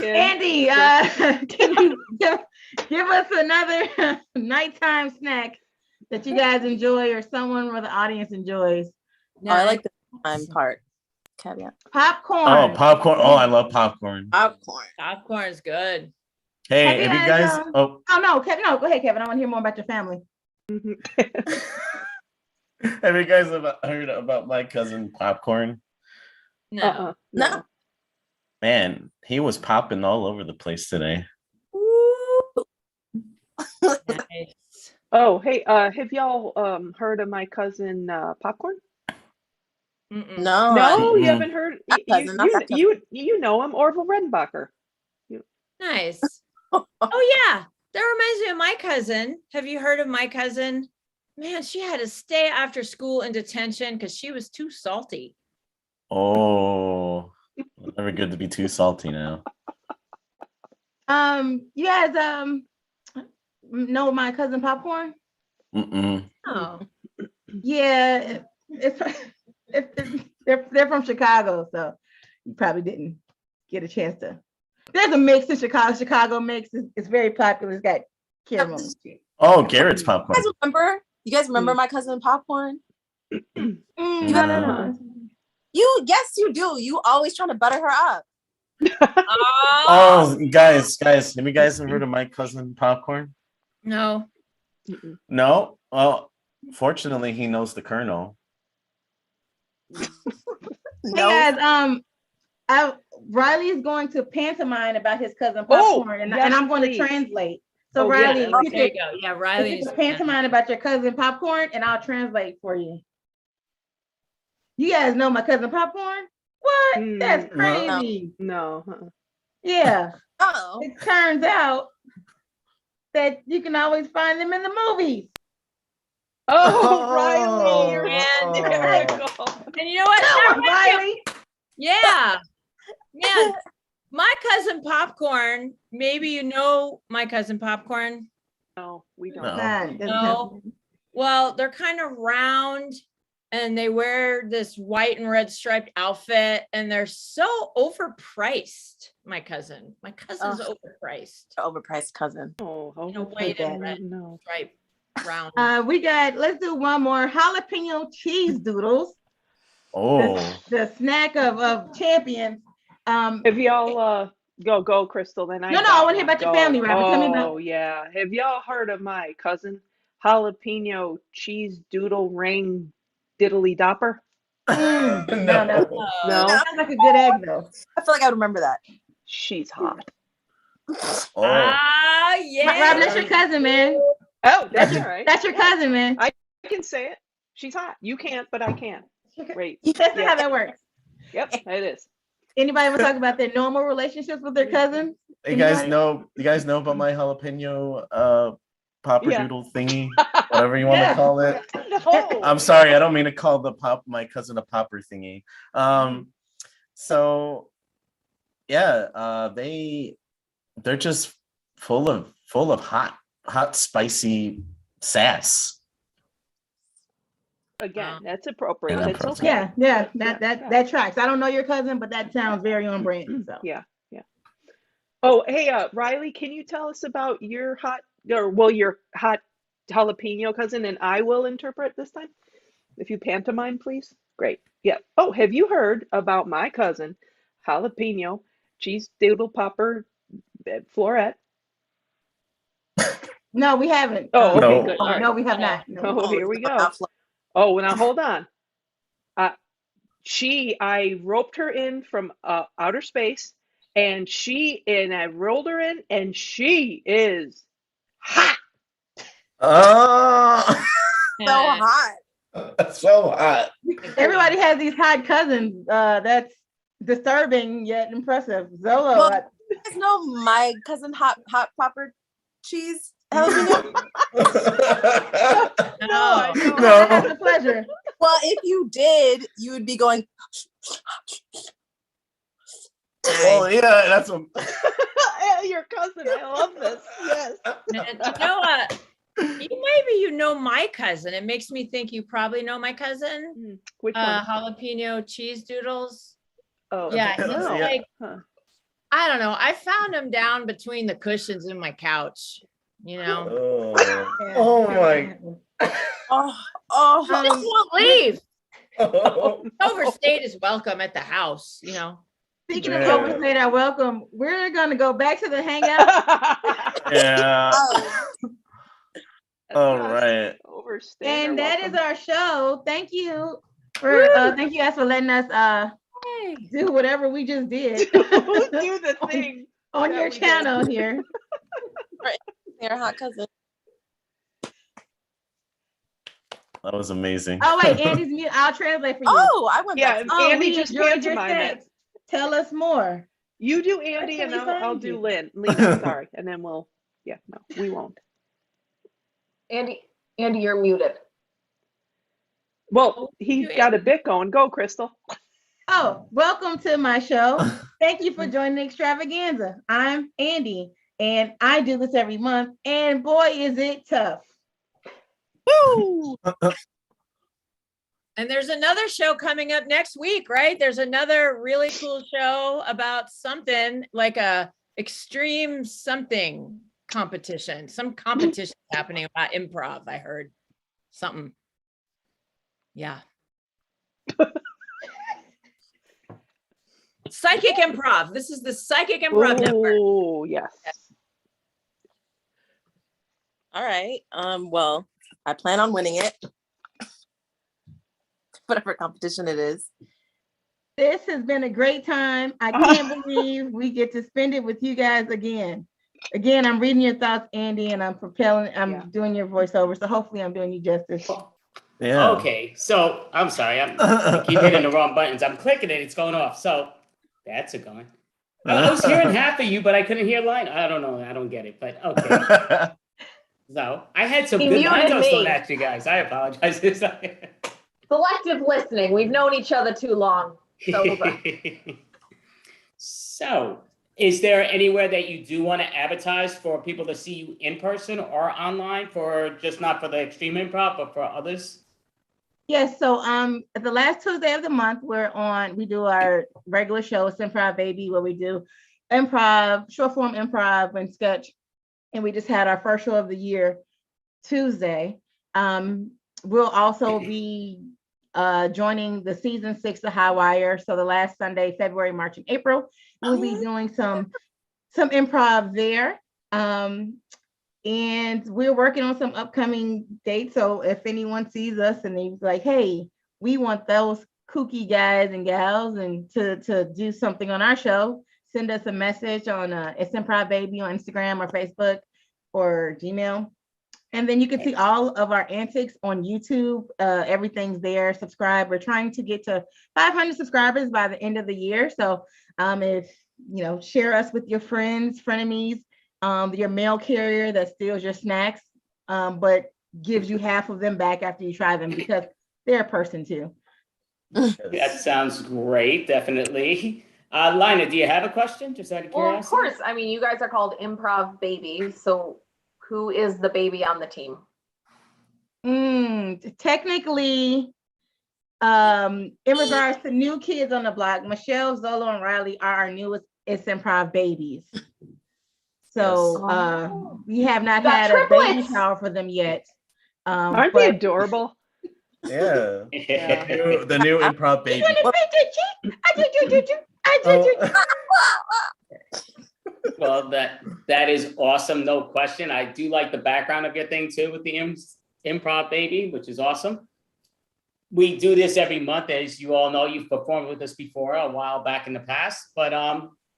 Andy, can you give us another nighttime snack that you guys enjoy or someone or the audience enjoys? Oh, I like the time part. Caveat. Popcorn. Oh, popcorn. Oh, I love popcorn. Popcorn. Popcorn's good. Hey, have you guys? Oh no, Kevin. No, go ahead, Kevin. I want to hear more about your family. Have you guys heard about my cousin Popcorn? No. No. Man, he was popping all over the place today. Nice. Oh, hey, have y'all heard of my cousin Popcorn? No. No, you haven't heard. That cousin, not that cousin. You know him, Orville Redenbacher. Nice. Oh yeah, that reminds me of my cousin. Have you heard of my cousin? Man, she had to stay after school in detention because she was too salty. Oh, never good to be too salty now. You guys know my cousin Popcorn? Mm-mm. Oh. Yeah, they're from Chicago, so you probably didn't get a chance to. There's a mix in Chicago. Chicago mix is very popular. It's got caramel. Oh, Garrett's Popcorn. You guys remember my cousin Popcorn? No. Yes, you do. You always trying to butter her up. Oh, guys, have you guys heard of my cousin Popcorn? No. No? Well, fortunately, he knows the Colonel. Hey guys, Riley's going to pantomime about his cousin Popcorn, and I'm going to translate. So Riley, there you go. Yeah, Riley's pantomime about your cousin Popcorn, and I'll translate for you. You guys know my cousin Popcorn? What? That's crazy. No. Yeah. Oh. It turns out that you can always find them in the movies. Oh, Riley. And you know what? That was Riley. Yeah. Yeah. My cousin Popcorn, maybe you know my cousin Popcorn. No, we don't. No. Well, they're kind of round and they wear this white and red striped outfit and they're so overpriced. My cousin's overpriced. Overpriced cousin. Oh, white and red striped round. Let's do one more. Jalapeno cheese doodles. Oh. The snack of champions. Have y'all go Crystal? Then I want to hear about your family, Robert. Tell me about. Oh yeah. Have y'all heard of my cousin jalapeno cheese doodle ring diddly dopper? No. No. Sounds like a good egg though. I feel like I would remember that. She's hot. Oh. Yeah. Robert, that's your cousin, man. Oh, that's all right. That's your cousin, man. I can say it. She's hot. You can't, but I can. Great. That's not how that works. Yep, it is. Anybody want to talk about their normal relationships with their cousins? You guys know about my jalapeno popper doodle thingy, whatever you want to call it. No. I'm sorry, I don't mean to call my cousin a popper thingy. So yeah, they're just full of hot spicy sass. Again, that's appropriate. That's okay. Yeah, that tracks. I don't know your cousin, but that sounds very on brand. So yeah. Oh, hey, Riley, can you tell us about your hot jalapeno cousin, and I will interpret this time. If you pantomime, please. Great. Yeah. Oh, have you heard about my cousin, jalapeno cheese doodle popper Florette? No, we haven't. Oh, okay, good. No, we have not. Oh, here we go. Oh, now hold on. I roped her in from outer space, and I rolled her in, and she is hot. Oh, so hot. So hot. Everybody has these hot cousins. That's disturbing yet impressive. Zolo. Well, you guys know my cousin hot popper cheese. No. That's a pleasure. Well, if you did, you would be going. Oh yeah, that's what. Your cousin. I love this. Yes. And you know what? You know my cousin. It makes me think you probably know my cousin. Which one? Jalapeno cheese doodles. Oh, Yeah, he's no. like, Huh. I don't know. I found him down between the cushions in my couch, you know. Oh my. He just won't leave. Overstayed his welcome at the house, you know. Speaking of overstayed our welcome, we're gonna go back to the hangout. Yeah. All right. Overstayed. And that is our show. Thank you thank you guys for letting us do whatever we just did. Do the thing on that your we did. channel here. Your hot cousin. That was amazing. Oh wait, Andy's mute. I'll translate for you. Oh, I went Yeah, back. Andy we just enjoyed your pantomime it. set. Tell us more. You do Andy, Where and can we I'll find do you? Lina. Sorry, and then we'll. Yeah, no, we won't. Andy, you're muted. Well, he got a bit going. Go, Crystal. Oh, welcome to my show. Thank you for joining Extravaganza. I'm Andy, and I do this every month, and boy, is it tough. Woo! And there's another show coming up next week, right? There's another really cool show about something like a extreme something competition. Some competition happening about improv. I heard something. Yeah. Psychic Improv. This is the Psychic Improv Network. Oh, yes. All right. Well, I plan on winning it. Whatever competition it is. This has been a great time. I can't believe we get to spend it with you guys again. Again, I'm reading your thoughts, Andy, and I'm doing your voiceover. So hopefully I'm doing you justice. Yeah. Okay, so I'm sorry, I keep hitting the wrong buttons. I'm clicking it, it's going off. So that's a going. I was hearing half of you, but I couldn't hear line. I don't know. I don't get it, but okay. So I had some He good muted lines I was me. throwing at you guys. I apologize. Selective listening. We've known each other too long. So, So, is there anywhere that you do want to advertise for people to see you in person or online for just not for the extreme improv, but for others? Yes, so at the last Tuesday of the month, we do our regular show, it's Improv Baby, where we do improv, short form improv and sketch. And we just had our first show of the year Tuesday. We'll also be joining the season 6 of High Wire. So the last Sunday, February, March, and April, we'll be doing some improv there. And we're working on some upcoming dates. So if anyone sees us and they're like, hey, we want those kooky guys and gals and to do something on our show, send us a message on it's Improv Baby on Instagram or Facebook or Gmail. And then you can see all of our antics on YouTube. Everything's there. Subscribe. We're trying to get to 500 subscribers by the end of the year. So if share us with your friends, frenemies, your mail carrier that steals your snacks, but gives you half of them back after you try them because they're a person too. That sounds great, definitely. Lina, do you have a question? Just out of well, curiosity. of course. I mean, you guys are called Improv Baby. So who is the baby on the team? Technically, in regards to new kids on the block, Michelle, Zolo, and Riley are our newest It's Improv babies. So we have not had a baby shower for them yet. Aren't they adorable? Yeah. The new improv baby. Well, that is awesome, no question. I do like the background of your thing too with the improv baby, which is awesome. We do this every month, as you all know. You've performed with us before a while back in the past, but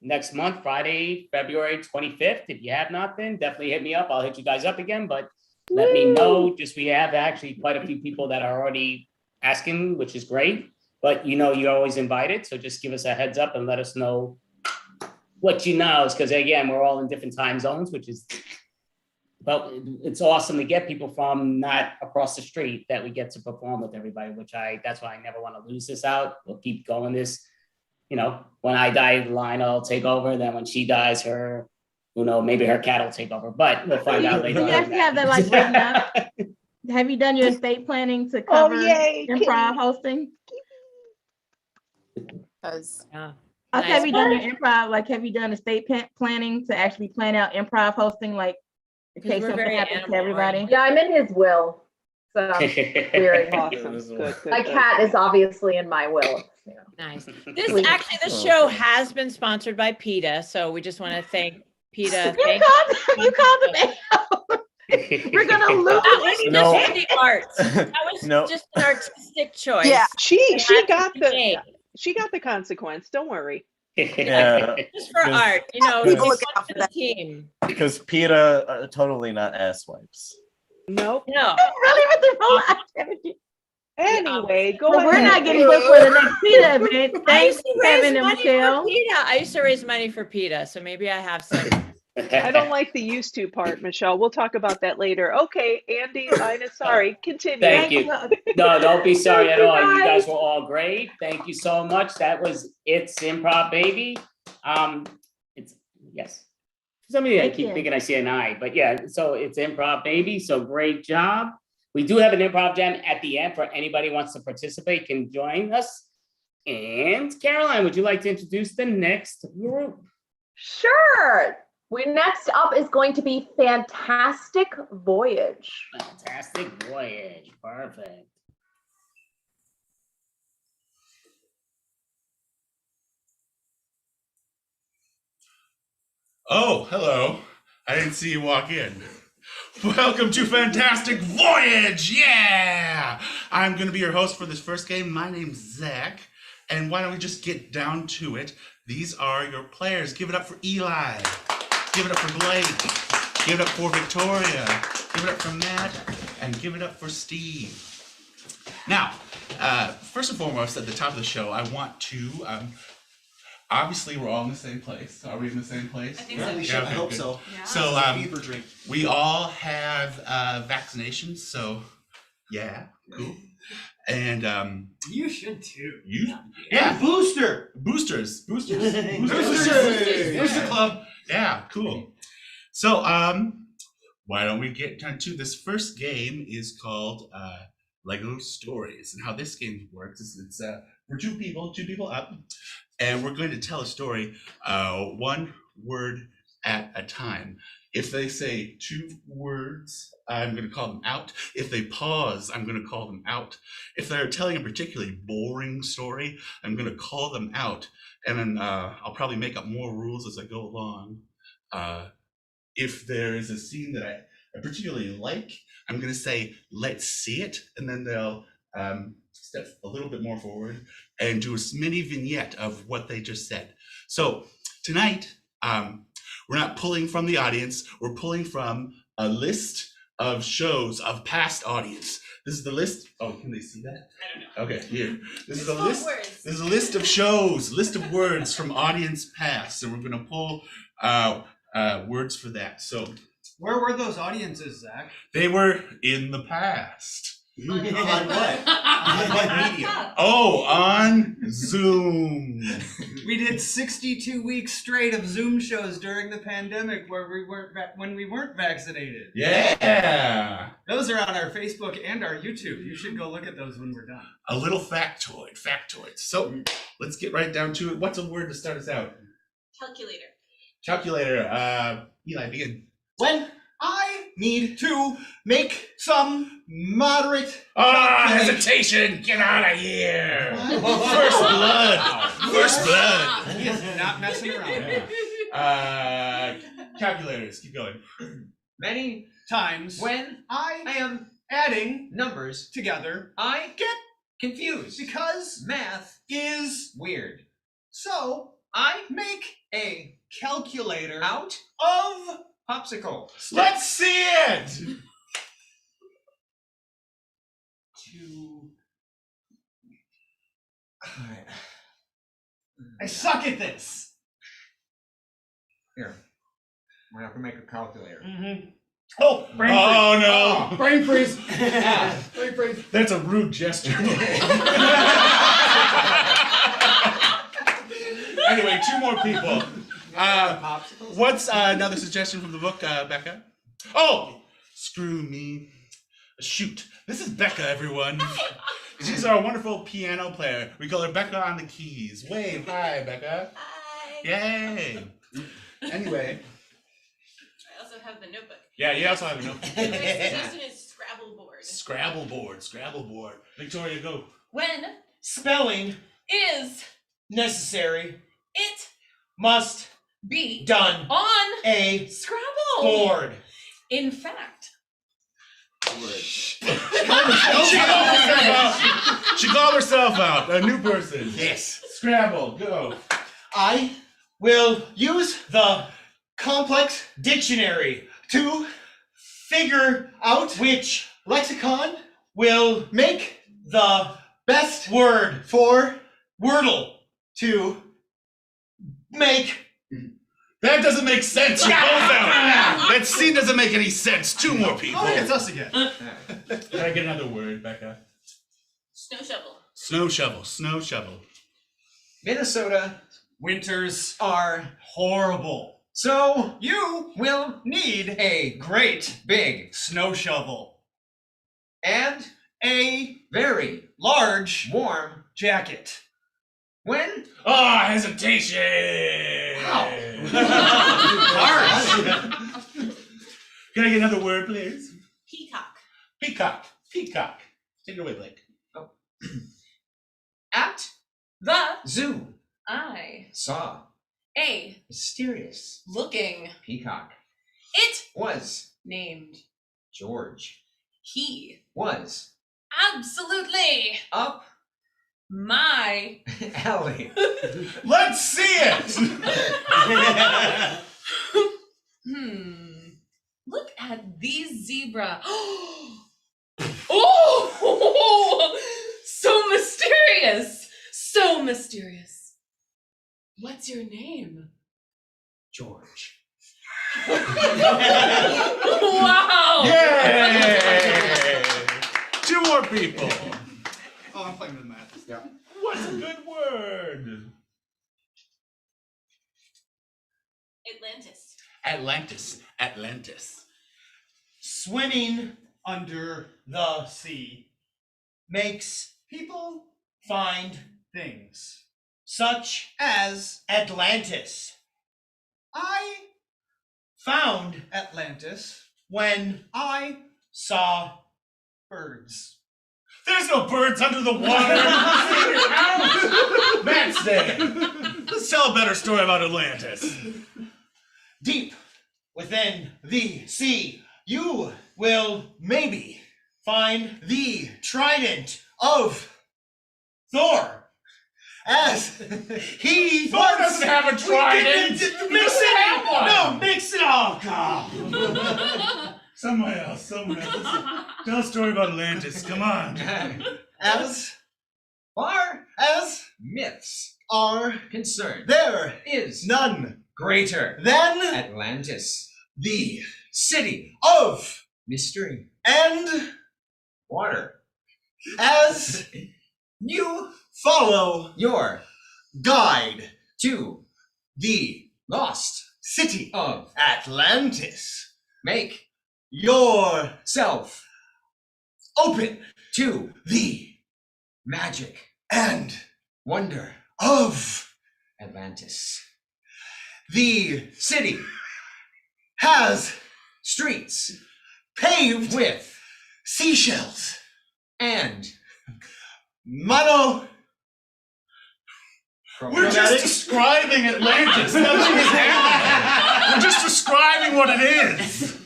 next month, Friday, February 25th, if you have not been, definitely hit me up. I'll hit you guys up again, but let me know. Just we have actually quite a few people that are already asking, which is great, but you're always invited. So just give us a heads up and let us know what you know, because again, we're all in different time zones, but it's awesome to get people from not across the street that we get to perform with everybody, that's why I never want to lose this out. We'll keep going this, when I die, Lina will take over. Then when she dies, maybe her cat will take over, but we'll find out later. You actually have that like written up. Have you done your estate planning to cover improv hosting? Because Have you done your improv? Like, have you done estate planning to actually plan out improv hosting? Like, in case something happens to everybody. Yeah, I'm in his will. So I'm clearing. My cat is obviously in my will. Nice. This show has been sponsored by PETA, so we just want to thank PETA. You called him out. We're gonna lose. That was No. just the arts. That was No. just an artistic choice. Yeah, she got the the consequence. Don't worry. Yeah. Just for art, People it's look fun for the team. Because PETA are totally not asswipes. Nope. No. Really with the whole activity. Anyway, go Well, ahead. we're not getting booked for the next PETA event. I Thanks, used to raise Kevin and money Michelle. for PETA. I used to raise money for PETA, so maybe I have some. I don't like the used to part, Michelle. We'll talk about that later. Okay, Andy, Lina, sorry. Continue. Thank you. No, don't be sorry at all. You guys were all great. Thank you so much. That was It's Improv, baby. It's yes. For some of you, I keep thinking I see an eye, but yeah. So it's Improv, baby. So great job. We do have an improv jam at the end for anybody who wants to participate can join us. And Caroline, would you like to introduce the next group? Sure. Next up is going to be Fantastic Voyage. Fantastic Voyage. Perfect. Oh, hello. I didn't see you walk in. Welcome to Fantastic Voyage! Yeah! I'm going to be your host for this first game. My name's Zach. And why don't we just get down to it? These are your players. Give it up for Eli. Give it up for Blake. Give it up for Victoria. Give it up for Matt. And give it up for Steve. Now, first and foremost, at the top of the show, I want to... obviously, we're all in the same place. Are we in the same place? I think so. Yeah, Okay, I hope good. so. Yeah. So, Beaver drink. we all have vaccinations, so yeah, cool. And You should too. Yeah, boosters. Booster club. Yeah, cool. So, why don't we get into this first game? Is called Lego Stories, and how this game works is it's for two people up, and we're going to tell a story one word at a time. If they say two words, I'm going to call them out. If they pause, I'm going to call them out. If they're telling a particularly boring story, I'm going to call them out. And then I'll probably make up more rules as I go along. If there is a scene that I particularly like, I'm going to say, let's see it. And then they'll step a little bit more forward and do a mini vignette of what they just said. So tonight, we're not pulling from the audience. We're pulling from a list of shows of past audience. This is the list. Oh, can they see that? I don't know. Okay, here. This is a list. This is a list of shows, list of words from audience past, and we're going to pull words for that. So, Where were those audiences, Zach? they were in the past. On what? On what medium? Oh, on Zoom. We did 62 weeks straight of Zoom shows during the pandemic where we weren't when we weren't vaccinated. Yeah. Those are on our Facebook and our YouTube. You should go look at those when we're done. A little factoid. So let's get right down to it. What's a word to start us out? Calculator. Calculator. Eli, begin. When I need to make some moderate hesitation! Get out of here! First blood! First blood! He is not messing around. Calculators, keep going. Many times when I am adding numbers together, I get confused because math is weird. So I make a calculator out of popsicle. Let's see it! Alright. I suck at this. Here. I'm gonna have to make a calculator. Mm-hmm. Oh, brain oh freeze. no! Brain freeze. Brain freeze. That's a rude gesture. Anyway, two more people. What's another suggestion from the book, Becca? Oh, screw me. Shoot, this is Becca, everyone. She's our wonderful piano player. We call her Becca on the keys. Wave. Hi, Becca. Hi. Yay. Anyway. I also have the notebook. Yeah, you also have a notebook. This is Scrabble board. Scrabble board. Victoria, go. When spelling is necessary, it must be done on a Scrabble board. In fact, She called herself out. A new person. Yes. Scrabble, go. I will use the complex dictionary to figure out which lexicon will make the best word for Wordle to make. That doesn't make sense. You're both out. That scene doesn't make any sense. Two more people. Oh, it's us again. Can I get another word, Becca? snow shovel. Snow shovel. Snow shovel. Minnesota winters are horrible. So you will need a great big snow shovel and a very large warm jacket. When? Oh, hesitation. How? Can I get another word, please? Peacock. Peacock. Peacock. Take it away, Blake. Oh. At the zoo, I saw a mysterious looking peacock. it Was named George. he Was absolutely up my alley. Let's see it. Look at these zebra. Oh, so mysterious. So mysterious. What's your name? George. Wow. Yay! Two more people. Oh, I'm playing with math. Yeah. What's a good word? Atlantis. Atlantis. Atlantis. Swimming under the sea makes people find things such as Atlantis. I found Atlantis when I saw birds. There's no birds under the water. Matt's Day. Let's tell a better story about Atlantis. Deep within the sea, you will maybe find the trident of Thor. As he Thor doesn't have a trident. Mix it. No, mix it all. Someone else. Tell a story about Atlantis. Come on. As far as myths are concerned, there is none greater than Atlantis, the city of mystery and water. As you follow your guide to the lost city of Atlantis, make yourself open to the magic and wonder of Atlantis. The city has streets paved with seashells and We're just describing Atlantis. Nothing is happening. We're just describing what it is.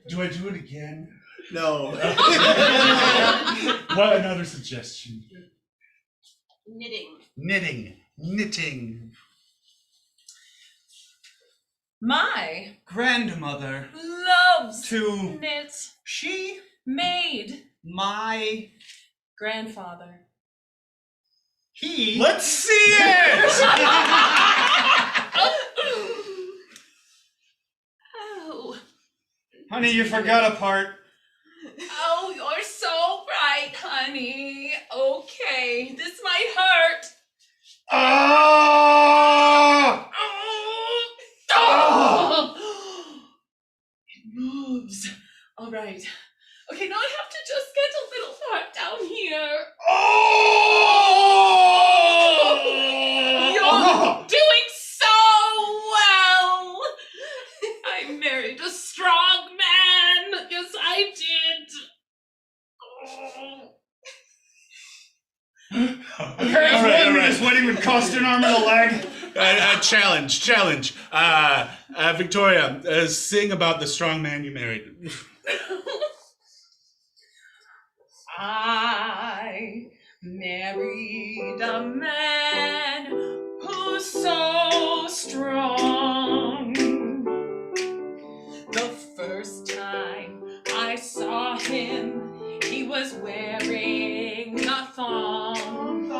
Do I do it again? No. What another suggestion? Knitting. Knitting. My grandmother loves to knit. She Made my grandfather. He. Let's see it. Oh. Honey, you forgot a part. Oh, you're so right, honey. Okay, this might hurt. Ah! Oh! It moves. All right. Okay, now I have to just get a little start down here. Oh! You're doing so well. I married a strong man. Yes, I did. A parent's wedding, this wedding would cost an arm and a leg. Challenge. Victoria, sing about the strong man you married. I married a man who's so strong. The first time I saw him, he was wearing a thong.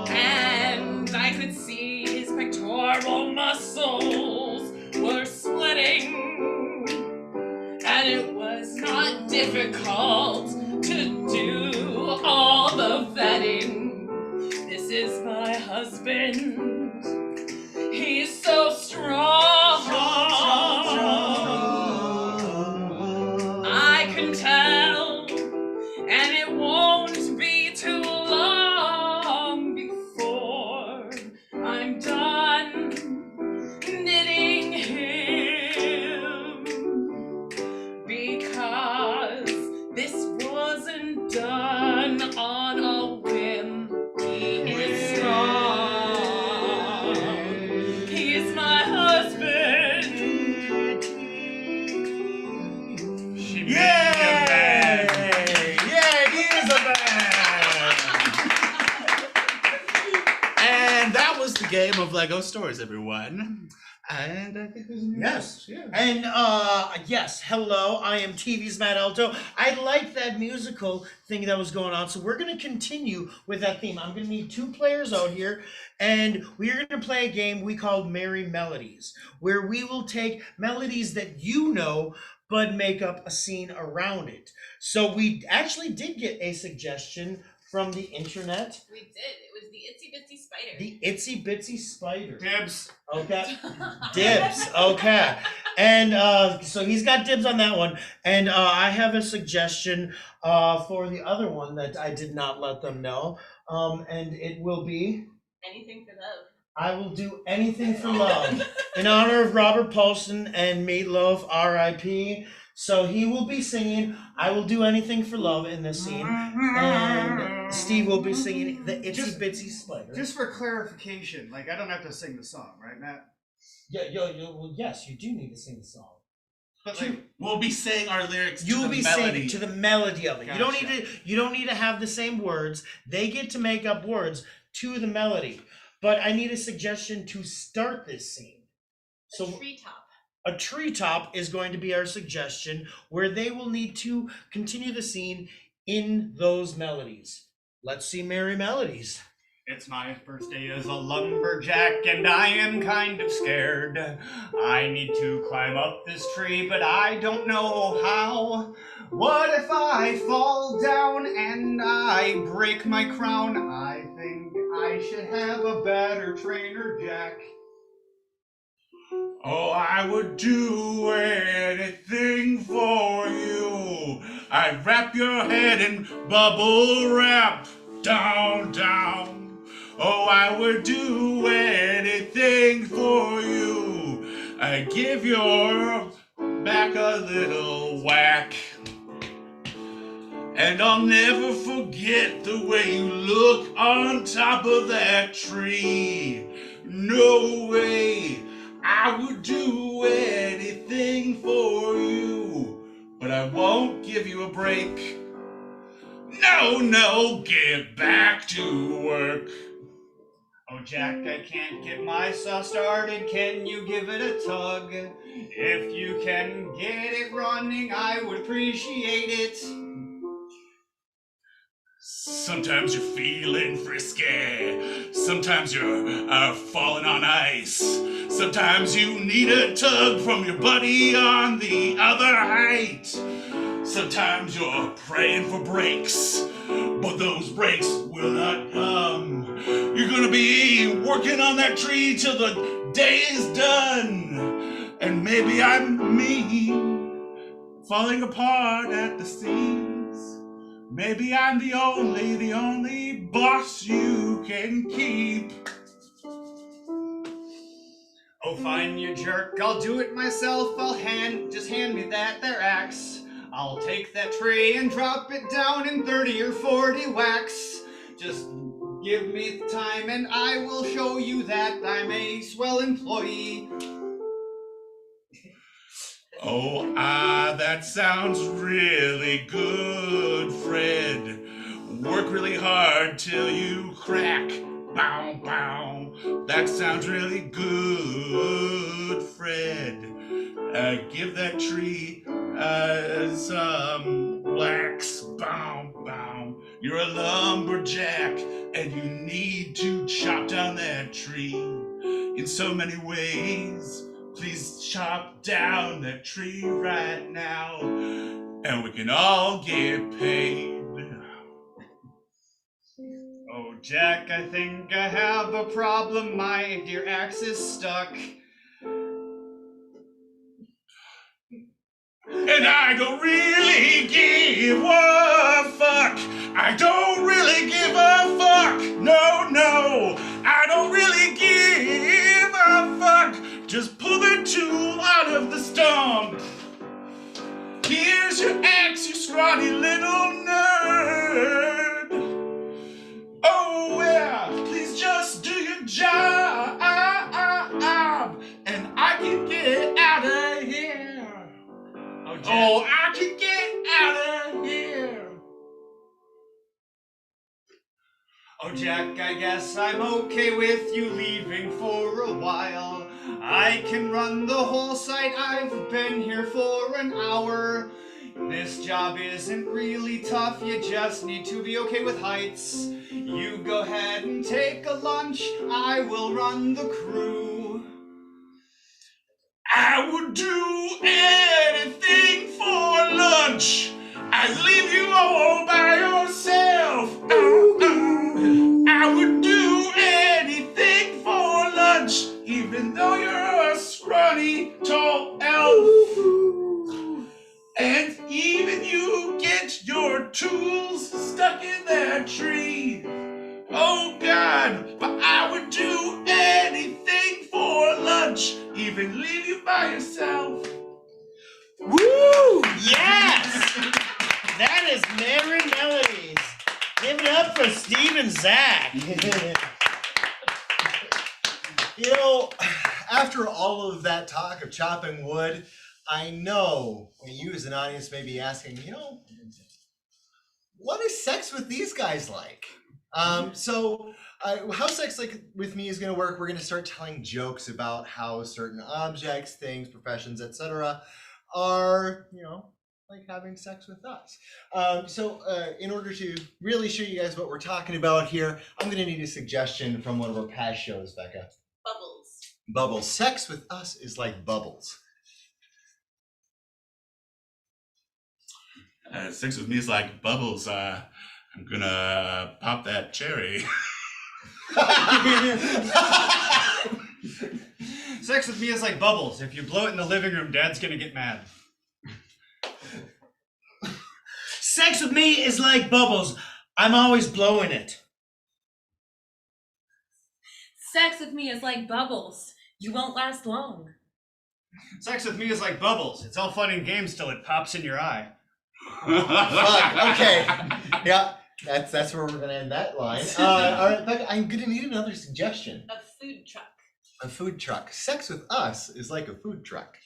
And I could see his pectoral muscles were sweating. And it was not difficult to do all the vetting. This is my husband. He's so strong. I can tell, and it won't be too long before I'm done knitting him, because this wasn't done on a whim. He is strong. He is my husband. Yay! He is a man! And that was the game of Lego Stories, everyone. And I think there's a new Yes. Yeah. And yes, hello, I am TV's Matt Alto. I like that musical thing that was going on, so we're gonna continue with that theme. I'm gonna need 2 players out here, and we're gonna play a game we call Merry Melodies, where we will take melodies that you know, but make up a scene around it. So we actually did get a suggestion from the internet. We did. It was the Itsy Bitsy Spider. The Itsy Bitsy Spider. Dibs. Okay. Dibs. Okay. And so he's got dibs on that one. And I have a suggestion for the other one that I did not let them know. And it will be, Anything for love. I will do anything for love in honor of Robert Paulson and Meatloaf, R.I.P. So he will be singing I Will Do Anything for Love in this scene. And Steve will be singing the Itsy Bitsy Spider. Just for clarification, like I don't have to sing the song, right, Matt? Yeah, well, yes, you do need to sing the song. But like, we'll be saying our lyrics You to will the be melody. singing to the melody of it. Gotcha. You don't need to have the same words. They get to make up words to the melody. But I need a suggestion to start this scene. So Treetop. a treetop is going to be our suggestion, where they will need to continue the scene in those melodies. Let's see Merry Melodies. it's my first day as a lumberjack and I am kind of scared. I need to climb up this tree, but I don't know how. What if I fall down and I break my crown? I think I should have a better trainer, Jack. Oh, I would do anything for you. I'd wrap your head in bubble wrap, down, down. Oh, I would do anything for you. I'd give your back a little whack. And I'll never forget the way you look on top of that tree. No way. I would do anything for you, but I won't give you a break. No, get back to work. Oh, Jack, I can't get my saw started. Can you give it a tug? If you can get it running, I would appreciate it. Sometimes you're feeling frisky. Sometimes you're falling on ice. Sometimes you need a tug from your buddy on the other height. Sometimes you're praying for breaks, but those breaks will not come. You're gonna be working on that tree till the day is done. And maybe I'm me, falling apart at the seams. Maybe I'm the only boss you can keep. Oh, fine, you jerk. I'll do it myself. Just hand me that there axe. I'll take that tray and drop it down in 30 or 40 whacks. Just give me time and I will show you that I'm a swell employee. Oh, that sounds really good, Fred. Work really hard till you crack. Bow, bow. That sounds really good, Fred. Give that tree some wax. Bow, bow. You're a lumberjack and you need to chop down that tree in so many ways. Please chop down that tree right now, and we can all get paid. Oh, Jack, I think I have a problem. My dear axe is stuck. And I don't really give a fuck. I don't really give a fuck. No, no, I don't really give a fuck. Just pull the tool out of the stump. Here's your axe, you scrawny little nerd. Oh yeah, please just do your job, and I can get out of here. Oh, I can get out of here. Oh, Jack, I guess I'm okay with you leaving for a while. I can run the whole site. I've been here for an hour. This job isn't really tough. You just need to be okay with heights. You go ahead and take a lunch. I will run the crew. I would do anything for lunch. I'd leave you all by yourself. I would do anything for lunch, even though you're a scrawny, tall elf. And even you get your tools stuck in that tree. Oh God, but I would do anything for lunch, even leave you by yourself. Woo! Yes! That is Merry Melodies. Give it up for Steve and Zach. You know, after all of that talk of chopping wood, I know you as an audience may be asking, what is sex with these guys like? How sex like with me is going to work, we're going to start telling jokes about how certain objects, things, professions, etc. are, like having sex with us. In order to really show you guys what we're talking about here, I'm going to need a suggestion from one of our past shows, Becca. Bubbles. Bubbles. Sex with us is like bubbles. Sex with me is like bubbles. I'm gonna pop that cherry. Sex with me is like bubbles. If you blow it in the living room, Dad's gonna get mad. Sex with me is like bubbles. I'm always blowing it. Sex with me is like bubbles. You won't last long. Sex with me is like bubbles. It's all fun and games till it pops in your eye. Fuck, okay. Yeah, that's where we're gonna end that line. All right, Becca, I'm gonna need another suggestion. A food truck. A food truck. Sex with us is like a food truck.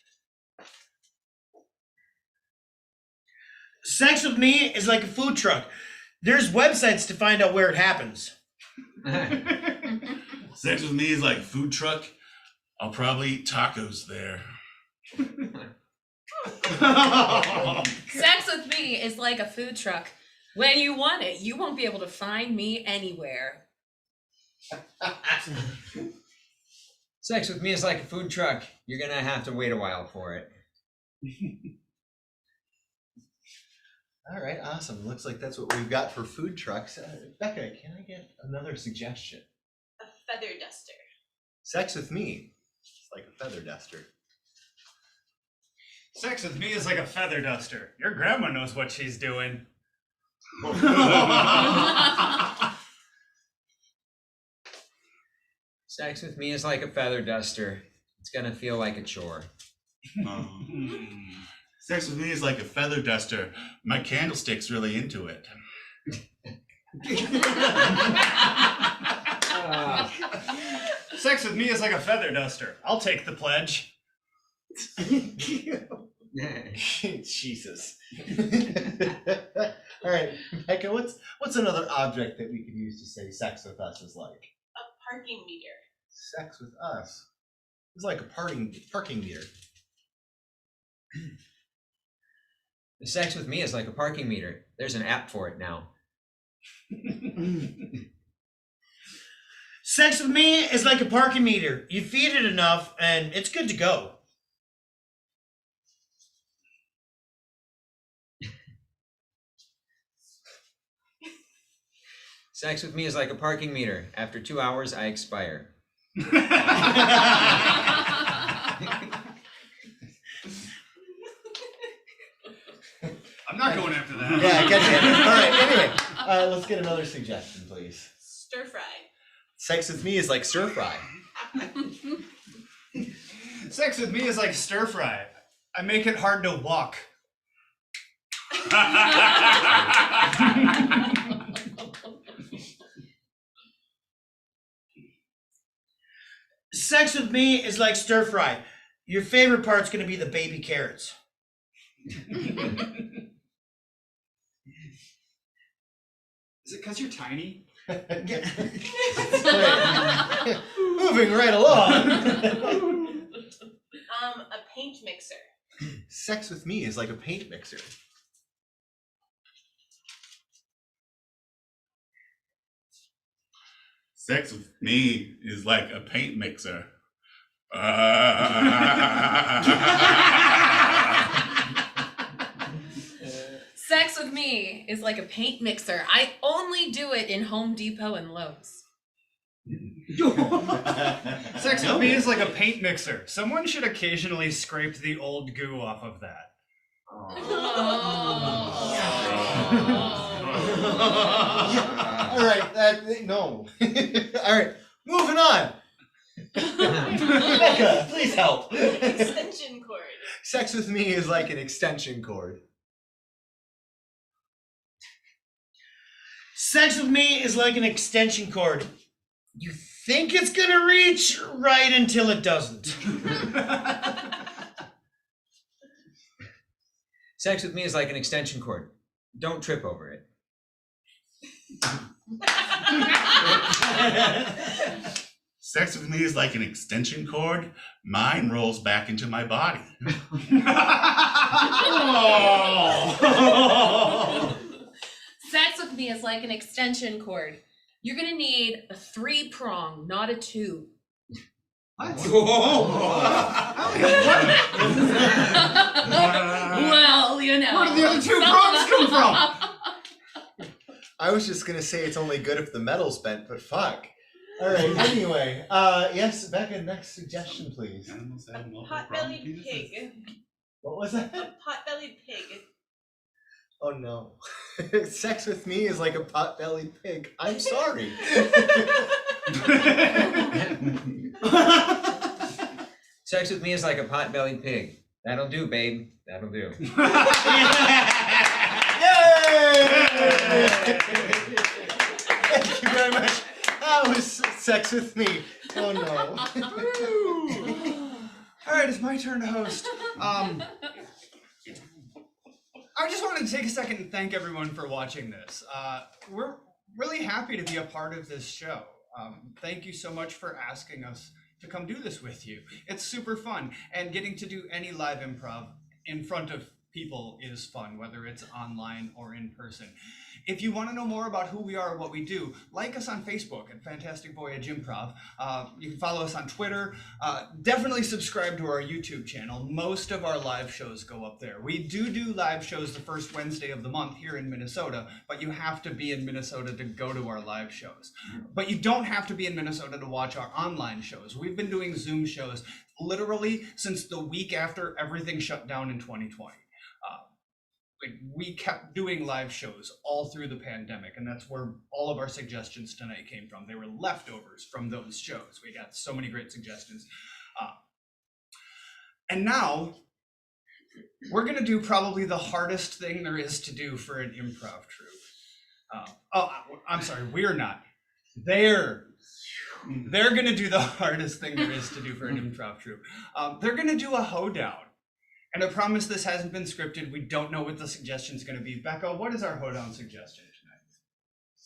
Sex with me is like a food truck. There's websites to find out where it happens. Sex with me is like food truck. I'll probably eat tacos there. Sex with me is like a food truck. When you want it, you won't be able to find me anywhere. Sex with me is like a food truck. You're gonna have to wait a while for it. All right, awesome. Looks like that's what we've got for food trucks. Becca, can I get another suggestion? A feather duster. Sex with me is like a feather duster. Sex with me is like a feather duster. Your grandma knows what she's doing. Sex with me is like a feather duster. It's gonna feel like a chore. Sex with me is like a feather duster. My candlestick's really into it. Sex with me is like a feather duster. I'll take the pledge. Jesus. All right, Becca, what's another object that we could use to say sex with us is like? A parking meter. Sex with us is like a parking meter. The sex with me is like a parking meter. There's an app for it now. Sex with me is like a parking meter. You feed it enough and it's good to go. Sex with me is like a parking meter. After 2 hours, I expire. I'm not going after that. Yeah, I get it. All right, anyway, let's get another suggestion, please. Stir fry. Sex with me is like stir fry. Sex with me is like stir fry. I make it hard to walk. Sex with me is like stir fry. Your favorite part's gonna be the baby carrots. Is it because you're tiny? Moving right along. A paint mixer. Sex with me is like a paint mixer. Sex with me is like a paint mixer. Sex with me is like a paint mixer. I only do it in Home Depot and Lowe's. Sex with me is like a paint mixer. Someone should occasionally scrape the old goo off of that. All right, no. All right, moving on. Becca, please help. Extension cord. Sex with me is like an extension cord. Sex with me is like an extension cord. You think it's gonna reach right until it doesn't. Sex with me is like an extension cord. Don't trip over it. Sex with me is like an extension cord. Mine rolls back into my body. Sex with me is like an extension cord. You're gonna need a 3-prong, not a 2. What? Well, you know. Where did the other 2 prongs come from? I was just gonna say it's only good if the metal's bent, but fuck. All right. Anyway, yes, Becca. Next suggestion, please. Pot-bellied pig. What was that? A pot-bellied pig. Oh no. Sex with me is like a pot-bellied pig. I'm sorry. Sex with me is like a pot-bellied pig. That'll do, babe. That'll do. Thank you very much. That was sex with me. Oh no. All right, it's my turn to host. I just wanted to take a second and thank everyone for watching this. We're really happy to be a part of this show. Thank you so much for asking us to come do this with you. It's super fun, and getting to do any live improv in front of people is fun, whether it's online or in person. If you want to know more about who we are and what we do, like us on Facebook at Fantastic Voyage Improv. You can follow us on Twitter. Definitely subscribe to our YouTube channel. Most of our live shows go up there. We do live shows the first Wednesday of the month here in Minnesota, but you have to be in Minnesota to go to our live shows. But you don't have to be in Minnesota to watch our online shows. We've been doing Zoom shows literally since the week after everything shut down in 2020. like we kept doing live shows all through the pandemic, and that's where all of our suggestions tonight came from. They were leftovers from those shows. We got so many great suggestions. And now we're gonna do probably the hardest thing there is to do for an improv troupe. I'm sorry, we're not. They're gonna do the hardest thing there is to do for an improv troupe. They're gonna do a hoedown. And I promise this hasn't been scripted. We don't know what the suggestion's gonna be. Becca, what is our hoedown suggestion tonight?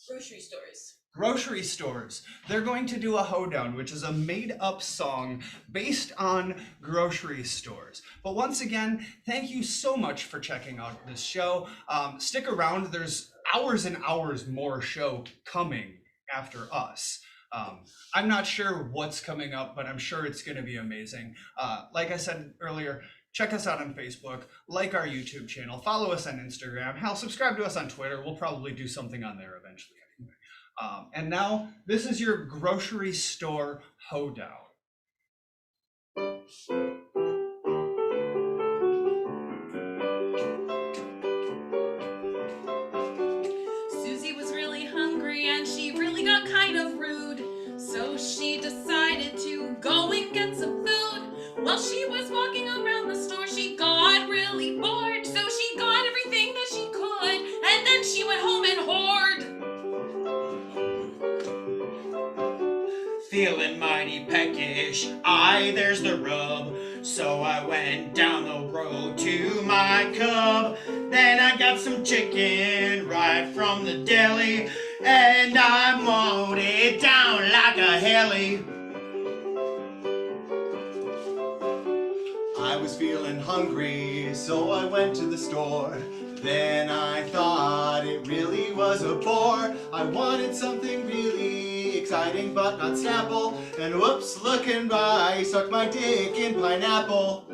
Grocery stores. Grocery stores. They're going to do a hoedown, which is a made-up song based on grocery stores. But once again, thank you so much for checking out this show. Stick around. There's hours and hours more show coming after us. I'm not sure what's coming up, but I'm sure it's going to be amazing. Like I said earlier, check us out on Facebook, like our YouTube channel, follow us on Instagram, hell, subscribe to us on Twitter. We'll probably do something on there eventually anyway. And now, this is your grocery store hoedown. Susie was really hungry and she really got kind of rude. So she decided to go and get some food. While she was walking around the store, she got really bored. So she got everything that she could, and then she went home and hoard. Feeling mighty peckish, there's the rub. So I went down the road to my cub. Then I got some chicken right from the deli, and I mowed it down like a heli. I was feeling hungry, so I went to the store. Then I thought it really was a bore. I wanted something really exciting, but not Snapple. And whoops, looking by, sucked my dick in pineapple.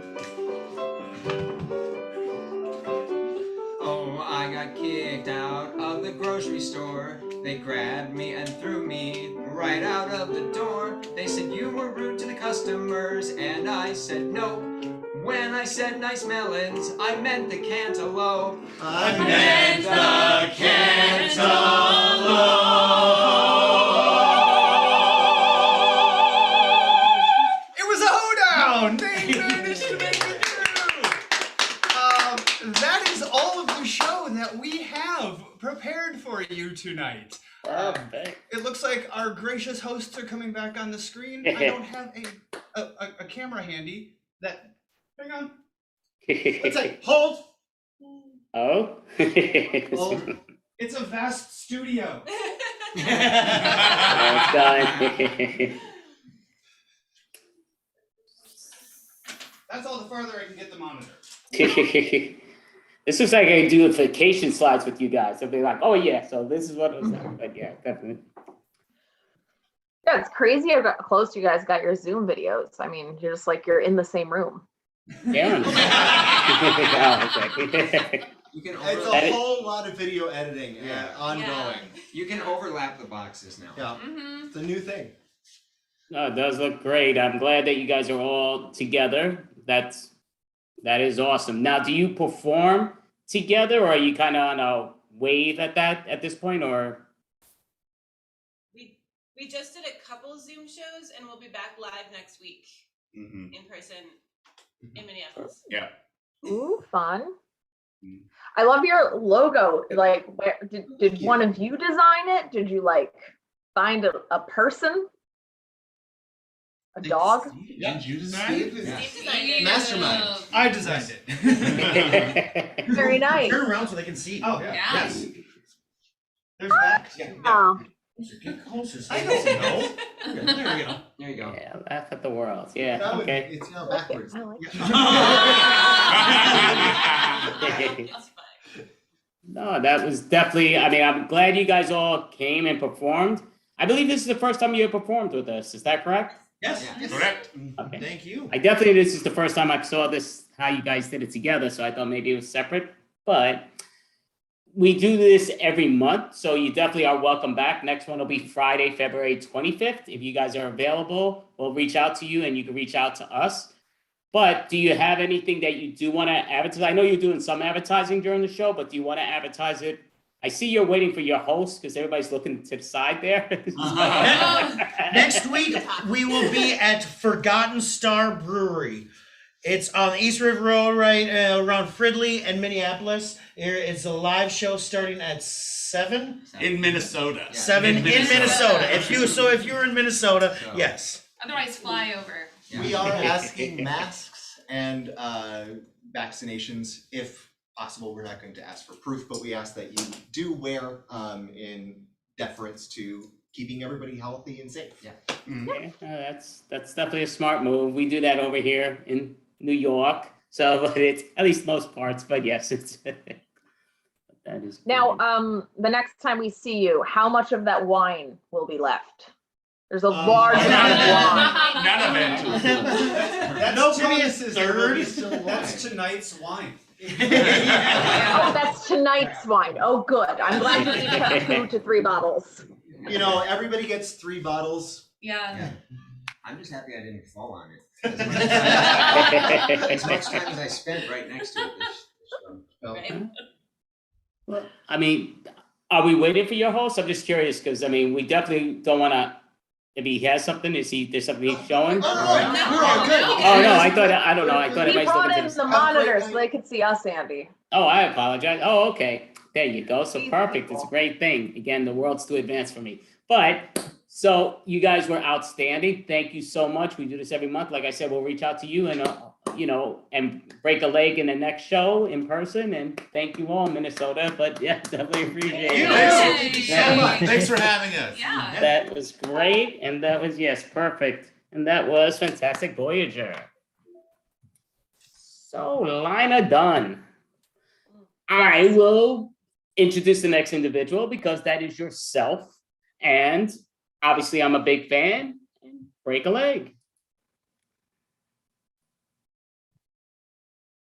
Oh, I got kicked out of the grocery store. They grabbed me and threw me right out of the door. They said you were rude to the customers, and I said no. When I said nice melons, I meant the cantaloupe. I meant the cantaloupe. It was a hoedown! They managed to make it through! That is all of the show that we have prepared for you tonight. It looks like our gracious hosts are coming back on the screen. I don't have a camera handy that... Hang on. Let's say, hold. Oh? Hold. It's a vast studio. It's done. That's all the farther I can get the monitor. This looks like I do vacation slides with you guys. They'll be like, oh yeah, so this is what it was like. But yeah, definitely. Yeah, it's crazy how close you guys got your Zoom videos. I mean, you're just like, you're in the same room. Yeah. You can it's a whole lot of video editing and ongoing. Yeah. You can overlap the boxes now. Yeah, it's a new thing. No, it does look great. I'm glad that you guys are all together. That is awesome. Now, do you perform together, or are you kind of on a wave at this point, or? We just did a couple Zoom shows, and we'll be back live next week in person in Minneapolis. Yeah. Ooh, fun. I love your logo. Like, where did one of you design it? Did you like find a person? A dog? Yeah. Did you design it? Steve designed it. Mastermind. I designed it. Very nice. Turn around so they can see. Oh, yeah. Yes. There's that. Yeah. Oh. Get closer. I don't know. Okay, there we go. There you go. Yeah, laugh at the world. Yeah, okay. It's now backwards. I like No, that was definitely, I mean, I'm glad you guys all came and performed. I believe this is the first time you have performed with us. Is that correct? Yes. Correct. Okay. Thank you. I definitely, this is the first time I saw this, how you guys did it together. So I thought maybe it was separate, but we do this every month. So you definitely are welcome back. Next one will be Friday, February 25th. If you guys are available, we'll reach out to you and you can reach out to us. But do you have anything that you do want to advertise? I know you're doing some advertising during the show, but do you want to advertise it? I see you're waiting for your host because everybody's looking to the side there. Next week, we will be at Forgotten Star Brewery. It's on the East River Road, right around Fridley and Minneapolis. It's a live show starting at 7 in Minnesota. 7 in Minnesota. If you're in Minnesota, yes. Otherwise, fly over. We are asking masks and vaccinations if possible. We're not going to ask for proof, but we ask that you do wear in deference to keeping everybody healthy and safe. Yeah, that's definitely a smart move. We do that over here in New York, so but it's at least most parts. But yes, it's that is now. The next time we see you, how much of that wine will be left? There's a large amount of wine. None of it. That's Timmy's third. That's tonight's wine. Oh, that's tonight's wine. Oh, good. I'm glad you each have 2 to 3 bottles. You know, everybody gets 3 bottles. Yeah. I'm just happy I didn't fall on it. As much time as I spent right next to it. Well, I mean, are we waiting for your host? I'm just curious because I mean, we definitely don't want to. If he has something, there's something he's showing? We're all good. Oh no, I don't know. I thought We everybody's brought looking in to the monitor so they could see us, Andy. Oh, I apologize. Oh, okay. There you go. So perfect. It's a great thing. Again, the world's too advanced for me. But so you guys were outstanding. Thank you so much. We do this every month. Like I said, we'll reach out to you and and break a leg in the next show in person. And thank you all, Minnesota. But yeah, definitely appreciate it. Thanks for having us. Yeah. That was great. And that was, yes, perfect. And that was Fantastic Voyager. So, Lina Done. I will introduce the next individual because that is yourself. And obviously, I'm a big fan. Break a leg.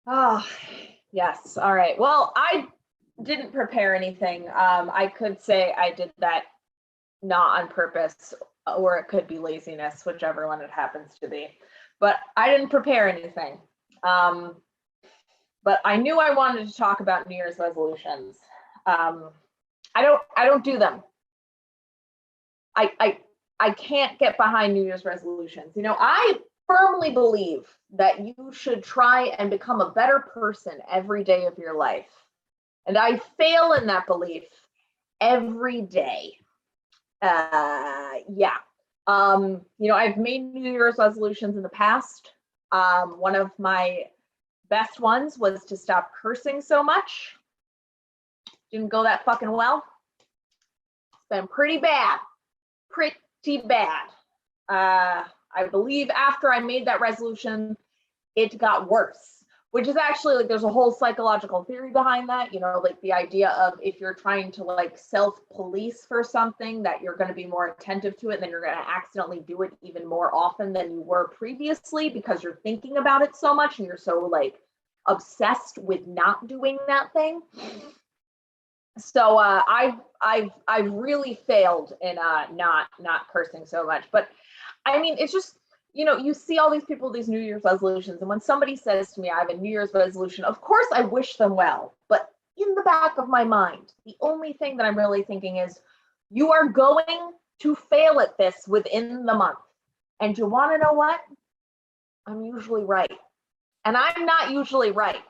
Oh, yes. All right. Well, I didn't prepare anything. I could say I did that not on purpose, or it could be laziness, whichever one it happens to be. But I didn't prepare anything. But I knew I wanted to talk about New Year's resolutions. I don't do them. I can't get behind New Year's resolutions. You know, I firmly believe that you should try and become a better person every day of your life. And I fail in that belief every day. You know, I've made New Year's resolutions in the past. One of my best ones was to stop cursing so much. Didn't go that fucking well. It's been pretty bad. I believe after I made that resolution, it got worse, which is actually like there's a whole psychological theory behind that, you know, like the idea of if you're trying to like self-police for something that you're going to be more attentive to it, then you're going to accidentally do it even more often than you were previously because you're thinking about it so much and you're so like obsessed with not doing that thing. So I've really failed in not cursing so much, but I mean, it's just, you know, you see all these people with these New Year's resolutions, and when somebody says to me, I have a New Year's resolution, of course I wish them well, but in the back of my mind, the only thing that I'm really thinking is, you are going to fail at this within the month. And you want to know what? I'm usually right. And I'm not usually right,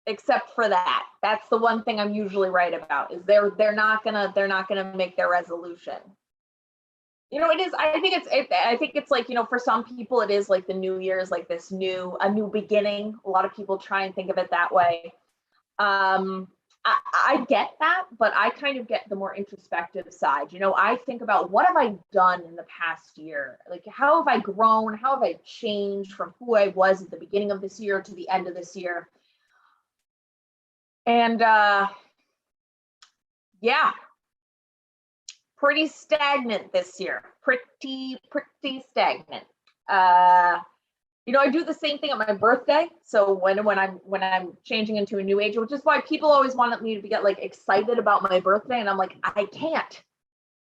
except for that. That's the one thing I'm usually right about, is they're not gonna make their resolution. You know, it is. I think it's like, you know, for some people it is like the New Year's, like a new beginning. A lot of people try and think of it that way. I get that, but I kind of get the more introspective side. You know, I think about what have I done in the past year? Like, how have I grown? How have I changed from who I was at the beginning of this year to the end of this year? And yeah. Pretty stagnant this year. Pretty stagnant. You know, I do the same thing on my birthday. So when I'm changing into a new age, which is why people always wanted me to get like excited about my birthday, and I'm like, I can't.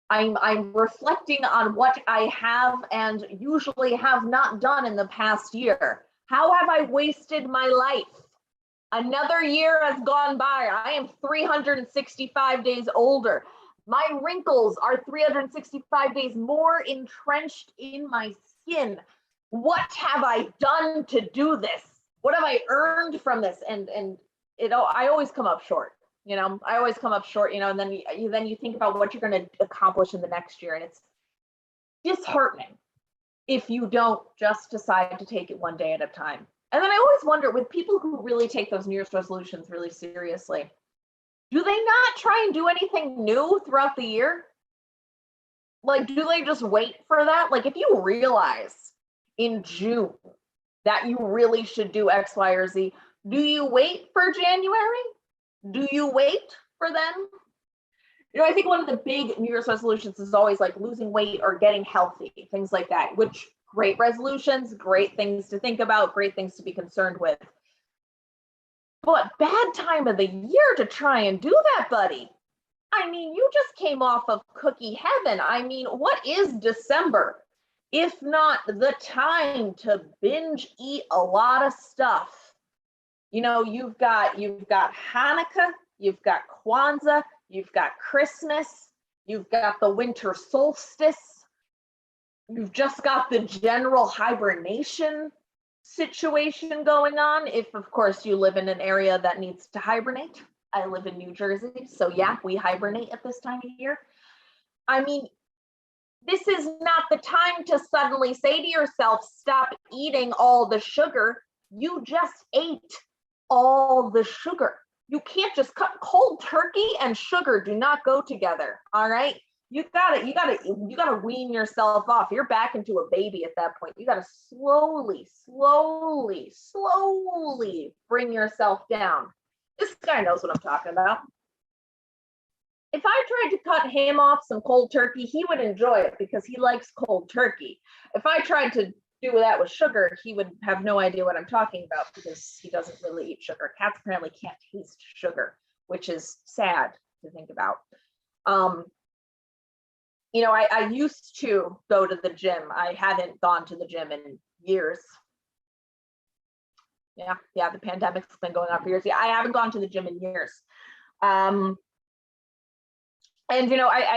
I'm reflecting on what I have and usually have not done in the past year. How have I wasted my life? Another year has gone by. I am 365 days older. My wrinkles are 365 days more entrenched in my skin. What have I done to do this? What have I earned from this? And I always come up short. I always come up short. And then you think about what you're going to accomplish in the next year, and it's disheartening if you don't just decide to take it one day at a time. And then I always wonder, with people who really take those New Year's resolutions really seriously, do they not try and do anything new throughout the year? Like, do they just wait for that? Like, if you realize in June that you really should do X, Y, or Z, do you wait for January? Do you wait for them? I think one of the big New Year's resolutions is always like losing weight or getting healthy, things like that, which great resolutions, great things to think about, great things to be concerned with. But bad time of the year to try and do that, buddy. I mean, you just came off of cookie heaven. I mean, what is December if not the time to binge eat a lot of stuff? You've got Hanukkah, you've got Kwanzaa, you've got Christmas, you've got the winter solstice, you've just got the general hibernation situation going on. If, of course, you live in an area that needs to hibernate. I live in New Jersey, so yeah, we hibernate at this time of year. I mean, this is not the time to suddenly say to yourself, stop eating all the sugar. You just ate all the sugar. You can't just cut. Cold turkey and sugar do not go together. All right. You gotta wean yourself off. You're back into a baby at that point. You gotta slowly bring yourself down. This guy knows what I'm talking about. If I tried to cut him off some cold turkey, he would enjoy it because he likes cold turkey. If I tried to do that with sugar, he would have no idea what I'm talking about because he doesn't really eat sugar. Cats apparently can't taste sugar, which is sad to think about. I used to go to the gym. I haven't gone to the gym in years. Yeah, the pandemic's been going on for years. Yeah, I haven't gone to the gym in years. I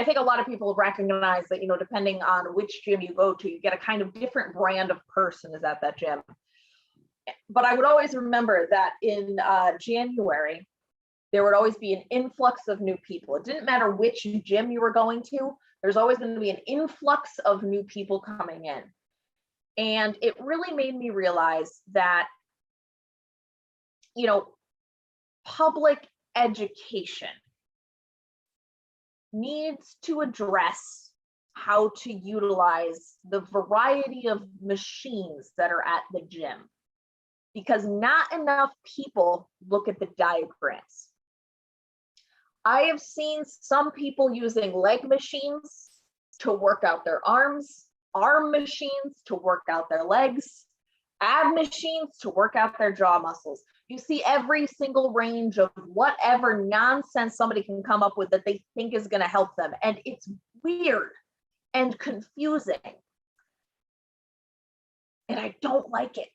think a lot of people recognize that, depending on which gym you go to, you get a kind of different brand of person is at that gym. But I would always remember that in January, there would always be an influx of new people. It didn't matter which gym you were going to, there's always going to be an influx of new people coming in. And it really made me realize that, public education needs to address how to utilize the variety of machines that are at the gym, because not enough people look at the diagrams. I have seen some people using leg machines to work out their arms, arm machines to work out their legs, ab machines to work out their jaw muscles. You see every single range of whatever nonsense somebody can come up with that they think is going to help them. And it's weird and confusing. And I don't like it.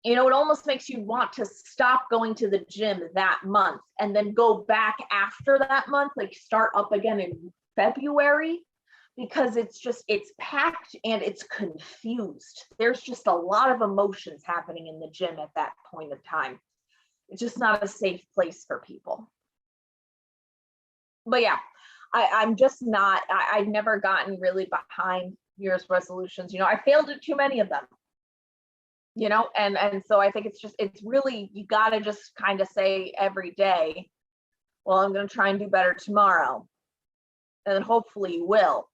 It almost makes you want to stop going to the gym that month and then go back after that month, like start up again in February, because it's packed and it's confused. There's just a lot of emotions happening in the gym at that point of time. It's just not a safe place for people. But yeah, I'm just not, I've never gotten really behind New Year's resolutions. I failed at too many of them. And so I think it's really, you got to just kind of say every day, well, I'm going to try and do better tomorrow. And then hopefully you will.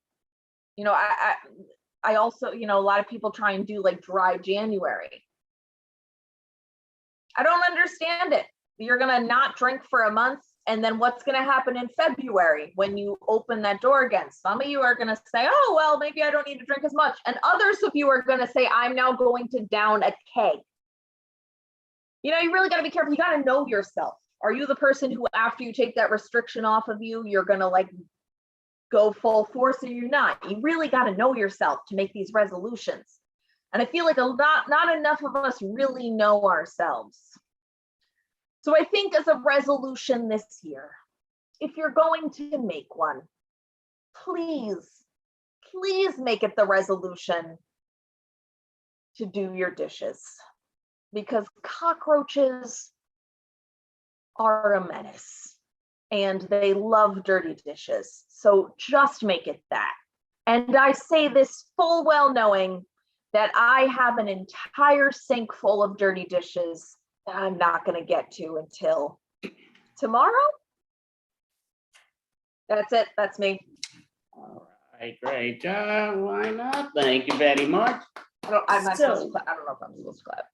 I also, a lot of people try and do like dry January. I don't understand it. You're going to not drink for a month. And then what's going to happen in February when you open that door again? Some of you are going to say, oh, well, maybe I don't need to drink as much. And others of you are going to say, I'm now going to down a keg. You really got to be careful. You got to know yourself. Are you the person who, after you take that restriction off of you, you're going to like go full force, or you're not? You really got to know yourself to make these resolutions. And I feel like not enough of us really know ourselves. So I think as a resolution this year, if you're going to make one, please make it the resolution to do your dishes, because cockroaches are a menace and they love dirty dishes. So just make it that. And I say this full well knowing that I have an entire sink full of dirty dishes that I'm not going to get to until tomorrow. That's it. That's me. All right, great job. Why not? Thank you very much. I'm not supposed to clap. I don't know if I'm supposed to clap.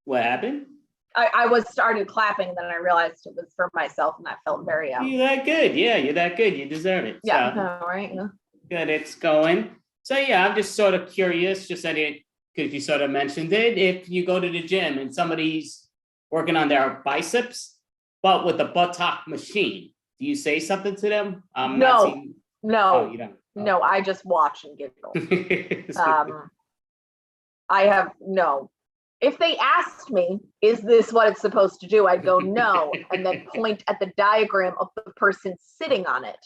What happened? I was started clapping, and then I realized it was for myself, and that felt very You're that good. Yeah, you're that good. You deserve it. Yeah, So, all right. Yeah. good, it's going. So yeah, I'm just sort of curious, just because you sort of mentioned it, if you go to the gym and somebody's working on their biceps, but with a buttock machine, do you say something to them? No, Oh, you don't. no, I just watch and giggle. I have no. If they asked me, is this what it's supposed to do? I'd go no, and then point at the diagram of the person sitting on it.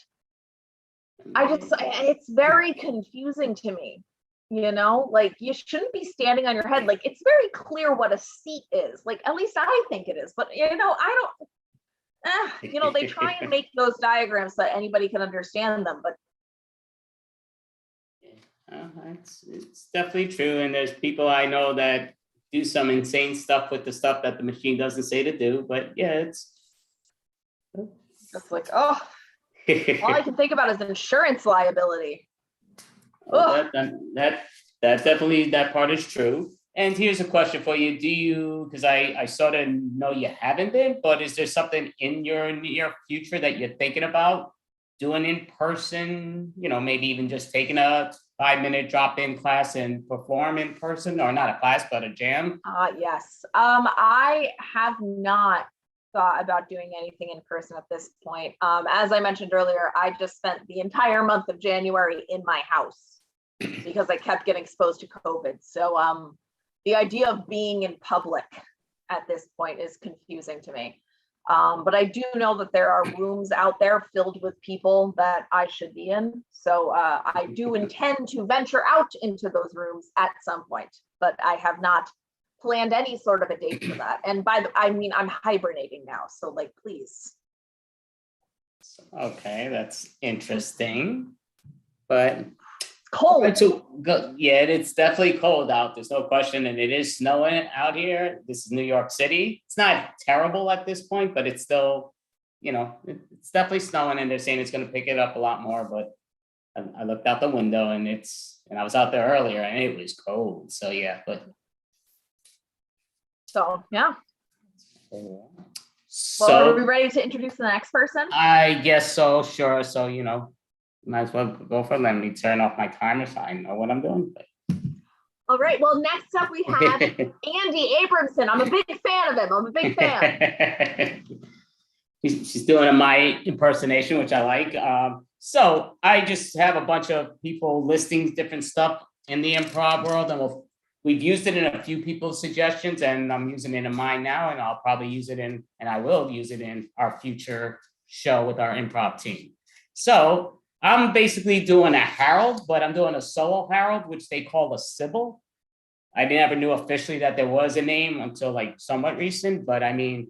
It's very confusing to me, you know, like you shouldn't be standing on your head. Like it's very clear what a seat is. Like, at least I think it is, but you know, I don't, you know, they try and make those diagrams so that anybody can understand them, but. It's definitely true. And there's people I know that do some insane stuff with the stuff that the machine doesn't say to do, but yeah, it's like, oh, all I can think about is insurance liability. That definitely, that part is true. And here's a question for you. Do you, because I sort of know you haven't been, but is there something in your near future that you're thinking about doing in person, you know, maybe even just taking a 5-minute drop-in class and perform in person, or not a class, but a jam? Yes. I have not thought about doing anything in person at this point. As I mentioned earlier, I just spent the entire month of January in my house because I kept getting exposed to COVID. So the idea of being in public at this point is confusing to me. But I do know that there are rooms out there filled with people that I should be in. So I do intend to venture out into those rooms at some point, but I have not planned any sort of a date for that. And I mean, I'm hibernating now. So like, please. Okay, that's interesting. But cold. Yeah, it's definitely cold out. There's no question. And it is snowing out here. This is New York City. It's not terrible at this point, but it's still, you know, it's definitely snowing, and they're saying it's going to pick it up a lot more. But I looked out the window and I was out there earlier and it was cold. So yeah, So yeah. So well, are we ready to introduce the next person? I guess so, sure. So, you know, might as well go for it. Let me turn off my timer so I know what I'm doing. All right. Well, next up we have Andy Abramson. I'm a big fan of him. I'm a big fan. She's doing my impersonation, which I like. So I just have a bunch of people listing different stuff in the improv world, and we've used it in a few people's suggestions, and I'm using it in mine now, and I'll probably use it in, and I will use it in our future show with our improv team. So I'm basically doing a Harold, but I'm doing a solo Harold, which they call a Sybil. I never knew officially that there was a name until like somewhat recent, but I mean,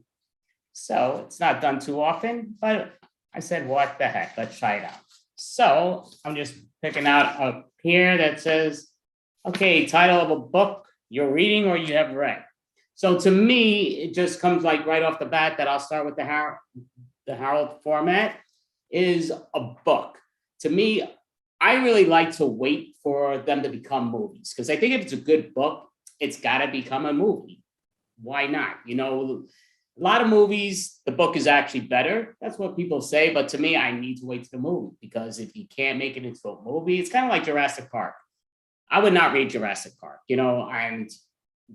so it's not done too often, but I said, what the heck, let's try it out. So I'm just picking out up here that says, okay, title of a book you're reading or you have read. So to me, it just comes like right off the bat that I'll start with the Harold format is a book. To me, I really like to wait for them to become movies, because I think if it's a good book, it's got to become a movie. Why not? You know, a lot of movies, the book is actually better. That's what people say. But to me, I need to wait to the movie, because if you can't make it into a movie, it's kind of like Jurassic Park. I would not read Jurassic Park, you know, and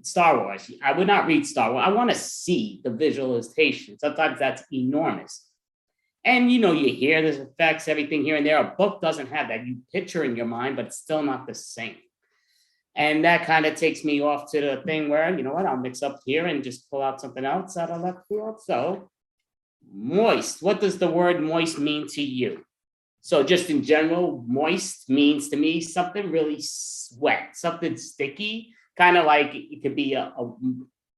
Star Wars. I would not read Star Wars. I want to see the visualization. Sometimes that's enormous. And, you know, you hear the effects, everything here and there. A book doesn't have that. You picture in your mind, but it's still not the same. And that kind of takes me off to the thing where, you know what, I'll mix up here and just pull out something else out of left field. So moist, what does the word moist mean to you? So just in general, moist means to me something really wet, something sticky, kind of like it could be a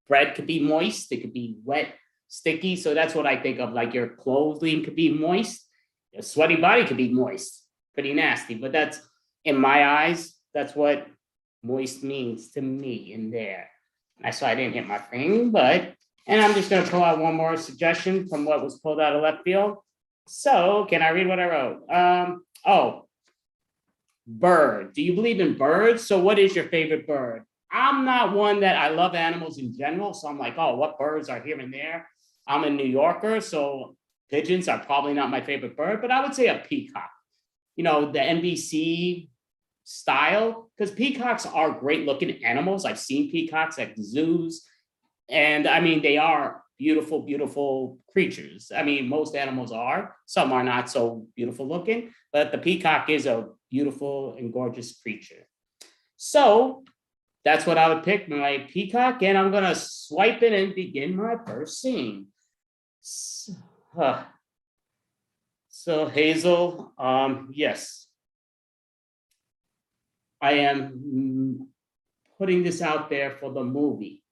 bread could be moist, it could be wet, sticky. So that's what I think of, like your clothing could be moist, a sweaty body could be moist, pretty nasty. But that's, in my eyes, that's what moist means to me in there. So I didn't hit my thing, but, and I'm just gonna pull out one more suggestion from what was pulled out of left field. So can I read what I wrote? Oh, bird. Do you believe in birds? So what is your favorite bird? I'm not one that, I love animals in general. So I'm like, oh, what birds are here and there? I'm a New Yorker, so pigeons are probably not my favorite bird, but I would say a peacock. You know, the NBC style, because peacocks are great looking animals. I've seen peacocks at zoos, and I mean, they are beautiful, beautiful creatures. I mean, most animals are, some are not so beautiful looking, but the peacock is a beautiful and gorgeous creature. So that's what I would pick, my peacock, and I'm gonna swipe it and begin my first scene. So Hazel, yes. I am putting this out there for the movie.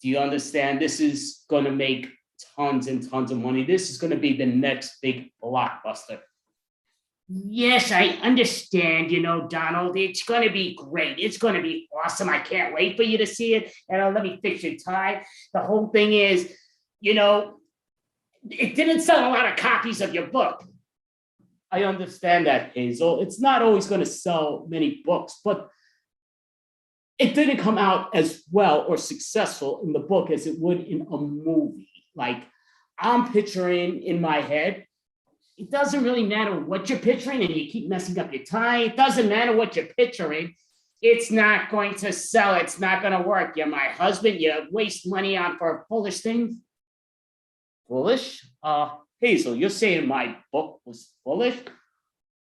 Do you understand? This is going to make tons and tons of money. This is going to be the next big blockbuster. Yes, I understand, you know, Donald. It's going to be great. It's going to be awesome. I can't wait for you to see it. And let me fix your tie. The whole thing is, you know, it didn't sell a lot of copies of your book. I understand that, Hazel. It's not always going to sell many books, but it didn't come out as well or successful in the book as it would in a movie. Like, I'm picturing in my head, it doesn't really matter what you're picturing, and you keep messing up your tie. It doesn't matter what you're picturing. It's not going to sell. It's not going to work. You're my husband. You waste money on for foolish things. Foolish? Hazel, you're saying my book was foolish?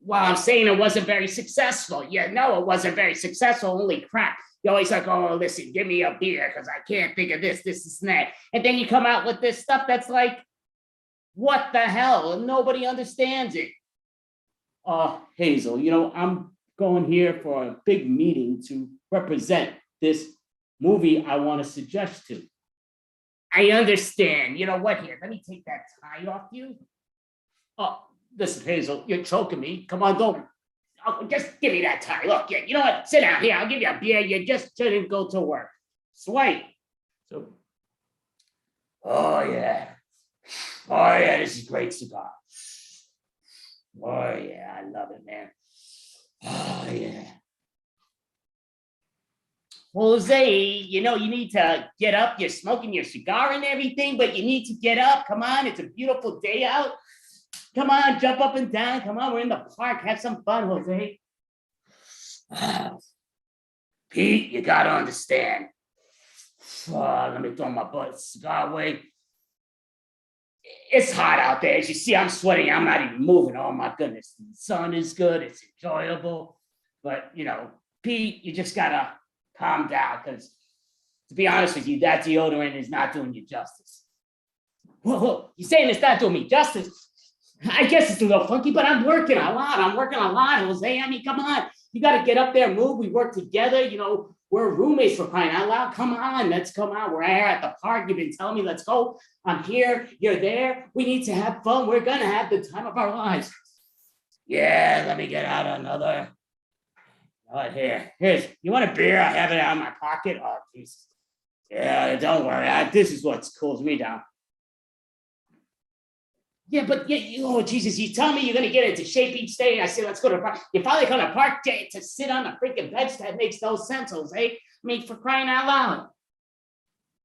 Well, I'm saying it wasn't very successful. Yeah, no, it wasn't very successful. Holy crap. You're always like, oh, listen, give me a beer because I can't think of this, and that. And then you come out with this stuff that's like, what the hell? And nobody understands it. Hazel, you know, I'm going here for a big meeting to represent this movie I want to suggest to. I understand. You know what? Here, let me take that tie off you. Oh, listen, Hazel, you're choking me. Come on, don't. Just give me that tie. Look, yeah, you know what? Sit down here. I'll give you a beer. You just shouldn't go to work. Swipe. So, oh yeah. Oh yeah, this is a great cigar. Oh yeah, I love it, man. Oh yeah. Jose, you know, you need to get up. You're smoking your cigar and everything, but you need to get up. Come on, it's a beautiful day out. Come on, jump up and down. Come on, we're in the park. Have some fun, Jose. Pete, you gotta understand. Let me throw my cigar away. It's hot out there. As you see, I'm sweating. I'm not even moving. Oh my goodness. The sun is good. It's enjoyable. But, you know, Pete, you just gotta calm down, because to be honest with you, that deodorant is not doing you justice. Whoa, you're saying it's not doing me justice? I guess it's a little funky, but I'm working a lot. Jose. I mean, come on. You got to get up there and move. We work together. You know, we're roommates, for crying out loud. Come on, let's come out. We're here at the park. You've been telling me, let's go. I'm here. You're there. We need to have fun. We're going to have the time of our lives. Yeah, let me get out another. Right here. You want a beer? I have it out of my pocket. Oh, Jesus. Yeah, don't worry. This is what cools me down. Yeah, but oh, Jesus, you tell me you're going to get into shape each day. I say, let's go to the park. You finally come to the park to sit on the freaking bench. That makes no sense, Jose. I mean, for crying out loud.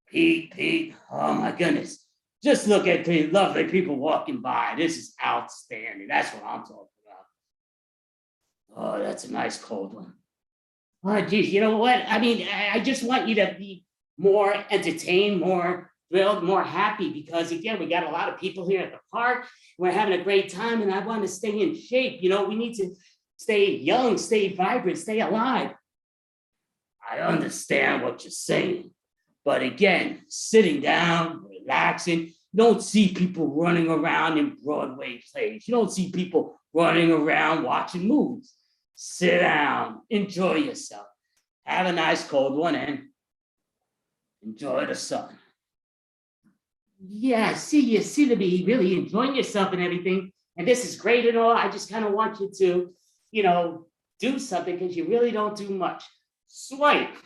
Pete, oh my goodness. Just look at the lovely people walking by. This is outstanding. That's what I'm talking about. Oh, that's a nice cold one. Oh, geez, you know what? I mean, I just want you to be more entertained, more thrilled, more happy, because again, we got a lot of people here at the park. We're having a great time, and I want to stay in shape. You know, we need to stay young, stay vibrant, stay alive. I understand what you're saying. But again, sitting down, relaxing, you don't see people running around in Broadway plays. You don't see people running around watching movies. Sit down, enjoy yourself. Have a nice cold one and enjoy the sun. Yeah, see, you seem to be really enjoying yourself and everything. And this is great and all. I just kind of want you to, do something because you really don't do much. Swipe.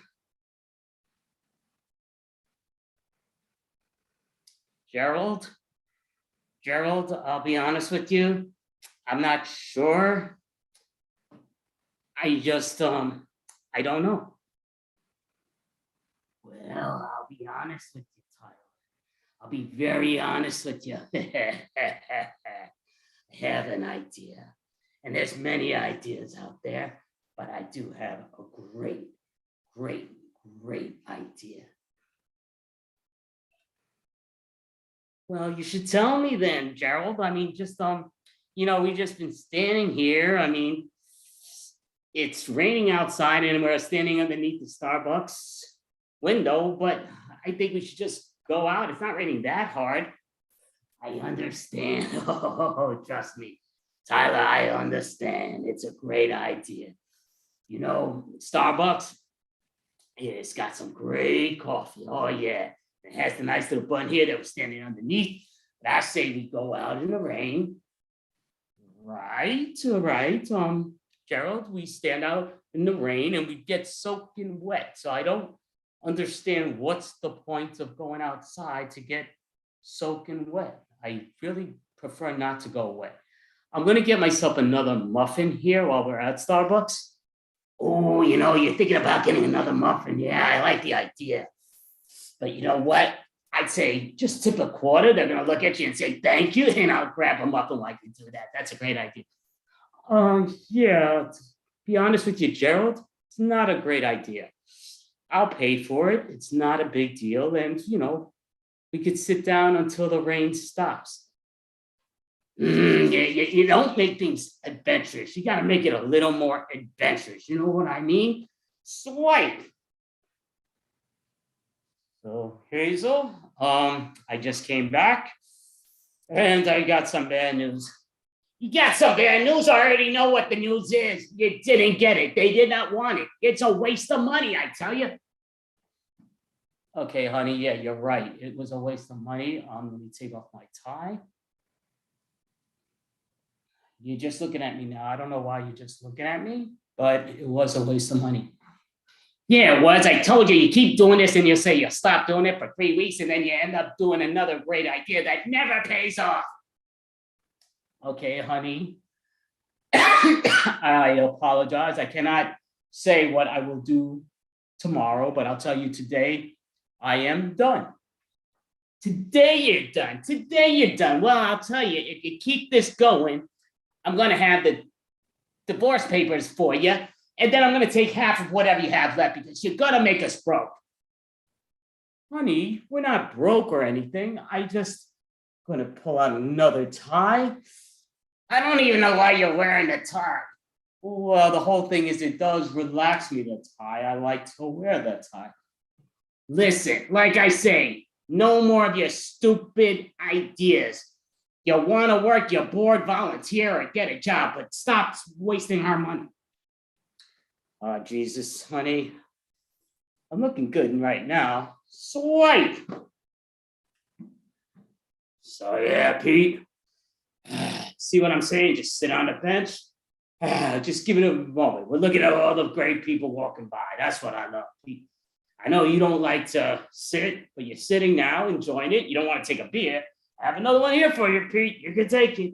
Gerald, I'll be honest with you. I'm not sure. I just, I don't know. Well, I'll be honest with you, Tyler. I'll be very honest with you. I have an idea. And there's many ideas out there, but I do have a great idea. Well, you should tell me then, Gerald. I mean, just, we've just been standing here. I mean, it's raining outside and we're standing underneath the Starbucks window, but I think we should just go out. It's not raining that hard. I understand. Oh, trust me, Tyler, I understand. It's a great idea. Starbucks, it's got some great coffee. Oh, yeah. It has the nice little bun here that we're standing underneath. But I say we go out in the rain. Right. Gerald, we stand out in the rain and we get soaking wet. So I don't understand what's the point of going outside to get soaking wet. I really prefer not to go wet. I'm going to get myself another muffin here while we're at Starbucks. Oh, you're thinking about getting another muffin. Yeah, I like the idea. But you know what? I'd say just tip a quarter. They're going to look at you and say, thank you. And I'll grab a muffin while you do that. That's a great idea. Yeah, to be honest with you, Gerald, it's not a great idea. I'll pay for it. It's not a big deal. And, we could sit down until the rain stops. You don't make things adventurous. You got to make it a little more adventurous. You know what I mean? Swipe. So, Hazel, I just came back and I got some bad news. You got some bad news? I already know what the news is. You didn't get it. They did not want it. It's a waste of money, I tell you. Okay, honey, yeah, you're right. It was a waste of money. Let me take off my tie. You're just looking at me now. I don't know why you're just looking at me, but it was a waste of money. Yeah, it was. I told you, you keep doing this and you say you stop doing it for 3 weeks and then you end up doing another great idea that never pays off. Okay, honey. I apologize. I cannot say what I will do tomorrow, but I'll tell you today, I am done. Today you're done. Today you're done. Well, I'll tell you, if you keep this going, I'm going to have the divorce papers for you, and then I'm going to take half of whatever you have left because you're going to make us broke. Honey, we're not broke or anything. I just going to pull out another tie. I don't even know why you're wearing the tie. Well, the whole thing is it does relax me, the tie. I like to wear the tie. Listen, like I say, no more of your stupid ideas. You want to work, you're bored, volunteer or get a job, but stop wasting our money. Oh, Jesus, honey. I'm looking good right now. Swipe. So, yeah, Pete. See what I'm saying? Just sit on the bench. Just give it a moment. We're looking at all the great people walking by. That's what I love, Pete. I know you don't like to sit, but you're sitting now, enjoying it. You don't want to take a beer. I have another one here for you, Pete. You can take it.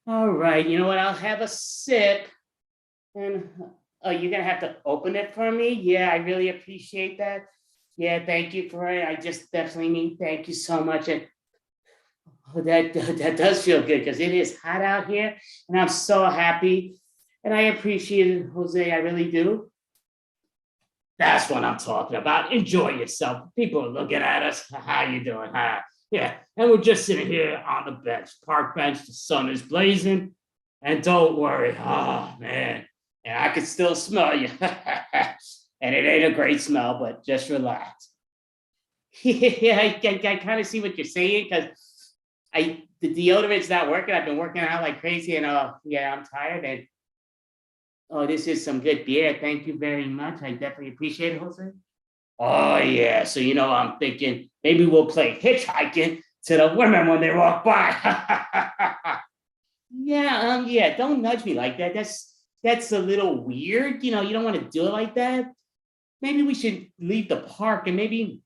All right, you know what? I'll have a sip. And you're going to have to open it for me? Yeah, I really appreciate that. Yeah, thank you for it. I just definitely need thank you so much. And that does feel good because it is hot out here. And I'm so happy. And I appreciate it, Jose. I really do. That's what I'm talking about. Enjoy yourself. People are looking at us. How you doing? Huh? Yeah. And we're just sitting here on the bench, park bench. The sun is blazing. And don't worry. Oh, man. And I can still smell you. and it ain't a great smell, but just relax. Yeah, I kind of see what you're saying because the deodorant's not working. I've been working out like crazy, and yeah, I'm tired. And oh, this is some good beer. Thank you very much. I definitely appreciate it, Jose. Oh yeah, so I'm thinking maybe we'll play hitchhiking to the women when they walk by. Yeah, don't nudge me like that. That's a little weird. You don't want to do it like that. Maybe we should leave the park and maybe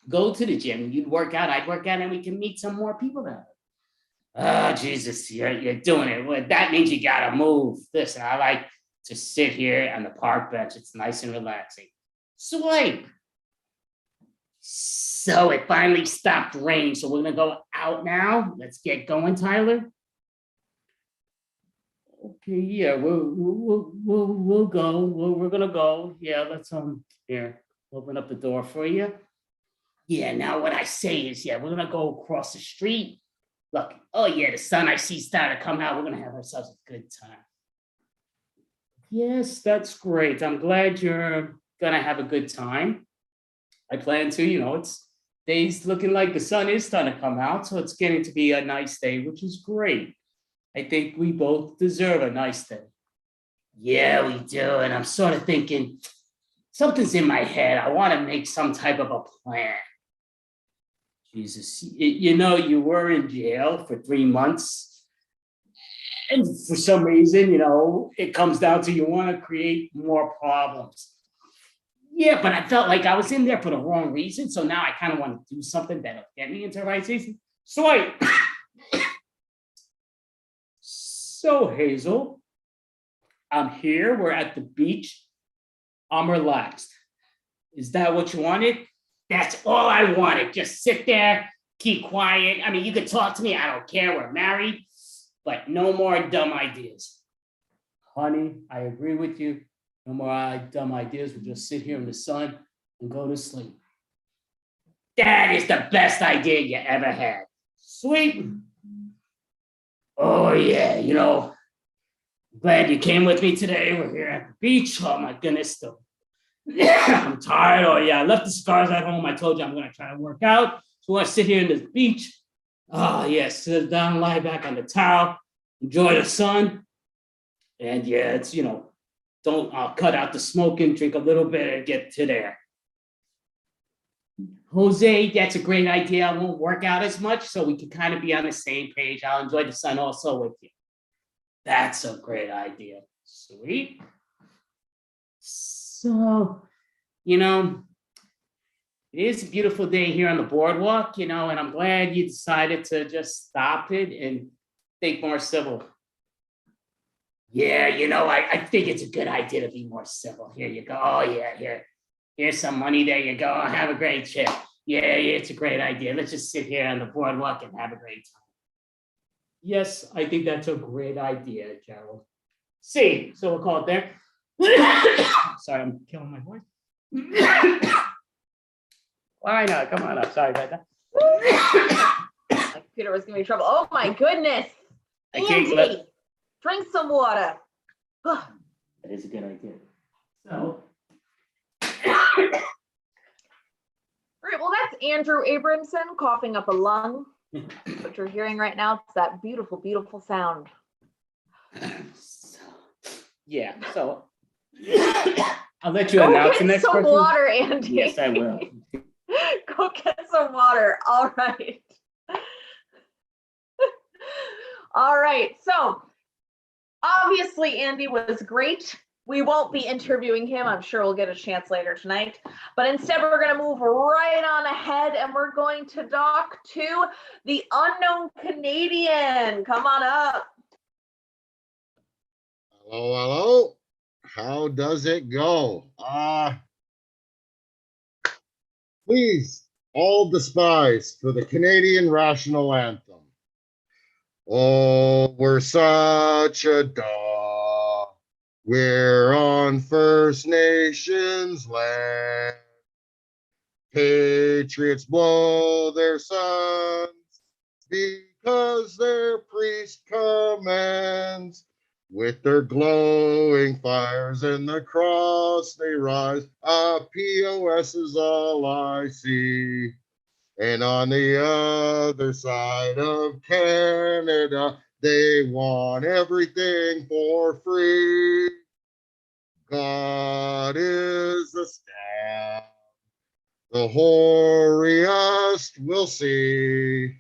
go to the gym. You'd work out, I'd work out, and we can meet some more people there. Oh, Jesus, you're doing it. Well, that means you gotta move. Listen, I like to sit here on the park bench. It's nice and relaxing. Swipe. So it finally stopped raining. So we're gonna go out now. Let's get going, Tyler. Okay, yeah, we'll go. We're gonna go. Yeah, let's here, open up the door for you. Yeah, now what I say is, yeah, we're gonna go across the street. Look, oh yeah, the sun I see starting to come out. We're gonna have ourselves a good time. Yes, that's great. I'm glad you're gonna have a good time. I plan to, it's days looking like the sun is starting to come out, so it's getting to be a nice day, which is great. I think we both deserve a nice day. Yeah, we do. And I'm sort of thinking, something's in my head. I want to make some type of a plan. Jesus, you were in jail for 3 months. And for some reason, it comes down to you want to create more problems. Yeah, but I felt like I was in there for the wrong reason. So now I kind of want to do something that'll get me into the right season. So So Hazel, I'm here. We're at the beach. I'm relaxed. Is that what you wanted? That's all I wanted. Just sit there, keep quiet. I mean, you could talk to me. I don't care. We're married, but no more dumb ideas. Honey, I agree with you. No more dumb ideas. We'll just sit here in the sun and go to sleep. That is the best idea you ever had. Sweet. Oh, yeah, glad you came with me today. We're here at the beach. Oh, my goodness. I'm tired. Oh, yeah, I left the scars at home. I told you I'm going to try to work out. So I sit here in this beach. Oh, yeah, sit down, lie back on the towel, enjoy the sun. And, yeah, it's, don't cut out the smoking, drink a little bit and get to there. Jose, that's a great idea. I won't work out as much, so we can kind of be on the same page. I'll enjoy the sun also with you. That's a great idea. Sweet. So, it is a beautiful day here on the boardwalk, and I'm glad you decided to just stop it and think more civil. Yeah, I think it's a good idea to be more civil. Here you go. Oh, yeah, here's some money. There you go. Have a great trip. Yeah, it's a great idea. Let's just sit here on the boardwalk and have a great time. Yes, I think that's a great idea, Gerald. See, so we'll call it there. Sorry, I'm killing my voice. Why not? Come on up. Sorry about that. My computer was giving me trouble. Oh my goodness. Andy, drink some water. That is a good idea. So. All right, well, that's Andrew Abramson coughing up a lung. What you're hearing right now, it's that beautiful, beautiful sound. Yeah, so I'll let you announce the next person. Go get some water, Andy. Yes, I will. Go get some water. All right. All right, so obviously Andy was great. We won't be interviewing him. I'm sure we'll get a chance later tonight. But instead, we're going to move right on ahead and we're going to talk to the Unknown Canadian. Come on up. Hello. How does it go? Please, all despise for the Canadian National Anthem. Oh, we're such a dog. We're on First Nations land. Patriots blow their suns because their priest commands. With their glowing fires and the cross they rise, POS is all I see. And on the other side of Canada, they want everything for free. God is the staff, the hoariest we'll see.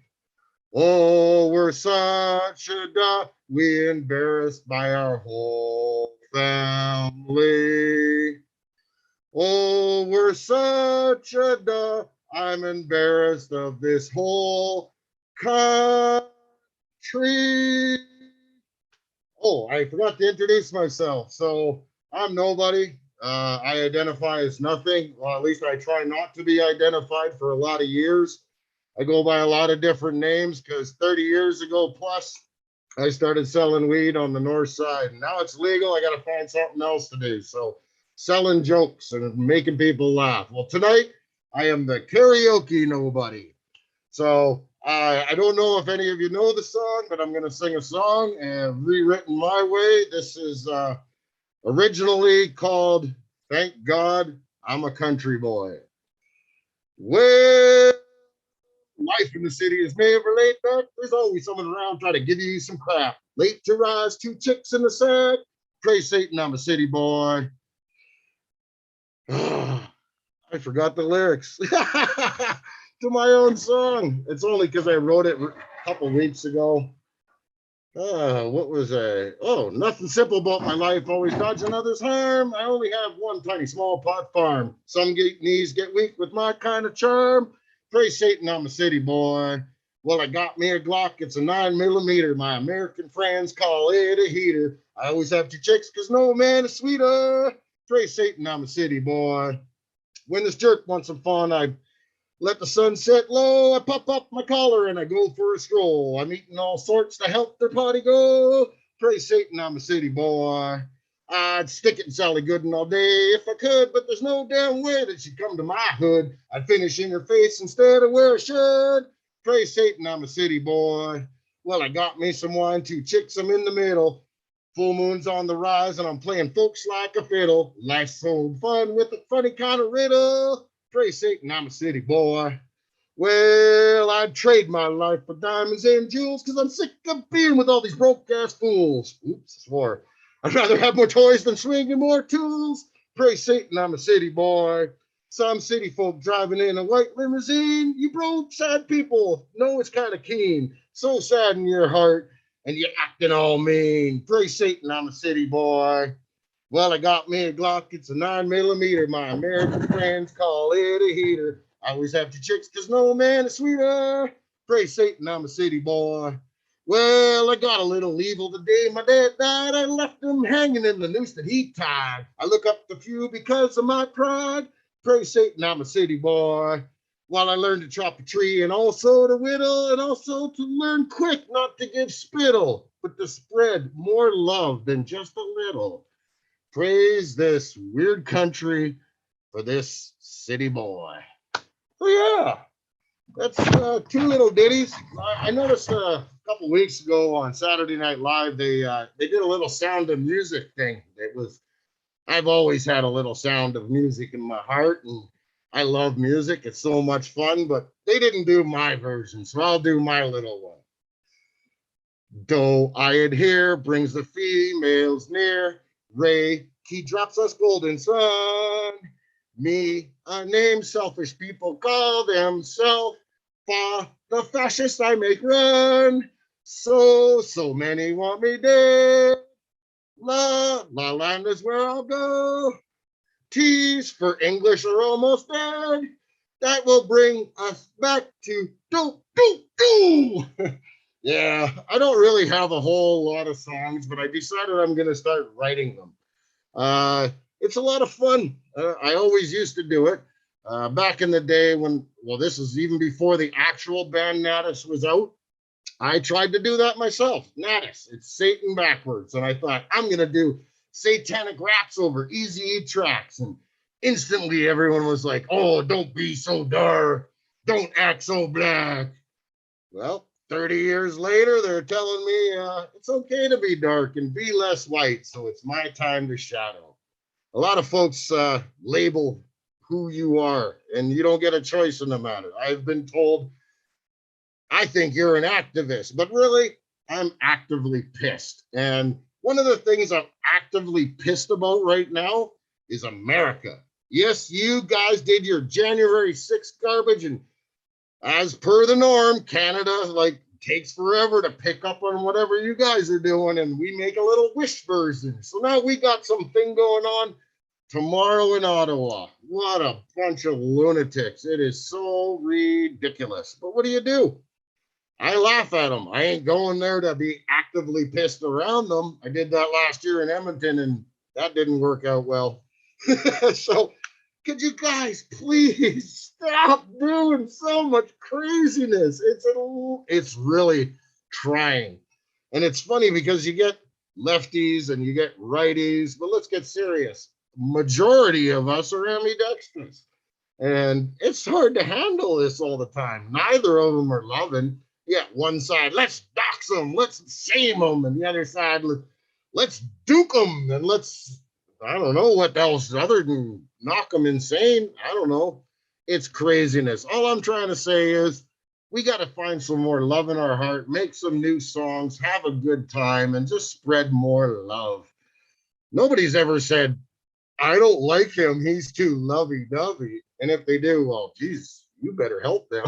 Oh, we're such a duck, we embarrassed by our whole family. Oh, we're such a duck, I'm embarrassed of this whole country. Oh, I forgot to introduce myself. So I'm nobody. I identify as nothing. Well, at least I try not to be identified for a lot of years. I go by a lot of different names because 30 years ago plus, I started selling weed on the north side. And now it's legal. I got to find something else to do. So selling jokes and making people laugh. Well, tonight I am the karaoke nobody. So I don't know if any of you know the song, but I'm going to sing a song and rewritten my way. This is originally called Thank God I'm a Country Boy. Well, life in the city is never laid back. There's always someone around trying to give you some crap. Late to rise, 2 chicks in the sack. Praise Satan, I'm a city boy. I forgot the lyrics to my own song. It's only because I wrote it a couple weeks ago. What was I? Oh, nothing simple about my life. Always dodging others' harm. I only have one tiny small pot farm. Some knees get weak with my kind of charm. Praise Satan, I'm a city boy. Well, I got me a Glock. It's a 9mm. My American friends call it a heater. I always have 2 chicks because no man is sweeter. Praise Satan, I'm a city boy. When this jerk wants some fun, I let the sun set low. I pop up my collar and I go for a stroll. I'm eating all sorts to help their potty go. Praise Satan, I'm a city boy. I'd stick it in Sally Gooden all day if I could, but there's no damn way that she'd come to my hood. I'd finish in her face instead of where I should. Praise Satan, I'm a city boy. Well, I got me some wine, 2 chicks, I'm in the middle. Full moon's on the rise and I'm playing folks like a fiddle. Life's so fun with a funny kind of riddle. Praise Satan, I'm a city boy. Well, I'd trade my life for diamonds and jewels because I'm sick of being with all these broke-ass fools. Oops, I swore. I'd rather have more toys than swinging more tools. Praise Satan, I'm a city boy. Some city folk driving in a white limousine. You broke, sad people know it's kind of keen. So sad in your heart. And you're acting all mean. Praise Satan, I'm a city boy. Well, I got me a Glock. It's a 9mm. My American friends call it a heater. I always have 2 chicks because no man is sweeter. Praise Satan, I'm a city boy. Well, I got a little evil the day my dad died. I left him hanging in the noose that he tied. I look up to few because of my pride. Praise Satan, I'm a city boy. While I learned to chop a tree and also to whittle and also to learn quick not to give spittle, but to spread more love than just a little. Praise this weird country for this city boy. So yeah, that's 2 little ditties. I noticed a couple weeks ago on Saturday Night Live, they did a little Sound of Music thing. I've always had a little Sound of Music in my heart, and I love music. It's so much fun, but they didn't do my version, so I'll do my little one. Though I adhere, brings the females near. Ray, he drops us golden sun. Me, a name selfish people call themselves. For the fascists I make run. So many want me dead. La Land is where I'll go. T's for English are almost dead. That will bring us back to do. Yeah, I don't really have a whole lot of songs, but I decided I'm going to start writing them. It's a lot of fun. I always used to do it. Back in the day when, well, this is even before the actual band Natus was out. I tried to do that myself. Natus, it's Satan backwards. And I thought, I'm going to do satanic raps over Easy tracks. And instantly everyone was like, oh, don't be so dark. Don't act so black. Well, 30 years later, they're telling me it's okay to be dark and be less white. So it's my time to shadow. A lot of folks label who you are, and you don't get a choice in the matter. I've been told, I think you're an activist, but really, I'm actively pissed. And one of the things I'm actively pissed about right now is America. Yes, you guys did your January 6th garbage, and as per the norm, Canada like takes forever to pick up on whatever you guys are doing, and we make a little wish version. So now we got something going on tomorrow in Ottawa. What a bunch of lunatics. It is so ridiculous. But what do? I laugh at them. I ain't going there to be actively pissed around them. I did that last year in Edmonton, and that didn't work out well. So could you guys please stop doing so much craziness? It's really trying. And it's funny because you get lefties and you get righties, but let's get serious. Majority of us are ambidextrous. And it's hard to handle this all the time. Neither of them are loving. Yeah, one side, let's dox them, let's shame them, and the other side, let's duke them, and let's, I don't know what else other than knock them insane. I don't know. It's craziness. All I'm trying to say is we got to find some more love in our heart, make some new songs, have a good time, and just spread more love. Nobody's ever said, I don't like him, he's too lovey-dovey. And if they do, well, geez, you better help them.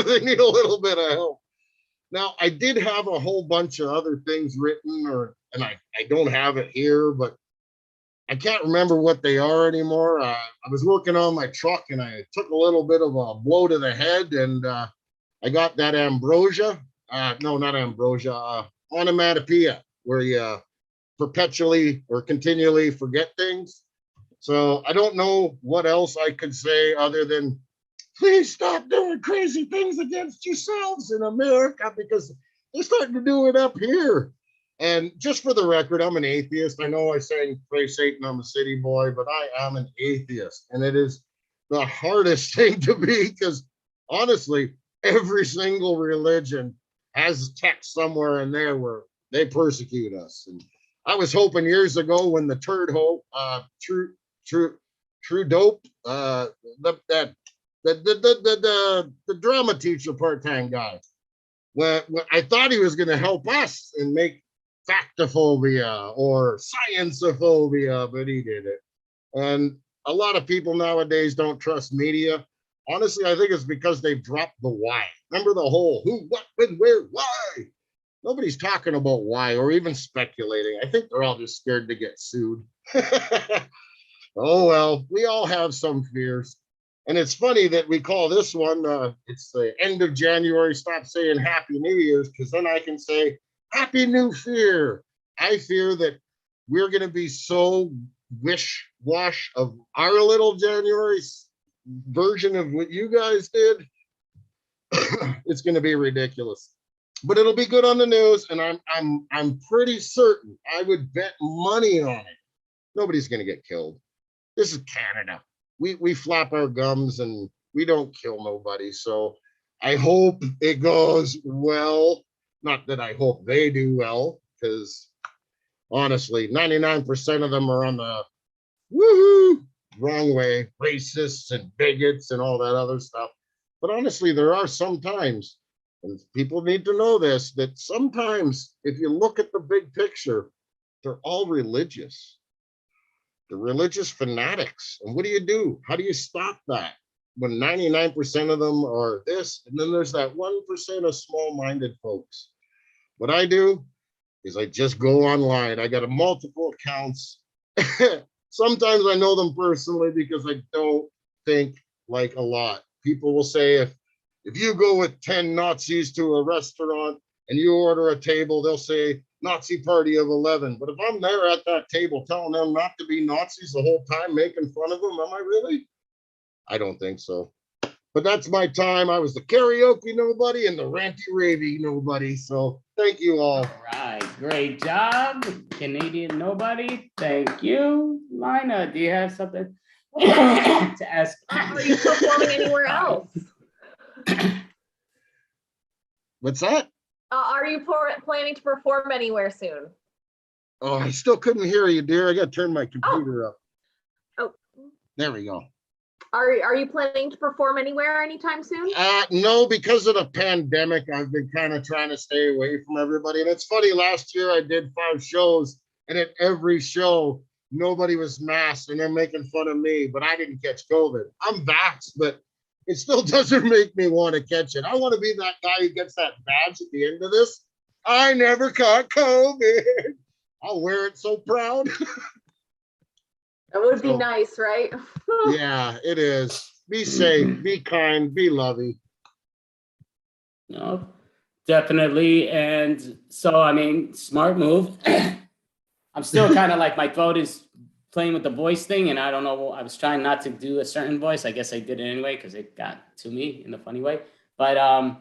They need a little bit of help. Now, I did have a whole bunch of other things written, and I don't have it here, but I can't remember what they are anymore. I was working on my truck, and I took a little bit of a blow to the head, and I got that ambrosia. No, not ambrosia. Onomatopoeia, where you perpetually or continually forget things. So I don't know what else I could say other than, please stop doing crazy things against yourselves in America, because they're starting to do it up here. And just for the record, I'm an atheist. I know I say praise Satan, I'm a city boy, but I am an atheist. And it is the hardest thing to be, because honestly, every single religion has a text somewhere in there where they persecute us. And I was hoping years ago when the True Dope, the drama teacher part-time guy, when I thought he was going to help us and make factophobia or scienceophobia, but he did it. And a lot of people nowadays don't trust media. Honestly, I think it's because they've dropped the why. Remember the whole who, what, when, where, why? Nobody's talking about why or even speculating. I think they're all just scared to get sued. Oh, well, we all have some fears. And it's funny that we call this one, it's the end of January, stop saying Happy New Year's, because then I can say Happy New Fear. I fear that we're going to be so wish-wash of our little January version of what you guys did. It's going to be ridiculous. But it'll be good on the news, and I'm pretty certain, I would bet money on it, nobody's going to get killed. This is Canada. We flap our gums and we don't kill nobody. So I hope it goes well. Not that I hope they do well, because honestly, 99% of them are on the woohoo wrong way, racists and bigots and all that other stuff. But honestly, there are some times, and people need to know this, that sometimes if you look at the big picture, they're all religious. The religious fanatics. And what do? How do you stop that when 99% of them are this? And then there's that 1% of small-minded folks. What I do is I just go online. I got multiple accounts. Sometimes I know them personally because I don't think like a lot. People will say if you go with 10 Nazis to a restaurant and you order a table, they'll say Nazi party of 11. But if I'm there at that table telling them not to be Nazis the whole time, making fun of them, am I really? I don't think so. But that's my time. I was the karaoke nobody and the ranty ravey nobody. So thank you all. All right, great job, Canadian nobody. Thank you. Lina, do you have something to ask? Are you performing anywhere else? What's that? Are you planning to perform anywhere soon? Oh, I still couldn't hear you, dear. I got to turn my computer up. Oh. There we go. Are you planning to perform anywhere anytime soon? No, because of the pandemic, I've been kind of trying to stay away from everybody. And it's funny, last year I did 5 shows, and at every show, nobody was masked, and they're making fun of me, but I didn't catch COVID. I'm vaxxed, but it still doesn't make me want to catch it. I want to be that guy who gets that badge at the end of this. I never caught COVID. I'll wear it so proud. That would be nice, right? Yeah, it is. Be safe, be kind, be loving. No, definitely. And so, I mean, smart move. I'm still kind of like, my throat is playing with the voice thing, and I don't know, I was trying not to do a certain voice. I guess I did it anyway because it got to me in a funny way. But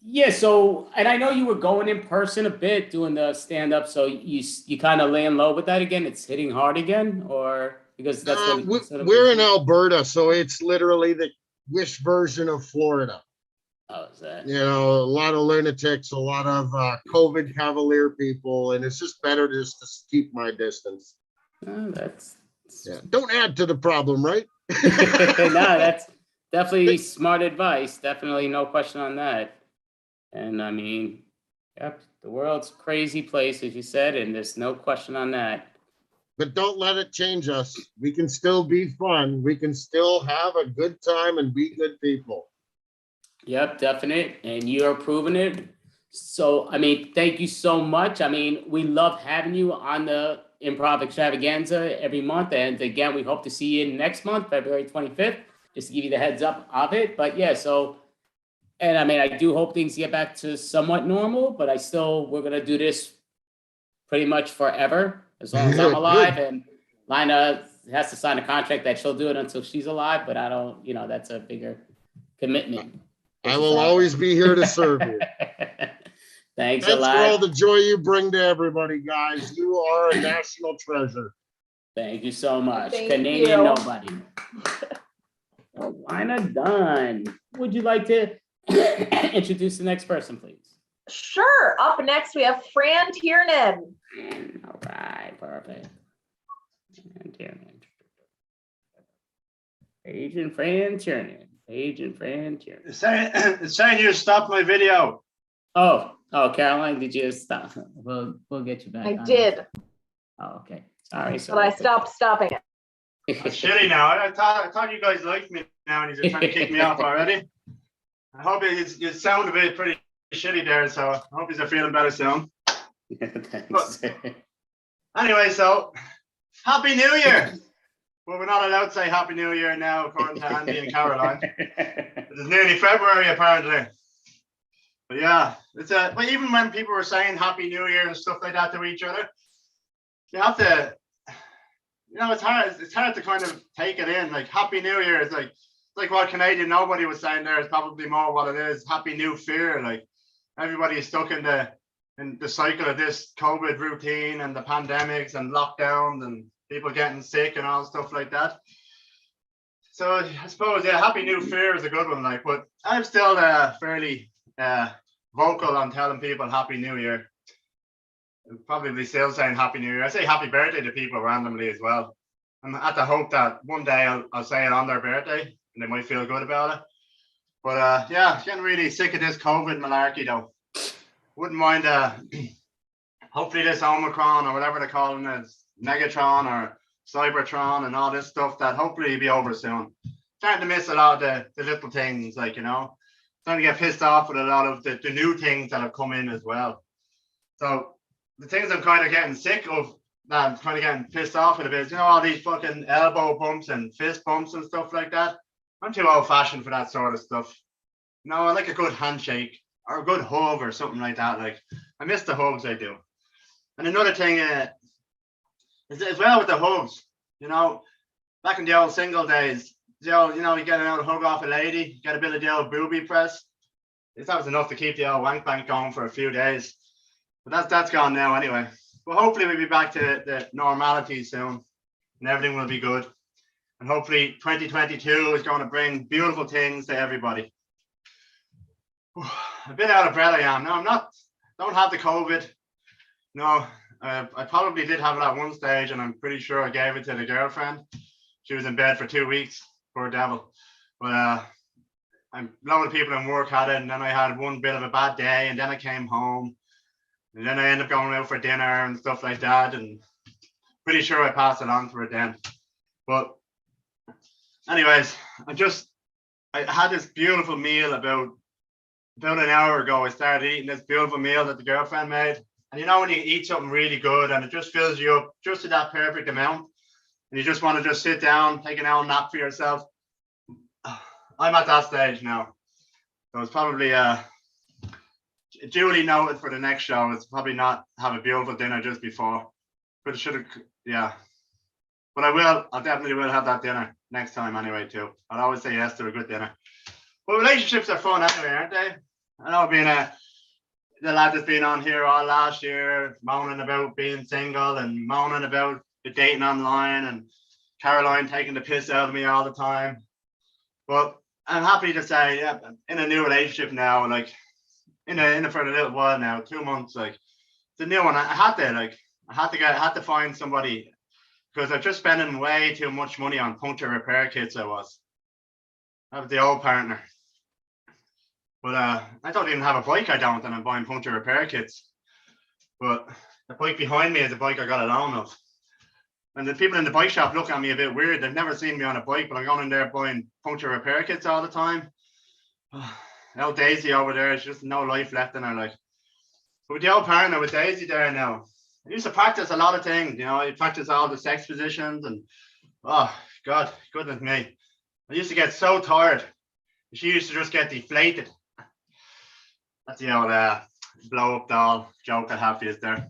yeah, so, and I know you were going in person a bit doing the stand-up, so you kind of laying low with that again? It's hitting hard again? Or because that's what we're in Alberta, so it's literally the wish version of Florida. Oh, is that? You know, a lot of lunatics, a lot of COVID cavalier people, and it's just better just to keep my distance. That's yeah. Don't add to the problem, right? No, that's definitely smart advice. Definitely no question on that. And I mean, yep, the world's a crazy place, as you said, and there's no question on that. But don't let it change us. We can still be fun. We can still have a good time and be good people. Yep, definite. And you are proving it. So, I mean, thank you so much. I mean, we love having you on the Improv Extravaganza every month. And again, we hope to see you next month, February 25th, just to give you the heads up of it. But yeah, so, and I mean, I do hope things get back to somewhat normal, but we're going to do this pretty much forever, as long as I'm alive. And Lina has to sign a contract that she'll do it until she's alive, but I don't, that's a bigger commitment. I will always be here to serve you. Thanks a lot. For all the joy you bring to everybody, guys. You are a national treasure. Thank you so much. Thank Canadian you. nobody. Lina Done. Would you like to introduce the next person, please? Sure. Up next, we have Fran Tiernan. All right, perfect. Fran Tiernan. Agent Fran Tiernan. Agent Fran Tiernan. It's saying you stopped my video. Oh, Caroline, did you stop? We'll get you back. I did. Oh, okay. Sorry. But I stopped stopping it. It's shitty now. I thought you guys liked me now, and you're trying to kick me off already. I hope you sound a bit pretty shitty there, so I hope you're feeling better soon. Thanks. Anyway, so Happy New Year. Well, we're not allowed to say Happy New Year now, according to Andy and Caroline. It's nearly February, apparently. But yeah, it's but even when people were saying Happy New Year and stuff like that to each other, you have to, it's hard to kind of take it in. Like Happy New Year is like what Canadian nobody was saying there is probably more what it is. Happy New Fear. Like everybody is stuck in the cycle of this COVID routine and the pandemics and lockdowns and people getting sick and all stuff like that. So I suppose, yeah, Happy New Fear is a good one. Like, but I'm still fairly vocal on telling people Happy New Year. I'm probably still saying Happy New Year. I say Happy Birthday to people randomly as well. I'm at the hope that one day I'll say it on their birthday and they might feel good about it. But yeah, getting really sick of this COVID malarkey though. Wouldn't mind hopefully this Omicron or whatever they're calling it, Megatron or Cybertron and all this stuff, that hopefully will be over soon. Starting to miss a lot of the little things, like, starting to get pissed off with a lot of the new things that have come in as well. So the things I'm kind of getting sick of, that I'm kind of getting pissed off with a bit, all these fucking elbow bumps and fist bumps and stuff like that. I'm too old fashioned for that sort of stuff. I like a good handshake or a good hug or something like that. Like, I miss the hugs, I do. And another thing is as well with the hugs, back in the old single days, you get an old hug off a lady, get a bit of the old booby press. That was enough to keep the old wank bank going for a few days. But that's gone now anyway. But hopefully we'll be back to the normality soon and everything will be good. And hopefully 2022 is going to bring beautiful things to everybody. a bit out of breath I am. No, I'm not, don't have the COVID. No, I probably did have it at one stage, and I'm pretty sure I gave it to the girlfriend. She was in bed for 2 weeks, poor devil. But a lot of people in work had it, and then I had one bit of a bad day, and then I came home, and then I ended up going out for dinner and stuff like that, and pretty sure I passed it on to her then. But anyways, I had this beautiful meal about an hour ago. I started eating this beautiful meal that the girlfriend made. And you know when you eat something really good and it just fills you up just to that perfect amount, and you just want to just sit down, take an hour nap for yourself. I'm at that stage now. So it's probably duly noted for the next show. It's probably not have a beautiful dinner just before. But it should have, yeah. But I definitely will have that dinner next time anyway too. I'll always say yes to a good dinner. But relationships are fun anyway, aren't they? I know being the lad that's been on here all last year, moaning about being single and moaning about the dating online, and Caroline taking the piss out of me all the time. But I'm happy to say, yeah, in a new relationship now, like in it for a little while now, 2 months, like it's a new one. I had to find somebody, because I'm just spending way too much money on puncture repair kits. That was the old partner. But I don't even have a bike, and I'm buying puncture repair kits. But the bike behind me is a bike I got a loan of. And the people in the bike shop look at me a bit weird. They've never seen me on a bike, but I'm going in there buying puncture repair kits all the time. Now Daisy over there, there's just no life left in her. Like, but with the old partner, with Daisy there now, I used to practice a lot of things. You know, I practice all the sex positions, and oh God, goodness me, I used to get so tired. She used to just get deflated. That's the old blow up doll joke I have for you there.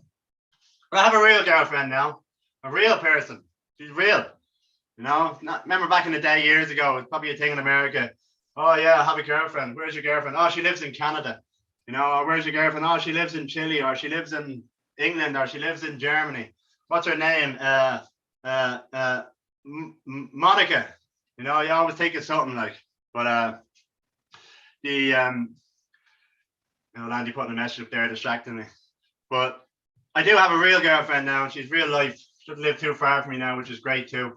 But I have a real girlfriend now, a real person. She's real. You know, remember back in the day years ago, it's probably a thing in America. Oh yeah, I have a girlfriend. Where's your girlfriend? Oh, she lives in Canada. You know, or where's your girlfriend? Oh, she lives in Chile, or she lives in England, or she lives in Germany. What's her name? Monica. You know, you always think of something like. But Landy putting a message up there distracting me. But I do have a real girlfriend now, and she's real life. She doesn't live too far from me now, which is great too.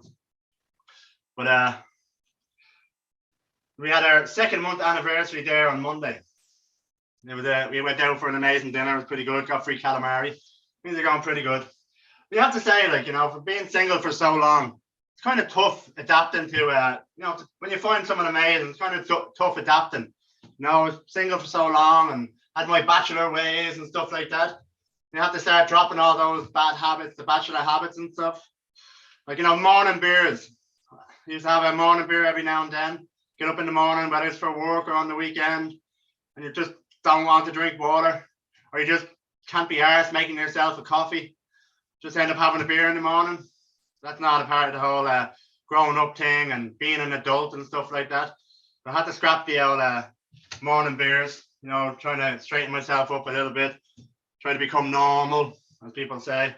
But we had our 2nd month anniversary there on Monday. It was we went out for an amazing dinner. It was pretty good. Got free calamari. Things are going pretty good. But you have to say, like, you know, for being single for so long, it's kind of tough adapting to, you know, when you find someone amazing, it's kind of tough adapting. You know, I was single for so long and had my bachelor ways and stuff like that. You have to start dropping all those bad habits, the bachelor habits and stuff. Like, you know, morning beers. I used to have a morning beer every now and then. Get up in the morning, whether it's for work or on the weekend, and you just don't want to drink water, or you just can't be arsed making yourself a coffee. Just end up having a beer in the morning. That's not a part of the whole growing up thing and being an adult and stuff like that. I had to scrap the old morning beers, you know, trying to straighten myself up a little bit, try to become normal, as people say.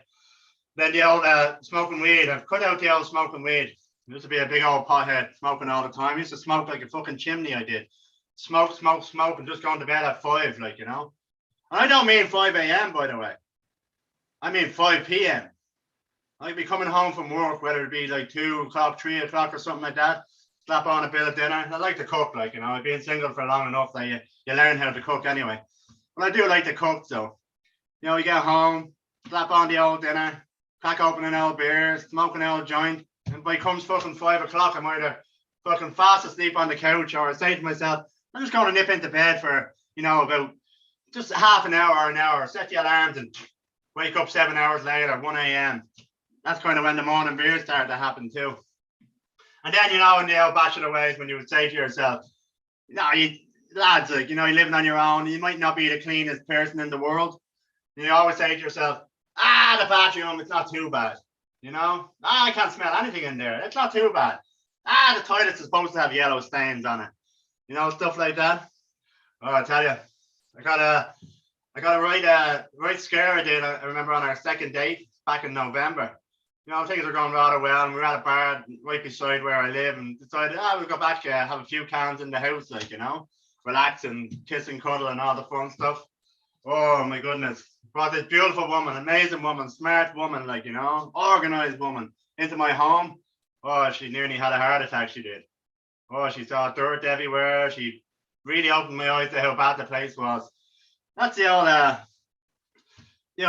Then the old smoking weed. I've cut out the old smoking weed. I used to be a big old pothead, smoking all the time. I used to smoke like a fucking chimney, I did. Smoke, and just going to bed at 5, like, you know. And I don't mean 5 a.m., by the way. I mean 5 p.m. I'd be coming home from work, whether it be like 2 o'clock, 3 o'clock or something like that, slap on a bit of dinner. I like to cook, like, you know, I've been single for long enough that you learn how to cook anyway. But I do like to cook, so, you know, you get home, slap on the old dinner, crack open an old beer, smoke an old joint, and by comes fucking 5 o'clock, I'm either fucking fast asleep on the couch, or I say to myself, I'm just going to nip into bed for, you know, about just half an hour or an hour, set the alarms and wake up 7 hours later, 1 a.m. That's kind of when the morning beers start to happen too. And then, you know, in the old bachelor ways, when you would say to yourself, you lads, like, you know, you're living on your own, you might not be the cleanest person in the world. And you always say to yourself, the bathroom, it's not too bad. You know, I can't smell anything in there. It's not too bad. The toilets are supposed to have yellow stains on it. You know, stuff like that. Oh, I tell you, I got a right scare I did. I remember on our 2nd date back in November. You know, things were going rather well, and we were at a bar right beside where I live, and decided, we'll go back, have a few cans in the house, like, you know. relax and kiss and cuddle and all the fun stuff. Oh my goodness. Brought this beautiful woman, amazing woman, smart woman, like, you know, organized woman into my home. Oh, she nearly had a heart attack, she did. Oh, she saw dirt everywhere. She really opened my eyes to how bad the place was. That's the old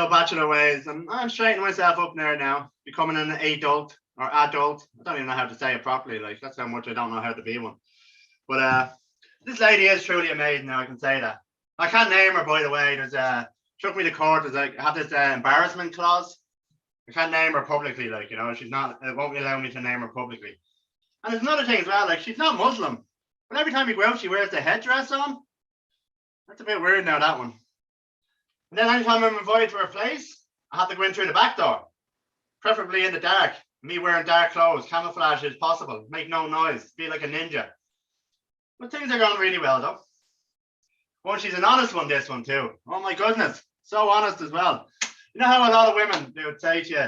bachelor ways. And I'm straightening myself up there now, becoming an adult or adult. I don't even know how to say it properly. Like, that's how much I don't know how to be one. But this lady is truly amazing now, I can say that. I can't name her, by the way. There's took me to court. There's I have this embarrassment clause. I can't name her publicly, like, you know, she's not, it won't allow me to name her publicly. And there's another thing as well, like, she's not Muslim, but every time we go out, she wears the headdress on. That's a bit weird now, that one. And then anytime I'm invited to her place, I have to go in through the back door, preferably in the dark. Me wearing dark clothes, camouflage as possible, make no noise, be like a ninja. But things are going really well, though. Oh, she's an honest one, this one, too. Oh, my goodness. So honest as well. You know how a lot of women, they would say to you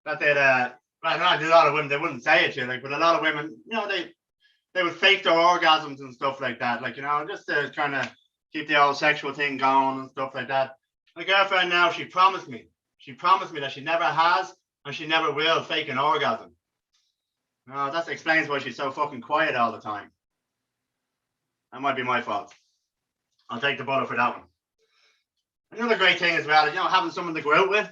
that they'd, well, not a lot of women, they wouldn't say it to you, like, but a lot of women, you know, they would fake their orgasms and stuff like that, like, you know, just to kind of keep the old sexual thing going and stuff like that. My girlfriend now, she promised me that she never has and she never will fake an orgasm. No, that explains why she's so fucking quiet all the time. That might be my fault. I'll take the bullet for that one. Another great thing as well is, you know, having someone to go out with,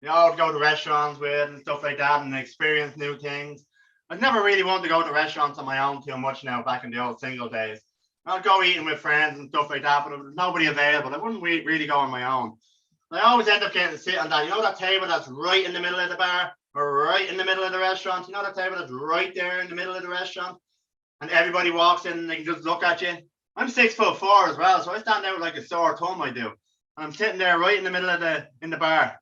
you know, go to restaurants with and stuff like that and experience new things. I've never really wanted to go to restaurants on my own too much now, back in the old single days. I'd go eating with friends and stuff like that, but if there's nobody available, I wouldn't really go on my own. I always end up getting to sit on that, you know, that table that's right in the middle of the bar or right in the middle of the restaurant. You know, that table that's right there in the middle of the restaurant, and everybody walks in and they can just look at you. I'm 6'4" as well, so I stand out like a sore thumb, I do. I'm sitting there right in the middle of the bar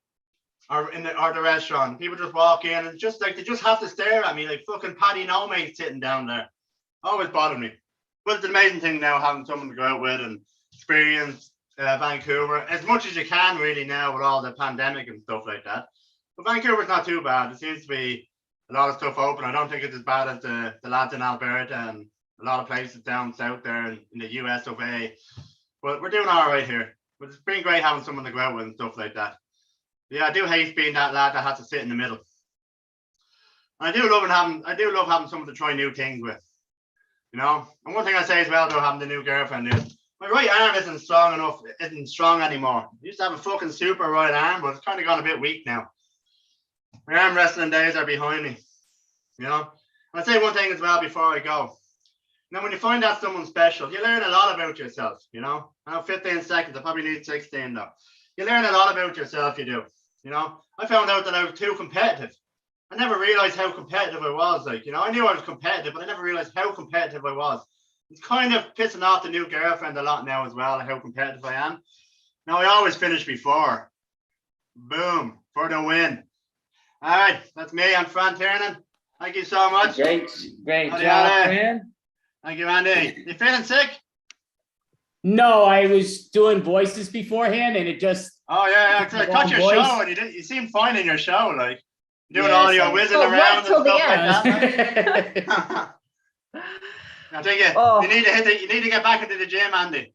or the restaurant. People just walk in and just like they just have to stare at me like fucking Paddy No Mate sitting down there. Always bothered me. But it's an amazing thing now having someone to go out with and experience Vancouver as much as you can really now with all the pandemic and stuff like that. But Vancouver's not too bad. There seems to be a lot of stuff open. I don't think it's as bad as the lads in Alberta and a lot of places down south there in the US of A. But we're doing all right here. But it's been great having someone to go out with and stuff like that. Yeah, I do hate being that lad that has to sit in the middle. And I do love having someone to try new things with. You know? And one thing I say as well, though, having the new girlfriend is my right arm isn't strong anymore. I used to have a fucking super right arm, but it's kind of gone a bit weak now. My arm wrestling days are behind me. You know? And I'd say one thing as well before I go. Now, when you find out someone special, you learn a lot about yourself, you know? I know 15 seconds, I probably need 16 though. You learn a lot about yourself, you do, you know? I found out that I was too competitive. I never realized how competitive I was, like, you know? I knew I was competitive, but I never realized how competitive I was. It's kind of pissing off the new girlfriend a lot now as well, how competitive I am. Now, I always finish before. Boom, for the win. All right, that's me, I'm Fran Tiernan. Thank you so much. Great job, man. Thank you, Andy. You feeling sick? No, I was doing voices beforehand, and it just. Oh yeah. I caught your show, and you seem fine in your show, like doing all your whizzing around and stuff like that. I think you need to get back into the gym, Andy.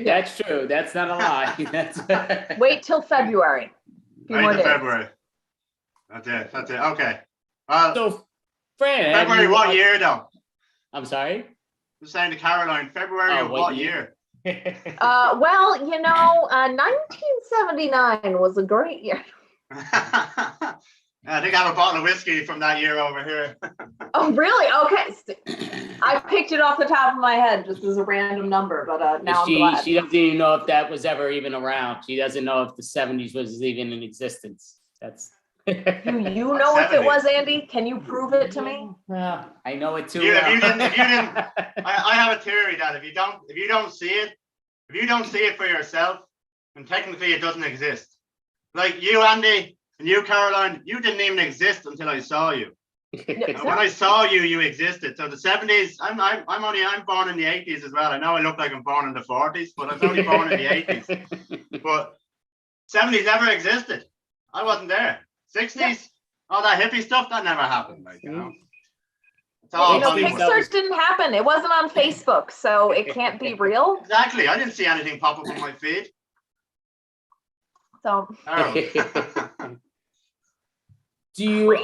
That's true. That's not a lie. Wait till February. Wait till February. That's it. Okay. So, Fran, February, what year though? I'm sorry? Just saying to Caroline, February of what year? Well, you know, 1979 was a great year. I think I have a bottle of whiskey from that year over here. Oh, really? Okay. I picked it off the top of my head just as a random number, but now I'm glad. She doesn't even know if that was ever even around. She doesn't know if the 70s was even in existence. That's. Do you know if it was, Andy? Can you prove it to me? Well, I know it too. If you didn't, I have a theory that if you don't see it for yourself, then technically it doesn't exist. Like you, Andy, and you, Caroline, you didn't even exist until I saw you. And when I saw you, you existed. So the 70s, I'm born in the 80s as well. I know I look like I'm born in the 40s, but I was only born in the 80s. But 70s never existed. I wasn't there. 60s, all that hippie stuff, that never happened. Like, you know, It's all You know, Hollywood. Pixar didn't happen. It wasn't on Facebook, so it can't be real. Exactly. I didn't see anything pop up on my feed. So.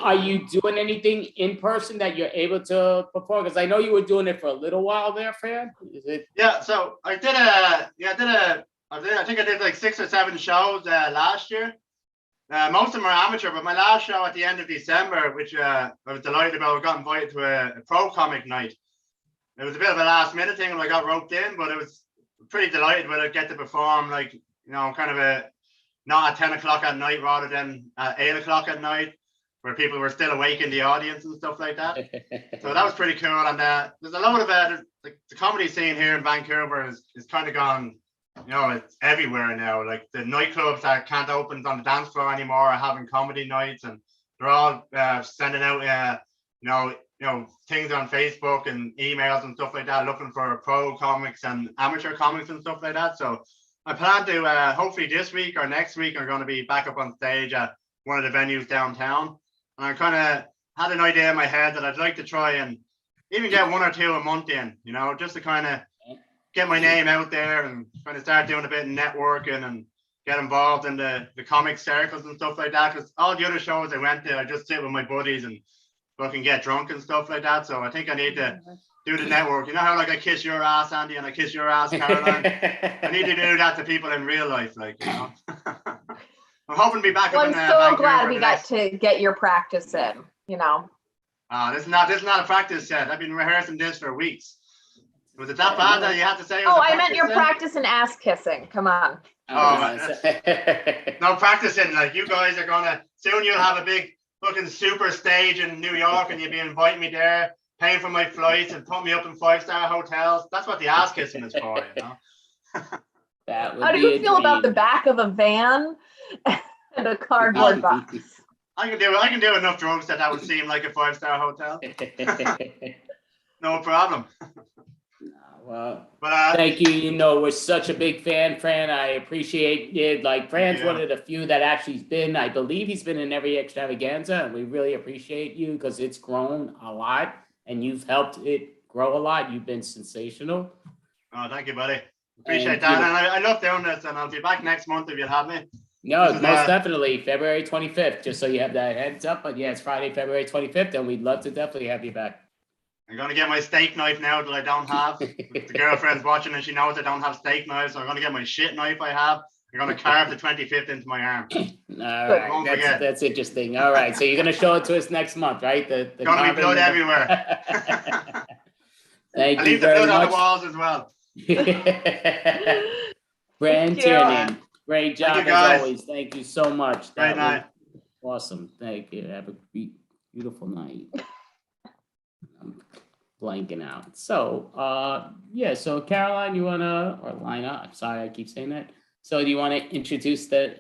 Are you doing anything in person that you're able to perform? Because I know you were doing it for a little while there, Fran. Is it? Yeah. So I think I did like 6 or 7 shows last year. Most of them are amateur, but my last show at the end of December, which I was delighted about, I got invited to a pro comic night. It was a bit of a last minute thing when I got roped in, but it was pretty delighted when I get to perform, like, you know, kind of not at 10 o'clock at night rather than at 8 o'clock at night, where people were still awake in the audience and stuff like that. So that was pretty cool. And there's a lot of the comedy scene here in Vancouver is kind of gone, you know, it's everywhere now. Like the nightclubs that can't open on the dance floor anymore are having comedy nights, and they're all sending out, you know, things on Facebook and emails and stuff like that, looking for pro comics and amateur comics and stuff like that. So I plan to hopefully this week or next week I'm going to be back up on stage at one of the venues downtown. And I kind of had an idea in my head that I'd like to try and even get 1 or 2 a month in, you know, just to kind of get my name out there and kind of start doing a bit of networking and get involved in the comic circles and stuff like that. Because all the other shows I went to, I just sit with my buddies and fucking get drunk and stuff like that. So I think I need to do the network. You know how like I kiss your ass, Andy, and I kiss your ass, Caroline? I need to do that to people in real life, like, you know. I'm hoping to be back up in I'm so Vancouver glad we the got next- to get your practice in, you know. This is not a practice set. I've been rehearsing this for weeks. Was it that bad that you had to say? It was Oh, a I meant your set? practice in ass kissing. Come on. No practicing. Like, you guys are gonna soon. You'll have a big fucking super stage in New York, and you'll be inviting me there, paying for my flights, and put me up in 5-star hotels. That's what the ass kissing is for, you know. How do you feel about the back of a van and a cardboard box? I can do enough drugs that would seem like a 5-star hotel. No problem. Well, thank you. You know, we're such a big fan, Fran. I appreciate it. Like, Fran's one of the few that actually's been, I believe he's been in every extravaganza, and we really appreciate you because it's grown a lot and you've helped it grow a lot. You've been sensational. Oh, thank you, buddy. Appreciate that. And I love doing this, and I'll be back next month if you'll have me. No, most definitely. February 25th, just so you have that heads up. But yeah, it's Friday, February 25th, and we'd love to definitely have you back. I'm going to get my steak knife now that I don't have. The girlfriend's watching and she knows I don't have steak knives, so I'm going to get my shit knife I have. I'm going to carve the 25th into my arm. All right, that's interesting. All right, so you're going to show it to us next month, right? The going to be blood everywhere. Thank I you leave the very blood on much. the walls as well. Fran Tiernan, great job Thank you, as guys. always. Thank you so much. Great night. Awesome. Thank you. Have a beautiful night. I'm blanking out. So, yeah. So, Caroline, you wanna, or Lina? I'm sorry, I keep saying that. So, do you want to introduce the?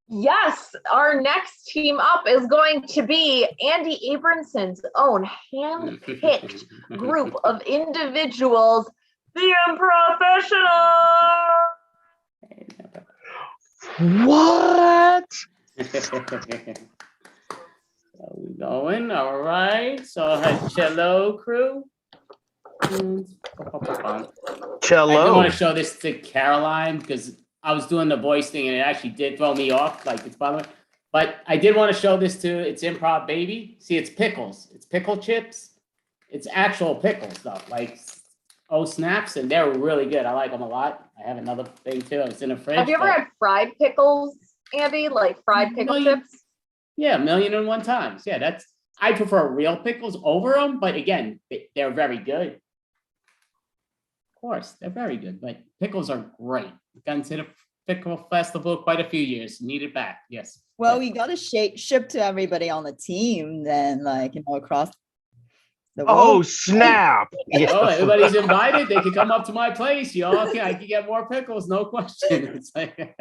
Yes, our next team up is going to be Andy Abramson's own hand-picked group of individuals, the Improvfessionals. What? So we going, all right. So hello, crew. Cello. I do want to show this to Caroline because I was doing the voice thing and it actually did throw me off, like it's bothering. But I did want to show this to it's Improv Baby. See, it's pickles. It's pickle chips. It's actual pickles though, like snaps, and they're really good. I like them a lot. I have another thing too. It's in a fridge. Have you ever had fried pickles, Andy? Like fried pickle chips? Yeah, 1,000,001 times. Yeah, I prefer real pickles over them, but again, they're very good. Of course, they're very good, but pickles are great. Gone to the pickle festival quite a few years. Need it back. Yes. Well, we got to ship to everybody on the team then, like, across the world. Oh, snap. Oh, everybody's invited. They can come up to my place, y'all. Okay, I can get more pickles, no question. It's like,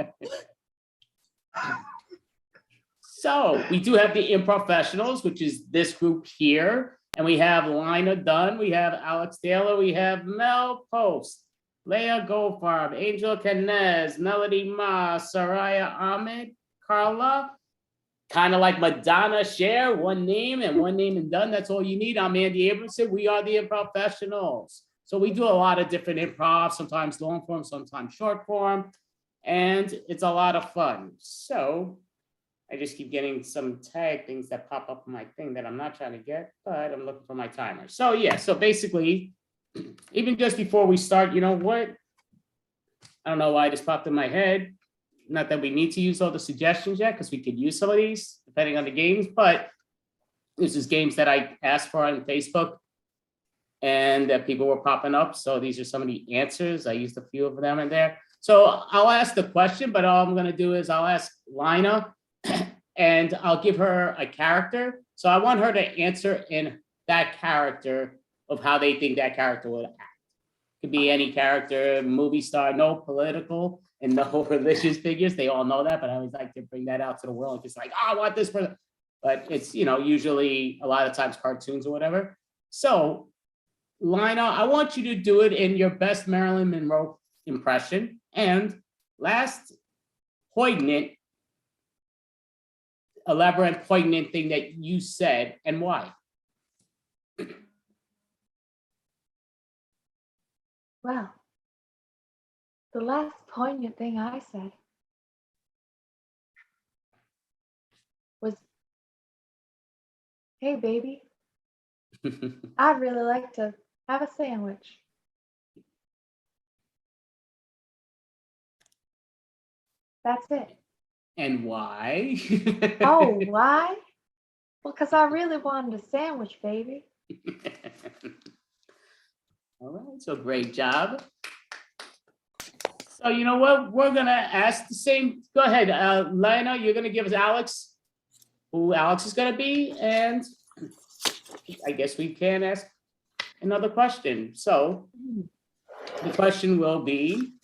so we do have the Improvfessionals, which is this group here. And we have Lina Done, we have Alex Taylor, we have Mel Post, Leah Goldfarb, Angell Canez, Melanie Ma, Soraya Ahmed, Carla, kind of like Madonna, share one name and done. That's all you need. I'm Andy Abramson. We are the Improvfessionals. So we do a lot of different improv, sometimes long form, sometimes short form, and it's a lot of fun. So I just keep getting some tag things that pop up on my thing that I'm not trying to get, but I'm looking for my timer. So yeah, so basically, even just before we start, you know what? I don't know why this popped in my head. Not that we need to use all the suggestions yet, because we could use some of these depending on the games, but this is games that I asked for on Facebook and that people were popping up. So these are some of the answers. I used a few of them in there. So I'll ask the question, but all I'm gonna do is I'll ask Lina and I'll give her a character. So I want her to answer in that character of how they think that character would act. Could be any character, movie star, no political and no religious figures. They all know that, but I always like to bring that out to the world. It's like, oh, I want this person. But it's, you know, usually a lot of times cartoons or whatever. So Lina, I want you to do it in your best Marilyn Monroe impression. And last poignant, elaborate, poignant thing that you said and why. Well, the last poignant thing I said was, hey, baby, I'd really like to have a sandwich. That's it. And why? Oh, why? Well, because I really wanted a sandwich, baby. All right, so great job. So you know what? We're gonna ask the same. Go ahead, Lina, you're gonna give us Alex, who Alex is gonna be, and I guess we can ask another question. So the question will be,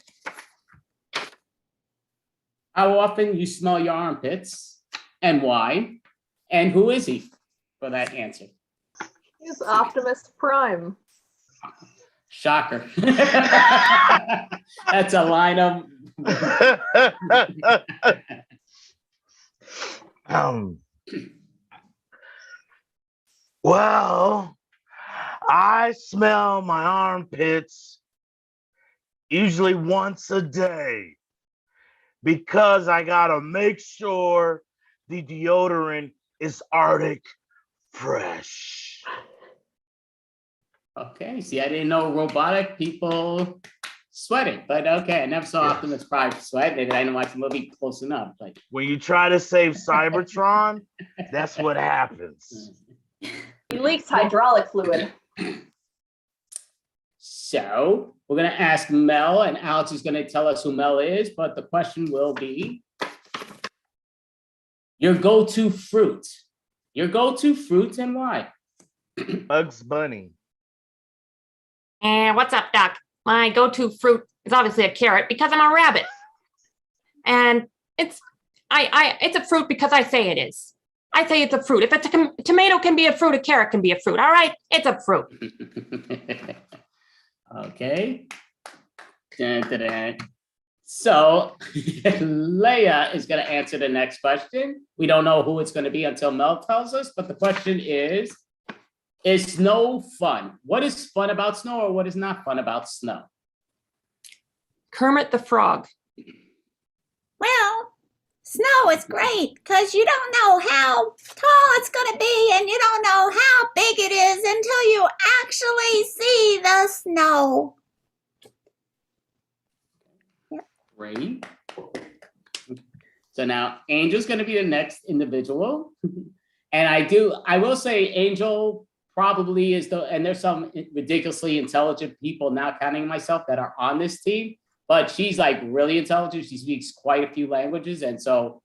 how often you smell your armpits and why? And who is he for that answer? He's Optimus Prime. Shocker. That's a line of. Well, I smell my armpits usually once a day because I gotta make sure the deodorant is Arctic fresh. Okay, see, I didn't know robotic people sweated, but okay, I never saw Optimus Prime sweat. Maybe I didn't watch the movie close enough. Like when you try to save Cybertron, that's what happens. He leaks hydraulic fluid. So we're gonna ask Mel, and Alex is gonna tell us who Mel is, but the question will be your go-to fruit. Your go-to fruit and why? Bugs Bunny. And what's up, Doc? My go-to fruit is obviously a carrot because I'm a rabbit. And it's a fruit because I say it is. I say it's a fruit. If it's a tomato can be a fruit, a carrot can be a fruit. All right, it's a fruit. Okay. Dun, dun, dun. So Leah is going to answer the next question. We don't know who it's going to be until Mel tells us, but the question is snow fun? What is fun about snow or what is not fun about snow? Kermit the Frog. Well, snow is great because you don't know how tall it's going to be and you don't know how big it is until you actually see the snow. Great. So now Angel's going to be the next individual. And I will say Angel probably is and there's some ridiculously intelligent people, now counting myself, that are on this team, but she's like really intelligent. She speaks quite a few languages. And so,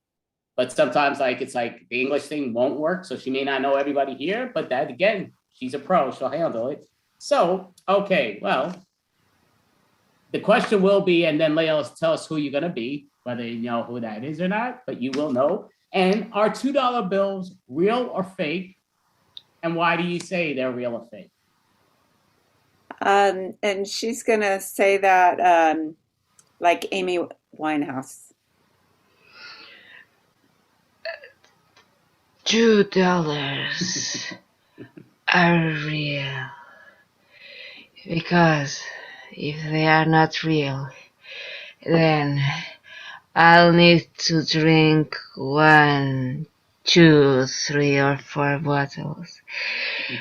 but sometimes like, it's like the English thing won't work. So she may not know everybody here, but that again, she's a pro, she'll handle it. So, okay, well, the question will be, and then Leah will tell us who you're going to be, whether you know who that is or not, but you will know. And are $2 bills real or fake? And why do you say they're real or fake? And she's going to say that like Amy Winehouse. $2 are real. Because if they are not real, then I'll need to drink 1, 2, 3, or 4 bottles.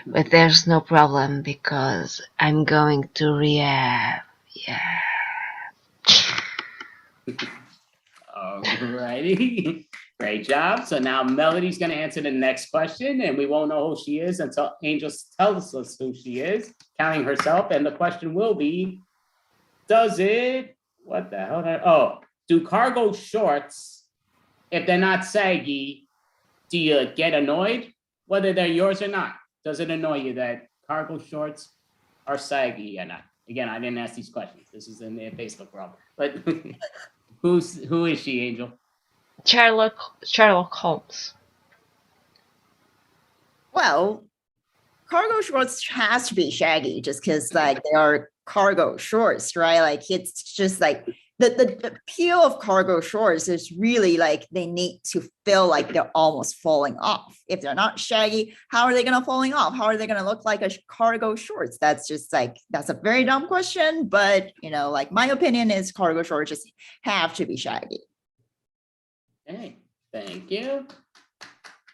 But there's no problem because I'm going to rehab. Yeah. Alrighty. Great job. So now Melody's going to answer the next question, and we won't know who she is until Angel tells us who she is, counting herself. And the question will be, does it, what the hell? Do cargo shorts, if they're not saggy, do you get annoyed, whether they're yours or not? Does it annoy you that cargo shorts are saggy or not? Again, I didn't ask these questions. This is in the Facebook world. But who is she, Angel? Sherlock Holmes. Well, cargo shorts has to be shaggy just because like they are cargo shorts, right? Like it's just like the appeal of cargo shorts is really like they need to feel like they're almost falling off. If they're not shaggy, how are they gonna falling off? How are they gonna look like a cargo shorts? That's just like, that's a very dumb question, but you know, like my opinion is cargo shorts just have to be shaggy. Hey, thank you.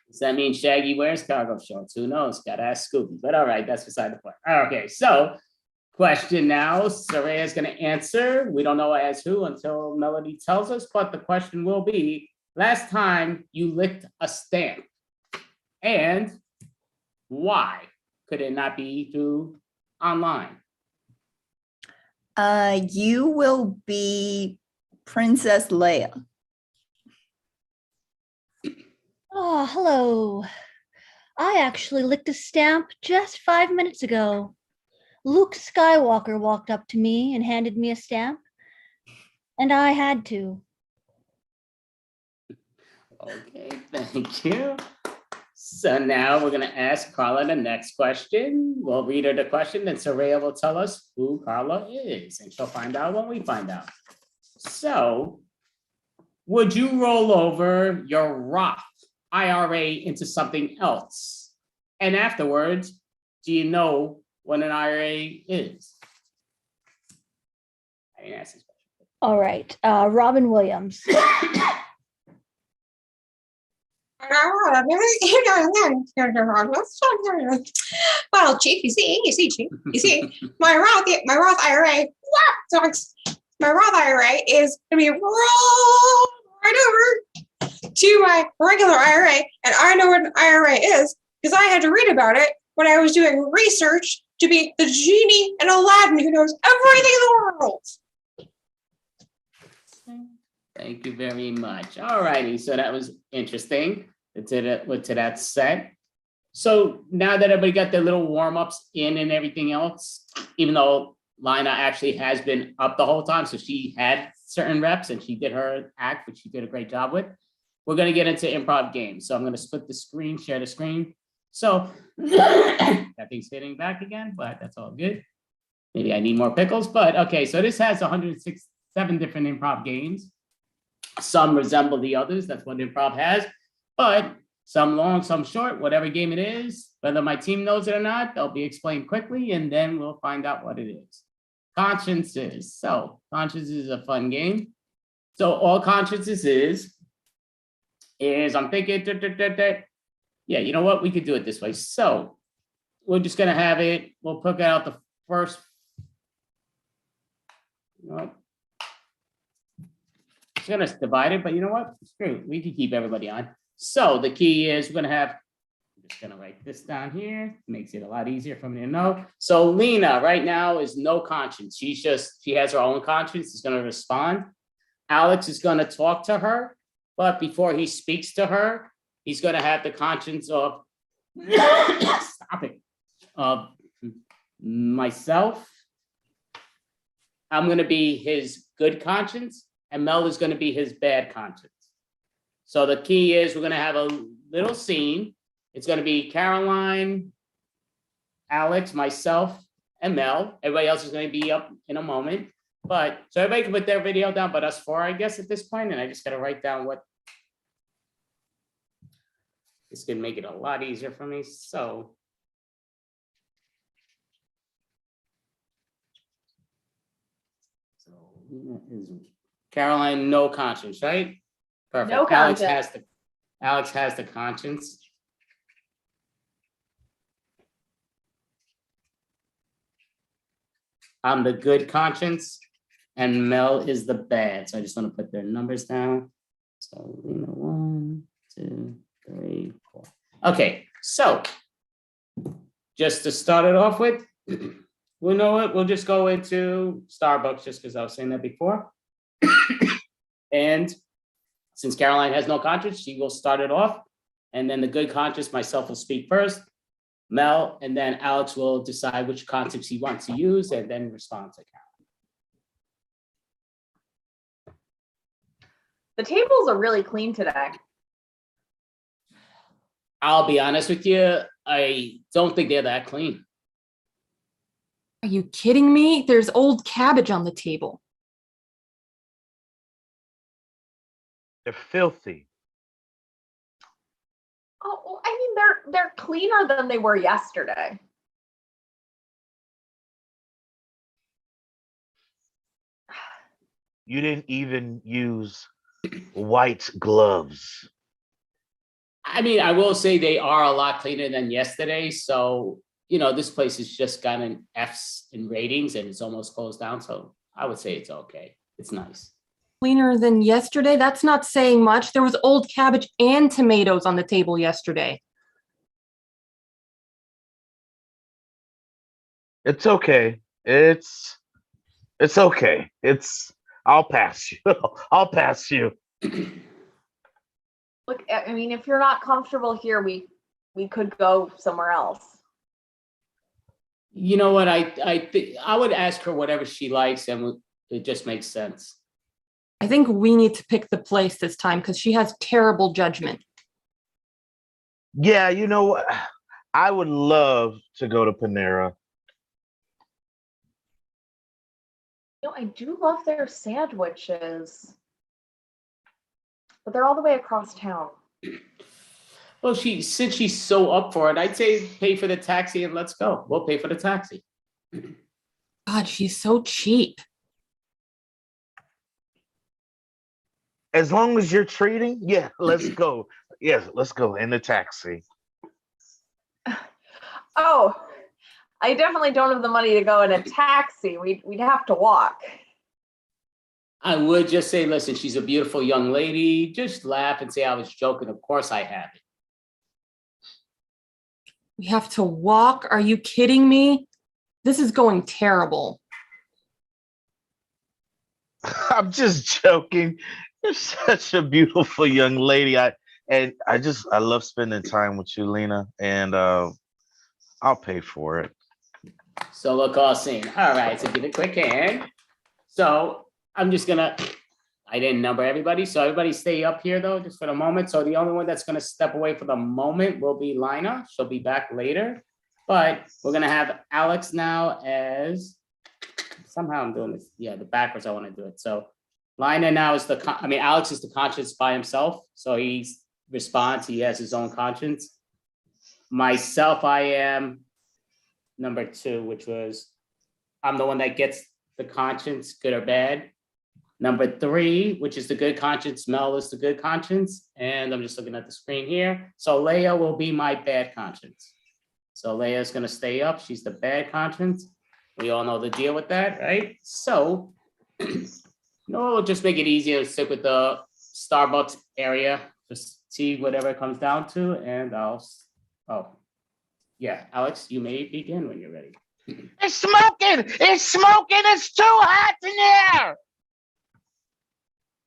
Does that mean Shaggy wears cargo shorts? Who knows? Gotta ask Scooby. But all right, that's beside the point. Okay, so question now. Soraya's gonna answer. We don't know as who until Melody tells us, but the question will be, last time you licked a stamp, and why could it not be through online? You will be Princess Leia. Oh, hello. I actually licked a stamp just 5 minutes ago. Luke Skywalker walked up to me and handed me a stamp, and I had to. Okay, thank you. So now we're gonna ask Carla the next question. We'll read her the question, and Soraya will tell us who Carla is, and she'll find out when we find out. So, would you roll over your Roth IRA into something else? And afterwards, do you know what an IRA is? I didn't ask this question. All right, Robin Williams. Well, Chief, you see, Chief, my Roth IRA, my Roth IRA is gonna be rolled right over to my regular IRA, and I know what an IRA is because I had to read about it when I was doing research to be the genie in Aladdin who knows everything in the world. Thank you very much. All righty, so that was interesting to that set. So now that everybody got their little warm-ups in and everything else, even though Lina actually has been up the whole time, so she had certain reps and she did her act, which she did a great job with. We're gonna get into improv games. So I'm gonna split the screen, share the screen. So that thing's hitting back again, but that's all good. Maybe I need more pickles, but okay. So this has 167 different improv games. Some resemble the others. That's what improv has, but some long, some short, whatever game it is, whether my team knows it or not, they'll be explained quickly and then we'll find out what it is. Consciences. So consciences is a fun game. So all consciences is I'm thinking, yeah, you know what? We could do it this way. So we're just gonna have it, we'll pick out the first, you know what? It's gonna divide it, but you know what? Screw it. We can keep everybody on. So the key is we're gonna have, I'm just gonna write this down here. Makes it a lot easier for me to know. So Lina right now is no conscience. She has her own conscience. Is gonna respond. Alex is gonna talk to her, but before he speaks to her, he's gonna have the conscience of stop it, of myself. I'm gonna be his good conscience, and Mel is gonna be his bad conscience. So the key is we're gonna have a little scene. It's gonna be Caroline, Alex, myself, and Mel. Everybody else is gonna be up in a moment. But so everybody can put their video down, but us four, I guess, at this point. And I just gotta write down what. this could make it a lot easier for me. So Lina is Caroline, no conscience, right? Perfect. No conscience. Alex has the conscience. I'm the good conscience, and Mel is the bad. So I just want to put their numbers down. So Lina, 1, 2, 3, 4. Okay, so just to start it off with, we know what, we'll just go into Starbucks just because I was saying that before. And since Caroline has no conscience, she will start it off. And then the good conscience, myself will speak first. Mel, and then Alex will decide which concepts he wants to use and then respond to Caroline. The tables are really clean today. I'll be honest with you, I don't think they're that clean. Are you kidding me? There's old cabbage on the table. They're filthy. Oh, well, I mean, they're cleaner than they were yesterday. You didn't even use white gloves. I mean, I will say they are a lot cleaner than yesterday. So, you know, this place has just gotten Fs in ratings and it's almost closed down. So I would say it's okay. It's nice. Cleaner than yesterday? That's not saying much. There was old cabbage and tomatoes on the table yesterday. It's okay. It's okay. I'll pass you. I'll pass you. Look, I mean, if you're not comfortable here, we could go somewhere else. You know what? I would ask her whatever she likes and it just makes sense. I think we need to pick the place this time because she has terrible judgment. Yeah, you know what? I would love to go to Panera. You know, I do love their sandwiches, but they're all the way across town. Well, since she's so up for it, I'd say pay for the taxi and let's go. We'll pay for the taxi. God, she's so cheap. As long as you're treating, yeah, let's go. Yes, let's go in the taxi. Oh, I definitely don't have the money to go in a taxi. We'd have to walk. I would just say, listen, she's a beautiful young lady. Just laugh and say I was joking. Of course I have it. We have to walk? Are you kidding me? This is going terrible. I'm just joking. You're such a beautiful young lady. I love spending time with you, Lina, and I'll pay for it. So look all seen. All right, so give it a quick hand. So I'm just gonna, I didn't number everybody, so everybody stay up here though, just for the moment. So the only one that's gonna step away for the moment will be Lina. She'll be back later, but we're gonna have Alex now as, somehow I'm doing this, yeah, the backwards I wanna do it. So Lina now is Alex is the conscience by himself. So he responds, he has his own conscience. Myself, I am number 2, which was, I'm the one that gets the conscience, good or bad. Number 3, which is the good conscience, Mel is the good conscience. And I'm just looking at the screen here. So Leah will be my bad conscience. So Leah's gonna stay up, she's the bad conscience. We all know the deal with that, right? So, we'll just make it easier to stick with the Starbucks area, just see whatever it comes down to, and yeah, Alex, you may begin when you're ready. It's smoking! It's smoking! It's too hot in here!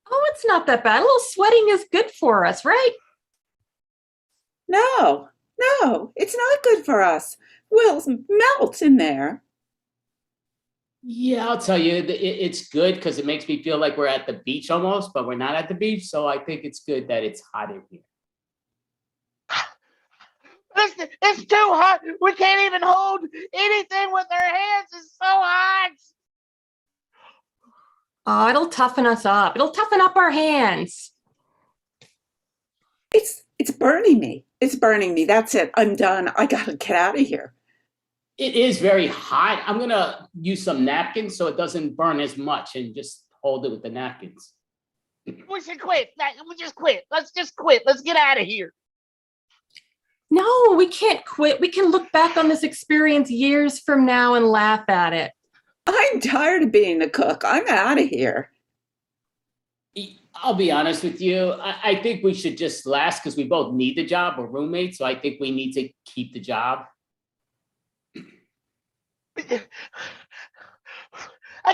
Oh, it's not that bad. A little sweating is good for us, right? No, it's not good for us. We'll melt in there. Yeah, I'll tell you, it's good because it makes me feel like we're at the beach almost, but we're not at the beach. So I think it's good that it's hot in here. Listen, it's too hot. We can't even hold anything with our hands. It's so hot. Oh, it'll toughen us up. It'll toughen up our hands. It's burning me. It's burning me. That's it. I'm done. I gotta get out of here. It is very hot. I'm gonna use some napkins so it doesn't burn as much and just hold it with the napkins. We should quit. We just quit. Let's just quit. Let's get out of here. No, we can't quit. We can look back on this experience years from now and laugh at it. I'm tired of being a cook. I'm out of here. I'll be honest with you. I think we should just last because we both need the job. We're roommates, so I think we need to keep the job. I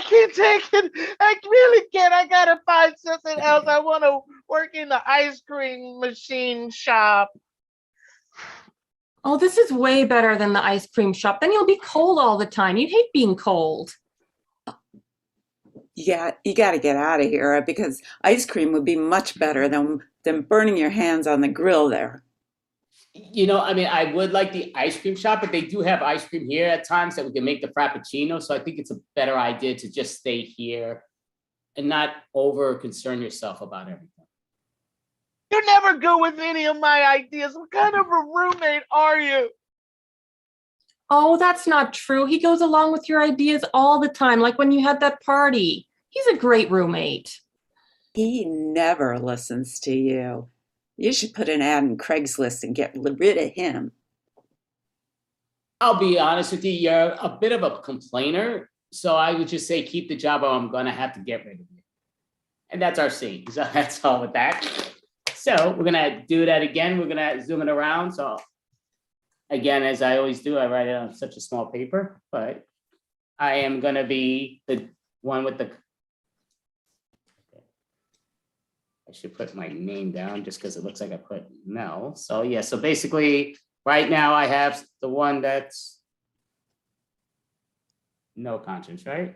can't take it. I really can't. I gotta find something else. I want to work in the ice cream machine shop. Oh, this is way better than the ice cream shop. Then you'll be cold all the time. You hate being cold. Yeah, you got to get out of here because ice cream would be much better than burning your hands on the grill there. You know, I mean, I would like the ice cream shop, but they do have ice cream here at times that we can make the Frappuccino. So I think it's a better idea to just stay here and not over concern yourself about everything. You're never good with any of my ideas. What kind of a roommate are you? Oh, that's not true. He goes along with your ideas all the time, like when you had that party. He's a great roommate. He never listens to you. You should put an ad in Craigslist and get rid of him. I'll be honest with you, you're a bit of a complainer. So I would just say keep the job or I'm going to have to get rid of you. And that's our scene. So that's all with that. So we're going to do that again. We're going to zoom it around. So again, as I always do, I write it on such a small paper, but I am going to be the one with the, I should put my name down just because it looks like I put Mel. So yeah, so basically right now I have the one that's no conscience, right?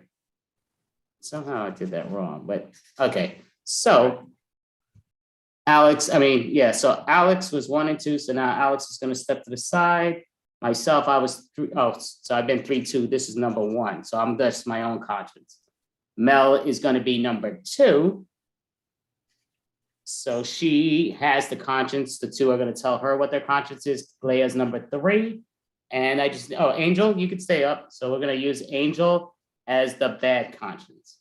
Somehow I did that wrong, but okay. So Alex, so Alex was 1 and 2. So now Alex is going to step to the side. Myself, I was 3. Oh, so I've been 3-2. This is number 1. So I'm just my own conscience. Mel is going to be number 2. So she has the conscience. The 2 are going to tell her what their conscience is. Leah's number 3. And Angell, you can stay up. So we're going to use Angell as the bad conscience.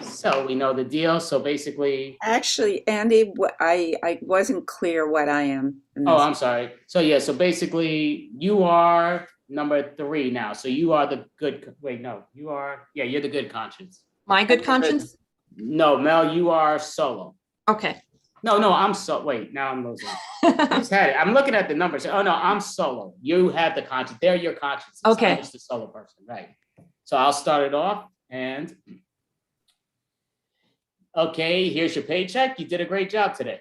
So we know the deal. So basically, actually, Andy, I wasn't clear what I am. Oh, I'm sorry. So yeah, so basically, you are number 3 now. So you are the good. Wait, no, you are. Yeah, you're the good conscience. My good conscience? No, Mel, you are solo. Okay. No, I'm so. Wait, now I'm losing. I just had it. I'm looking at the numbers. Oh no, I'm solo. You have the conscience. They're your conscience. Okay. I'm just a solo person, right? So I'll start it off and. Okay, here's your paycheck. You did a great job today.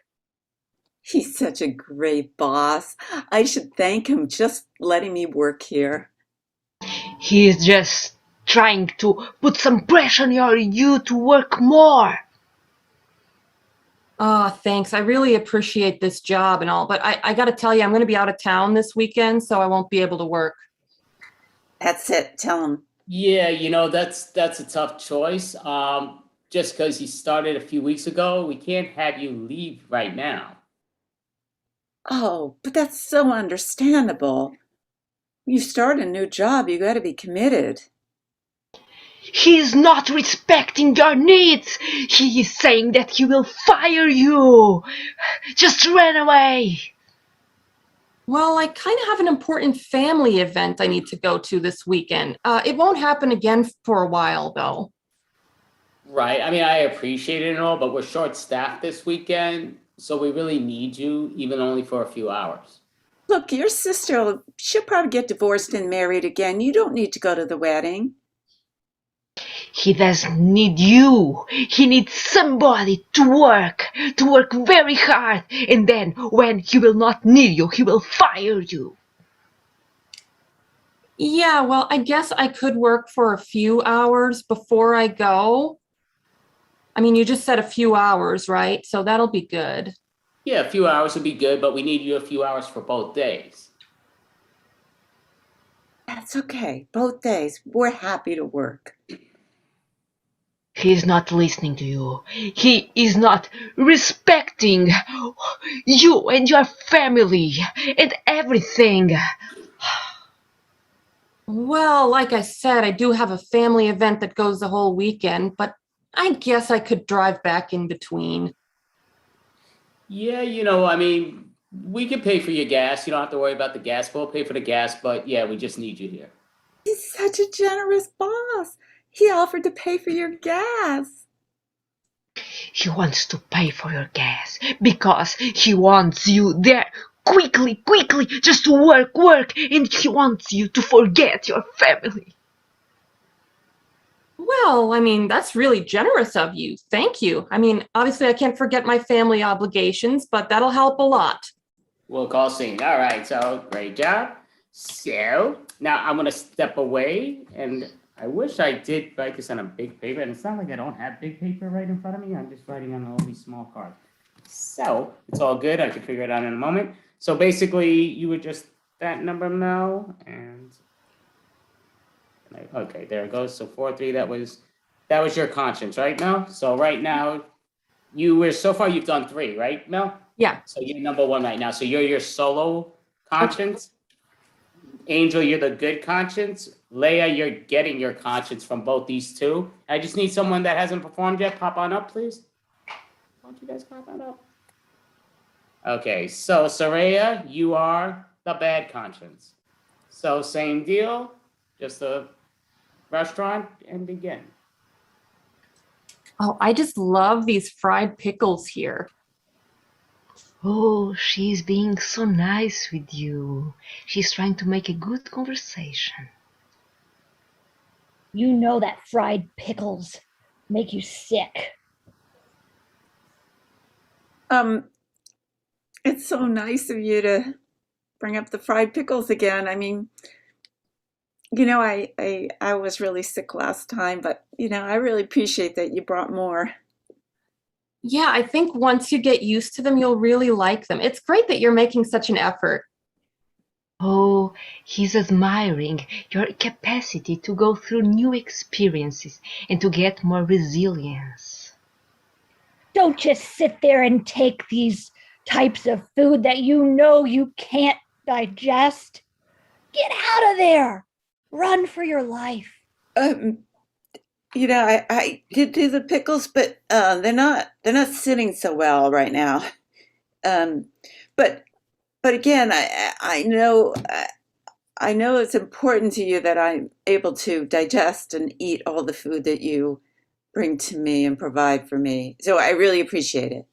He's such a great boss. I should thank him just letting me work here. He's just trying to put some pressure on you to work more. Oh, thanks. I really appreciate this job and all, but I got to tell you, I'm going to be out of town this weekend, so I won't be able to work. That's it. Tell him. Yeah, that's a tough choice. Just because he started a few weeks ago, we can't have you leave right now. Oh, but that's so understandable. You start a new job, you got to be committed. He's not respecting your needs. He is saying that he will fire you. Just run away. Well, I kind of have an important family event I need to go to this weekend. It won't happen again for a while, though. Right. I appreciate it and all, but we're short-staffed this weekend, so we really need you, even only for a few hours. Look, your sister, she'll probably get divorced and married again. You don't need to go to the wedding. He doesn't need you. He needs somebody to work very hard. And then when he will not need you, he will fire you. Yeah, well, I guess I could work for a few hours before I go. You just said a few hours, right? So that'll be good. Yeah, a few hours would be good, but we need you a few hours for both days. That's okay. Both days. We're happy to work. He is not listening to you. He is not respecting you and your family and everything. Well, like I said, I do have a family event that goes the whole weekend, but I guess I could drive back in between. Yeah, I mean, we can pay for your gas. You don't have to worry about the gas. We'll pay for the gas, but yeah, we just need you here. He's such a generous boss. He offered to pay for your gas. He wants to pay for your gas because he wants you there quickly, just to work, and he wants you to forget your family. Well, I mean, that's really generous of you. Thank you. I mean, obviously, I can't forget my family obligations, but that'll help a lot. We'll call scene. All right, so great job. So now I'm going to step away, and I wish I did write this on a big paper, and it's not like I don't have big paper right in front of me. I'm just writing on all these small cards. So it's all good. I can figure it out in a moment. So basically, you would just that number, Mel, and okay, there it goes. So 4-3. That was your conscience, right, Mel? So right now, so far you've done 3, right, Mel? Yeah. So you're number 1 right now. So you're your solo conscience. Angel, you're the good conscience. Leah, you're getting your conscience from both these two. I just need someone that hasn't performed yet. Pop on up, please. Won't you guys pop on up? Okay, so Circeo, you are the bad conscience. So same deal, just a restaurant and begin. Oh, I just love these fried pickles here. Oh, she's being so nice with you. She's trying to make a good conversation. You know that fried pickles make you sick. It's so nice of you to bring up the fried pickles again. I mean, I was really sick last time, but I really appreciate that you brought more. Yeah, I think once you get used to them, you'll really like them. It's great that you're making such an effort. Oh, he's admiring your capacity to go through new experiences and to get more resilience. Don't just sit there and take these types of food that you know you can't digest. Get out of there. Run for your life. I did do the pickles, but they're not sitting so well right now. But again, I know it's important to you that I'm able to digest and eat all the food that you bring to me and provide for me. So I really appreciate it.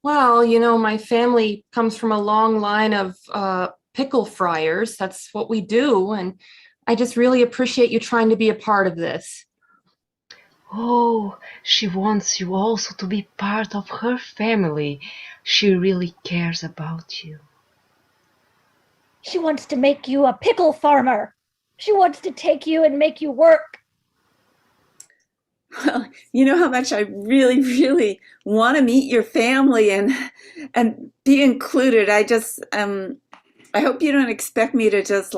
Well, my family comes from a long line of pickle fryers. That's what we do. And I just really appreciate you trying to be a part of this. Oh, she wants you also to be part of her family. She really cares about you. She wants to make you a pickle farmer. She wants to take you and make you work. Well, you know how much I really, really want to meet your family and be included. I just I hope you don't expect me to just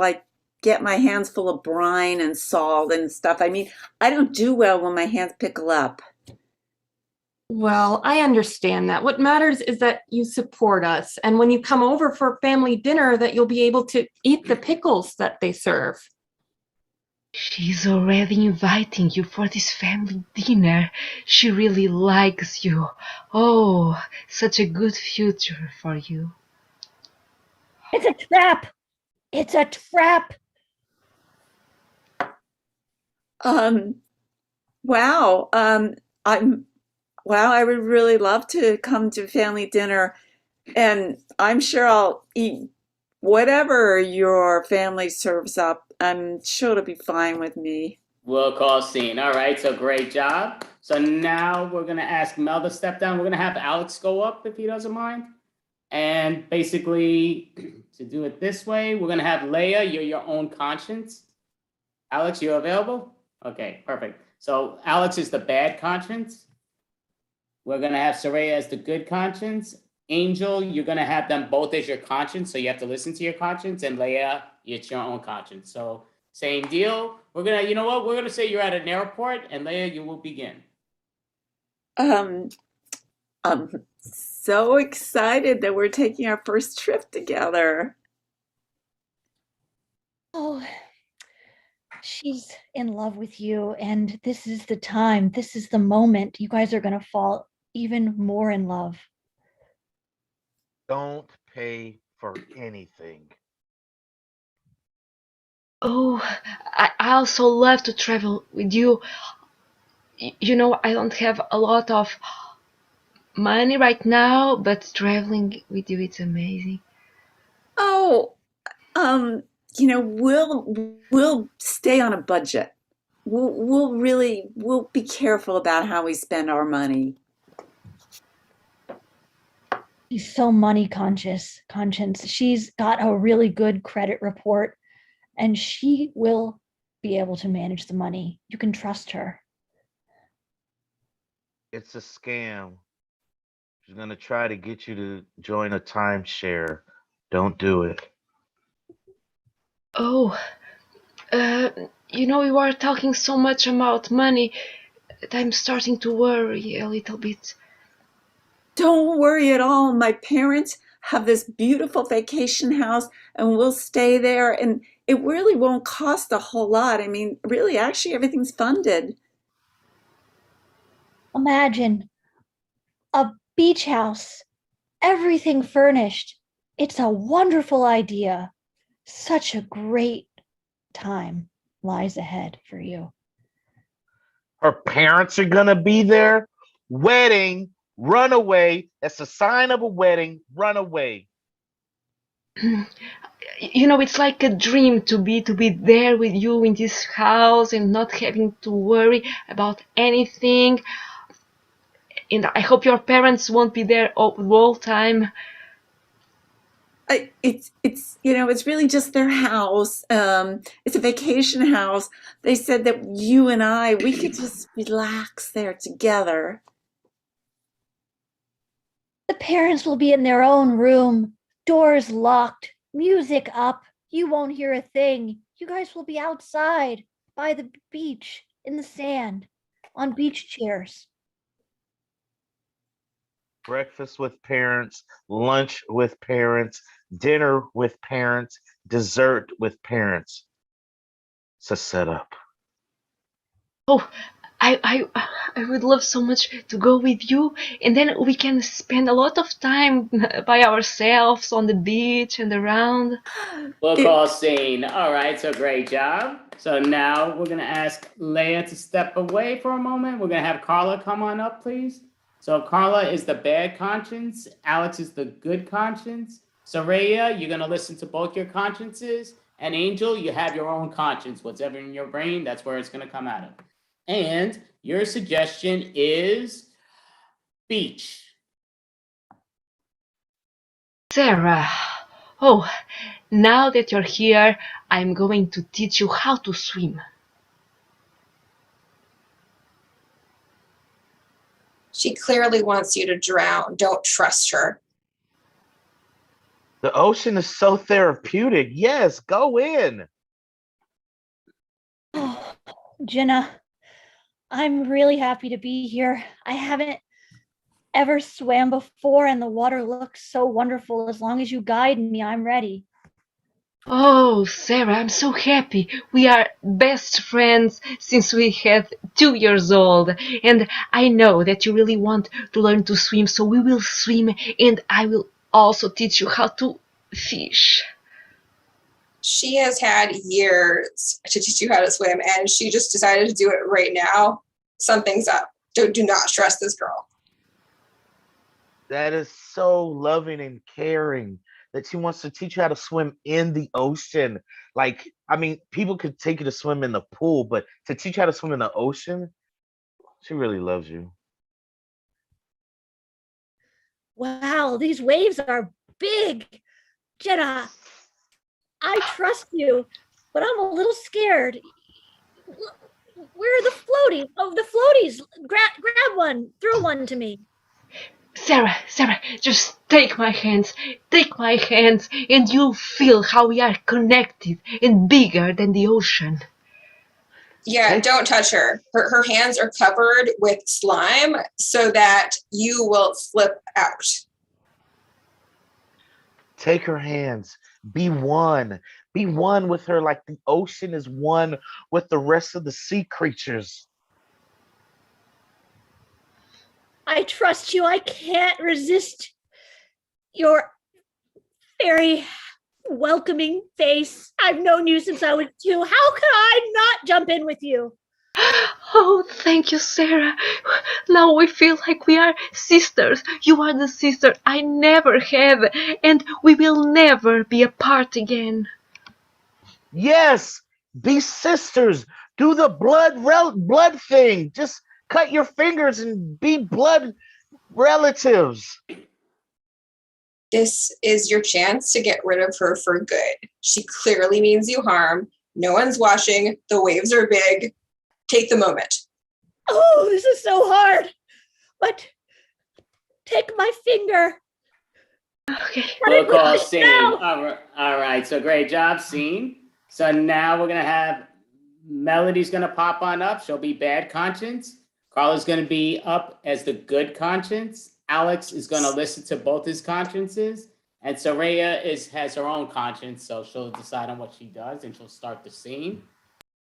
get my hands full of brine and salt and stuff. I mean, I don't do well when my hands pickle up. Well, I understand that. What matters is that you support us. And when you come over for family dinner, that you'll be able to eat the pickles that they serve. She's already inviting you for this family dinner. She really likes you. Oh, such a good future for you. It's a trap. It's a trap. Wow. I would really love to come to family dinner, and I'm sure I'll eat whatever your family serves up. I'm sure it'll be fine with me. We'll call scene. All right, so great job. So now we're going to ask Mel to step down. We're going to have Alex go up if he doesn't mind. And basically, to do it this way, we're going to have Leah, you're your own conscience. Alex, you available? Okay, perfect. So Alex is the bad conscience. We're going to have Circeo as the good conscience. Angel, you're going to have them both as your conscience, so you have to listen to your conscience. And Leah, it's your own conscience. So same deal. We're gonna, you know what? We're gonna say you're at an airport, and Leah, you will begin. I'm so excited that we're taking our first trip together. Oh, she's in love with you, and this is the time. This is the moment. You guys are going to fall even more in love. Don't pay for anything. Oh, I also love to travel with you. You know, I don't have a lot of money right now, but traveling with you, it's amazing. Oh, you know, we'll stay on a budget. We'll be careful about how we spend our money. She's so money conscious. She's got a really good credit report, and she will be able to manage the money. You can trust her. It's a scam. She's gonna try to get you to join a timeshare. Don't do it. Oh, you know, you are talking so much about money that I'm starting to worry a little bit. Don't worry at all. My parents have this beautiful vacation house, and we'll stay there, and it really won't cost a whole lot. I mean, really, actually, everything's funded. Imagine a beach house, everything furnished. It's a wonderful idea. Such a great time lies ahead for you. Her parents are gonna be there. Wedding, run away. That's a sign of a wedding. Run away. You know, it's like a dream to be there with you in this house and not having to worry about anything. And I hope your parents won't be there all time. It's you know, it's really just their house. It's a vacation house. They said that you and we could just relax there together. The parents will be in their own room, doors locked, music up. You won't hear a thing. You guys will be outside by the beach, in the sand, on beach chairs. Breakfast with parents, lunch with parents, dinner with parents, dessert with parents. It's a setup. Oh, I would love so much to go with you, and then we can spend a lot of time by ourselves on the beach and around. We'll call scene. All right, so great job. So now we're gonna ask Leah to step away for a moment. We're gonna have Carla come on up, please. So Carla is the bad conscience. Alex is the good conscience. Circeo, you're gonna listen to both your consciences. And Angel, you have your own conscience. Whatever in your brain, that's where it's gonna come out of. And your suggestion is beach. Sarah, oh, now that you're here, I'm going to teach you how to swim. She clearly wants you to drown. Don't trust her. The ocean is so therapeutic. Yes, go in. Oh, Jenna, I'm really happy to be here. I haven't ever swam before, and the water looks so wonderful. As long as you guide me, I'm ready. Oh, Sarah, I'm so happy. We are best friends since we had 2 years old. And I know that you really want to learn to swim, so we will swim, and I will also teach you how to fish. She has had years to teach you how to swim, and she just decided to do it right now. Something's up. Do not trust this girl. That is so loving and caring that she wants to teach you how to swim in the ocean. Like, I mean, people could take you to swim in the pool, but to teach you how to swim in the ocean, she really loves you. Wow, these waves are big. Jenna, I trust you, but I'm a little scared. Where are the floaties? Oh, the floaties. Grab one. Throw one to me. Sarah, just take my hands, and you'll feel how we are connected and bigger than the ocean. Yeah, don't touch her. Her hands are covered with slime so that you will slip out. Take her hands. Be one. Be one with her like the ocean is one with the rest of the sea creatures. I trust you. I can't resist your very welcoming face. I've known you since I was 2. How could I not jump in with you? Oh, thank you, Sarah. Now we feel like we are sisters. You are the sister I never had, and we will never be apart again. Yes, be sisters. Do the blood thing. Just cut your fingers and be blood relatives. This is your chance to get rid of her for good. She clearly means you harm. No one's watching. The waves are big. Take the moment. Oh, this is so hard. But take my finger. Okay. We'll call scene. All right. So great job, scene. So now we're gonna have Melody's gonna pop on up. She'll be bad conscience. Carla's gonna be up as the good conscience. Alex is gonna listen to both his consciences, and Circeo has her own conscience, so she'll decide on what she does, and she'll start the scene.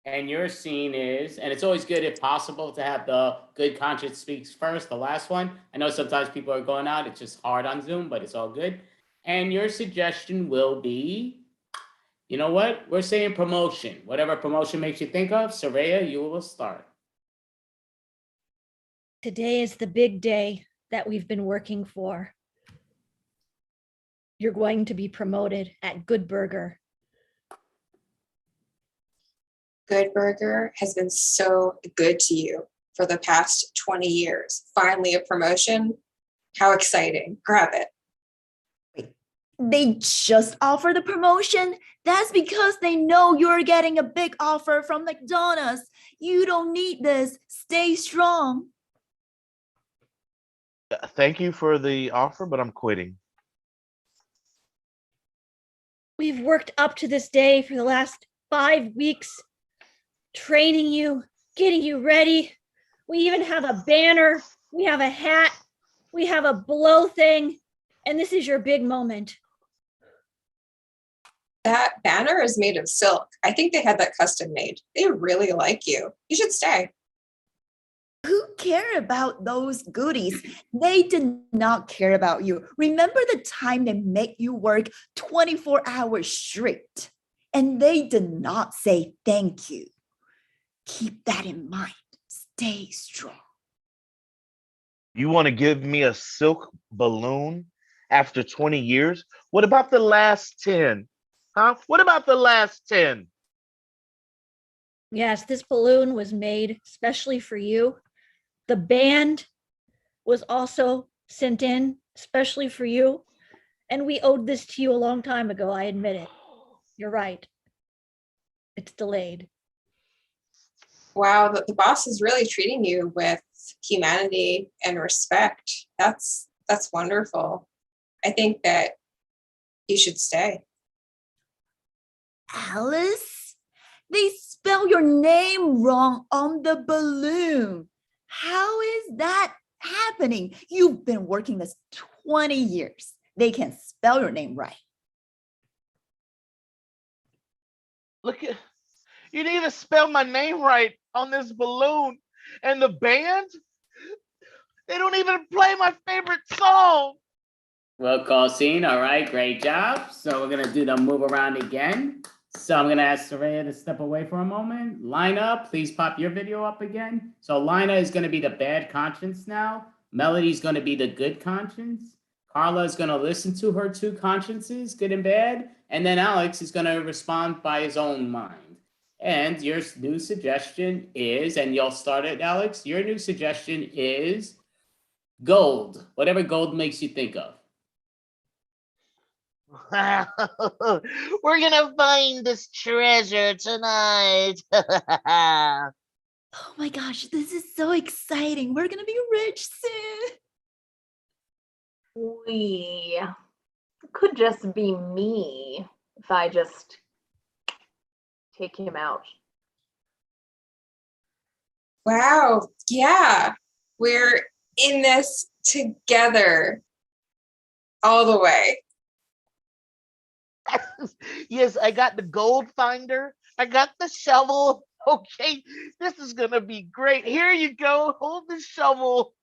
And your scene is, and it's always good if possible to have the good conscience speaks first, the last one. I know sometimes people are going out; it's just hard on Zoom, but it's all good. And your suggestion will be, you know what? We're saying promotion. Whatever promotion makes you think of, Circeo, you will start. Today is the big day that we've been working for. You're going to be promoted at Good Burger. Good Burger has been so good to you for the past 20 years. Finally, a promotion. How exciting. Grab it. They just offer the promotion? That's because they know you're getting a big offer from McDonald's. You don't need this. Stay strong. Thank you for the offer, but I'm quitting. We've worked up to this day for the last 5 weeks, training you, getting you ready. We even have a banner. We have a hat. We have a blow thing. And this is your big moment. That banner is made of silk. I think they had that custom made. They really like you. You should stay. Who care about those goodies? They did not care about you. Remember the time they made you work 24 hours straight, and they did not say thank you. Keep that in mind. Stay strong. You want to give me a silk balloon after 20 years? What about the last 10? Huh? What about the last 10? Yes, this balloon was made especially for you. The band was also sent in especially for you. And we owed this to you a long time ago, I admit it. You're right. It's delayed. Wow, the boss is really treating you with humanity and respect. That's wonderful. I think that you should stay. Alice, they spell your name wrong on the balloon. How is that happening? You've been working this 20 years. They can spell your name right. Look at, you need to spell my name right on this balloon. And the band, they don't even play my favorite song. Well, call scene. All right, great job. So we're gonna do the move around again. So I'm gonna ask Circeo to step away for a moment. Lina, please pop your video up again. So Lina is gonna be the bad conscience now. Melody's gonna be the good conscience. Carla is gonna listen to her two consciences, good and bad, and then Alex is gonna respond by his own mind. And your new suggestion is, and you'll start it, Alex. Your new suggestion is gold. Whatever gold makes you think of. We're gonna find this treasure tonight. Oh my gosh, this is so exciting. We're gonna be rich soon. We could just be me if I just take him out. Wow. Yeah. We're in this together all the way. Yes, I got the gold finder. I got the shovel. Okay, this is gonna be great. Here you go. Hold the shovel.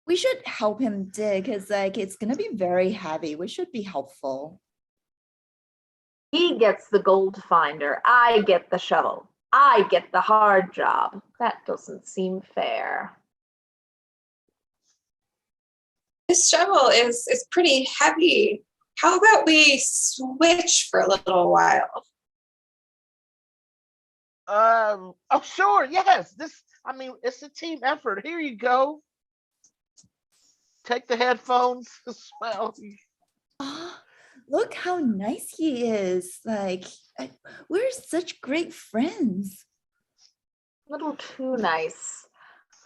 We should help him dig because like it's gonna be very heavy. We should be helpful. He gets the gold finder. I get the shovel. I get the hard job. That doesn't seem fair. This shovel is pretty heavy. How about we switch for a little while? Oh, sure. Yes. It's a team effort. Here you go. Take the headphones as well. Oh, look how nice he is. Like, we're such great friends. A little too nice.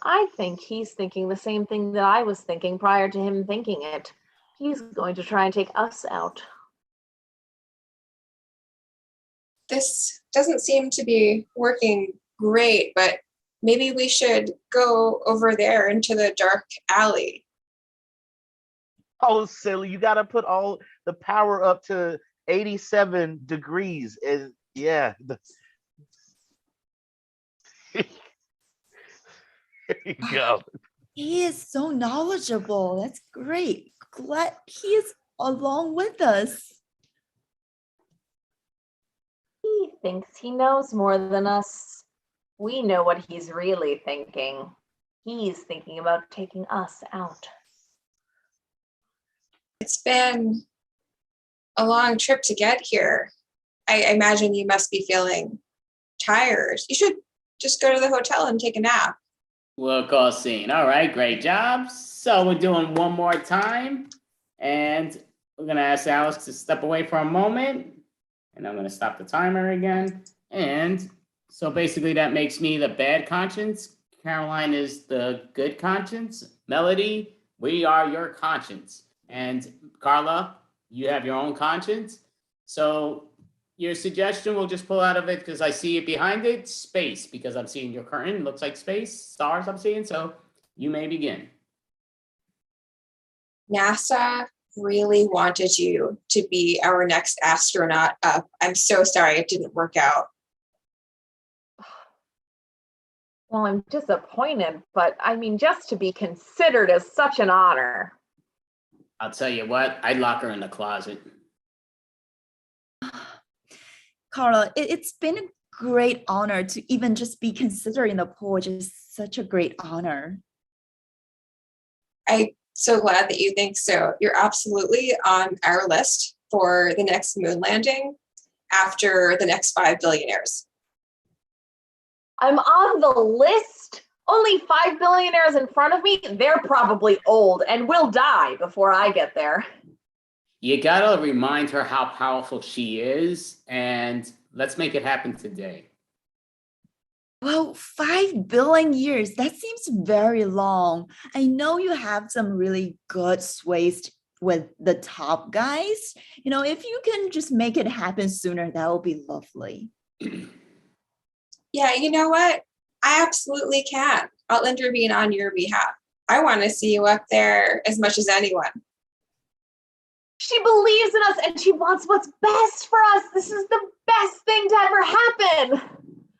I think he's thinking the same thing that I was thinking prior to him thinking it. He's going to try and take us out. This doesn't seem to be working great, but maybe we should go over there into the dark alley. Oh, silly. You got to put all the power up to 87 degrees. And yeah. There you go. He is so knowledgeable. That's great. Glad he is along with us. He thinks he knows more than us. We know what he's really thinking. He's thinking about taking us out. It's been a long trip to get here. I imagine you must be feeling tired. You should just go to the hotel and take a nap. We'll call scene. All right, great job. So we're doing one more time. And we're going to ask Alex to step away for a moment. And I'm going to stop the timer again. And so basically that makes me the bad conscience. Caroline is the good conscience. Melody, we are your conscience. And Carla, you have your own conscience. So your suggestion, we'll just pull out of it because I see it behind it, space, because I'm seeing your curtain. Looks like space, stars I'm seeing. So you may begin. NASA really wanted you to be our next astronaut up. I'm so sorry it didn't work out. Well, I'm disappointed, but I mean, just to be considered is such an honor. I'll tell you what, I'd lock her in the closet. Carla, it's been a great honor to even just be considered in the poll, which is such a great honor. I'm so glad that you think so. You're absolutely on our list for the next moon landing after the next 5 billionaires. I'm on the list? Only 5 billionaires in front of me? They're probably old and will die before I get there. You gotta remind her how powerful she is, and let's make it happen today. Well, 5 billion years, that seems very long. I know you have some really good sways with the top guys. You know, if you can just make it happen sooner, that would be lovely. Yeah, you know what? I absolutely can. I'll intervene on your behalf. I want to see you up there as much as anyone. She believes in us and she wants what's best for us. This is the best thing to ever happen.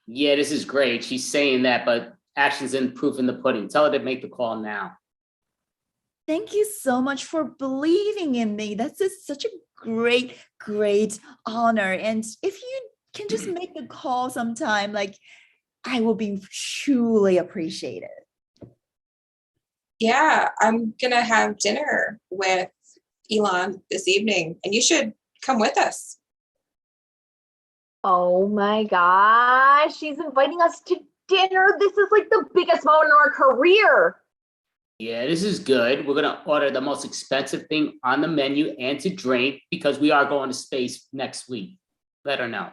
Yeah, this is great. She's saying that, but action's in proof in the pudding. Tell her to make the call now. Thank you so much for believing in me. That's such a great, great honor. And if you can just make the call sometime, like, I will be truly appreciated. Yeah, I'm going to have dinner with Elon this evening, and you should come with us. Oh my gosh, she's inviting us to dinner. This is like the biggest moment in our career. Yeah, this is good. We're gonna order the most expensive thing on the menu and to drink because we are going to space next week. Let her know.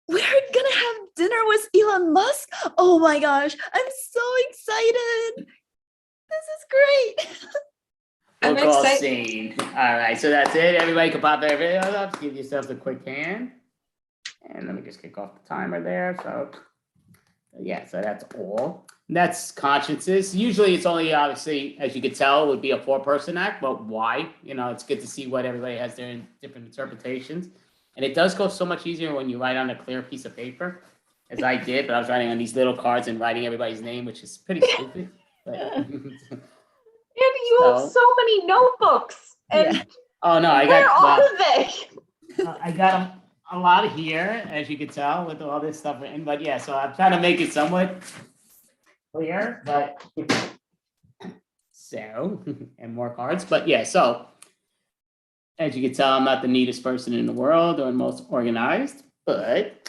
We're gonna have dinner with Elon Musk. Oh my gosh, I'm so excited. This is great. I'm We'll call excited. scene. All right, so that's it. Everybody can pop their videos up. Give yourselves a quick hand. And let me just kick off the timer there. So yeah, so that's all. That's consciences. Usually it's only, obviously, as you could tell, it would be a 4-person act, but why? You know, it's good to see what everybody has their different interpretations. And it does go so much easier when you write on a clear piece of paper, as I did, but I was writing on these little cards and writing everybody's name, which is pretty stupid. But Andy, you have so many notebooks. And yeah. Oh no, I where got are they? I got a lot here, as you can tell, with all this stuff written. But yeah, so I'm trying to make it somewhat clear, but so and more cards. But yeah, so as you can tell, I'm not the neatest person in the world or most organized, but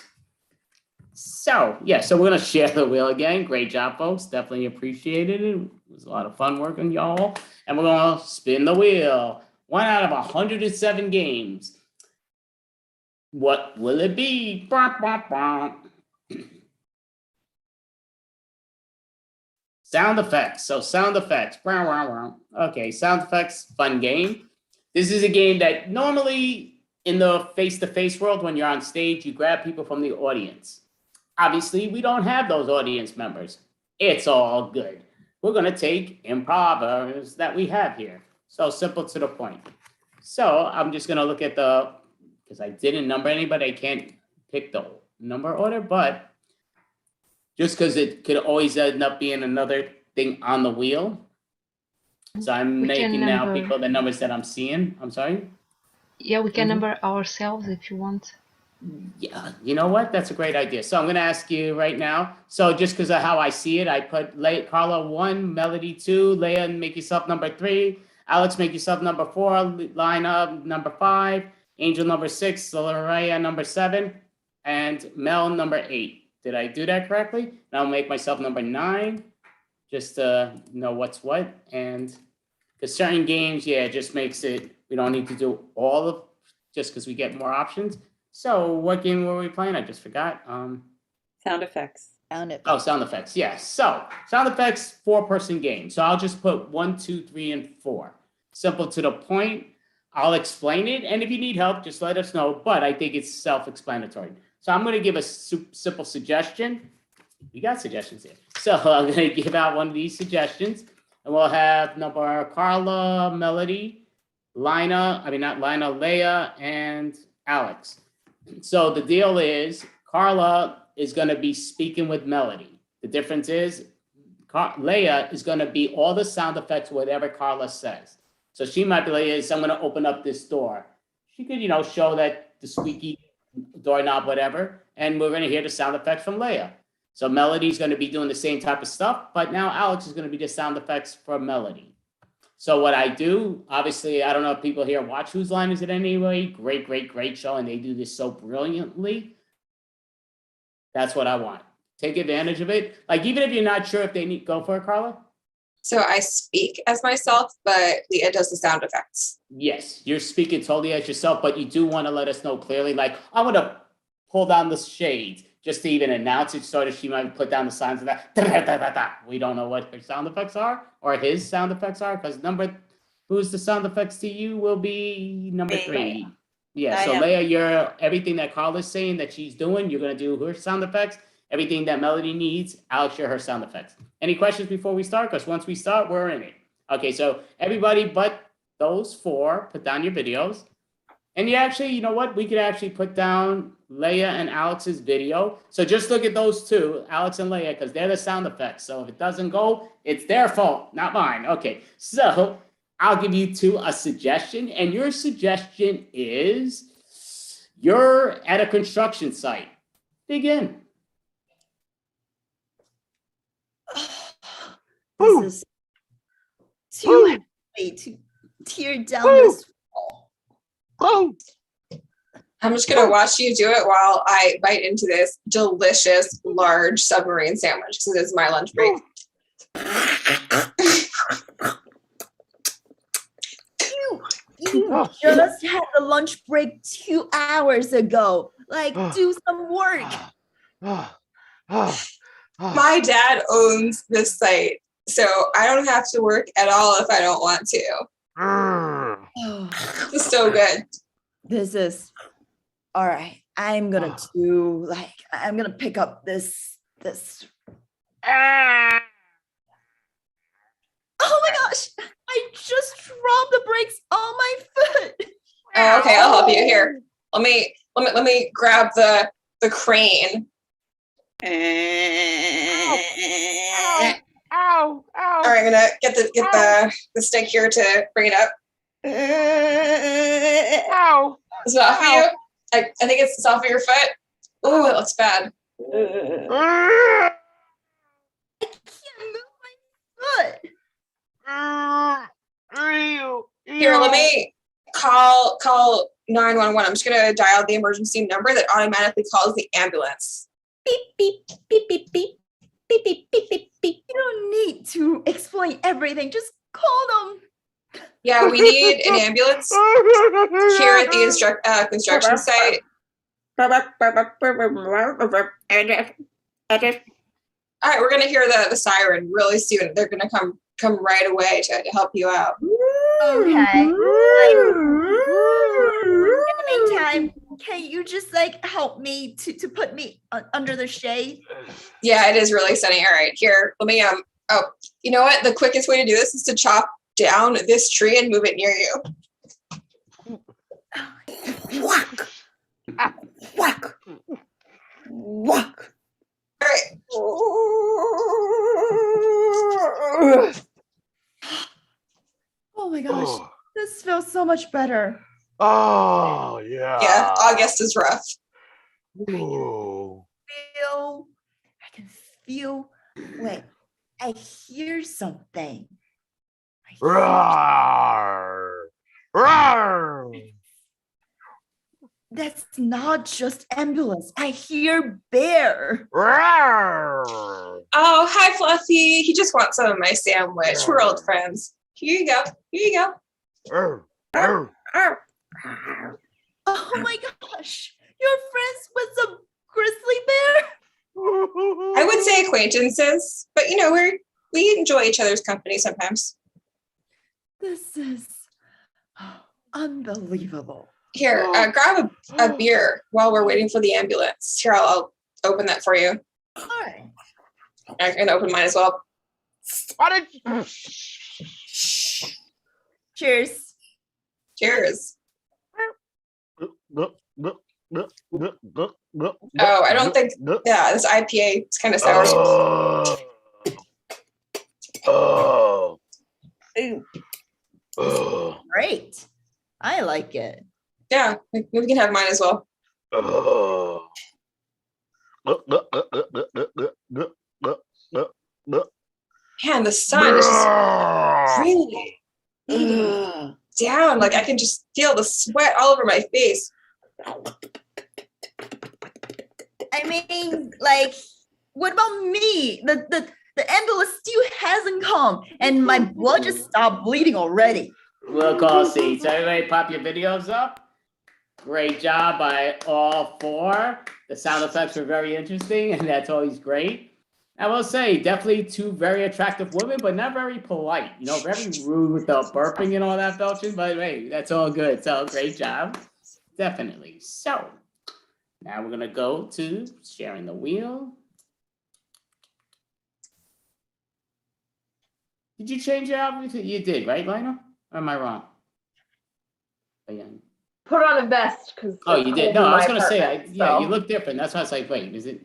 so yeah, so we're gonna share the wheel again. Great job, folks. Definitely appreciated it. It was a lot of fun working, y'all. And we're gonna spin the wheel. 1 out of 107 games. What will it be? Bah, bah, bah. Sound effects. So sound effects. Okay, sound effects, fun game. This is a game that normally in the face-to-face world, when you're on stage, you grab people from the audience. Obviously, we don't have those audience members. It's all good. We're gonna take improvers that we have here. So simple to the point. So I'm just gonna look at because I didn't number anybody, I can't pick the number order, but just because it could always end up being another thing on the wheel. So I'm We can making now number- people the numbers that I'm seeing. I'm sorry? Yeah, we can Mhm. number ourselves if you want. Yeah, you know what? That's a great idea. So I'm going to ask you right now. So just because of how I see it, I put Carla 1, Melody 2, Leah, make yourself number 3, Alex, make yourself number 4, Lina number 5, Angel number 6, Loraya number 7, and Mel number 8. Did I do that correctly? And I'll make myself number 9, just to know what's what. And because certain games, yeah, it just makes it, we don't need to do all of, just because we get more options. So what game were we playing? I just forgot. Sound effects. Sound effects. Oh, sound effects. Yes. So sound effects, 4-person game. So I'll just put 1, 2, 3, and 4. Simple to the point. I'll explain it. And if you need help, just let us know. But I think it's self-explanatory. So I'm going to give a simple suggestion. We got suggestions here. So I'm going to give out one of these suggestions. And we'll have number Carla, Melody, Leah, and Alex. So the deal is Carla is going to be speaking with Melody. The difference is Leah is going to be all the sound effects, whatever Carla says. So she might be like, I'm going to open up this door. She could, show that the squeaky doorknob, whatever, and we're going to hear the sound effects from Leah. So Melody's going to be doing the same type of stuff, but now Alex is going to be the sound effects for Melody. So what I do, obviously, I don't know if people here watch Whose Line Is It Anyway? Great show, and they do this so brilliantly. That's what I want. Take advantage of it. Like, even if you're not sure if they need, go for it, Carla. So I speak as myself, but Leah does the sound effects. Yes, you're speaking totally as yourself, but you do want to let us know clearly, like, I want to pull down the shades just to even announce it, so that she might put down the signs of that. We don't know what her sound effects are or his sound effects are, because who's the sound effects to you will be number 3. Yeah, so Leah, you're everything that Carla's saying that she's doing, you're going to do her sound effects. Everything that Melody needs, Alex, you're her sound effects. Any questions before we start? Because once we start, we're in it. Okay, so everybody but those 4, put down your videos. And you actually, you know what? We could actually put down Leah and Alex's video. So just look at those 2, Alex and Leah, because they're the sound effects. So if it doesn't go, it's their fault, not mine. Okay, so I'll give you 2 a suggestion. And your suggestion is you're at a construction site. Begin. This is too heavy to tear down this wall. I'm just gonna watch you do it while I bite into this delicious large submarine sandwich because it is my lunch break. You just had the lunch break 2 hours ago. Like, do some work. My dad owns this site, so I don't have to work at all if I don't want to. This is so good. This is all right. I'm gonna pick up this. Oh my gosh! I just dropped the brakes on my foot. Oh, okay, I'll help you. Here, let me grab the crane. Ow! All right, I'm gonna get the stick here to bring it up. Ow! Is it off of you? I think it's off of your foot. Ooh, it looks bad. Foot. Here, let me call 911. I'm just gonna dial the emergency number that automatically calls the ambulance. Beep beep beep beep beep beep beep beep beep beep. You don't need to explain everything. Just call them. Yeah, we need an ambulance here at the construction site. All right, we're gonna hear the siren really soon. They're gonna come right away to help you out. Okay. In the meantime, can you just help me to put me under the shade? Yeah, it is really sunny. All right, here, let me oh, you know what? The quickest way to do this is to chop down this tree and move it near you. Whack. Whack. Whack. All right. Oh my gosh, this feels so much better. Oh yeah. Yeah, August is rough. Ooh. I can feel. Wait, I hear something. Roar! Roar! That's not just ambulance. I hear bear. Roar! Oh, hi, Fluffy. He just wants some of my sandwich. We're old friends. Here you go. Here you go. Oh my gosh, you're friends with some grizzly bear? I would say acquaintances, but we enjoy each other's company sometimes. This is unbelievable. Here, grab a beer while we're waiting for the ambulance. Here, I'll open that for you. All right. I can open mine as well. Cheers. Cheers. Oh, I don't think. Yeah, this IPA is kind of sour. Great. I like it. Yeah, we can have mine as well. Man, the sun is just really beating down. Like I can just feel the sweat all over my face. I mean, what about me? The ambulance still hasn't come, and my blood just stopped bleeding already. We'll call seats. Everybody pop your videos up. Great job by all four. The sound effects were very interesting, and that's always great. I will say, definitely two very attractive women, but not very polite. Very rude with the burping and all that belching, but hey, that's all good. So great job. Definitely. So now we're going to go to sharing the wheel. Did you change your outfit? You did, right, Lina? Or am I wrong? Put on a vest because. Oh, you did. No, I was gonna say, you look different. That's why I was like, wait, is it?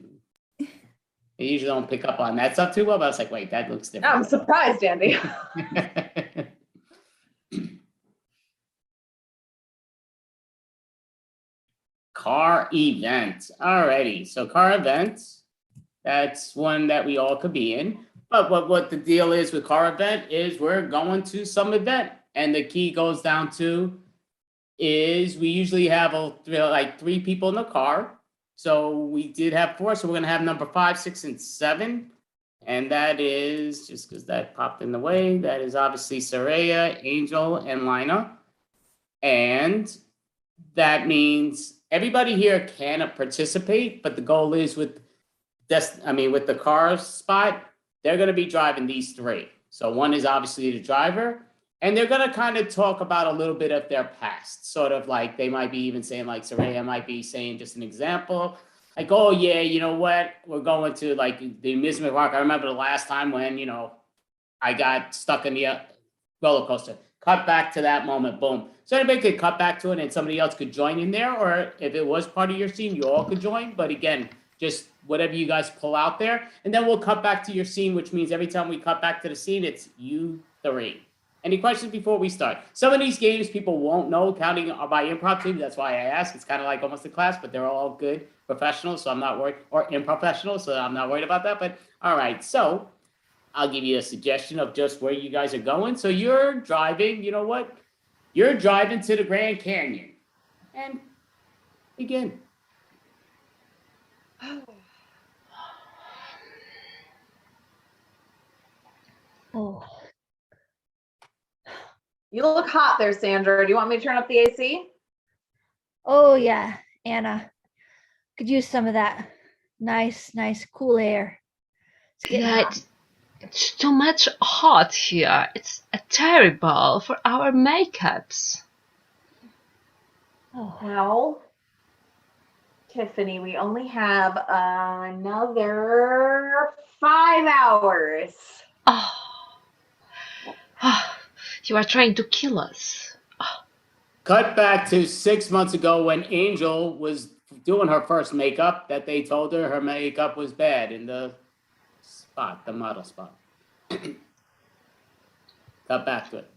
They usually don't pick up on that stuff too well, but I was like, wait, that looks different. I'm surprised, Andy. Car event. Alrighty, so car events. That's one that we all could be in. But what the deal is with car event is we're going to some event, and the key goes down to is we usually have three people in the car. So we did have four, so we're gonna have number 5, 6, and 7. And that is, just because that popped in the way, that is obviously Circeo, Angell, and Lina. And that means everybody here can participate, but the goal is with the car spot, they're gonna be driving these three. So one is obviously the driver, And they're gonna kind of talk about a little bit of their past, sort of like they might be even saying like Circeo might be saying just an example, like, oh yeah, you know what, we're going to like the amusement park. I remember the last time when, you know, I got stuck in the roller coaster. Cut back to that moment, boom. So anybody could cut back to it and somebody else could join in there, or if it was part of your scene, you all could join. But again, just whatever you guys pull out there. And then we'll cut back to your scene, which means every time we cut back to the scene, it's you three. Any questions before we start? Some of these games people won't know, counting by Improv Teams. That's why I ask. It's kind of like almost a class, but they're all good professionals, so I'm not worried, or Improvfessionals, so I'm not worried about that. But all right, so I'll give you a suggestion of just where you guys are going. So you're driving, you know what? You're driving to the Grand Canyon. And begin. Oh. You look hot there, Sandra. Do you want me to turn up the AC? Oh yeah, Anna. Could use some of that nice cool air. Yeah, it's too much hot here. It's terrible for our makeups. Oh. Well, Tiffany, we only have another 5 hours. You are trying to kill us. Cut back to 6 months ago when Angell was doing her first makeup, that they told her makeup was bad in the spot, the model spot. Cut back to it.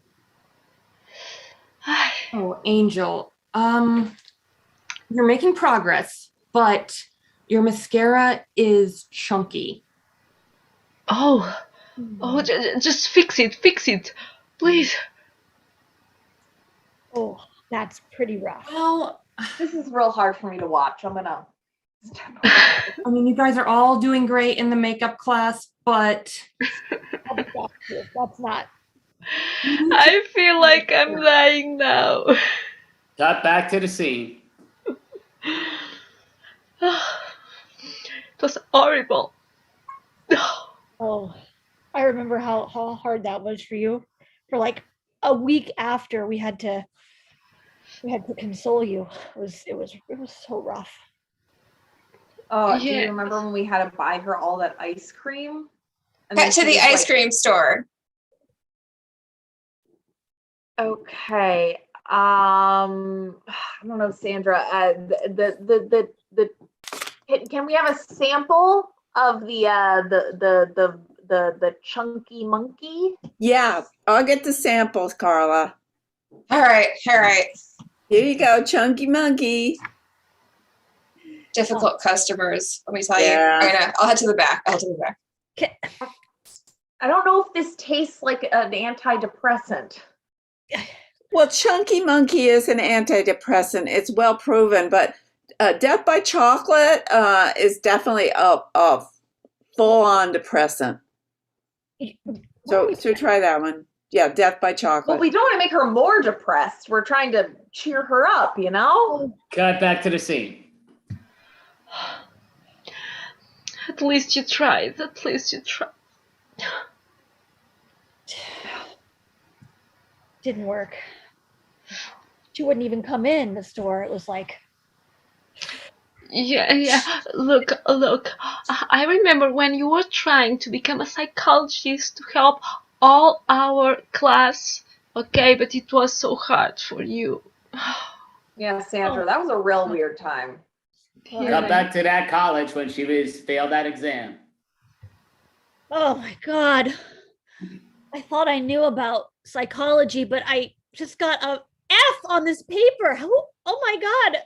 Oh, Angell, you're making progress, but your mascara is chunky. Oh, just fix it, please. Oh, that's pretty rough. Well, this is real hard for me to watch. I'm gonna. I mean, you guys are all doing great in the makeup class, but that's not. I feel like I'm dying now. Cut back to the scene. It was horrible. Oh, I remember how hard that was for you. For like a week after, we had to console you. It was so rough. Oh, do you remember when we had to buy her all that ice cream? And Got to the ice cream store. Okay. I don't know, Sandra. Can we have a sample of the chunky monkey? Yeah, I'll get the samples, Carla. All right. Here you go, chunky monkey. Difficult customers, let me tell Yeah. you. I'll head to the back. I don't know if this tastes like an antidepressant. Well, chunky monkey is an antidepressant. It's well proven, but death by chocolate is definitely a full-on depressant. So try that one. Yeah, death by chocolate. Well, we don't want to make her more depressed. We're trying to cheer her up, you know? Cut back to the scene. At least you tried. Didn't work. She wouldn't even come in the store. It was like. Yeah. Look. I remember when you were trying to become a psychologist to help all our class. Okay, but it was so hard for you. Yeah, Sandra, that was a real weird time. Cut back to that college when she failed that exam. Oh my God. I thought I knew about psychology, but I just got a F on this paper. Oh my God.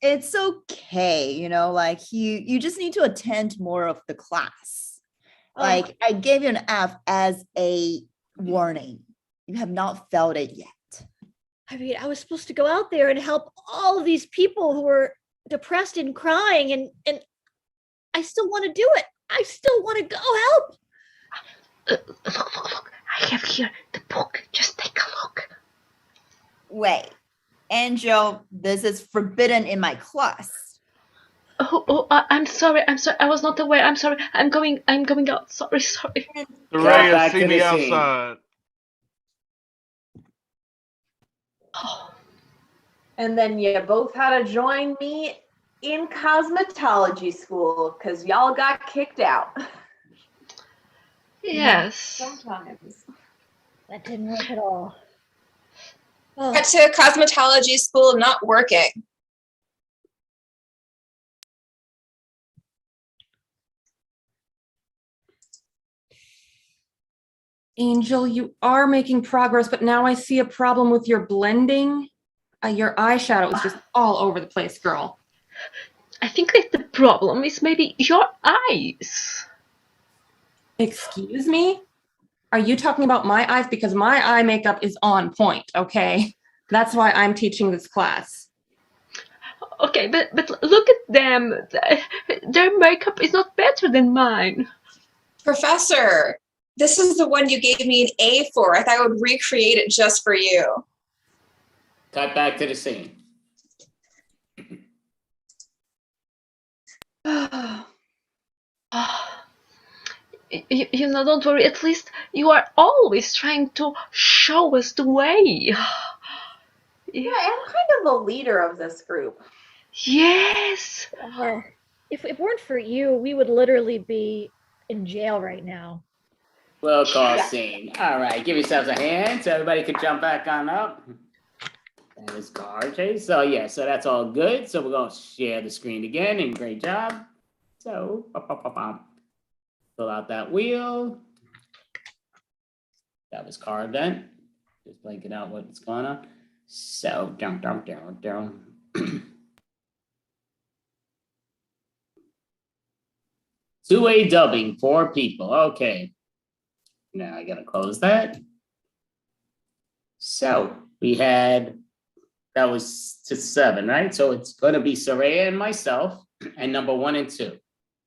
It's okay, you know, like you just need to attend more of the class. Like I gave you an F as a warning. You have not felt it yet. I mean, I was supposed to go out there and help all of these people who were depressed and crying, and I still want to do it. I still want to go help. Look. I have here the book. Just take a look. Wait, Angel, this is forbidden in my class. I'm sorry. I was not aware. I'm sorry. I'm going out. Sorry. Circeo, see me outside. And then you both had to join me in cosmetology school because y'all got kicked out. Yes. Sometimes. That didn't work at all. Got to cosmetology school not working. Angel, you are making progress, but now I see a problem with your blending. Your eyeshadow is just all over the place, girl. I think that the problem is maybe your eyes. Excuse me? Are you talking about my eyes? Because my eye makeup is on point, okay? That's why I'm teaching this class. Okay, but look at them. Their makeup is not better than mine. Professor, this is the one you gave me an A for. I thought I would recreate it just for you. Cut back to the scene. You know, don't worry. At least you are always trying to show us the way. Yeah, I'm kind of the leader of this group. Yes. If it weren't for you, we would literally be in jail right now. We'll call scene. All right, give yourselves a hand so everybody can jump back on up. That is RJ. So yeah, so that's all good. So we're gonna share the screen again, and great job. So fill out that wheel. That was card then. Just blanking out what's going on. So down. Two-way dubbing, 4 people. Okay. Now I gotta close that. So we had, that was to 7, right? So it's gonna be Circeo and myself, and number 1 and 2.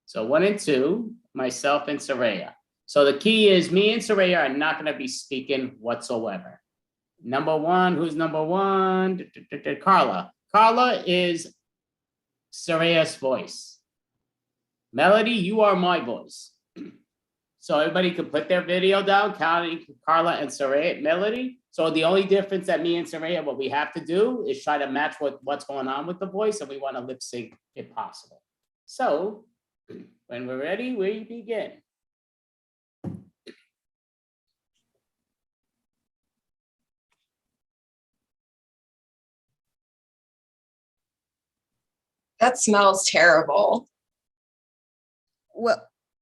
So 1 and 2, myself and Circeo. So the key is me and Circeo are not gonna be speaking whatsoever. Number 1, who's number 1? Carla. Carla is Circeo's voice. Melody, you are my voice. So everybody could put their video down, counting Carla and Circeo, Melody. So the only difference that me and Circeo, what we have to do is try to match what's going on with the voice, and we want to lip sync if possible. So when we're ready, we begin. That smells terrible.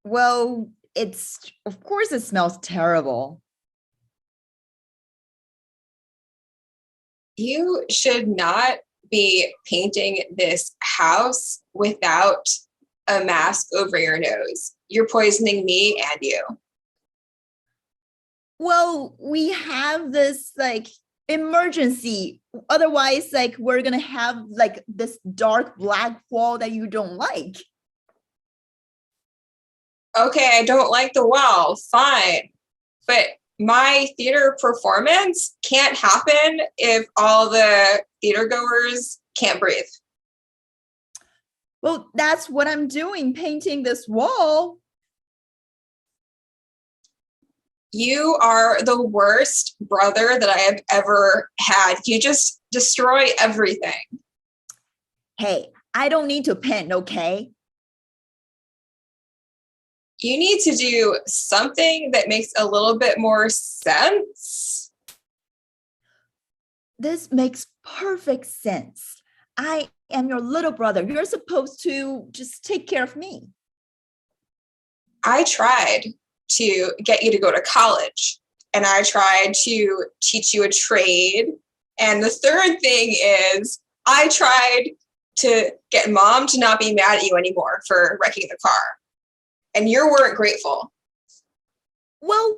Well, it's, of course it smells terrible. You should not be painting this house without a mask over your nose. You're poisoning me and you. Well, we have this like emergency. Otherwise, like we're gonna have like this dark black wall that you don't like. Okay, I don't like the wall, fine. But my theater performance can't happen if all the theater goers can't breathe. Well, that's what I'm doing, painting this wall. You are the worst brother that I have ever had. You just destroy everything. Hey, I don't need to paint, okay? You need to do something that makes a little bit more sense. This makes perfect sense. I am your little brother. You're supposed to just take care of me. I tried to get you to go to college, and I tried to teach you a trade. And the third thing is I tried to get Mom to not be mad at you anymore for wrecking the car. And you weren't grateful. Well,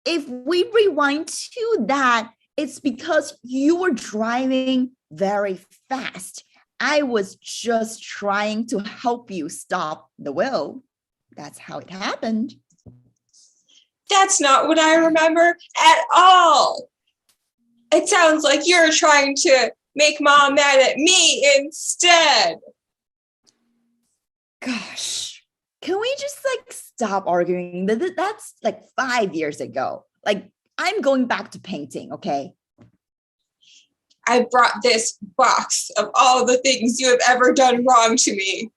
if we rewind to that, it's because you were driving very fast. I was just trying to help you stop the wheel. That's how it happened. That's not what I remember at all. It sounds like you're trying to make Mom mad at me instead. Gosh. Can we just like stop arguing? That's like 5 years ago. Like I'm going back to painting, okay? I brought this box of all the things you have ever done wrong to me.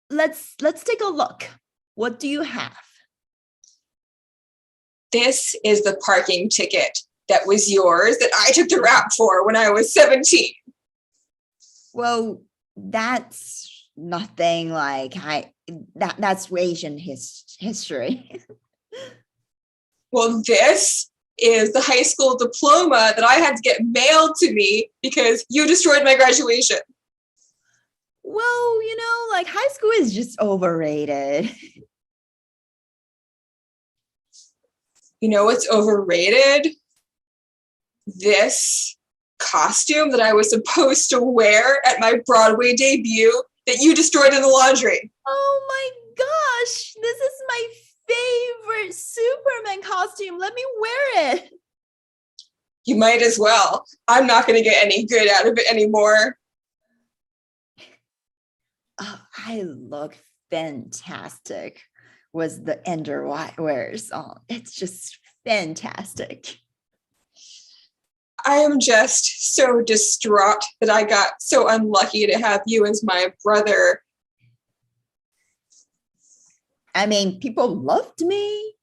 Let's take a look. What do you have? This is the parking ticket that was yours that I took the rap for when I was 17. Well, that's nothing like that's Asian history. Well, this is the high school diploma that I had to get mailed to me because you destroyed my graduation. Well, like high school is just overrated. You know what's overrated? This costume that I was supposed to wear at my Broadway debut that you destroyed in the laundry. Oh my gosh, this is my favorite Superman costume. Let me wear it. You might as well. I'm not going to get any good out of it anymore. Oh, I look fantastic with the underwears on. It's just fantastic. I am just so distraught that I got so unlucky to have you as my brother. I mean, people loved me.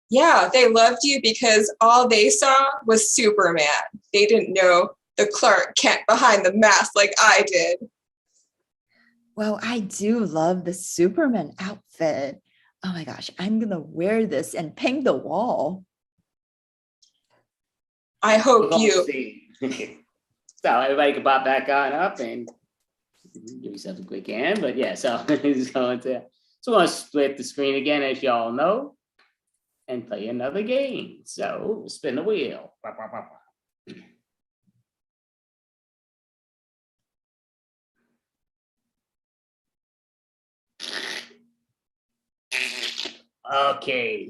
Yeah, they loved you because all they saw was Superman. They didn't know the Clark Kent behind the mask like I did. Well, I do love the Superman outfit. Oh my gosh, I'm going to wear this and paint the wall. I hope you. So everybody can pop back on up and give yourself a quick hand. But yeah, so we're going to split the screen again, as y'all know, and play another game. So spin the wheel. Okay.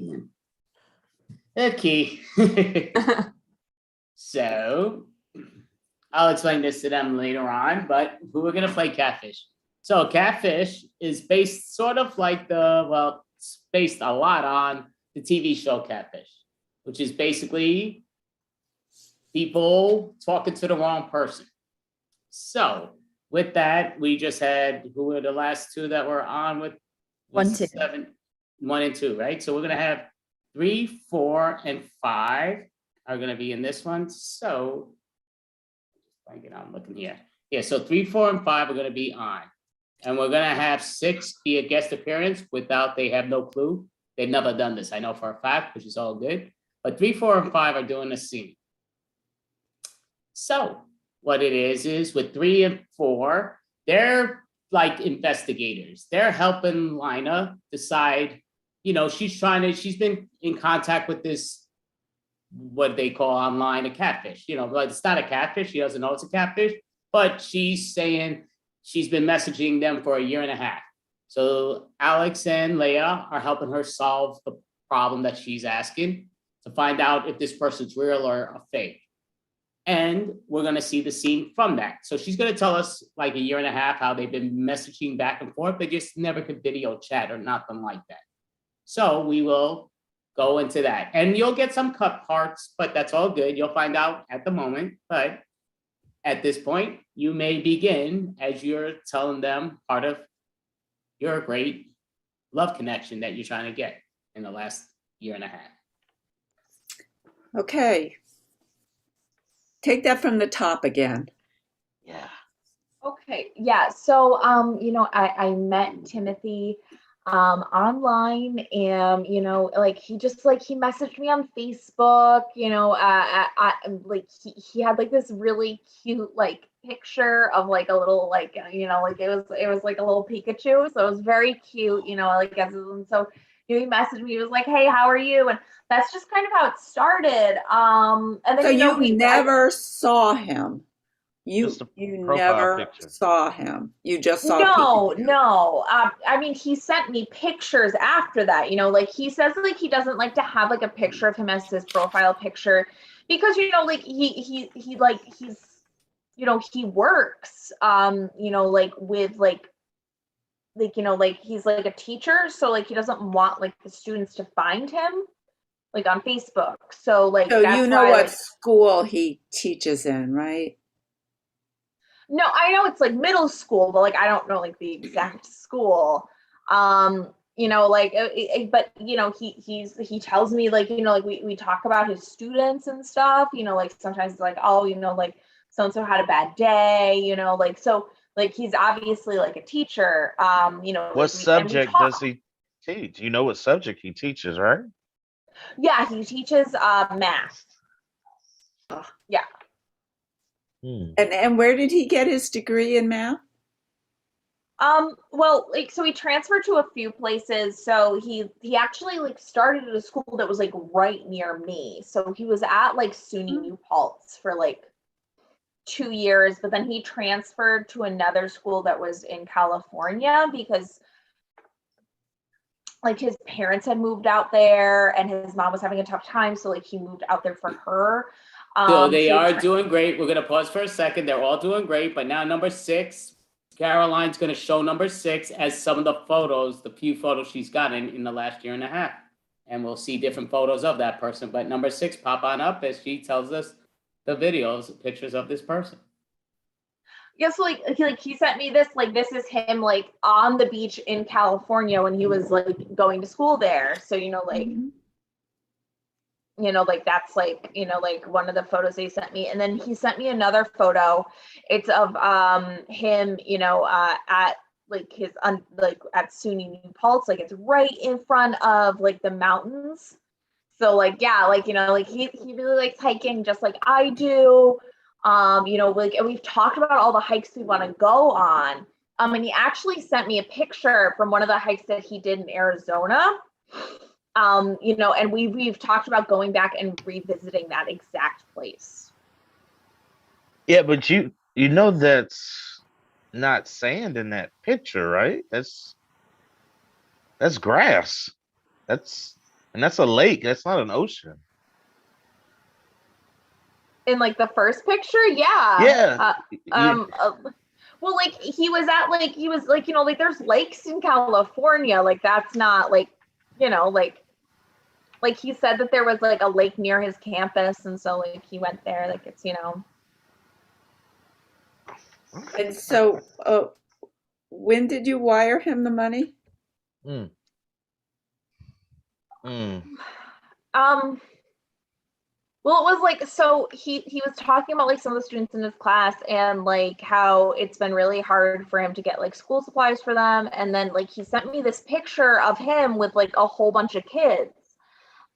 So I'll explain this to them later on, but we're going to play Catfish. So Catfish is based sort of like it's based a lot on the TV show Catfish, which is basically people talking to the wrong person. So with that, we just had, who were the last two that were on with? 1, 2. 1 and 2, right? So we're going to have 3, 4, and 5 are going to be in this one. So I'm looking here. Yeah, so 3, 4, and 5 are going to be on. And we're going to have 6 be a guest appearance without, they have no clue. They've never done this, I know for a fact, which is all good. But 3, 4, and 5 are doing the scene. So what it is with 3 and 4, they're like investigators. They're helping Lina decide, she's been in contact with this, what they call online a catfish, but it's not a catfish. She doesn't know it's a catfish, but she's saying she's been messaging them for 1.5 years. So Alex and Leah are helping her solve the problem that she's asking to find out if this person's real or a fake. And we're going to see the scene from that. So she's going to tell us like 1.5 years how they've been messaging back and forth. They just never could video chat or nothing like that. So we will go into that. And you'll get some cut parts, but that's all good. You'll find out at the moment. But at this point, you may begin as you're telling them part of your great love connection that you're trying to get in the last 1.5 years. Okay. Take that from the top again. Yeah. Okay. Yeah. So, I met Timothy online, and he messaged me on Facebook. He had like this really cute picture of like a little it was like a little Pikachu, so it was very cute. And so he messaged me. He was like, "Hey, how are you?" And that's just kind of how it started. And then So you never saw him. You never saw him. You just saw No. I mean, he sent me pictures after that. He says he doesn't like to have a picture of him as his profile picture because he works with he's a teacher, so he doesn't want the students to find him. like on Facebook. So like So that's you know why, what like, school he teaches in, right? no, I know it's like middle school, but like I don't know like the exact school. You know, like, but you know, he tells me like, you know, like we talk about his students and stuff. You know, like sometimes it's like, oh, you know, like so and so had a bad day. You know, like so like he's obviously like a teacher. You know, What like we subject talk. does he teach? You know what subject he teaches, right? Yeah, he teaches math. Yeah. And where did he get his degree in math? Well, like, so he transferred to a few places. So he actually like started at a school that was like right near me. So he was at like SUNY New Paltz for like 2 years, but then he transferred to another school that was in California because like his parents had moved out there and his mom was having a tough time. So like he moved out there for her. So they he are had doing great. We're gonna pause for a second. They're all doing great, but now number 6, Caroline's gonna show number 6 as some of the photos, the few photos she's gotten in the last year and a half. And we'll see different photos of that person. But number 6, pop on up as she tells us the videos, pictures of this person. Yes, yeah, so like he sent me this, like this is him like on the beach in California when he was like going to school there. So you know, like you know, like that's like, you know, like one of the photos they sent me. And then he sent me another photo. It's of him, you know, at like his like at SUNY New Paltz, like it's right in front of like the mountains. So like yeah, like you know, like he really likes hiking just like I do. You know, like, and we've talked about all the hikes we want to go on. And he actually sent me a picture from one of the hikes that he did in Arizona. You know, and we've talked about going back and revisiting that exact place. Yeah, but you know that's not sand in that picture, right? That's grass. That's a lake. That's not an ocean. In like the first picture, yeah. Yeah. Well, like he was you know, like there's lakes in California, like that's not like, you know, like he said that there was like a lake near his campus, and so like he went there, like it's, you know. And so when did you wire him the money? Well, it was like, so he was talking about like some of the students in his class and like how it's been really hard for him to get like school supplies for them. And then like he sent me this picture of him with like a whole bunch of kids.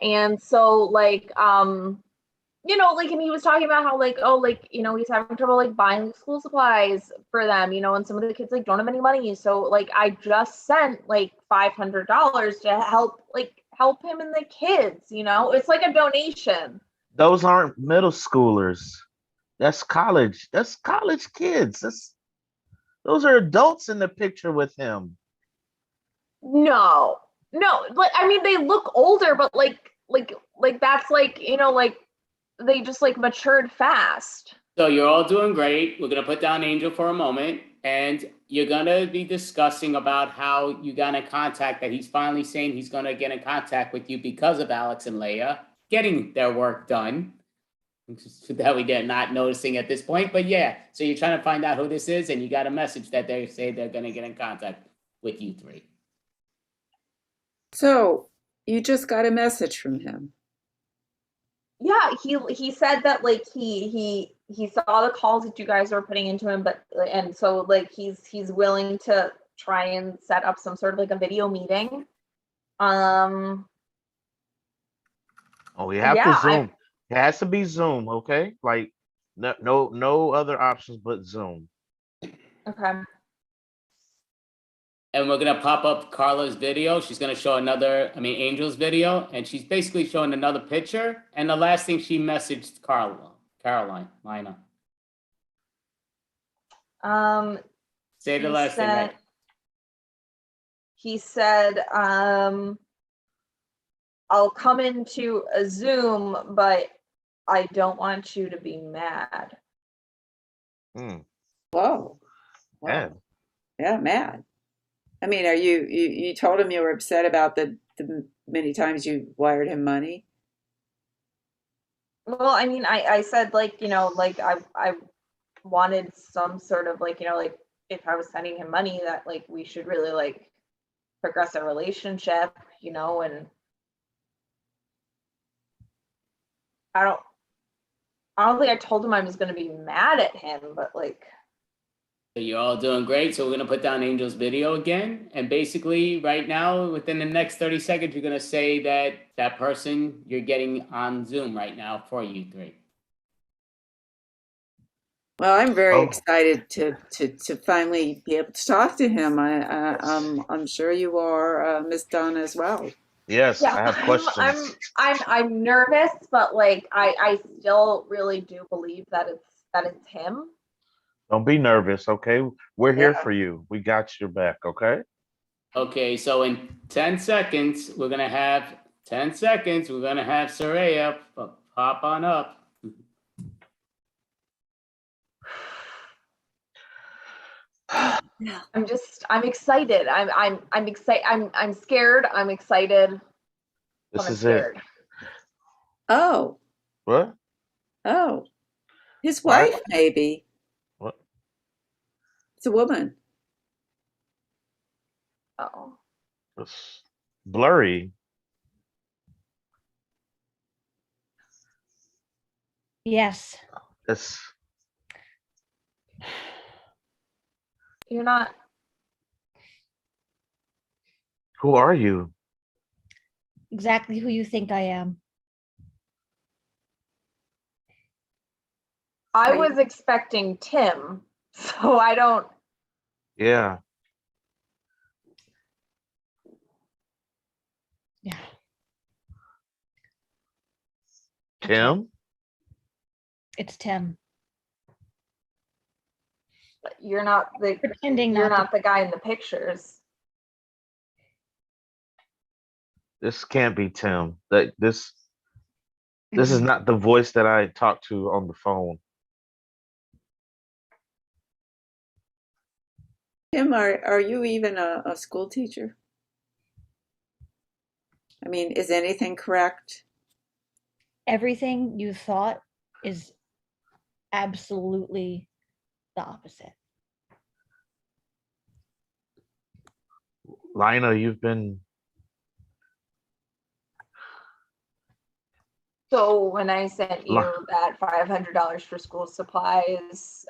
And so like, you know, like, and he was talking about how like, oh, like, you know, he's having trouble like buying school supplies for them, you know, and some of the kids like don't have any money. So like I just sent like $500 to help him and the kids, you know, it's like a donation. Those aren't middle schoolers. That's college. That's college kids. Those are adults in the picture with him. No, like I mean they look older, but like that's like, you know, like they just like matured fast. So you're all doing great. We're gonna put down Angel for a moment, and you're gonna be discussing about how you got in contact, that he's finally saying he's gonna get in contact with you because of Alex and Leah getting their work done. That we get not noticing at this point, but yeah. So you're trying to find out who this is, and you got a message that they say they're gonna get in contact with you 3. So you just got a message from him. Yeah, he said that like he saw the calls that you guys were putting into him, but and so like he's willing to try and set up some sort of like a video meeting. Oh, we have to Zoom. It has to be Zoom, okay? Like no other options but Zoom. Okay. And we're gonna pop up Carla's video. She's gonna show Angel's video, and she's basically showing another picture. And the last thing she messaged Lina. Say the last thing, right? He said, I'll come into a Zoom, but I don't want you to be mad. Whoa. Mad. Yeah, mad. I mean, are you told him you were upset about the many times you wired him money? Well, I mean, I said like, like I wanted some sort of like, like if I was sending him money that like we should really like progress our relationship, and I don't think I told him I was going to be mad at him, but like. So you're all doing great. So we're going to put down Angel's video again. And basically right now, within the next 30 seconds, you're going to say that person you're getting on Zoom right now for you three. Well, I'm very excited to finally be able to talk to him. I'm sure you are, Miss Done, as well. Yes, Yeah, I have questions. I'm nervous, but like I still really do believe that it's him. Don't be nervous, okay? We're here for you. We got your back, okay? Okay, so in 10 seconds, we're going to have Circeo pop on up. I'm excited. I'm excited. I'm scared. I'm excited. This is scared. it. Oh. What? Oh. His wife, maybe. What? It's a woman. Oh. It's blurry. Yes. It's. You're not. Who are you? Exactly who you think I am. I was expecting Tim, so I don't. Yeah. Yeah. Tim? It's Tim. You're not the pretending. You're not the guy in the pictures. This can't be Tim. This is not the voice that I talked to on the phone. Tim, are you even a school teacher? I mean, is anything correct? Everything you thought is absolutely the opposite. Lina, you've been. So when I sent you that $500 for school supplies,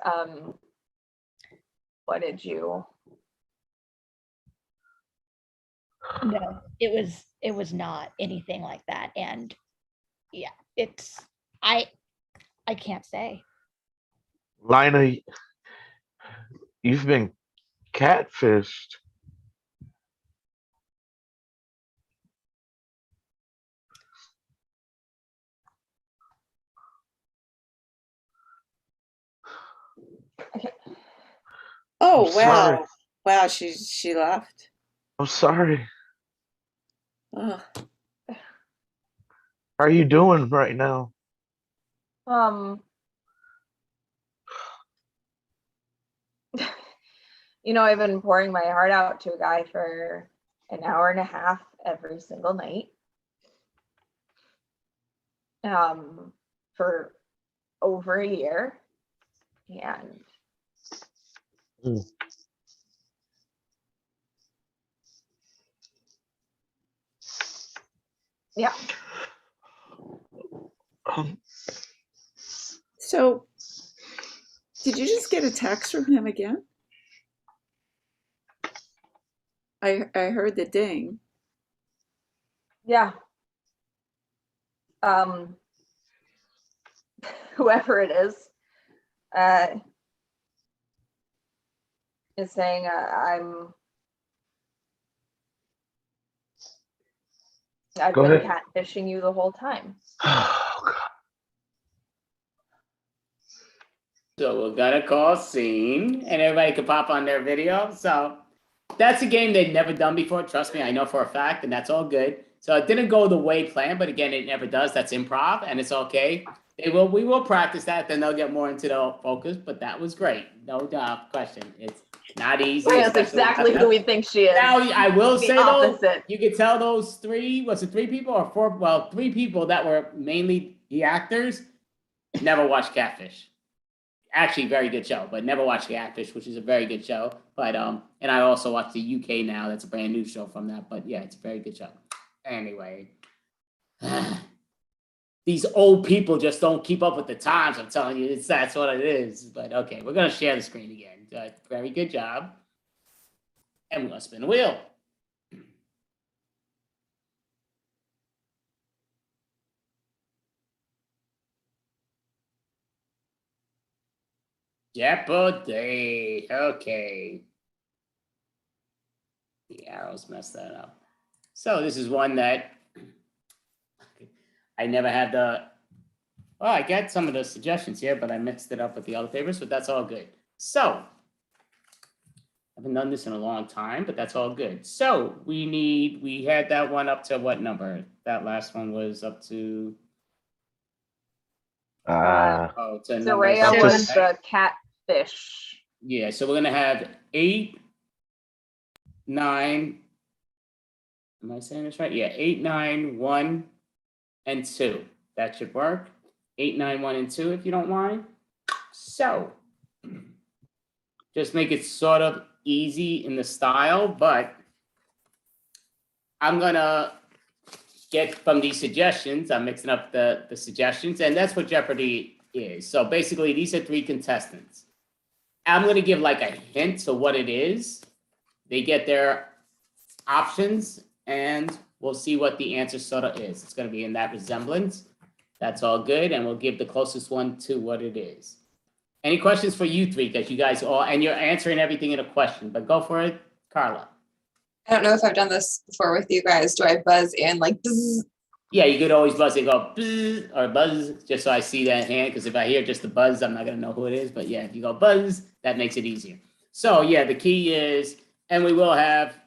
what did you? No, it was not anything like that. And yeah, I can't say. Lina, you've been catfished. Oh, I'm wow. sorry. Wow, she left. I'm sorry. Oh. How are you doing right now? I've been pouring my heart out to a guy for an hour and a half every single night. For over a year. And yeah. So, did you just get a text from him again? I heard the ding. Yeah. Whoever it is saying I've Go been ahead. catfishing you the whole time. So we're gonna call scene, and everybody can pop on their video. So that's a game they've never done before. Trust me, I know for a fact, and that's all good. So it didn't go the way planned, but again, it never does. That's improv, and it's okay. We will practice that, then they'll get more into the focus. But that was great, no question. It's not easy. That's exactly who we think she is. Now I will The say though, opposite. you could tell those three, was it 3 people or 4? Well, 3 people that were mainly the actors, never watched Catfish. Actually, very good show, but never watched Catfish, which is a very good show. But and I also watch the UK now. That's a brand new show from that. But yeah, it's a very good show. Anyway, these old people just don't keep up with the times. I'm telling you, that's what it is. But okay, we're gonna share the screen again. Very good job. And we're gonna spin the wheel. Jeopardy. Okay. The arrows messed that up. So this is one that I never had the. Oh, I got some of the suggestions here, but I mixed it up with the other papers, but that's all good. So I haven't done this in a long time, but that's all good. So we had that one up to what number? That last one was up to. Circeo was the catfish. Yeah, so we're gonna have 8, 9. Am I saying this right? Yeah, 8, 9, 1, and 2. That should work. 8, 9, 1, and 2, if you don't mind. So just make it sort of easy in the style, but I'm gonna get from these suggestions. I'm mixing up the suggestions, and that's what Jeopardy is. So basically, these are 3 contestants. I'm going to give like a hint to what it is. They get their options, and we'll see what the answer sort of is. It's going to be in that resemblance. That's all good, and we'll give the closest one to what it is. Any questions for you 3? Because you guys all, and you're answering everything in a question, but go for it, Carla. I don't know if I've done this before with you guys. Do I buzz in like buzz? Yeah, you could always buzz and go buzz or buzz, just so I see that hand, because if I hear just the buzz, I'm not going to know who it is. But yeah, if you go buzz, that makes it easier. So yeah, the key is, and we will have,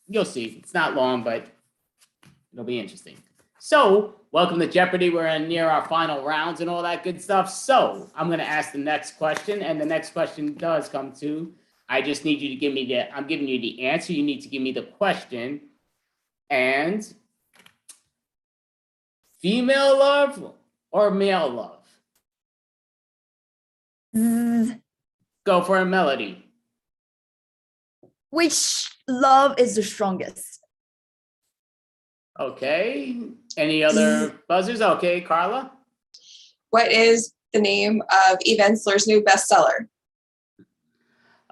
you'll see, it's not long, but it'll be interesting. So welcome to Jeopardy. We're near our final rounds and all that good stuff. So I'm going to ask the next question, and the next question does come to, I just need you to give me I'm giving you the answer. You need to give me the question. And female love or male love? Go for a Melody. Which love is the strongest? Okay. Any other buzzers? Okay, Carla? What is the name of Eve Ensler's new bestseller?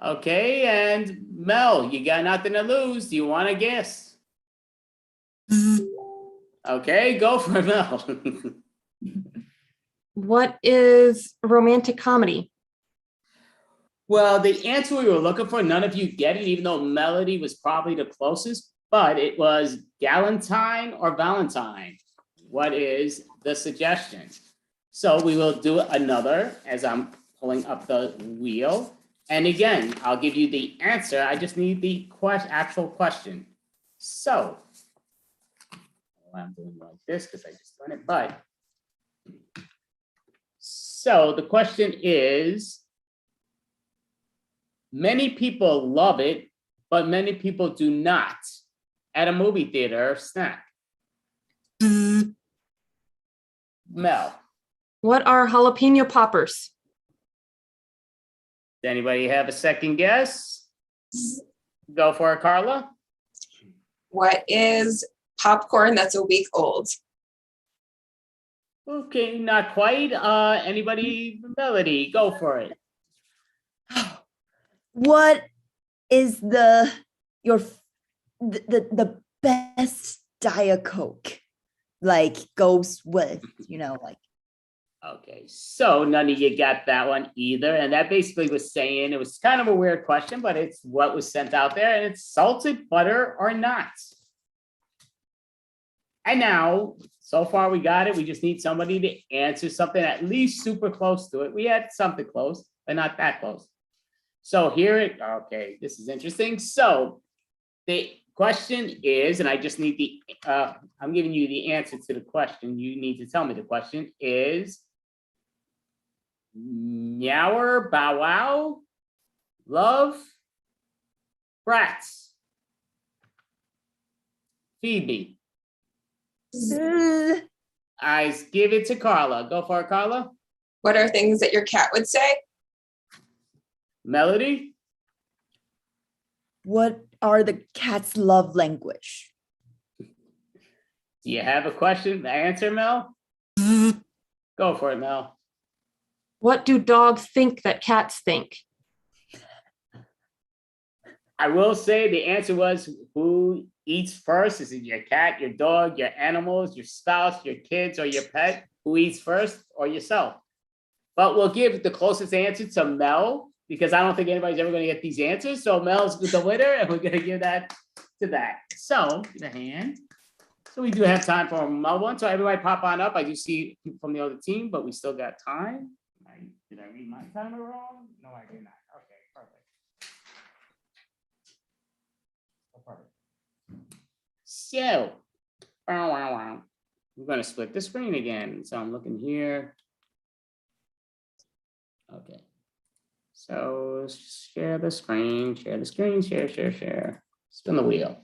Okay, and Mel, you got nothing to lose. Do you want to guess? Okay, go for it, Mel. What is romantic comedy? Well, the answer we were looking for, none of you get it, even though Melody was probably the closest, but it was Galentine or Valentine. What is the suggestion? So we will do another as I'm pulling up the wheel. And again, I'll give you the answer. I just need the actual question. So I'm doing like this because I just done it, but so the question is, many people love it, but many people do not at a movie theater snack. Mel. What are jalapeno poppers? Does anybody have a second guess? Go for it, Carla. What is popcorn that's a week old? Okay, not quite. Anybody? Melody, go for it. What is the best Diet Coke? Like goes with, like. Okay, so none of you got that one either. And that basically was saying, it was kind of a weird question, but it's what was sent out there, and it's salted butter or not. And now, so far we got it. We just need somebody to answer something at least super close to it. We had something close, but not that close. So okay, this is interesting. So the question is, and I just need I'm giving you the answer to the question. You need to tell me the question is, Nyower, Bow Wow, Love, Brats, Phoebe. I give it to Carla. Go for it, Carla. What are things that your cat would say? Melody. What are the cat's love language? Do you have a question to answer, Mel? Go for it, Mel. What do dogs think that cats think? I will say the answer was who eats first? Is it your cat, your dog, your animals, your spouse, your kids, or your pet? Who eats first, or yourself? But we'll give the closest answer to Mel because I don't think anybody's ever going to get these answers. So Mel's the winner, and we're going to give that to that. So the hand. So we do have time for a Mel one. So everybody pop on up. I do see people from the other team, but we still got time. Did I read my timer wrong? No, I did not. Okay, perfect. So, we're going to split the screen again. So I'm looking here. Okay. So share the screen, share, share. Spin the wheel.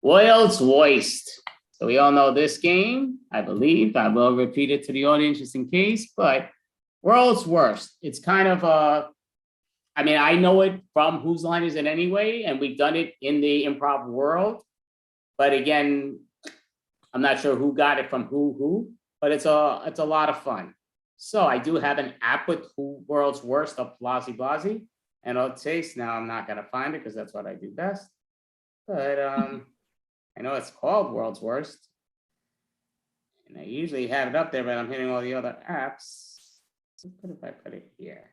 World's Worst. So we all know this game, I believe. I will repeat it to the audience just in case, but World's Worst. It's kind of I mean, I know it from Whose Line Is It Anyway? And we've done it in the improv world. But again, I'm not sure who got it from who, but it's a lot of fun. So I do have an app with World's Worst of Blasey. And I'll taste now. I'm not gonna find it because that's what I do best. But I know it's called World's Worst. And I usually have it up there, but I'm hitting all the other apps. What if I put it here?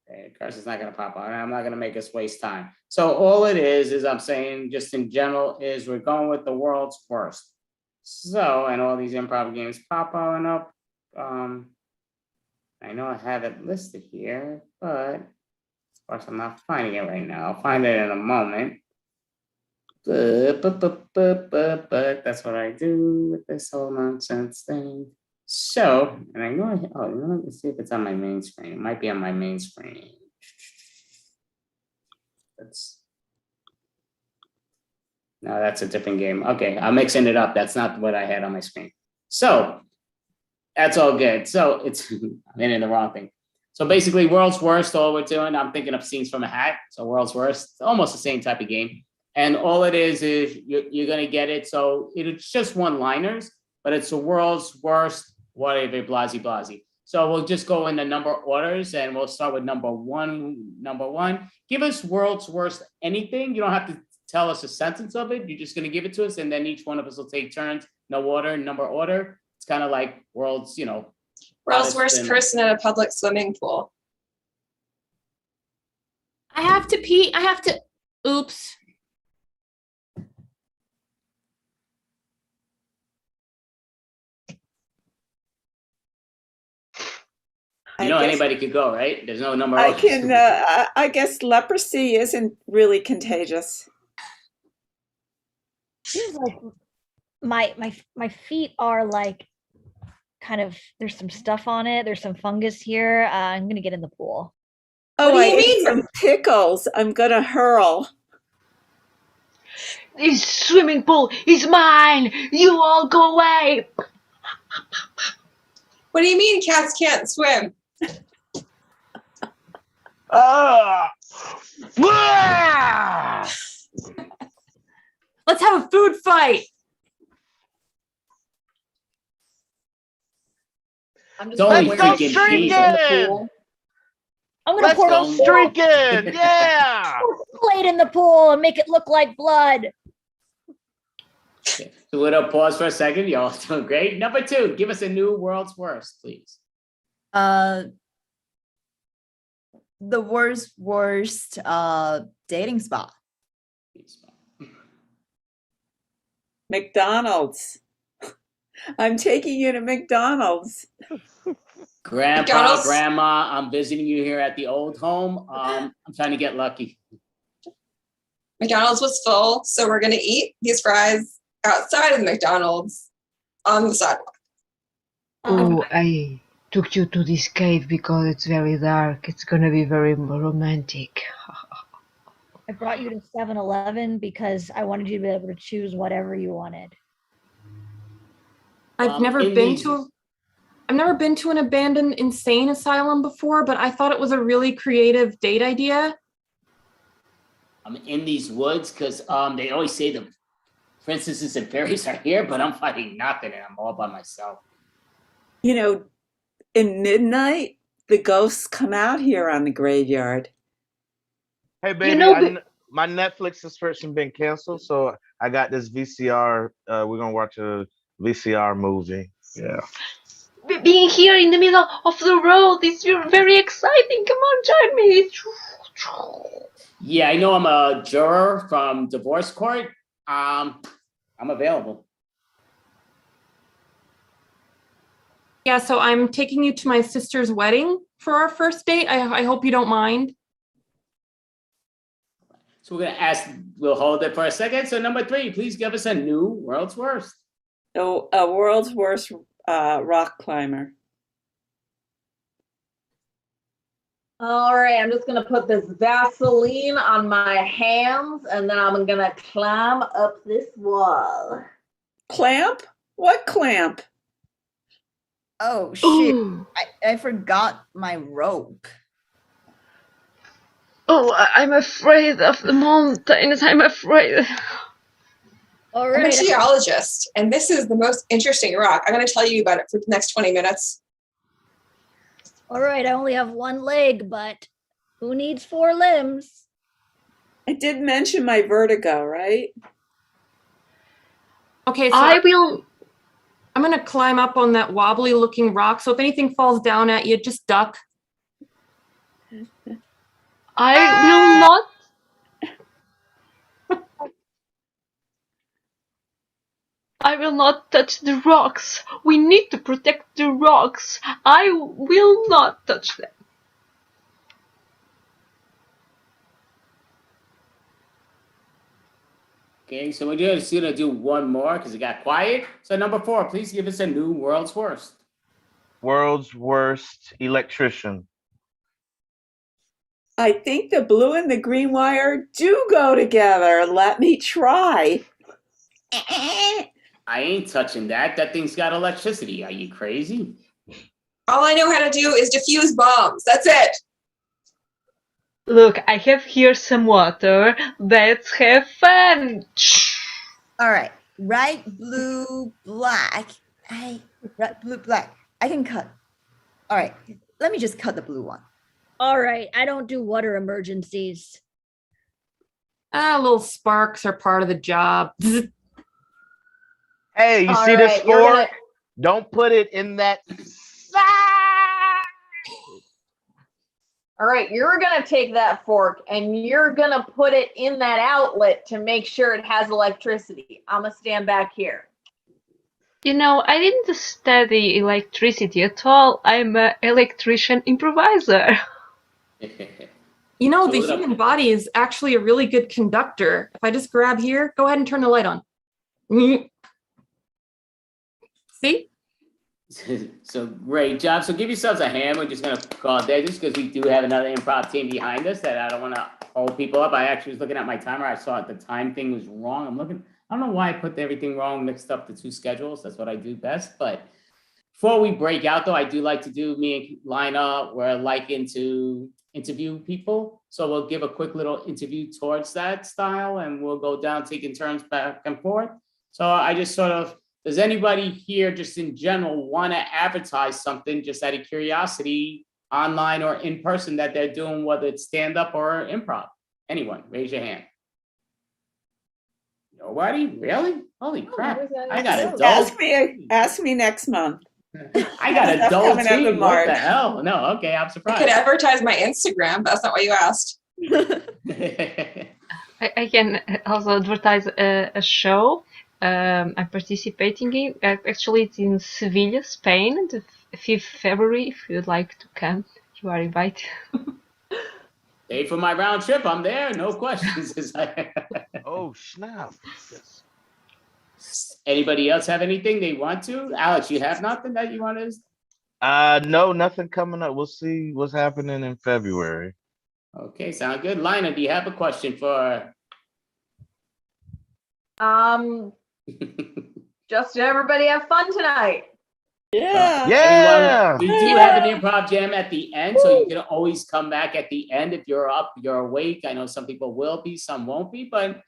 Okay, of course, it's not going to pop on. I'm not going to make us waste time. So all it is I'm saying just in general is we're going with the World's Worst. So, and all these improv games pop on up. I know I have it listed here, but of course I'm not finding it right now. I'll find it in a moment. But that's what I do with this whole nonsense thing. So, and I know, let me see if it's on my main screen. It might be on my main screen. No, that's a different game. Okay, I'm mixing it up. That's not what I had on my screen. So, that's all good. So, I'm in the wrong thing. So basically, World's Worst, all we're doing, I'm thinking of Scenes from a Hat. So World's Worst, almost the same type of game. And all it is you're going to get it. So it's just one-liners, but it's the world's worst, whatever, blasey. So we'll just go in the number orders and we'll start with number one. Give us World's Worst anything. You don't have to tell us a sentence of it. You're just going to give it to us. And then each one of us will take turns, no order, number order. It's kind of like World's Worst person in a public swimming pool. I have to pee. Oops. Anybody could go, right? There's no number. I guess leprosy isn't really contagious. Seems like my feet are like kind of, there's some stuff on it. There's some fungus here. I'm gonna get in the pool. Oh, I ate some pickles. I'm gonna hurl. This swimming pool is mine. You all go away. What do you mean cats can't swim? Let's have a food fight. I'm just Don't wondering if freaking she's in the pool. I'm gonna Let's pour go streaking. Yeah. Kool-Aid in the pool and make it look like blood. Okay. So we'll pause for a second. Y'all doing great. Number two, give us a new World's Worst, please. The worst dating spot. McDonald's. I'm taking you to McDonald's. Grandpa, McDonald's? Grandma, I'm visiting you here at the old home. I'm trying to get lucky. McDonald's was full, so we're gonna eat these fries outside of the McDonald's on the sidewalk. Oh, I took you to this cave because it's very dark. It's gonna be very romantic. I brought you to 7-Eleven because I wanted you to be able to choose whatever you wanted. I've never been to an abandoned insane asylum before, but I thought it was a really creative date idea. I'm in these woods because they always say the princesses and fairies are here, but I'm fighting nothing and I'm all by myself. You know, in midnight, the ghosts come out here on the graveyard. Hey, baby, my Netflix subscription been canceled, so I got this VCR. We're gonna watch a VCR movie. Yeah. Being here in the middle of the road is very exciting. Come on, join me. Yeah, I know I'm a juror from divorce court. I'm available. Yeah, so I'm taking you to my sister's wedding for our first date. I hope you don't mind. So we're gonna we'll hold it for a second. So number 3, please give us a new world's worst. Oh, a world's worst rock climber. All right, I'm just gonna put this Vaseline on my hands and then I'm gonna climb up this wall. Clamp? What clamp? Oh shit! I forgot my rope. Oh, I'm afraid of the mountains. I'm afraid. All I'm a right. geologist, and this is the most interesting rock. I'm going to tell you about it for the next 20 minutes. All right, I only have one leg, but who needs 4 limbs? I did mention my vertigo, right? Okay, so I'm gonna climb up on that wobbly looking rock. So if anything falls down at you, just duck. I will not. I will not touch the rocks. We need to protect the rocks. I will not touch them. Okay, so we're just gonna do one more because it got quiet. So number 4, please give us a new world's worst. World's worst electrician. I think the blue and the green wire do go together. Let me try. I ain't touching that. That thing's got electricity. Are you crazy? All I know how to do is defuse bombs. That's it. Look, I have here some water. Let's have fun. All right, right, blue, black. Red, blue, black. I can cut. All right, let me just cut the blue one. All right, I don't do water emergencies. Little sparks are part of the job. Hey, you see this fork? Don't put it in that. All right, you're gonna take that fork and you're gonna put it in that outlet to make sure it has electricity. I'm gonna stand back here. You know, I didn't study electricity at all. I'm an electrician improviser. You know, So the what up? human body is actually a really good conductor. If I just grab here, go ahead and turn the light on. See? So great job. So give yourselves a hand. We're just gonna call it there just because we do have another improv team behind us that I don't want to hold people up. I actually was looking at my timer. I saw the time thing was wrong. I don't know why I put everything wrong, mixed up the 2 schedules. That's what I do best. But before we break out though, I do like to do, me and Lina, we're liking to interview people. So we'll give a quick little interview towards that style and we'll go down taking turns back and forth. So I just sort of, does anybody here just in general want to advertise something just out of curiosity online or in person that they're doing, whether it's stand up or improv? Anyone, raise your hand. Nobody? Really? Holy crap. I got a dope. Ask me next month. I got a Stuff dope coming up in team. What the March. hell? No, okay, I'm I surprised. could advertise my Instagram. That's not what you asked. I can also advertise a show. I'm participating in. Actually, it's in Seville, Spain, the 5th February. If you'd like to come, you are invited. Pay for my round trip. I'm there. No questions. Oh, snap. Yes. Anybody else have anything they want to? Alex, you have nothing that you want to? No, nothing coming up. We'll see what's happening in February. Okay, sound good. Lina, do you have a question for? Just everybody have fun tonight. Everyone, we do have an improv jam at the end, so you can always come back at the end if you're up, you're awake. I know some people will be, some won't be, but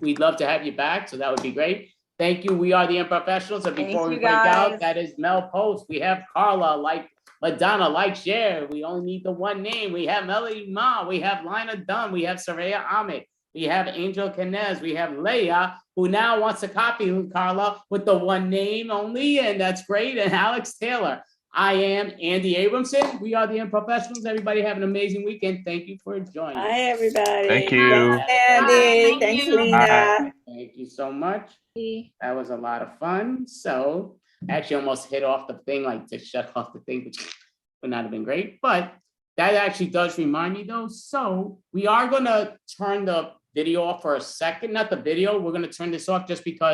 we'd love to have you back, so that would be great. Thank you. We are the Improvfessionals, and before we break out, that is Mel Post. We have Carla, like Madonna, like Cher. We only need the one name. We have Melanie Ma. We have Lina Done. We have Circeo Ahmed. We have Angell Canez. We have Leah, who now wants to copy Carla with the one name only, and that's great. And Alex Taylor. I am Andy Abramson. We are the Improvfessionals. Everybody have an amazing weekend. Thank you for joining. Hi, everybody. Thank you. Thanks, Andy. Thanks, Lina. Thank you so much. That was a lot of fun. So I actually almost hit off the thing, like to shut off the thing, which would not have been great. But that actually does remind me though. So we are going to turn the video off for a second. Not the video. We're going to turn this off just because